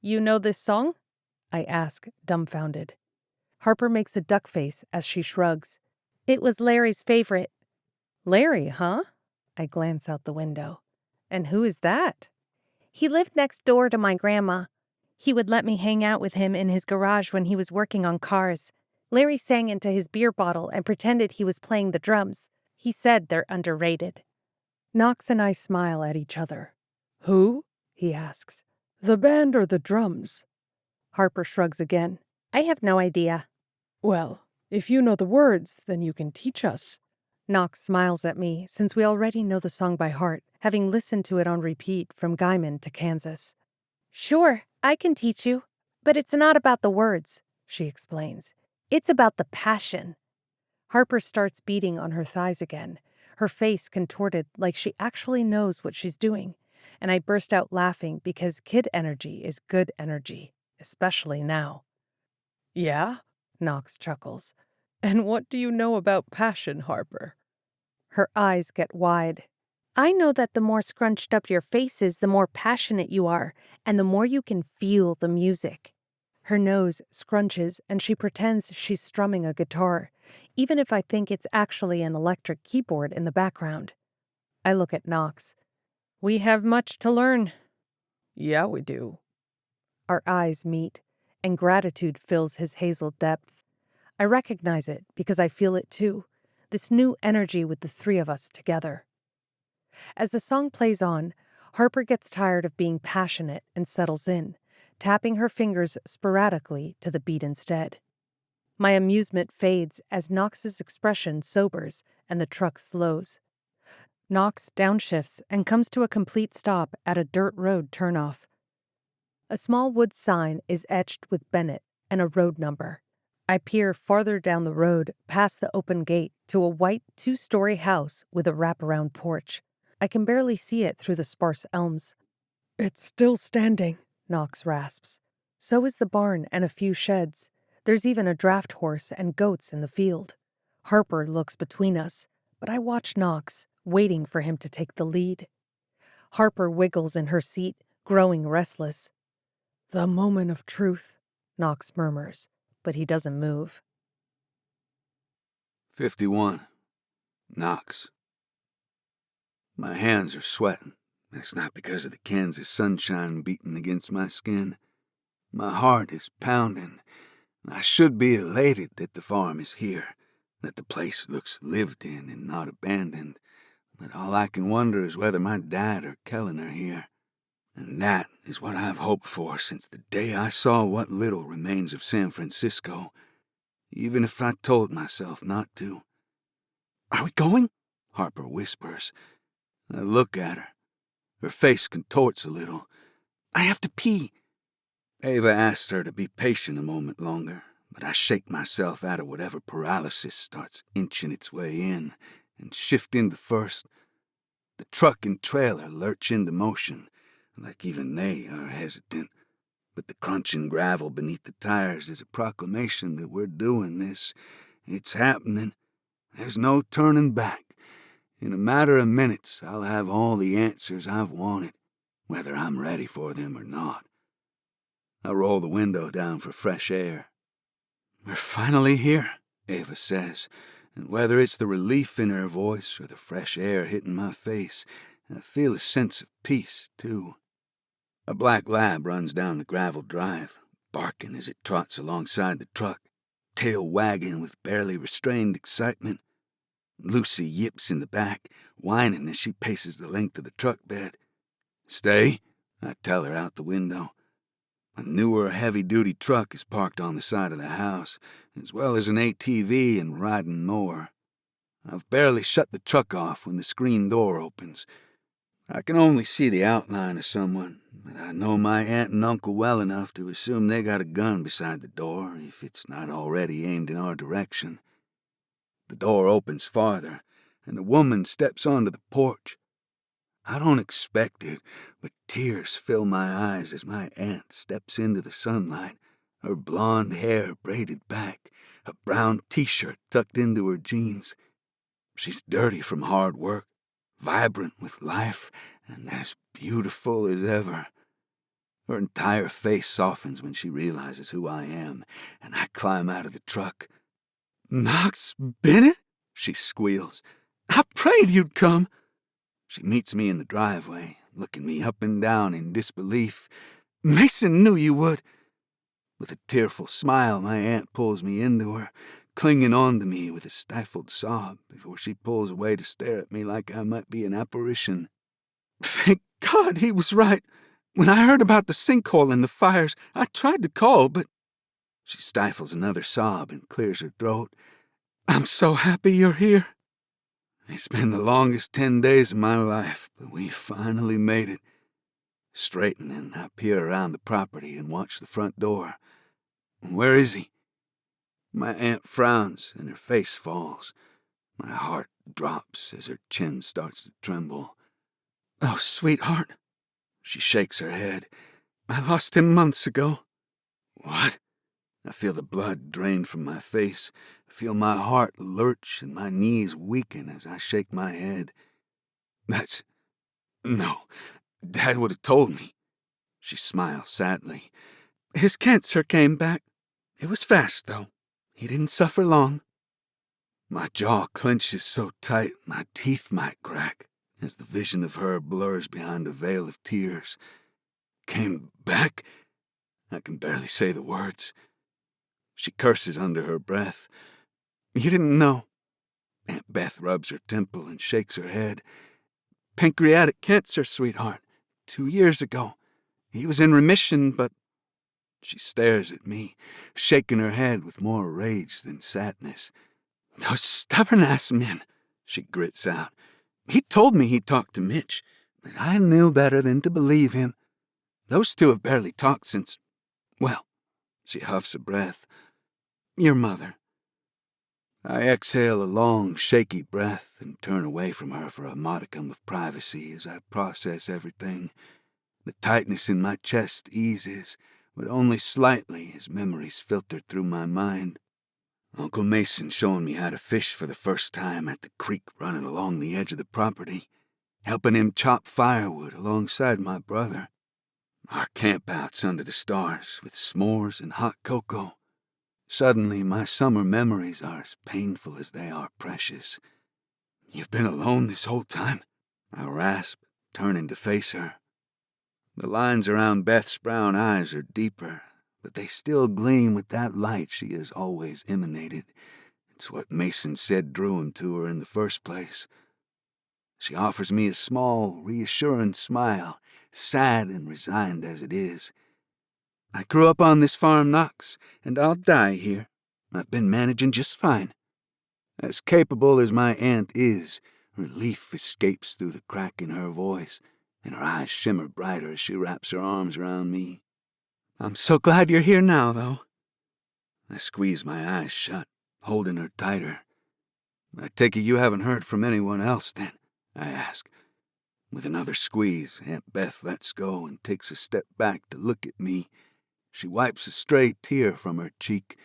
[SPEAKER 2] "You know this song?" I ask, dumbfounded. Harper makes a duck face as she shrugs.
[SPEAKER 4] "It was Larry's favorite."
[SPEAKER 2] "Larry, huh?" I glance out the window. "And who is that?"
[SPEAKER 4] "He lived next door to my grandma. He would let me hang out with him in his garage when he was working on cars.
[SPEAKER 2] Larry sang into his beer bottle and pretended he was playing the drums. He said they're underrated. Knox and I smile at each other. Who? He asks. The band or the drums? Harper shrugs again. I have no idea. Well, if you know the words, then you can teach us. Knox smiles at me, since we already know the song by heart, having listened to it on repeat from Guyman to Kansas. Sure, I can teach you, but it's not about the words, she explains. It's about the passion. Harper starts beating on her thighs again, her face contorted like she actually knows what she's doing, and I burst out laughing because kid energy is good energy, especially now. Yeah? Knox chuckles. And what do you know about passion, Harper? Her eyes get wide. I know that the more scrunched up your face is, the more passionate you are, and the more you can feel the music. Her nose scrunches, and she pretends she's strumming a guitar, even if I think it's actually an electric keyboard in the background. I look at Knox. We have much to learn. Yeah, we do. Our eyes meet, and gratitude fills his hazel depths. I recognize it because I feel it too, this new energy with the three of us together. As the song plays on, Harper gets tired of being passionate and settles in, tapping her fingers sporadically to the beat instead. My amusement fades as Knox's expression sobers and the truck slows. Knox downshifts and comes to a complete stop at a dirt road turnoff. A small wood sign is etched with Bennett and a road number. I peer farther down the road, past the open gate, to a white 2-story house with a wraparound porch. I can barely see it through the sparse elms. It's still standing, Knox rasps. So is the barn and a few sheds. There's even a draft horse and goats in the field. Harper looks between us, but I watch Knox, waiting for him to take the lead. Harper wiggles in her seat, growing restless. The moment of truth, Knox murmurs, but he doesn't move.
[SPEAKER 3] 51. Knox. My hands are sweating. It's not because of the Kansas sunshine beating against my skin. My heart is pounding. I should be elated that the farm is here, that the place looks lived in and not abandoned. But all I can wonder is whether my dad or Kellen are here. And that is what I've hoped for since the day I saw what little remains of San Francisco, even if I told myself not to. Are we going? Harper whispers. I look at her. Her face contorts a little. I have to pee. Ava asks her to be patient a moment longer, but I shake myself out of whatever paralysis starts inching its way in and shift into first. The truck and trailer lurch into motion, like even they are hesitant, but the crunching gravel beneath the tires is a proclamation that we're doing this. It's happening. There's no turning back. In a matter of minutes, I'll have all the answers I've wanted, whether I'm ready for them or not. I roll the window down for fresh air. We're finally here, Ava says, and whether it's the relief in her voice or the fresh air hitting my face, I feel a sense of peace, too. A black lab runs down the gravel drive, barking as it trots alongside the truck, tail wagging with barely restrained excitement. Lucy yips in the back, whining as she paces the length of the truck bed. Stay, I tell her out the window. A newer heavy-duty truck is parked on the side of the house, as well as an ATV and riding mower. I've barely shut the truck off when the screen door opens. I can only see the outline of someone, but I know my aunt and uncle well enough to assume they got a gun beside the door, if it's not already aimed in our direction. The door opens farther, and a woman steps onto the porch. I don't expect it, but tears fill my eyes as my aunt steps into the sunlight, her blonde hair braided back, a brown t-shirt tucked into her jeans. She's dirty from hard work, vibrant with life, and as beautiful as ever. Her entire face softens when she realizes who I am, and I climb out of the truck. Knox Bennett? She squeals. I prayed you'd come. She meets me in the driveway, looking me up and down in disbelief. Mason knew you would. With a tearful smile, my aunt pulls me into her, clinging on to me with a stifled sob before she pulls away to stare at me like I might be an apparition. Thank God he was right. When I heard about the sinkhole and the fires, I tried to call, but... She stifles another sob and clears her throat. I'm so happy you're here. It's been the longest 10 days of my life, but we finally made it. Straightening, I peer around the property and watch the front door. Where is he? My aunt frowns and her face falls. My heart drops as her chin starts to tremble. Oh, sweetheart. She shakes her head. I lost him months ago. What? I feel the blood drain from my face. I feel my heart lurch and my knees weaken as I shake my head. No, Dad would have told me. She smiles sadly. His cancer came back. It was fast, though. He didn't suffer long. My jaw clenches so tight my teeth might crack as the vision of her blurs behind a veil of tears. Came back? I can barely say the words. She curses under her breath. You didn't know. Aunt Beth rubs her temple and shakes her head. Pancreatic cancer, sweetheart. 2 years ago. He was in remission, but... She stares at me, shaking her head with more rage than sadness. Those stubborn-ass men, she grits out. He told me he talked to Mitch, but I knew better than to believe him. Those two have barely talked since... Well, she huffs a breath. Your mother. I exhale a long, shaky breath and turn away from her for a modicum of privacy as I process everything. The tightness in my chest eases, but only slightly as memories filter through my mind. Uncle Mason showing me how to fish for the first time at the creek running along the edge of the property, helping him chop firewood alongside my brother. Our campouts under the stars with s'mores and hot cocoa. Suddenly, my summer memories are as painful as they are precious. You've been alone this whole time? I rasp, turning to face her. The lines around Beth's brown eyes are deeper, but they still gleam with that light she has always emanated. It's what Mason said drew him to her in the first place. She offers me a small, reassuring smile, sad and resigned as it is. I grew up on this farm, Knox, and I'll die here. I've been managing just fine. As capable as my aunt is, relief escapes through the crack in her voice, and her eyes shimmer brighter as she wraps her arms around me. I'm so glad you're here now, though. I squeeze my eyes shut, holding her tighter. I take it you haven't heard from anyone else, then? I ask. With another squeeze, Aunt Beth lets go and takes a step back to look at me. She wipes a stray tear from her cheek.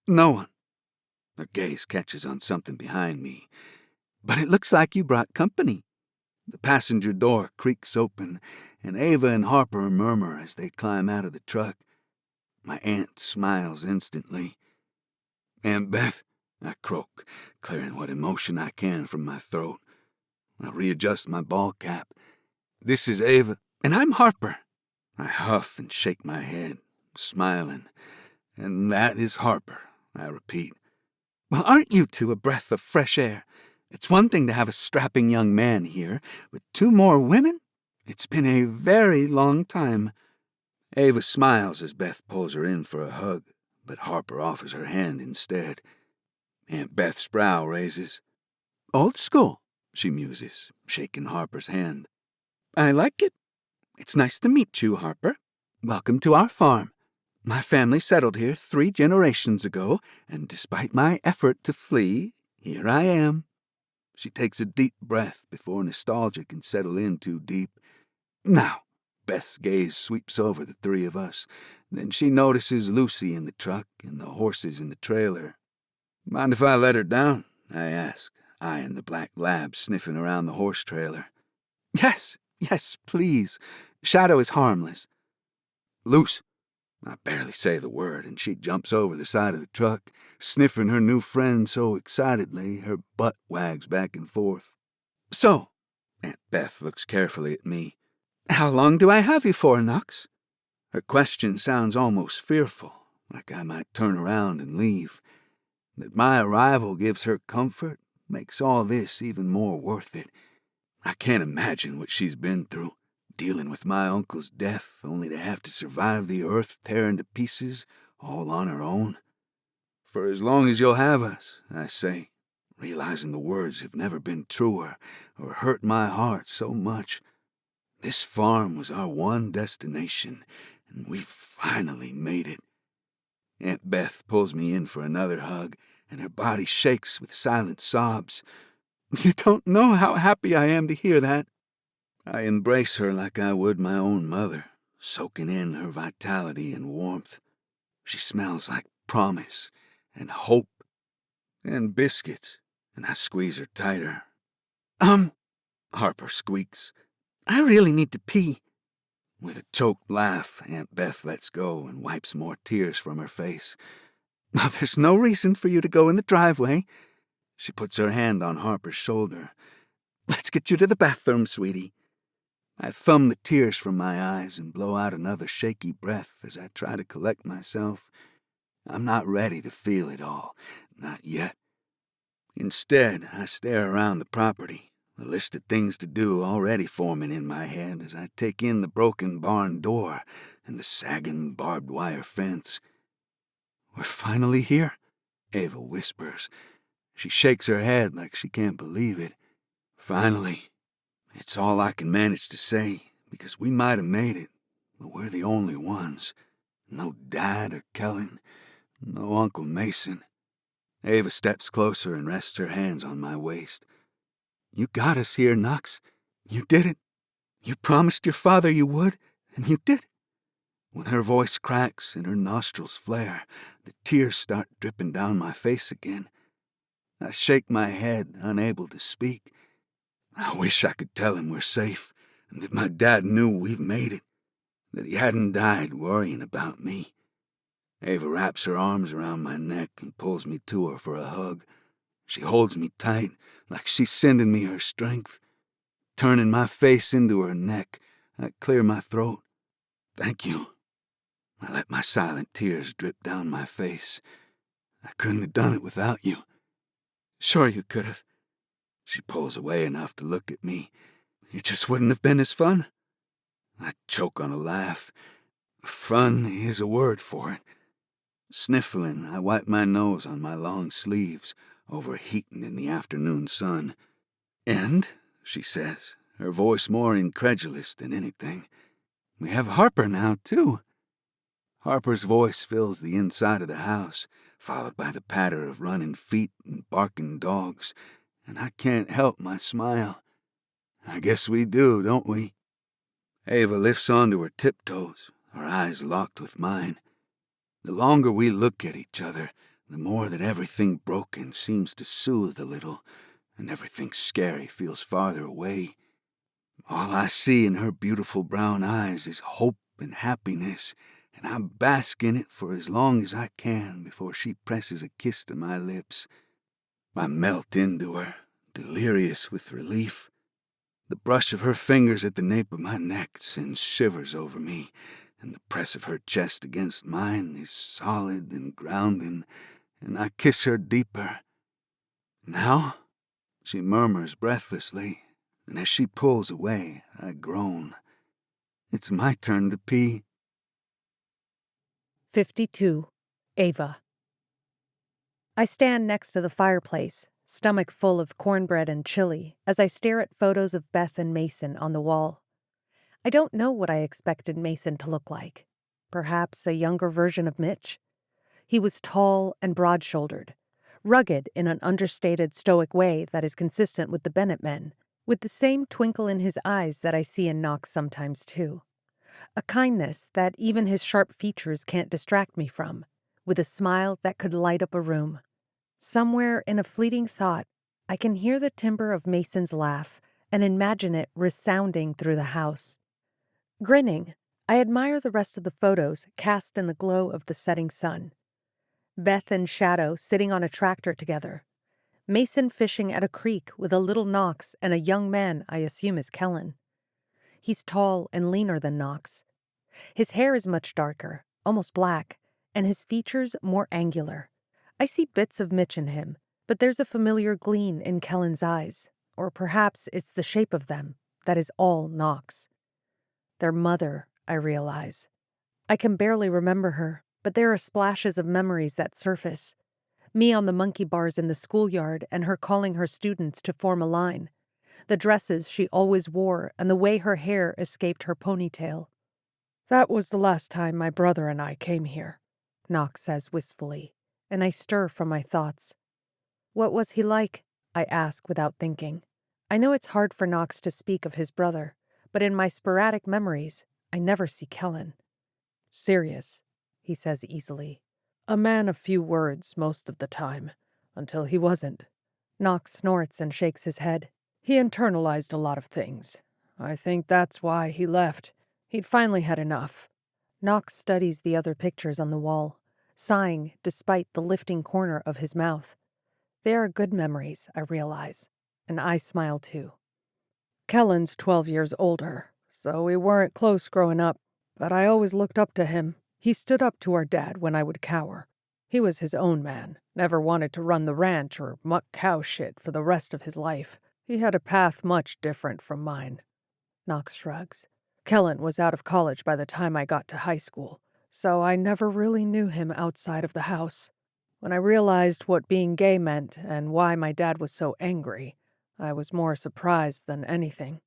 [SPEAKER 3] No one. Her gaze catches on something behind me. But it looks like you brought company. The passenger door creaks open, and Ava and Harper murmur as they climb out of the truck. My aunt smiles instantly. Aunt Beth, I croak, clearing what emotion I can from my throat. I readjust my ball cap. This is Ava, and I'm Harper. I huff and shake my head, smiling. And that is Harper, I repeat. Well, aren't you two a breath of fresh air? It's one thing to have a strapping young man here, but 2 more women? It's been a very long time. Ava smiles as Beth pulls her in for a hug, but Harper offers her hand instead. Aunt Beth's brow raises. Old school, she muses, shaking Harper's hand. I like it. It's nice to meet you, Harper. Welcome to our farm. My family settled here 3 generations ago, and despite my effort to flee, here I am. She takes a deep breath before nostalgia can settle in too deep. Now, Beth's gaze sweeps over the 3 of us. Then she notices Lucy in the truck and the horses in the trailer. Mind if I let her down? I ask, eyeing the black lab sniffing around the horse trailer. Yes, please. Shadow is harmless. Luce. I barely say the word, and she jumps over the side of the truck, sniffing her new friend so excitedly her butt wags back and forth. So, Aunt Beth looks carefully at me. How long do I have you for, Knox? Her question sounds almost fearful, like I might turn around and leave. That my arrival gives her comfort makes all this even more worth it. I can't imagine what she's been through, dealing with my uncle's death only to have to survive the Earth tearing to pieces all on her own. For as long as you'll have us, I say, realizing the words have never been truer or hurt my heart so much. This farm was our one destination, and we've finally made it. Aunt Beth pulls me in for another hug, and her body shakes with silent sobs. You don't know how happy I am to hear that. I embrace her like I would my own mother, soaking in her vitality and warmth. She smells like promise and hope and biscuits, and I squeeze her tighter. Harper squeaks. I really need to pee. With a choked laugh, Aunt Beth lets go and wipes more tears from her face. Well, there's no reason for you to go in the driveway. She puts her hand on Harper's shoulder. Let's get you to the bathroom, sweetie. I thumb the tears from my eyes and blow out another shaky breath as I try to collect myself. I'm not ready to feel it all, not yet. Instead, I stare around the property, a list of things to do already forming in my head as I take in the broken barn door and the sagging barbed wire fence. We're finally here, Ava whispers. She shakes her head like she can't believe it. Finally. It's all I can manage to say, because we might have made it, but we're the only ones. No Dad or Kellen, no Uncle Mason. Ava steps closer and rests her hands on my waist. You got us here, Knox. You did it. You promised your father you would, and you did. When her voice cracks and her nostrils flare, the tears start dripping down my face again. I shake my head, unable to speak. I wish I could tell him we're safe, and that my dad knew we've made it, that he hadn't died worrying about me. Ava wraps her arms around my neck and pulls me to her for a hug. She holds me tight, like she's sending me her strength. Turning my face into her neck, I clear my throat. Thank you. I let my silent tears drip down my face. I couldn't have done it without you. Sure you could have. She pulls away enough to look at me. It just wouldn't have been as fun. I choke on a laugh. Fun is a word for it. Sniffling, I wipe my nose on my long sleeves, overheating in the afternoon sun. And, she says, her voice more incredulous than anything, we have Harper now, too. Harper's voice fills the inside of the house, followed by the patter of running feet and barking dogs, and I can't help my smile. I guess we do, don't we? Ava lifts onto her tiptoes, her eyes locked with mine. The longer we look at each other, the more that everything broken seems to soothe a little, and everything scary feels farther away. All I see in her beautiful brown eyes is hope and happiness, and I bask in it for as long as I can before she presses a kiss to my lips. I melt into her, delirious with relief. The brush of her fingers at the nape of my neck sends shivers over me, and the press of her chest against mine is solid and grounding, and I kiss her deeper. Now, she murmurs breathlessly, and as she pulls away, I groan. It's my turn to pee.
[SPEAKER 2] 52. Ava. I stand next to the fireplace, stomach full of cornbread and chili, as I stare at photos of Beth and Mason on the wall. I don't know what I expected Mason to look like. Perhaps a younger version of Mitch. He was tall and broad-shouldered, rugged in an understated, stoic way that is consistent with the Bennett men, with the same twinkle in his eyes that I see in Knox sometimes too. A kindness that even his sharp features can't distract me from, with a smile that could light up a room. Somewhere in a fleeting thought, I can hear the timbre of Mason's laugh and imagine it resounding through the house. Grinning, I admire the rest of the photos cast in the glow of the setting sun. Beth and Shadow sitting on a tractor together. Mason fishing at a creek with a little Knox and a young man I assume is Kellen. He's tall and leaner than Knox. His hair is much darker, almost black, and his features more angular. I see bits of Mitch in him, but there's a familiar gleam in Kellen's eyes, or perhaps it's the shape of them that is all Knox. Their mother, I realize. I can barely remember her, but there are splashes of memories that surface. Me on the monkey bars in the schoolyard and her calling her students to form a line. The dresses she always wore and the way her hair escaped her ponytail. "That was the last time my brother and I came here," Knox says wistfully, and I stir from my thoughts. "What was he like?" I ask without thinking. I know it's hard for Knox to speak of his brother, but in my sporadic memories, I never see Kellen. "Serious," he says easily. "A man of few words most of the time, until he wasn't." Knox snorts and shakes his head. "He internalized a lot of things. I think that's why he left. He'd finally had enough." Knox studies the other pictures on the wall, sighing despite the lifting corner of his mouth. They are good memories, I realize, and I smile too. "Kellen's 12 years older, so we weren't close growing up, but I always looked up to him. He stood up to our dad when I would cower. He was his own man, never wanted to run the ranch or muck cow shit for the rest of his life. He had a path much different from mine." Knox shrugs. "Kellen was out of college by the time I got to high school, so I never really knew him outside of the house. When I realized what being gay meant and why my dad was so angry, I was more surprised than anything.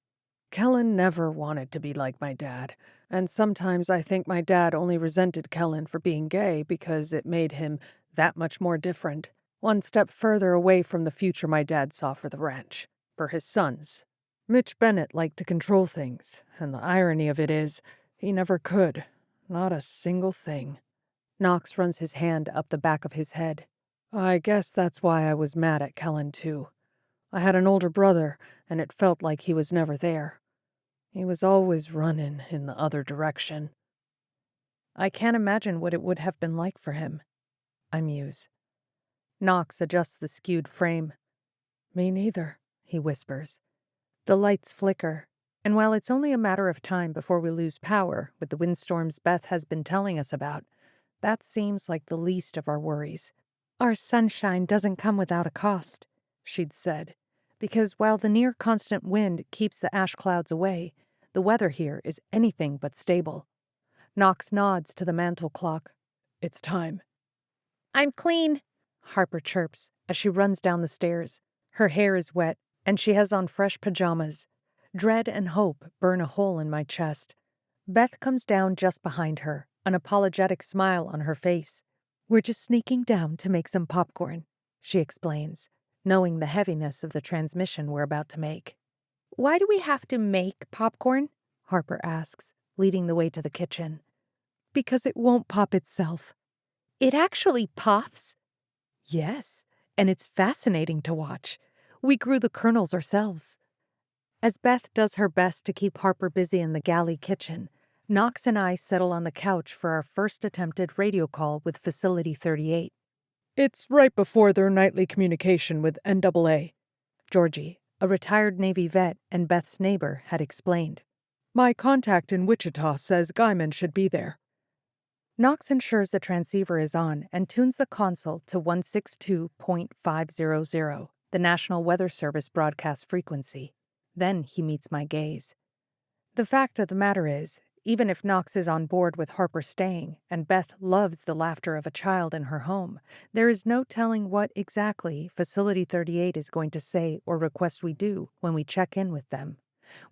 [SPEAKER 2] Kellen never wanted to be like my dad, and sometimes I think my dad only resented Kellen for being gay because it made him that much more different, one step further away from the future my dad saw for the ranch, for his sons. Mitch Bennett liked to control things, and the irony of it is, he never could. Not a single thing." Knox runs his hand up the back of his head. "I guess that's why I was mad at Kellen, too. I had an older brother, and it felt like he was never there. He was always running in the other direction." I can't imagine what it would have been like for him, I muse. Knox adjusts the skewed frame. "Me neither," he whispers. The lights flicker, and while it's only a matter of time before we lose power with the windstorms Beth has been telling us about, that seems like the least of our worries. "Our sunshine doesn't come without a cost," she'd said, because while the near-constant wind keeps the ash clouds away, the weather here is anything but stable. Knox nods to the mantel clock. "It's time." "I'm clean," Harper chirps as she runs down the stairs. Her hair is wet, and she has on fresh pajamas. Dread and hope burn a hole in my chest. Beth comes down just behind her, an apologetic smile on her face. "We're just sneaking down to make some popcorn," she explains, knowing the heaviness of the transmission we're about to make. "Why do we have to make popcorn?" Harper asks, leading the way to the kitchen. "Because it won't pop itself." "It actually pops?" "Yes, and it's fascinating to watch. We grew the kernels ourselves." As Beth does her best to keep Harper busy in the galley kitchen, Knox and I settle on the couch for our first attempted radio call with Facility 38. "It's right before their nightly communication with NAA," Georgie, a retired Navy vet and Beth's neighbor, had explained. "My contact in Wichita says Guyman should be there." Knox ensures the transceiver is on and tunes the console to 162.500, the National Weather Service broadcast frequency. Then he meets my gaze. The fact of the matter is, even if Knox is on board with Harper staying, and Beth loves the laughter of a child in her home, there is no telling what exactly Facility 38 is going to say or request we do when we check in with them.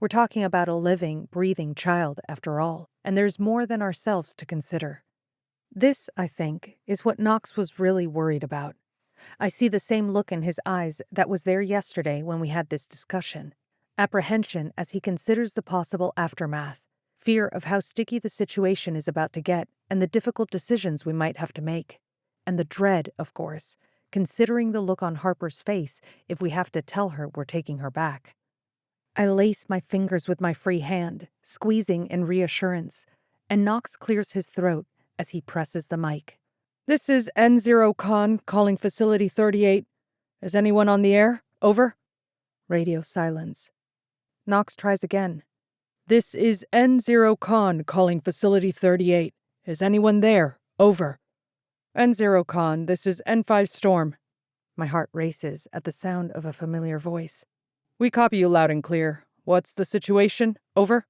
[SPEAKER 2] We're talking about a living, breathing child, after all, and there's more than ourselves to consider. This, I think, is what Knox was really worried about. I see the same look in his eyes that was there yesterday when we had this discussion. Apprehension as he considers the possible aftermath. Fear of how sticky the situation is about to get and the difficult decisions we might have to make. And the dread, of course, considering the look on Harper's face if we have to tell her we're taking her back. I lace my fingers with my free hand, squeezing in reassurance, and Knox clears his throat as he presses the mic. "This is N0 Con calling Facility 38. Is anyone on the air? Over?" Radio silence. Knox tries again. This is N0 Con calling Facility 38. Is anyone there? Over. N0 Con, this is N5 Storm. My heart races at the sound of a familiar voice. We copy you loud and clear. What's the situation? Over.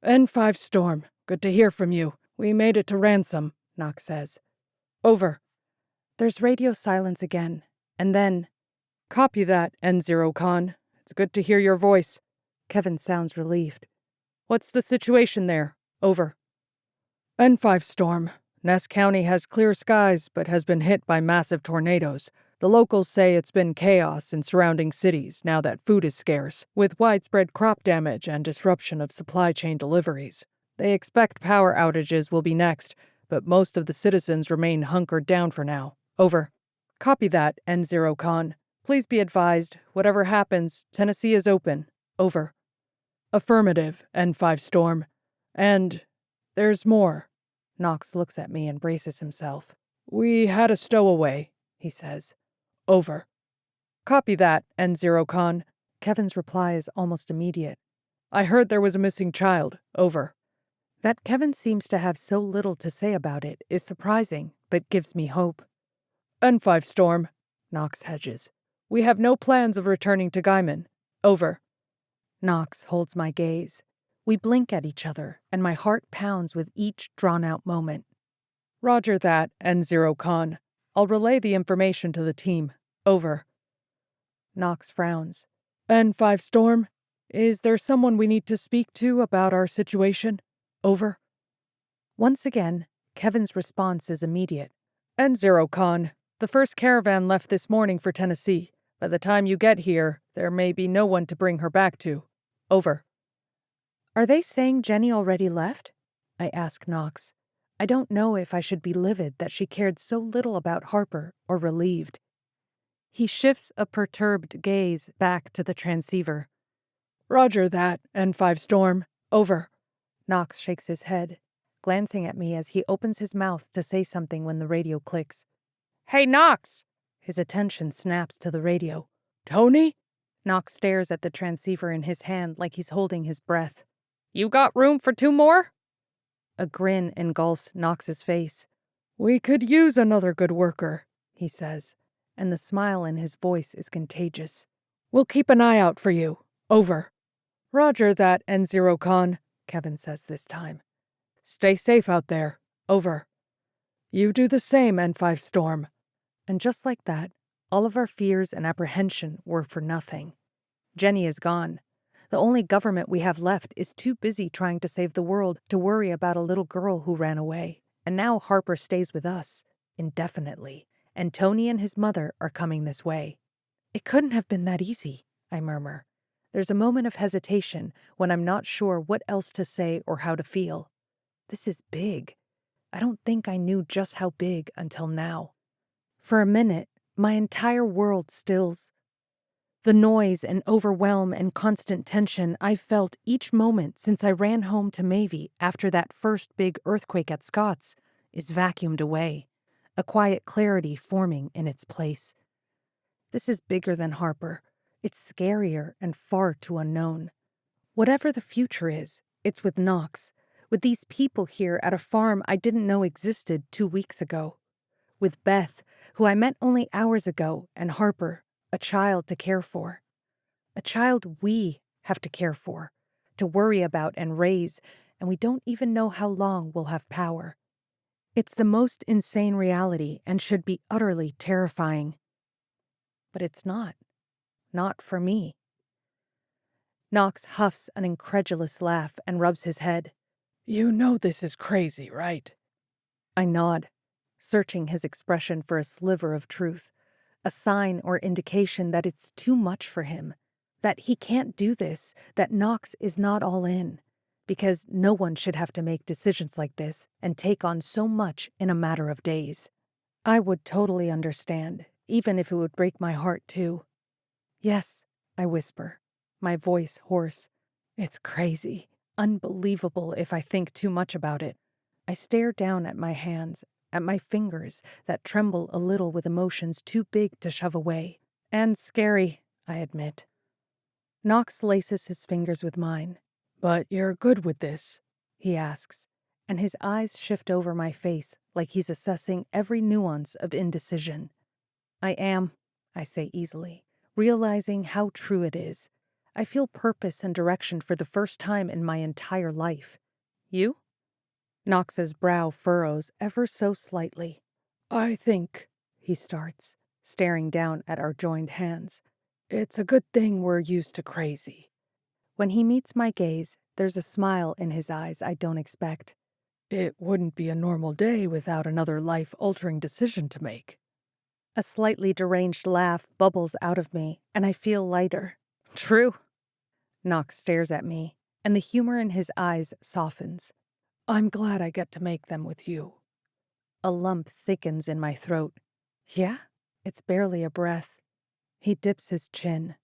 [SPEAKER 2] N5 Storm, good to hear from you. We made it to ransom, Knox says. Over. There's radio silence again, and then, copy that, N0 Con. It's good to hear your voice. Kevin sounds relieved. What's the situation there? Over. N5 Storm. Ness County has clear skies, but has been hit by massive tornadoes. The locals say it's been chaos in surrounding cities now that food is scarce, with widespread crop damage and disruption of supply chain deliveries. They expect power outages will be next, but most of the citizens remain hunkered down for now. Over. Copy that, N0 Con. Please be advised, whatever happens, Tennessee is open. Over. Affirmative, N5 Storm. And there's more. Knox looks at me and braces himself. We had a stowaway, he says. Over. Copy that, N0 Con. Kevin's reply is almost immediate. I heard there was a missing child. Over. That Kevin seems to have so little to say about it is surprising, but gives me hope. N5 Storm, Knox hedges. We have no plans of returning to Gaiman. Over. Knox holds my gaze. We blink at each other, and my heart pounds with each drawn-out moment. Roger that, N0 Con. I'll relay the information to the team. Over. Knox frowns. N5 Storm, is there someone we need to speak to about our situation? Over. Once again, Kevin's response is immediate. N0 Con, the first caravan left this morning for Tennessee. By the time you get here, there may be no one to bring her back to. Over. Are they saying Jenny already left? I ask Knox. I don't know if I should be livid that she cared so little about Harper or relieved. He shifts a perturbed gaze back to the transceiver. Roger that, N5 Storm. Over. Knox shakes his head, glancing at me as he opens his mouth to say something when the radio clicks. Hey, Knox! His attention snaps to the radio. Tony? Knox stares at the transceiver in his hand like he's holding his breath. You got room for 2 more? A grin engulfs Knox's face. We could use another good worker, he says, and the smile in his voice is contagious. We'll keep an eye out for you. Over. Roger that, N0 Con, Kevin says this time. Stay safe out there. Over. You do the same, N5 Storm. And just like that, all of our fears and apprehension were for nothing. Jenny is gone. The only government we have left is too busy trying to save the world to worry about a little girl who ran away. And now Harper stays with us, indefinitely, and Tony and his mother are coming this way. It couldn't have been that easy, I murmur. There's a moment of hesitation when I'm not sure what else to say or how to feel. This is big. I don't think I knew just how big until now. For a minute, my entire world stills. The noise and overwhelm and constant tension I've felt each moment since I ran home to Mavie after that first big earthquake at Scott's is vacuumed away, a quiet clarity forming in its place. This is bigger than Harper. It's scarier and far too unknown. Whatever the future is, it's with Knox, with these people here at a farm I didn't know existed 2 weeks ago, with Beth, who I met only hours ago, and Harper, a child to care for. A child we have to care for, to worry about and raise, and we don't even know how long we'll have power. It's the most insane reality and should be utterly terrifying. But it's not. Not for me. Knox huffs an incredulous laugh and rubs his head. You know this is crazy, right? I nod, searching his expression for a sliver of truth, a sign or indication that it's too much for him, that he can't do this, that Knox is not all in, because no one should have to make decisions like this and take on so much in a matter of days. I would totally understand, even if it would break my heart too. Yes, I whisper, my voice hoarse. It's crazy, unbelievable if I think too much about it. I stare down at my hands, at my fingers that tremble a little with emotions too big to shove away. And scary, I admit. Knox laces his fingers with mine. But you're good with this? He asks, and his eyes shift over my face like he's assessing every nuance of indecision. I am, I say easily, realizing how true it is. I feel purpose and direction for the first time in my entire life. You? Knox's brow furrows ever so slightly. I think, he starts, staring down at our joined hands, it's a good thing we're used to crazy. When he meets my gaze, there's a smile in his eyes I don't expect. It wouldn't be a normal day without another life-altering decision to make. A slightly deranged laugh bubbles out of me, and I feel lighter. True. Knox stares at me, and the humor in his eyes softens. I'm glad I get to make them with you. A lump thickens in my throat. Yeah? It's barely a breath. He dips his chin.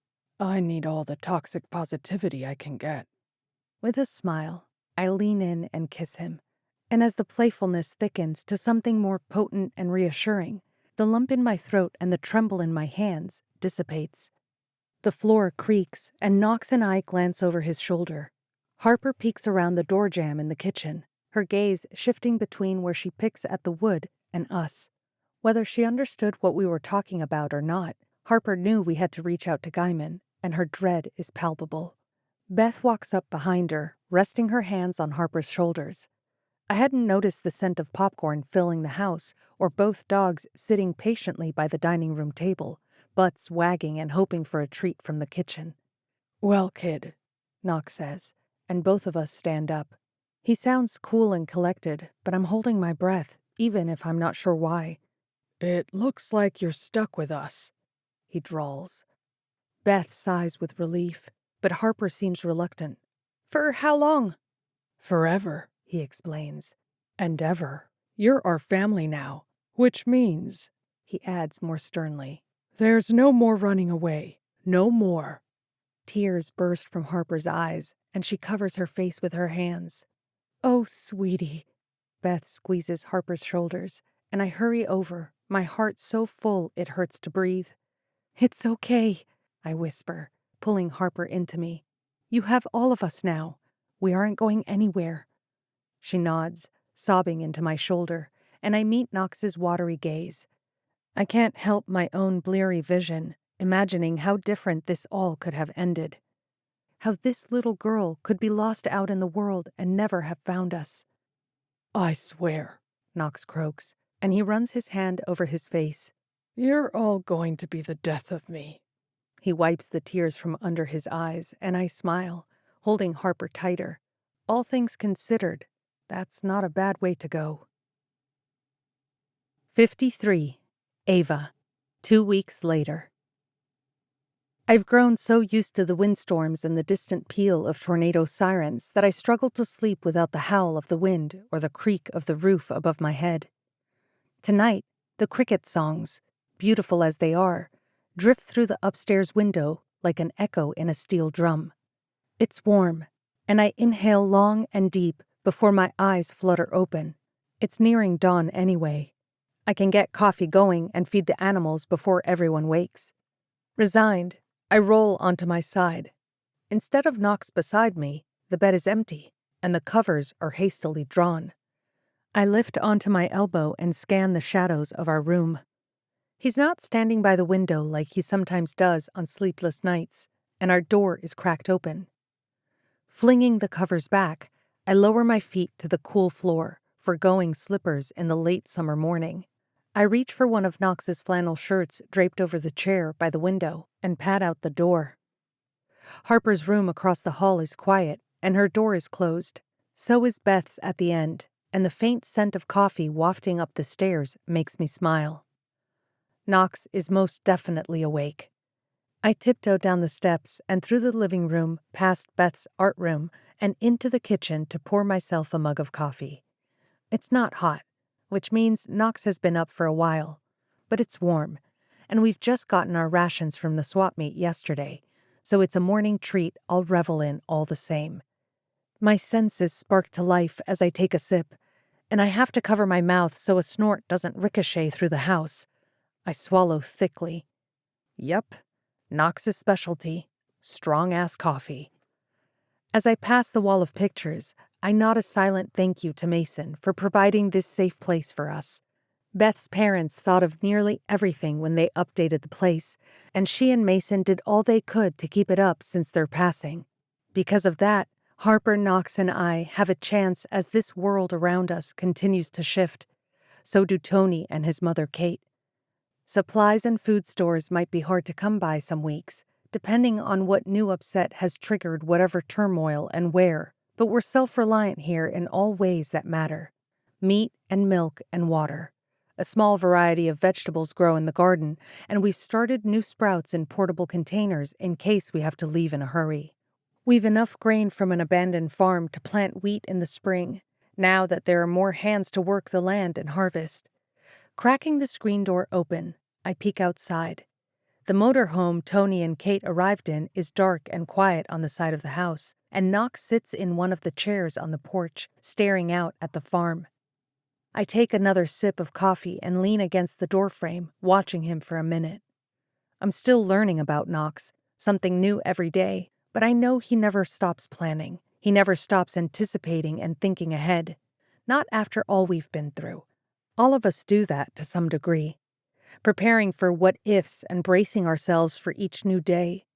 [SPEAKER 2] I need all the toxic positivity I can get. With a smile, I lean in and kiss him, and as the playfulness thickens to something more potent and reassuring, the lump in my throat and the tremble in my hands dissipates. The floor creaks, and Knox and I glance over his shoulder. Harper peeks around the door jamb in the kitchen, her gaze shifting between where she picks at the wood and us. Whether she understood what we were talking about or not, Harper knew we had to reach out to Gaiman, and her dread is palpable. Beth walks up behind her, resting her hands on Harper's shoulders. I hadn't noticed the scent of popcorn filling the house, or both dogs sitting patiently by the dining room table, butts wagging and hoping for a treat from the kitchen. Well, kid, Knox says, and both of us stand up. He sounds cool and collected, but I'm holding my breath, even if I'm not sure why. It looks like you're stuck with us, he drawls. Beth sighs with relief, but Harper seems reluctant. For how long? Forever, he explains. And ever. You're our family now, which means, he adds more sternly, there's no more running away. No more. Tears burst from Harper's eyes, and she covers her face with her hands. Oh, sweetie. Beth squeezes Harper's shoulders, and I hurry over, my heart so full it hurts to breathe. It's okay, I whisper, pulling Harper into me. You have all of us now. We aren't going anywhere. She nods, sobbing into my shoulder, and I meet Knox's watery gaze. I can't help my own bleary vision, imagining how different this all could have ended. How this little girl could be lost out in the world and never have found us. I swear, Knox croaks, and he runs his hand over his face. You're all going to be the death of me. He wipes the tears from under his eyes, and I smile, holding Harper tighter. All things considered, that's not a bad way to go. 53. Ava. 2 weeks later. I've grown so used to the windstorms and the distant peal of tornado sirens that I struggle to sleep without the howl of the wind or the creak of the roof above my head. Tonight, the cricket songs, beautiful as they are, drift through the upstairs window like an echo in a steel drum. It's warm, and I inhale long and deep before my eyes flutter open. It's nearing dawn anyway. I can get coffee going and feed the animals before everyone wakes. Resigned, I roll onto my side. Instead of Knox beside me, the bed is empty, and the covers are hastily drawn. I lift onto my elbow and scan the shadows of our room. He's not standing by the window like he sometimes does on sleepless nights, and our door is cracked open. Flinging the covers back, I lower my feet to the cool floor, forgoing slippers in the late summer morning. I reach for one of Knox's flannel shirts draped over the chair by the window and pat out the door. Harper's room across the hall is quiet, and her door is closed. So is Beth's at the end, and the faint scent of coffee wafting up the stairs makes me smile. Knox is most definitely awake. I tiptoe down the steps and through the living room, past Beth's art room, and into the kitchen to pour myself a mug of coffee. It's not hot, which means Knox has been up for a while, but it's warm, and we've just gotten our rations from the swap meet yesterday, so it's a morning treat I'll revel in all the same. My senses spark to life as I take a sip, and I have to cover my mouth so a snort doesn't ricochet through the house. I swallow thickly. Yep, Knox's specialty, strong-ass coffee. As I pass the wall of pictures, I nod a silent thank you to Mason for providing this safe place for us. Beth's parents thought of nearly everything when they updated the place, and she and Mason did all they could to keep it up since their passing. Because of that, Harper, Knox, and I have a chance as this world around us continues to shift. So do Tony and his mother, Kate. Supplies and food stores might be hard to come by some weeks, depending on what new upset has triggered whatever turmoil and where, but we're self-reliant here in all ways that matter. Meat and milk and water. A small variety of vegetables grow in the garden, and we've started new sprouts in portable containers in case we have to leave in a hurry. We've enough grain from an abandoned farm to plant wheat in the spring, now that there are more hands to work the land and harvest. Cracking the screen door open, I peek outside. The motorhome Tony and Kate arrived in is dark and quiet on the side of the house, and Knox sits in one of the chairs on the porch, staring out at the farm. I take another sip of coffee and lean against the doorframe, watching him for a minute. I'm still learning about Knox, something new every day, but I know he never stops planning. He never stops anticipating and thinking ahead. Not after all we've been through. All of us do that to some degree. Preparing for what-ifs and bracing ourselves for each new day.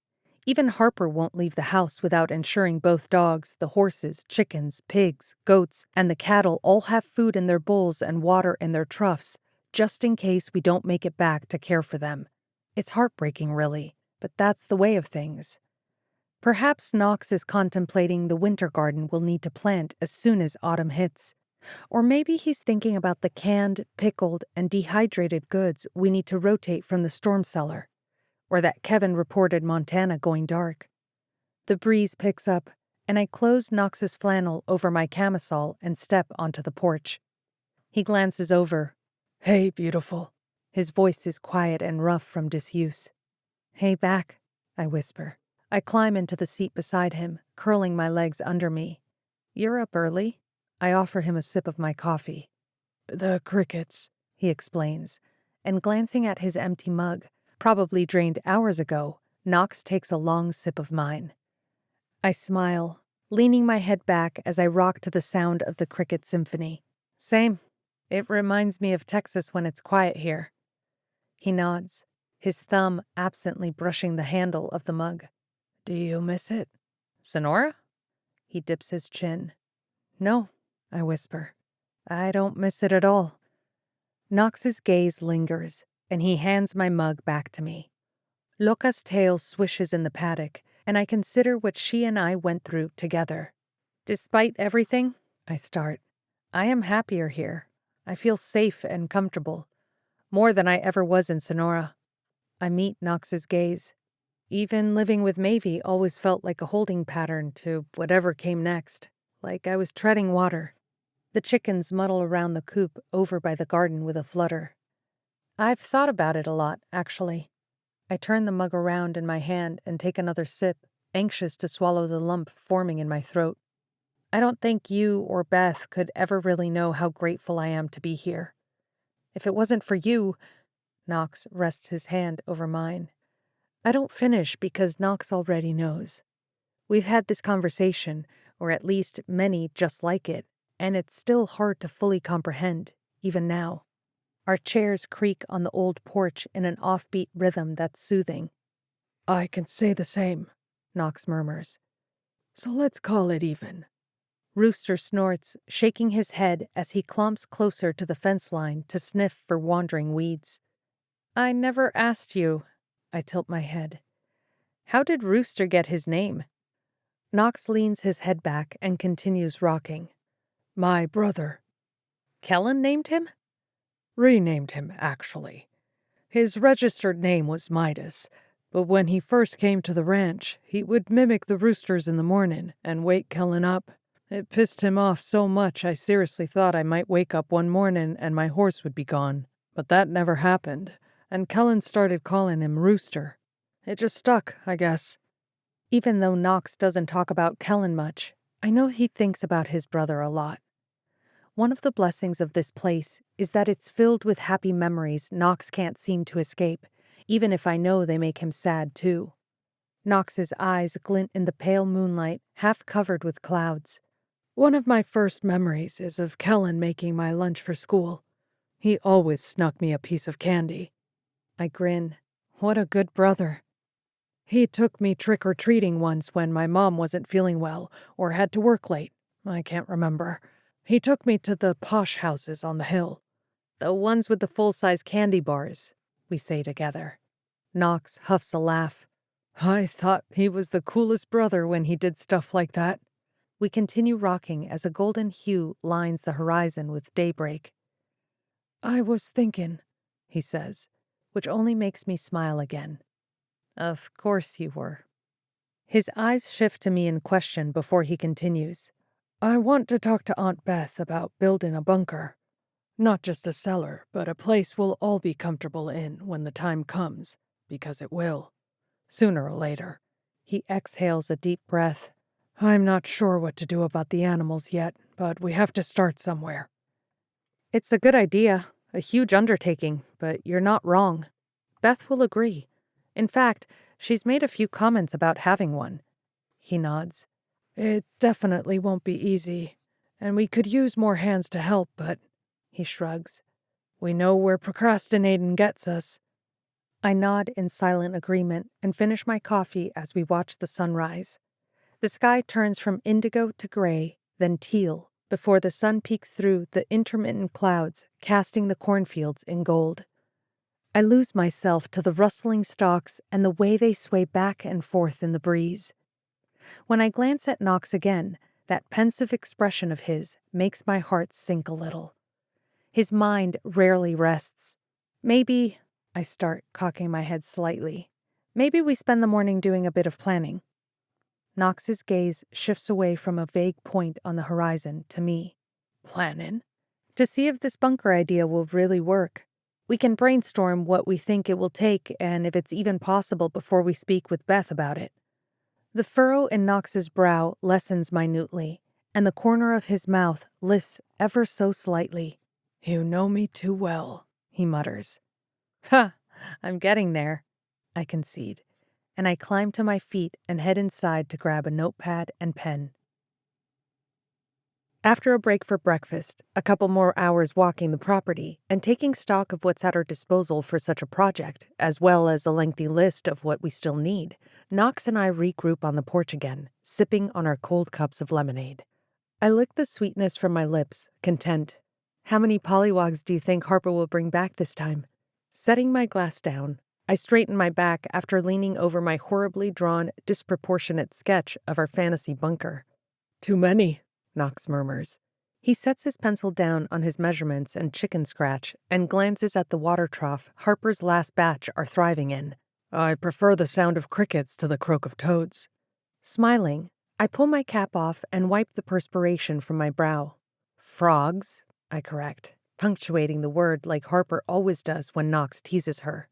[SPEAKER 2] Even Harper won't leave the house without ensuring both dogs, the horses, chickens, pigs, goats, and the cattle all have food in their bowls and water in their troughs, just in case we don't make it back to care for them. It's heartbreaking, really, but that's the way of things. Perhaps Knox is contemplating the winter garden we'll need to plant as soon as autumn hits. Or maybe he's thinking about the canned, pickled, and dehydrated goods we need to rotate from the storm cellar. Or that Kevin reported Montana going dark. The breeze picks up, and I close Knox's flannel over my camisole and step onto the porch. He glances over. "Hey, beautiful." His voice is quiet and rough from disuse. "Hey, back," I whisper. I climb into the seat beside him, curling my legs under me. "You're up early." I offer him a sip of my coffee. "The crickets," he explains, and glancing at his empty mug, probably drained hours ago, Knox takes a long sip of mine. I smile, leaning my head back as I rock to the sound of the cricket symphony. "Same. It reminds me of Texas when it's quiet here." He nods, his thumb absently brushing the handle of the mug. "Do you miss it?" "Sonora?" He dips his chin. "No," I whisper. "I don't miss it at all." Knox's gaze lingers, and he hands my mug back to me. Loca's tail swishes in the paddock, and I consider what she and I went through together. Despite everything, I start. I am happier here. I feel safe and comfortable. More than I ever was in Sonora. I meet Knox's gaze. Even living with Mavie always felt like a holding pattern to whatever came next, like I was treading water. The chickens muddle around the coop over by the garden with a flutter. I've thought about it a lot, actually. I turn the mug around in my hand and take another sip, anxious to swallow the lump forming in my throat. I don't think you or Beth could ever really know how grateful I am to be here. If it wasn't for you, Knox rests his hand over mine. I don't finish because Knox already knows. We've had this conversation, or at least many just like it, and it's still hard to fully comprehend, even now. Our chairs creak on the old porch in an offbeat rhythm that's soothing. "I can say the same," Knox murmurs. "So let's call it even." Rooster snorts, shaking his head as he clumps closer to the fence line to sniff for wandering weeds. "I never asked you." I tilt my head. "How did Rooster get his name?" Knox leans his head back and continues rocking. "My brother." "Kellen named him?" "Renamed him, actually. His registered name was Midas, but when he first came to the ranch, he would mimic the roosters in the morning and wake Kellen up. It pissed him off so much I seriously thought I might wake up one morning and my horse would be gone. But that never happened, and Kellen started calling him Rooster. It just stuck, I guess." Even though Knox doesn't talk about Kellen much, I know he thinks about his brother a lot. One of the blessings of this place is that it's filled with happy memories Knox can't seem to escape, even if I know they make him sad too. Knox's eyes glint in the pale moonlight, half covered with clouds. One of my first memories is of Kellen making my lunch for school. He always snuck me a piece of candy. I grin. What a good brother. He took me trick-or-treating once when my mom wasn't feeling well or had to work late. I can't remember. He took me to the posh houses on the hill. The ones with the full-size candy bars, we say together. Knox huffs a laugh. I thought he was the coolest brother when he did stuff like that. We continue rocking as a golden hue lines the horizon with daybreak. I was thinking, he says, which only makes me smile again. Of course you were. His eyes shift to me in question before he continues. I want to talk to Aunt Beth about building a bunker. Not just a cellar, but a place we'll all be comfortable in when the time comes, because it will. Sooner or later. He exhales a deep breath. I'm not sure what to do about the animals yet, but we have to start somewhere. It's a good idea, a huge undertaking, but you're not wrong. Beth will agree. In fact, she's made a few comments about having one. He nods. It definitely won't be easy, and we could use more hands to help, but... He shrugs. We know where procrastinating gets us. I nod in silent agreement and finish my coffee as we watch the sunrise. The sky turns from indigo to gray, then teal, before the sun peeks through the intermittent clouds, casting the cornfields in gold. I lose myself to the rustling stalks and the way they sway back and forth in the breeze. When I glance at Knox again, that pensive expression of his makes my heart sink a little. His mind rarely rests. Maybe, I start, cocking my head slightly. Maybe we spend the morning doing a bit of planning. Knox's gaze shifts away from a vague point on the horizon to me. Planning? To see if this bunker idea will really work. We can brainstorm what we think it will take and if it's even possible before we speak with Beth about it. The furrow in Knox's brow lessens minutely, and the corner of his mouth lifts ever so slightly. You know me too well, he mutters. Ha! I'm getting there, I concede, and I climb to my feet and head inside to grab a notepad and pen. After a break for breakfast, a couple more hours walking the property, and taking stock of what's at our disposal for such a project, as well as a lengthy list of what we still need, Knox and I regroup on the porch again, sipping on our cold cups of lemonade. I lick the sweetness from my lips, content. How many pollywogs do you think Harper will bring back this time? Setting my glass down, I straighten my back after leaning over my horribly drawn, disproportionate sketch of our fantasy bunker. Too many, Knox murmurs. He sets his pencil down on his measurements and chicken scratch and glances at the water trough Harper's last batch are thriving in. I prefer the sound of crickets to the croak of toads. Smiling, I pull my cap off and wipe the perspiration from my brow. Frogs, I correct, punctuating the word like Harper always does when Knox teases her.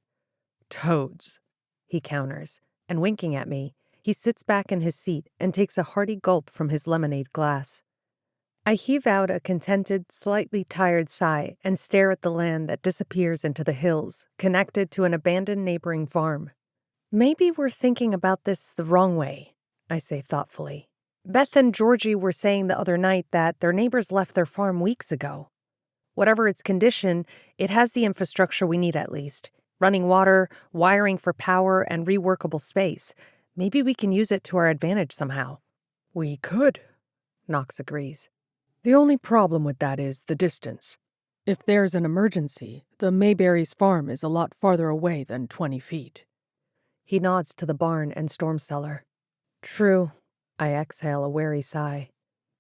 [SPEAKER 2] Toads, he counters, and winking at me, he sits back in his seat and takes a hearty gulp from his lemonade glass. I heave out a contented, slightly tired sigh and stare at the land that disappears into the hills, connected to an abandoned neighboring farm. Maybe we're thinking about this the wrong way, I say thoughtfully. Beth and Georgie were saying the other night that their neighbors left their farm weeks ago. Whatever its condition, it has the infrastructure we need at least. Running water, wiring for power, and reworkable space. Maybe we can use it to our advantage somehow. We could, Knox agrees. The only problem with that is the distance. If there's an emergency, the Mayberry's farm is a lot farther away than 20 feet. He nods to the barn and storm cellar. True. I exhale a wary sigh.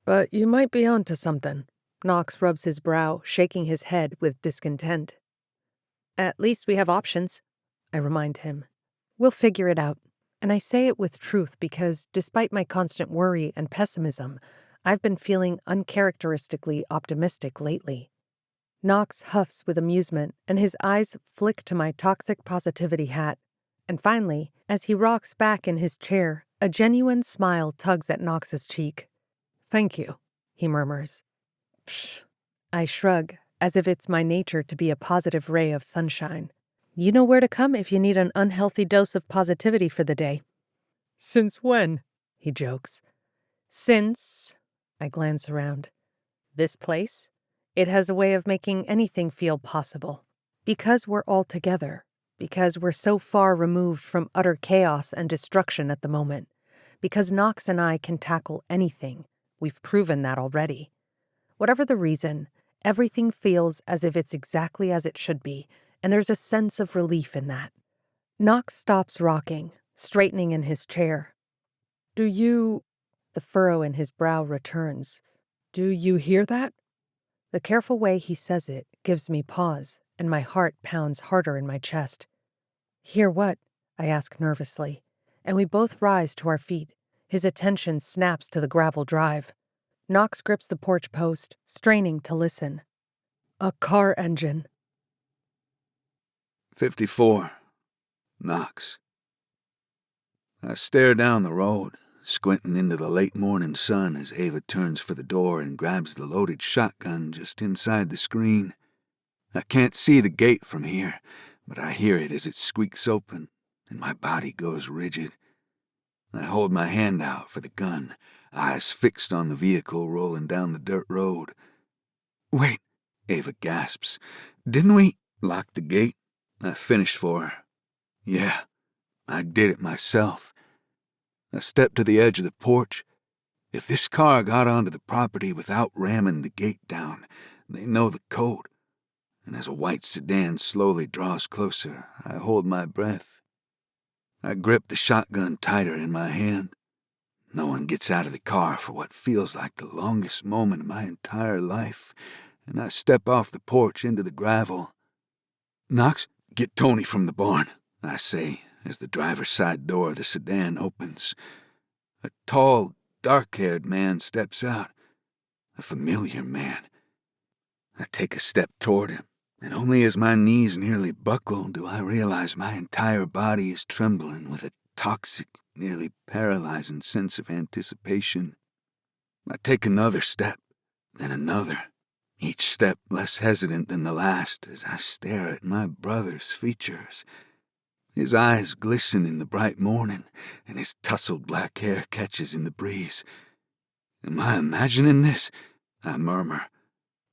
[SPEAKER 2] But you might be onto something. Knox rubs his brow, shaking his head with discontent. At least we have options, I remind him. We'll figure it out. And I say it with truth because, despite my constant worry and pessimism, I've been feeling uncharacteristically optimistic lately. Knox huffs with amusement, and his eyes flick to my toxic positivity hat. And finally, as he rocks back in his chair, a genuine smile tugs at Knox's cheek. Thank you, he murmurs. Psh, I shrug, as if it's my nature to be a positive ray of sunshine. You know where to come if you need an unhealthy dose of positivity for the day. Since when? He jokes. Since, I glance around. This place? It has a way of making anything feel possible. Because we're all together. Because we're so far removed from utter chaos and destruction at the moment. Because Knox and I can tackle anything. We've proven that already. Whatever the reason, everything feels as if it's exactly as it should be, and there's a sense of relief in that. Knox stops rocking, straightening in his chair. Do you... The furrow in his brow returns. Do you hear that? The careful way he says it gives me pause, and my heart pounds harder in my chest. Hear what? I ask nervously, and we both rise to our feet. His attention snaps to the gravel drive. Knox grips the porch post, straining to listen. A car engine.
[SPEAKER 3] 54. Knox. I stare down the road, squinting into the late morning sun as Ava turns for the door and grabs the loaded shotgun just inside the screen. I can't see the gate from here, but I hear it as it squeaks open, and my body goes rigid. I hold my hand out for the gun, eyes fixed on the vehicle rolling down the dirt road. Wait, Ava gasps. Didn't we lock the gate? I finish for her. Yeah, I did it myself. I stepped to the edge of the porch. If this car got onto the property without ramming the gate down, they know the code. And as a white sedan slowly draws closer, I hold my breath. I grip the shotgun tighter in my hand. No one gets out of the car for what feels like the longest moment of my entire life, and I step off the porch into the gravel. Knox, get Tony from the barn, I say, as the driver's side door of the sedan opens. A tall, dark-haired man steps out. A familiar man. I take a step toward him, and only as my knees nearly buckle do I realize my entire body is trembling with a toxic, nearly paralyzing sense of anticipation. I take another step, then another, each step less hesitant than the last as I stare at my brother's features. His eyes glisten in the bright morning, and his tousled black hair catches in the breeze. Am I imagining this? I murmur.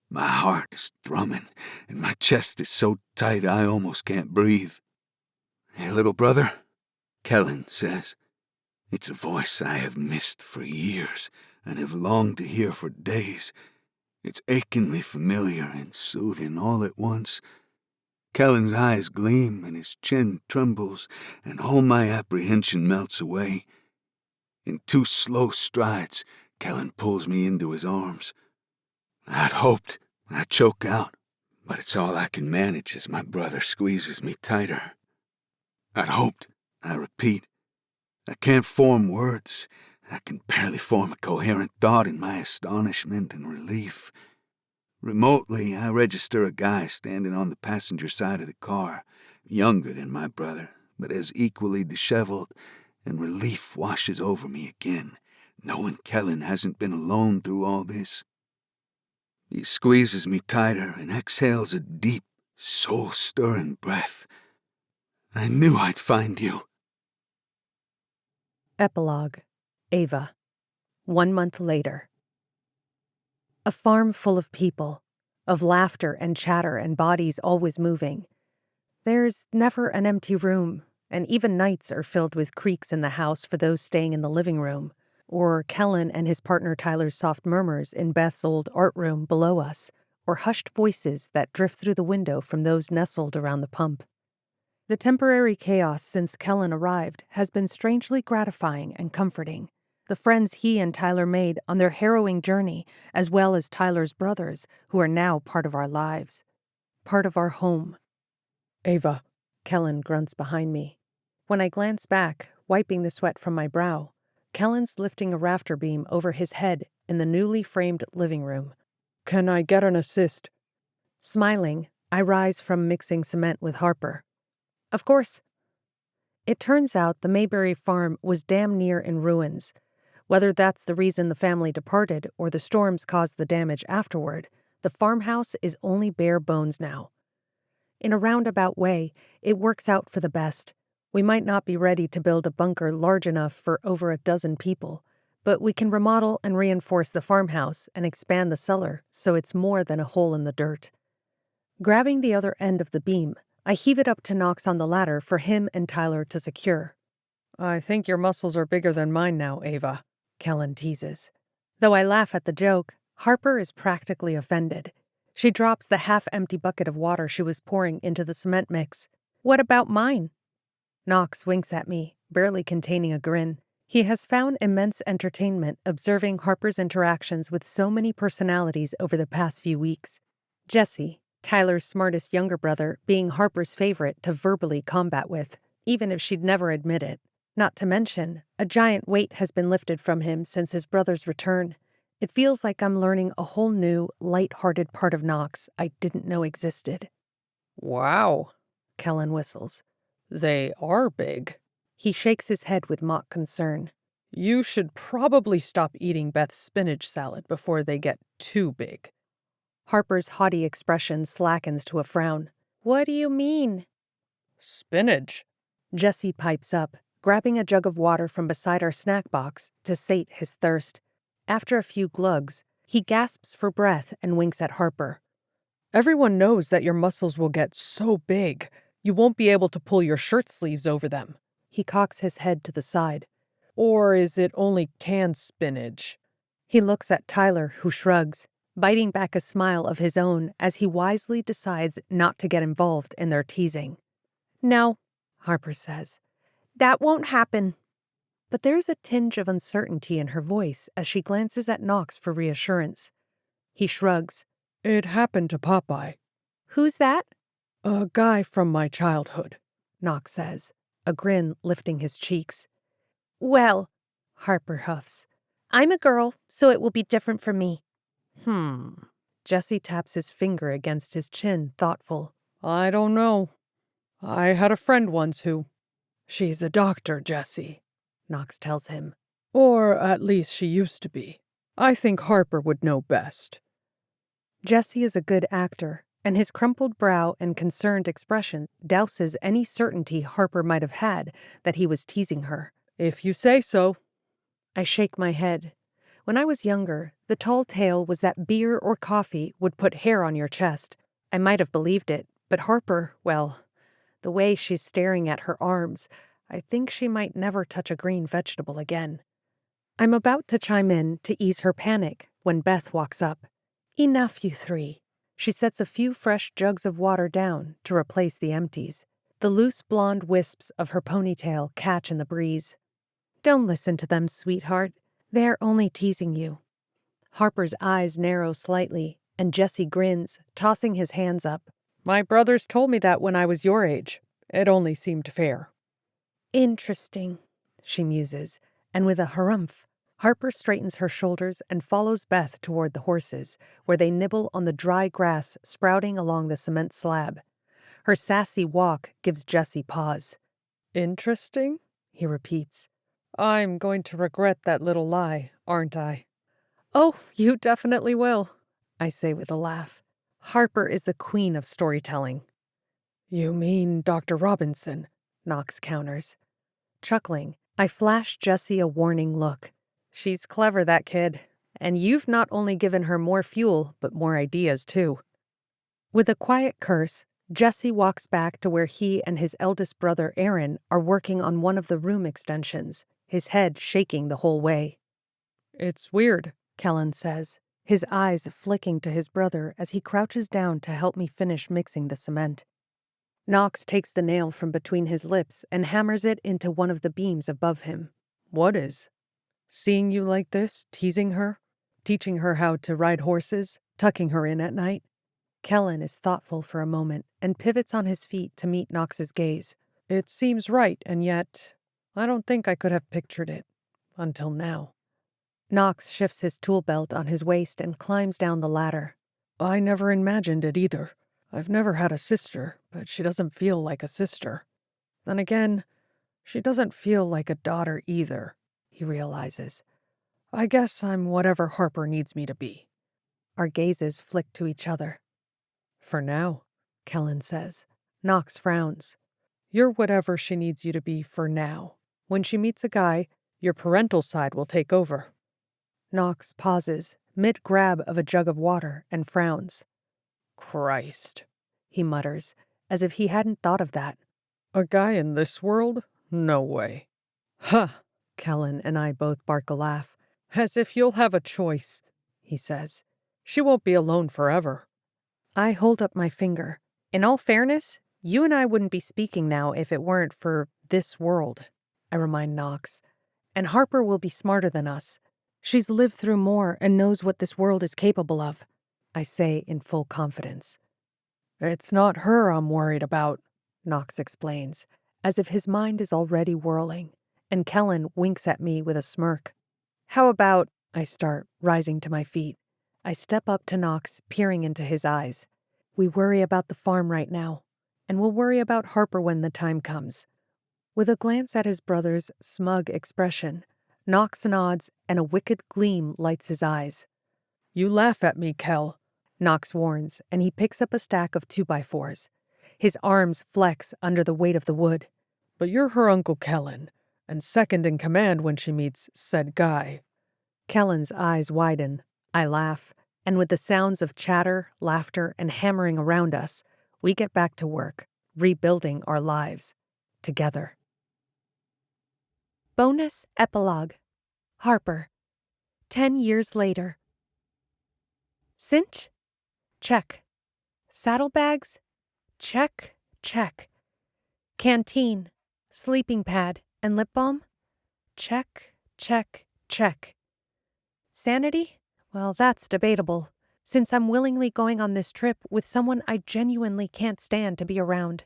[SPEAKER 3] My heart is thrumming, and my chest is so tight I almost can't breathe. Hey, little brother, Kellen says. It's a voice I have missed for years and have longed to hear for days. It's achingly familiar and soothing all at once. Kellen's eyes gleam and his chin trembles, and all my apprehension melts away. In 2 slow strides, Kellen pulls me into his arms. I'd hoped, I choke out, but it's all I can manage as my brother squeezes me tighter. I'd hoped, I repeat. I can't form words. I can barely form a coherent thought in my astonishment and relief. Remotely, I register a guy standing on the passenger side of the car, younger than my brother, but as equally disheveled, and relief washes over me again, knowing Kellen hasn't been alone through all this. He squeezes me tighter and exhales a deep, soul-stirring breath. I knew I'd find you.
[SPEAKER 2] Epilogue. Ava. 1 month later. A farm full of people, of laughter and chatter and bodies always moving. There's never an empty room, and even nights are filled with creaks in the house for those staying in the living room, or Kellen and his partner Tyler's soft murmurs in Beth's old art room below us, or hushed voices that drift through the window from those nestled around the pump. The temporary chaos since Kellen arrived has been strangely gratifying and comforting. The friends he and Tyler made on their harrowing journey, as well as Tyler's brothers, who are now part of our lives. Part of our home. Ava, Kellen grunts behind me. When I glance back, wiping the sweat from my brow, Kellen's lifting a rafter beam over his head in the newly framed living room. Can I get an assist? Smiling, I rise from mixing cement with Harper. Of course. It turns out the Mayberry farm was damn near in ruins. Whether that's the reason the family departed or the storms caused the damage afterward, the farmhouse is only bare bones now. In a roundabout way, it works out for the best. We might not be ready to build a bunker large enough for over a dozen people, but we can remodel and reinforce the farmhouse and expand the cellar so it's more than a hole in the dirt. Grabbing the other end of the beam, I heave it up to Knox on the ladder for him and Tyler to secure. I think your muscles are bigger than mine now, Ava, Kellen teases. Though I laugh at the joke, Harper is practically offended. She drops the half-empty bucket of water she was pouring into the cement mix. What about mine? Knox winks at me, barely containing a grin. He has found immense entertainment observing Harper's interactions with so many personalities over the past few weeks. Jesse, Tyler's smartest younger brother, being Harper's favorite to verbally combat with, even if she'd never admit it. Not to mention, a giant weight has been lifted from him since his brother's return. It feels like I'm learning a whole new, light-hearted part of Knox I didn't know existed. Wow, Kellen whistles. They are big. He shakes his head with mock concern. You should probably stop eating Beth's spinach salad before they get too big. Harper's haughty expression slackens to a frown. What do you mean? Spinach. Jesse pipes up, grabbing a jug of water from beside our snack box to sate his thirst. After a few glugs, he gasps for breath and winks at Harper. Everyone knows that your muscles will get so big, you won't be able to pull your shirt sleeves over them. He cocks his head to the side. Or is it only canned spinach? He looks at Tyler, who shrugs, biting back a smile of his own as he wisely decides not to get involved in their teasing. No, Harper says. That won't happen. But there's a tinge of uncertainty in her voice as she glances at Knox for reassurance. He shrugs. It happened to Popeye. Who's that? A guy from my childhood, Knox says, a grin lifting his cheeks. Well, Harper huffs. I'm a girl, so it will be different for me. Jesse taps his finger against his chin, thoughtful. I don't know. I had a friend once who... She's a doctor, Jesse, Knox tells him. Or at least she used to be. I think Harper would know best. Jesse is a good actor, and his crumpled brow and concerned expression douses any certainty Harper might have had that he was teasing her. If you say so. I shake my head. When I was younger, the tall tale was that beer or coffee would put hair on your chest. I might have believed it, but Harper, well, the way she's staring at her arms, I think she might never touch a green vegetable again. I'm about to chime in to ease her panic when Beth walks up. Enough, you three. She sets a few fresh jugs of water down to replace the empties. The loose blonde wisps of her ponytail catch in the breeze. Don't listen to them, sweetheart. They're only teasing you. Harper's eyes narrow slightly, and Jesse grins, tossing his hands up. My brothers told me that when I was your age. It only seemed fair. Interesting, she muses, and with a harumph, Harper straightens her shoulders and follows Beth toward the horses, where they nibble on the dry grass sprouting along the cement slab. Her sassy walk gives Jesse pause. Interesting, he repeats. I'm going to regret that little lie, aren't I? Oh, you definitely will, I say with a laugh. Harper is the queen of storytelling. You mean Dr. Robinson, Knox counters. Chuckling, I flash Jessie a warning look. She's clever, that kid. And you've not only given her more fuel, but more ideas, too. With a quiet curse, Jesse walks back to where he and his eldest brother, Aaron, are working on one of the room extensions, his head shaking the whole way. It's weird, Kellen says, his eyes flicking to his brother as he crouches down to help me finish mixing the cement. Knox takes the nail from between his lips and hammers it into one of the beams above him. What is? Seeing you like this, teasing her, teaching her how to ride horses, tucking her in at night? Kellen is thoughtful for a moment and pivots on his feet to meet Knox's gaze. It seems right, and yet I don't think I could have pictured it. Until now. Knox shifts his tool belt on his waist and climbs down the ladder. I never imagined it either. I've never had a sister, but she doesn't feel like a sister. Then again, she doesn't feel like a daughter either, he realizes. I guess I'm whatever Harper needs me to be. Our gazes flick to each other. For now, Kellen says. Knox frowns. You're whatever she needs you to be for now. When she meets a guy, your parental side will take over. Knox pauses, mid-grab of a jug of water, and frowns. Christ, he mutters, as if he hadn't thought of that. A guy in this world? No way. Huh, Kellen and I both bark a laugh. As if you'll have a choice, he says. She won't be alone forever. I hold up my finger. In all fairness, you and I wouldn't be speaking now if it weren't for this world, I remind Knox. And Harper will be smarter than us. She's lived through more and knows what this world is capable of, I say in full confidence. It's not her I'm worried about, Knox explains, as if his mind is already whirling, and Kellen winks at me with a smirk. How about, I start, rising to my feet. I step up to Knox, peering into his eyes. We worry about the farm right now, and we'll worry about Harper when the time comes. With a glance at his brother's smug expression, Knox nods and a wicked gleam lights his eyes. You laugh at me, Kel, Knox warns, and he picks up a stack of 2x4s. His arms flex under the weight of the wood. But you're her Uncle Kellen, and second in command when she meets said guy. Kellen's eyes widen. I laugh, and with the sounds of chatter, laughter, and hammering around us, we get back to work, rebuilding our lives. Together. Bonus Epilogue. Harper. 10 years later. Cinch? Check. Saddlebags? Check, check. Canteen, sleeping pad, and lip balm? Check, check, check. Sanity? Well, that's debatable, since I'm willingly going on this trip with someone I genuinely can't stand to be around.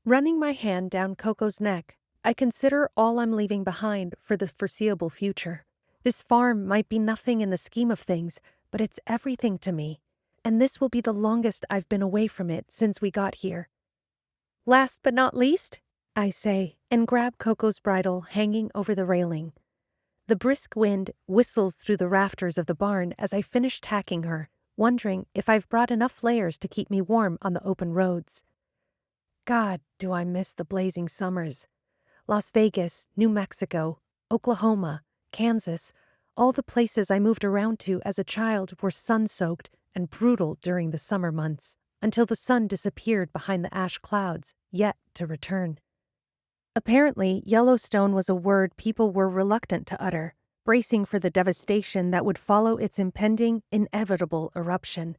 [SPEAKER 2] Running my hand down Coco's neck, I consider all I'm leaving behind for the foreseeable future. This farm might be nothing in the scheme of things, but it's everything to me, and this will be the longest I've been away from it since we got here. Last but not least, I say, and grab Coco's bridle hanging over the railing. The brisk wind whistles through the rafters of the barn as I finish tacking her, wondering if I've brought enough layers to keep me warm on the open roads. God, do I miss the blazing summers. Las Vegas, New Mexico, Oklahoma, Kansas, all the places I moved around to as a child were sun-soaked and brutal during the summer months, until the sun disappeared behind the ash clouds, yet to return. Apparently, Yellowstone was a word people were reluctant to utter, bracing for the devastation that would follow its impending, inevitable eruption.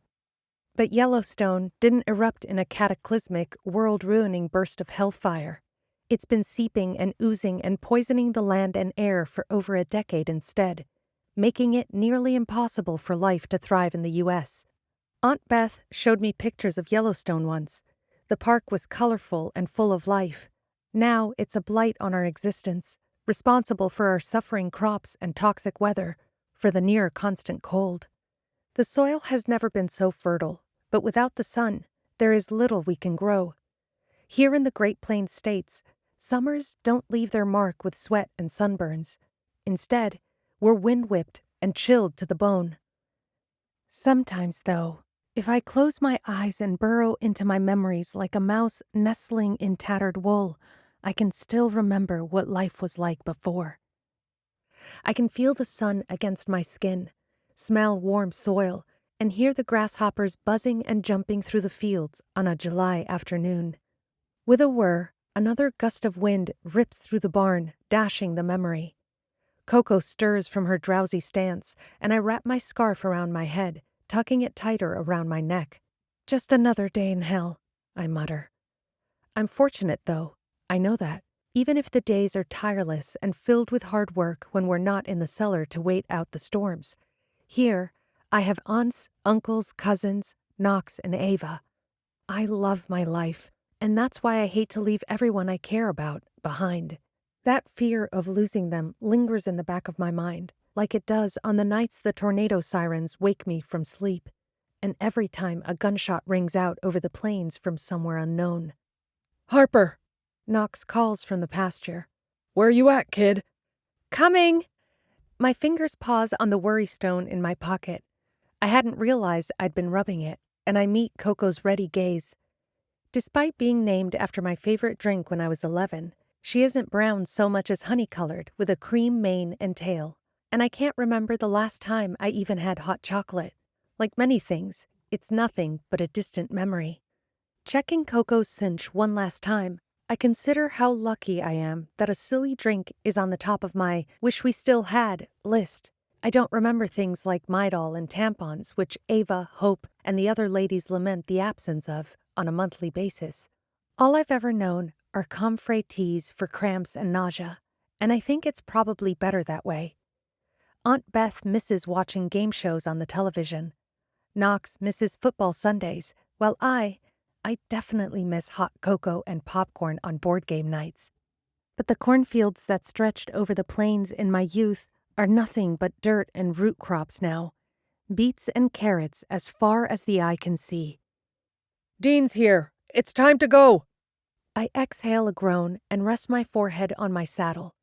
[SPEAKER 2] But Yellowstone didn't erupt in a cataclysmic, world-ruining burst of hellfire. It's been seeping and oozing and poisoning the land and air for over a decade instead, making it nearly impossible for life to thrive in the U.S. Aunt Beth showed me pictures of Yellowstone once. The park was colorful and full of life. Now it's a blight on our existence, responsible for our suffering crops and toxic weather, for the near constant cold. The soil has never been so fertile, but without the sun, there is little we can grow. Here in the Great Plains states, summers don't leave their mark with sweat and sunburns. Instead, we're wind-whipped and chilled to the bone. Sometimes, though, if I close my eyes and burrow into my memories like a mouse nestling in tattered wool, I can still remember what life was like before. I can feel the sun against my skin, smell warm soil, and hear the grasshoppers buzzing and jumping through the fields on a July afternoon. With a whir, another gust of wind rips through the barn, dashing the memory. Coco stirs from her drowsy stance, and I wrap my scarf around my head, tucking it tighter around my neck. Just another day in hell, I mutter. I'm fortunate, though. I know that, even if the days are tireless and filled with hard work when we're not in the cellar to wait out the storms. Here, I have aunts, uncles, cousins, Knox, and Ava. I love my life, and that's why I hate to leave everyone I care about behind. That fear of losing them lingers in the back of my mind, like it does on the nights the tornado sirens wake me from sleep, and every time a gunshot rings out over the plains from somewhere unknown. Harper! Knox calls from the pasture. Where you at, kid? Coming! My fingers pause on the worry stone in my pocket. I hadn't realized I'd been rubbing it, and I meet Coco's ready gaze. Despite being named after my favorite drink when I was 11, she isn't brown so much as honey-colored with a cream mane and tail. And I can't remember the last time I even had hot chocolate. Like many things, it's nothing but a distant memory. Checking Coco's cinch one last time, I consider how lucky I am that a silly drink is on the top of my wish we still had list. I don't remember things like Midol and tampons, which Ava, Hope, and the other ladies lament the absence of on a monthly basis. All I've ever known are comfrey teas for cramps and nausea, and I think it's probably better that way. Aunt Beth misses watching game shows on the television. Knox misses football Sundays, while I definitely miss hot cocoa and popcorn on board game nights. But the cornfields that stretched over the plains in my youth are nothing but dirt and root crops now. Beets and carrots as far as the eye can see.
[SPEAKER 5] Dean's here. It's time to go.
[SPEAKER 2] I exhale a groan and rest my forehead on my saddle.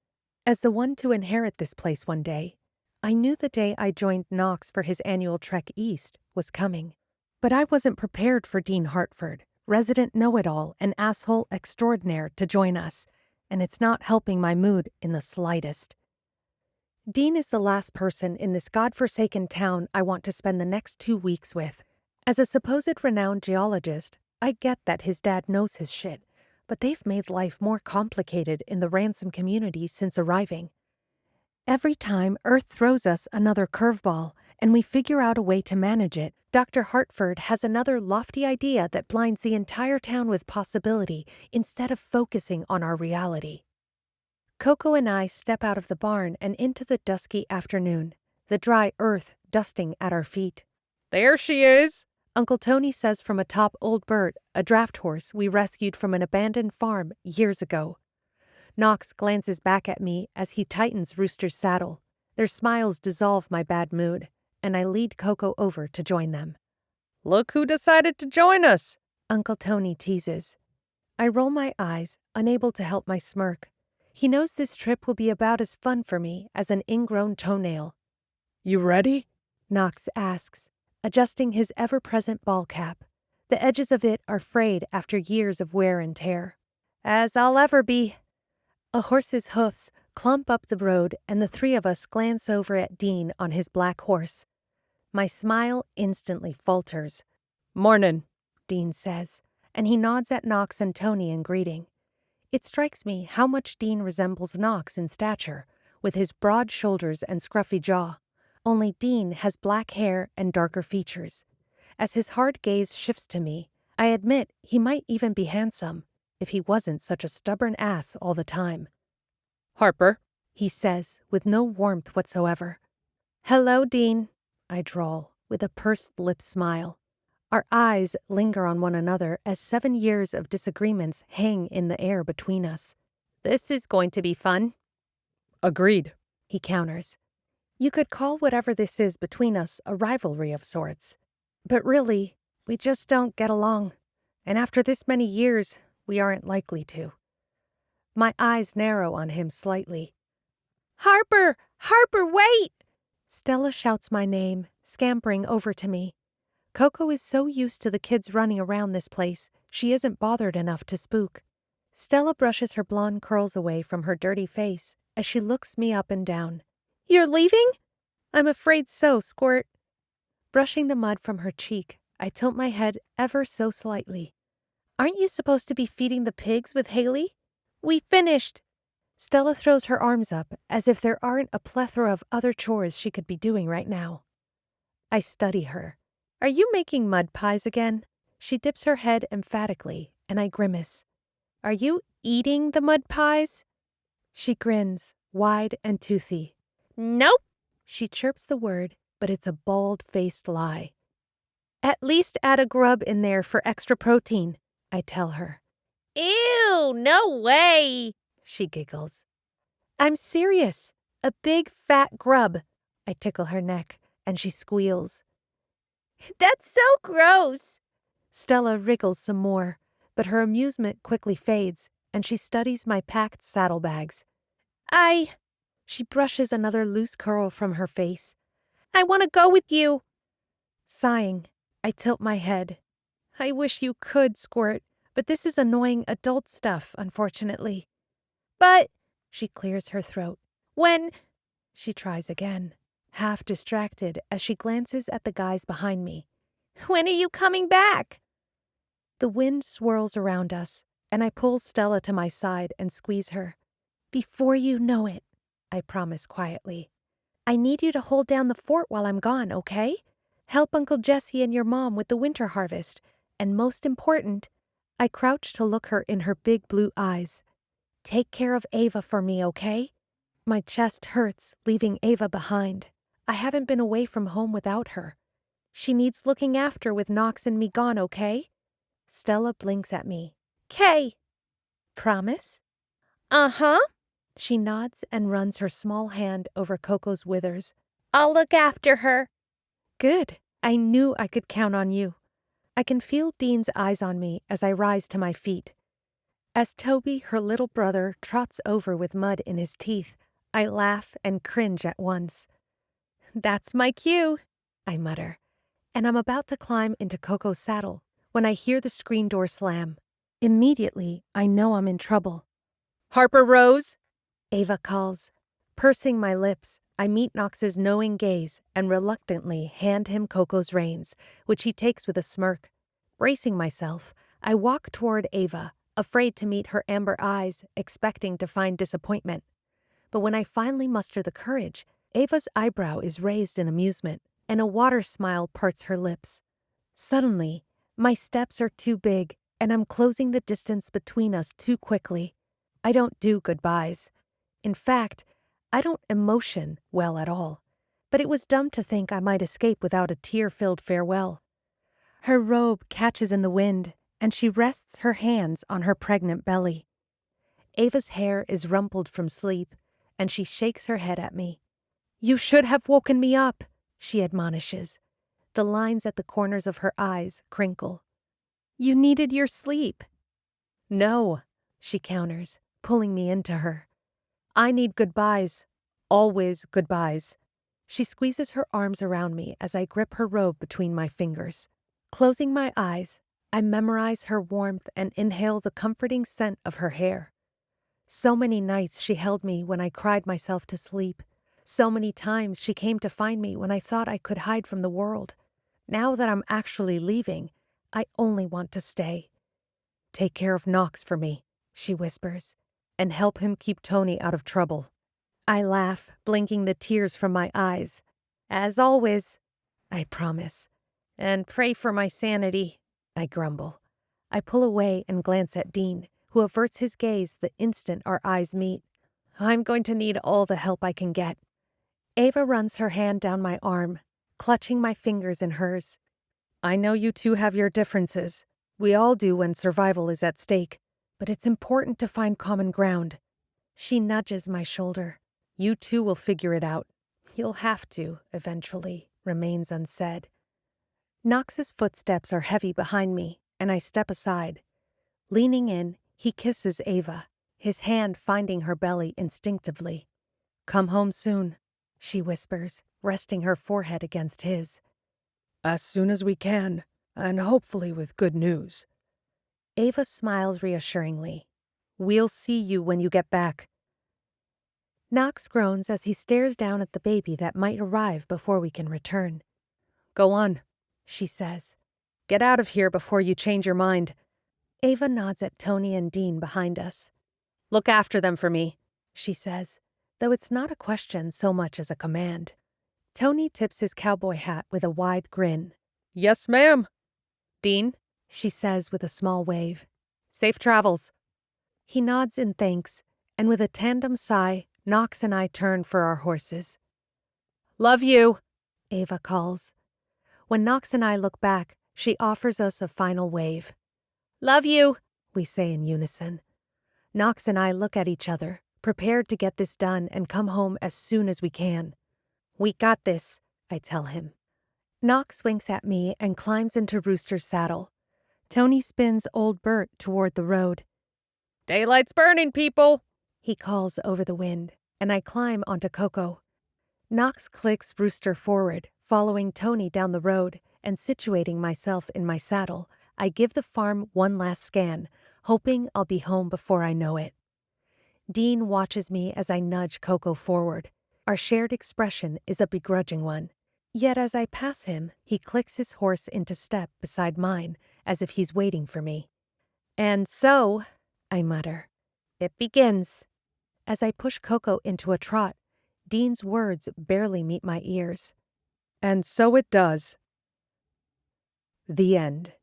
[SPEAKER 2] As the one to inherit this place one day, I knew the day I joined Knox for his annual trek east was coming. But I wasn't prepared for Dean Hartford, resident know-it-all and asshole extraordinaire, to join us, and it's not helping my mood in the slightest. Dean is the last person in this godforsaken town I want to spend the next 2 weeks with. As a supposed renowned geologist, I get that his dad knows his shit, but they've made life more complicated in the Ransom community since arriving. Every time Earth throws us another curveball and we figure out a way to manage it, Dr. Hartford has another lofty idea that blinds the entire town with possibility instead of focusing on our reality. Coco and I step out of the barn and into the dusky afternoon, the dry earth dusting at our feet.
[SPEAKER 5] There she is,
[SPEAKER 2] Uncle Tony says from atop Old Bert, a draft horse we rescued from an abandoned farm years ago. Knox glances back at me as he tightens Rooster's saddle. Their smiles dissolve my bad mood, and I lead Coco over to join them.
[SPEAKER 5] Look who decided to join us,
[SPEAKER 2] Uncle Tony teases. I roll my eyes, unable to help my smirk. He knows this trip will be about as fun for me as an ingrown toenail.
[SPEAKER 5] You ready?
[SPEAKER 2] Knox asks, adjusting his ever-present ball cap. The edges of it are frayed after years of wear and tear. As I'll ever be. A horse's hoofs clump up the road, and the three of us glance over at Dean on his black horse. My smile instantly falters.
[SPEAKER 5] Mornin',
[SPEAKER 2] Dean says, and he nods at Knox and Tony in greeting. It strikes me how much Dean resembles Knox in stature, with his broad shoulders and scruffy jaw. Only Dean has black hair and darker features. As his hard gaze shifts to me, I admit he might even be handsome, if he wasn't such a stubborn ass all the time.
[SPEAKER 5] Harper,
[SPEAKER 2] he says, with no warmth whatsoever. Hello, Dean, I drawl, with a pursed lip smile. Our eyes linger on one another as 7 years of disagreements hang in the air between us. This is going to be fun.
[SPEAKER 5] Agreed,
[SPEAKER 2] he counters. You could call whatever this is between us a rivalry of sorts. But really, we just don't get along. And after this many years, we aren't likely to. My eyes narrow on him slightly. Harper! Harper, wait! Stella shouts my name, scampering over to me. Coco is so used to the kids running around this place, she isn't bothered enough to spook. Stella brushes her blonde curls away from her dirty face as she looks me up and down. You're leaving? I'm afraid so, Squirt. Brushing the mud from her cheek, I tilt my head ever so slightly. Aren't you supposed to be feeding the pigs with Haley? We finished. Stella throws her arms up as if there aren't a plethora of other chores she could be doing right now. I study her. Are you making mud pies again? She dips her head emphatically, and I grimace. Are you eating the mud pies? She grins, wide and toothy. Nope. She chirps the word, but it's a bald-faced lie. At least add a grub in there for extra protein, I tell her. Ew, no way, she giggles. I'm serious. A big fat grub. I tickle her neck, and she squeals. That's so gross. Stella wriggles some more, but her amusement quickly fades, and she studies my packed saddlebags. She brushes another loose curl from her face. I want to go with you. Sighing, I tilt my head. I wish you could, Squirt, But this is annoying adult stuff, unfortunately. But, she clears her throat. When, she tries again, half distracted as she glances at the guys behind me. When are you coming back? The wind swirls around us, and I pull Stella to my side and squeeze her. Before you know it, I promise quietly. I need you to hold down the fort while I'm gone, okay? Help Uncle Jesse and your mom with the winter harvest. And most important, I crouch to look her in her big blue eyes. Take care of Ava for me, okay? My chest hurts, leaving Ava behind. I haven't been away from home without her. She needs looking after with Knox and me gone, okay? Stella blinks at me. Kay! Promise? Uh-huh. She nods and runs her small hand over Coco's withers. I'll look after her. Good. I knew I could count on you. I can feel Dean's eyes on me as I rise to my feet. As Toby, her little brother, trots over with mud in his teeth, I laugh and cringe at once. That's my cue, I mutter, and I'm about to climb into Coco's saddle when I hear the screen door slam. Immediately, I know I'm in trouble. Harper Rose, Ava calls. Pursing my lips, I meet Knox's knowing gaze and reluctantly hand him Coco's reins, which he takes with a smirk. Bracing myself, I walk toward Ava, afraid to meet her amber eyes, expecting to find disappointment. But when I finally muster the courage, Ava's eyebrow is raised in amusement, and a water smile parts her lips. Suddenly, my steps are too big, and I'm closing the distance between us too quickly. I don't do goodbyes. In fact, I don't emotion well at all. But it was dumb to think I might escape without a tear-filled farewell. Her robe catches in the wind, and she rests her hands on her pregnant belly. Ava's hair is rumpled from sleep, and she shakes her head at me. You should have woken me up, she admonishes. The lines at the corners of her eyes crinkle. You needed your sleep. No, she counters, pulling me into her. I need goodbyes. Always goodbyes. She squeezes her arms around me as I grip her robe between my fingers. Closing my eyes, I memorize her warmth and inhale the comforting scent of her hair. So many nights she held me when I cried myself to sleep. So many times she came to find me when I thought I could hide from the world. Now that I'm actually leaving, I only want to stay. Take care of Knox for me, she whispers, and help him keep Tony out of trouble. I laugh, blinking the tears from my eyes. As always, I promise. And pray for my sanity, I grumble. I pull away and glance at Dean, who averts his gaze the instant our eyes meet. I'm going to need all the help I can get. Ava runs her hand down my arm, clutching my fingers in hers. I know you two have your differences. We all do when survival is at stake. But it's important to find common ground. She nudges my shoulder. You two will figure it out. You'll have to, eventually, remains unsaid. Knox's footsteps are heavy behind me, and I step aside. Leaning in, he kisses Ava, his hand finding her belly instinctively. Come home soon, she whispers, resting her forehead against his. As soon as we can, and hopefully with good news. Ava smiles reassuringly. We'll see you when you get back. Knox groans as he stares down at the baby that might arrive before we can return. Go on, she says. Get out of here before you change your mind. Ava nods at Tony and Dean behind us. Look after them for me, she says, though it's not a question so much as a command. Tony tips his cowboy hat with a wide grin. Yes, ma'am. Dean, she says with a small wave. Safe travels. He nods in thanks, and with a tandem sigh, Knox and I turn for our horses. Love you, Ava calls. When Knox and I look back, she offers us a final wave. Love you, we say in unison. Knox and I look at each other, prepared to get this done and come home as soon as we can. We got this, I tell him. Knox winks at me and climbs into Rooster's saddle. Tony spins old Bert toward the road. Daylight's burning, people, he calls over the wind, and I climb onto Coco. Knox clicks Rooster forward, following Tony down the road and situating myself in my saddle. I give the farm one last scan, hoping I'll be home before I know it. Dean watches me as I nudge Coco forward. Our shared expression is a begrudging one. Yet as I pass him, he clicks his horse into step beside mine, as if he's waiting for me. "And so," I mutter, "it begins." As I push Coco into a trot, Dean's words barely meet my ears. "And so it does." The end.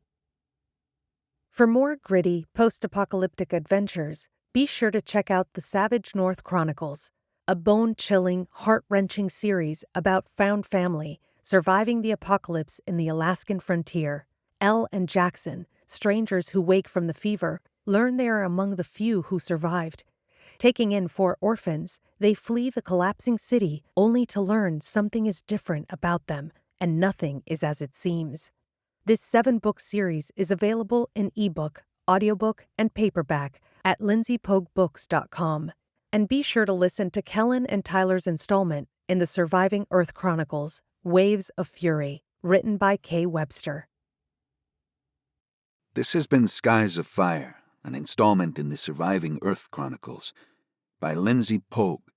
[SPEAKER 2] For more gritty, post-apocalyptic adventures, be sure to check out the Savage North Chronicles, a bone-chilling, heart-wrenching series about found family surviving the apocalypse in the Alaskan frontier. Elle and Jackson, strangers who wake from the fever, learn they are among the few who survived. Taking in 4 orphans, they flee the collapsing city only to learn something is different about them, and nothing is as it seems. This 7-book series is available in ebook, audiobook, and paperback at lindseypoguebooks.com. And be sure to listen to Kellen and Tyler's installment in the Surviving Earth Chronicles, Waves of Fury, written by Kay Webster.
[SPEAKER 3] This has been Skies of Fire, an installment in the Surviving Earth Chronicles, by Lindsey Pogue,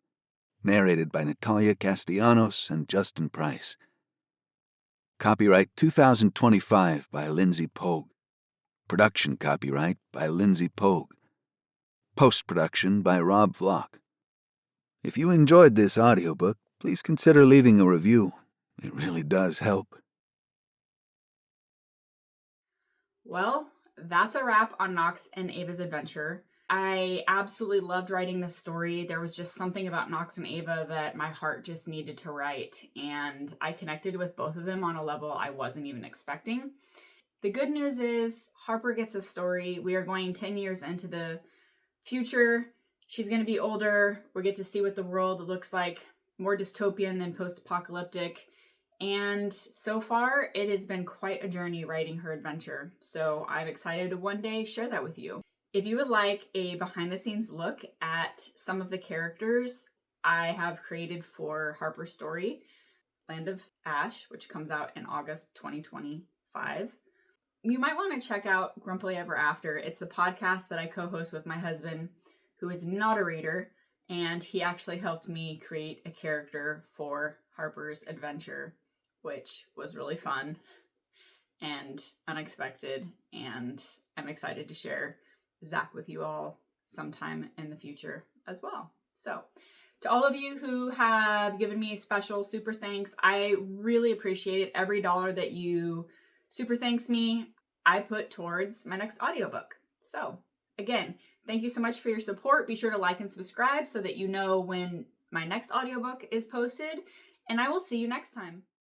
[SPEAKER 3] narrated by Natalia, Castellanos, and Justin Price. Copyright 2025 by Lindsey Pogue. Production copyright by Lindsey Pogue. Post-production by Rob Vlock. If you enjoyed this audiobook, please consider leaving a review. It really does help.
[SPEAKER 1] Well, that's a wrap on Nox and Ava's adventure. I absolutely loved writing this story. There was just something about Nox and Ava that my heart just needed to write, and I connected with both of them on a level I wasn't even expecting. The good news is Harper gets a story. We are going 10 years into the future. She's going to be older. We get to see what the world looks like, more dystopian than post-apocalyptic. And so far, it has been quite a journey writing her adventure. So I'm excited to one day share that with you. If you would like a behind-the-scenes look at some of the characters I have created for Harper's story, Land of Ash, which comes out in August 2025, you might want to check out Grumpily Ever After. It's the podcast that I co-host with my husband, who is not a reader, and he actually helped me create a character for Harper's adventure, which was really fun and unexpected, and I'm excited to share Zach with you all sometime in the future as well. So, to all of you who have given me special super thanks, I really appreciate it. Every dollar that you super thanks me, I put towards my next audiobook. So, again, thank you so much for your support. Be sure to like and subscribe so that you know when my next audiobook is posted, and I will see you next time.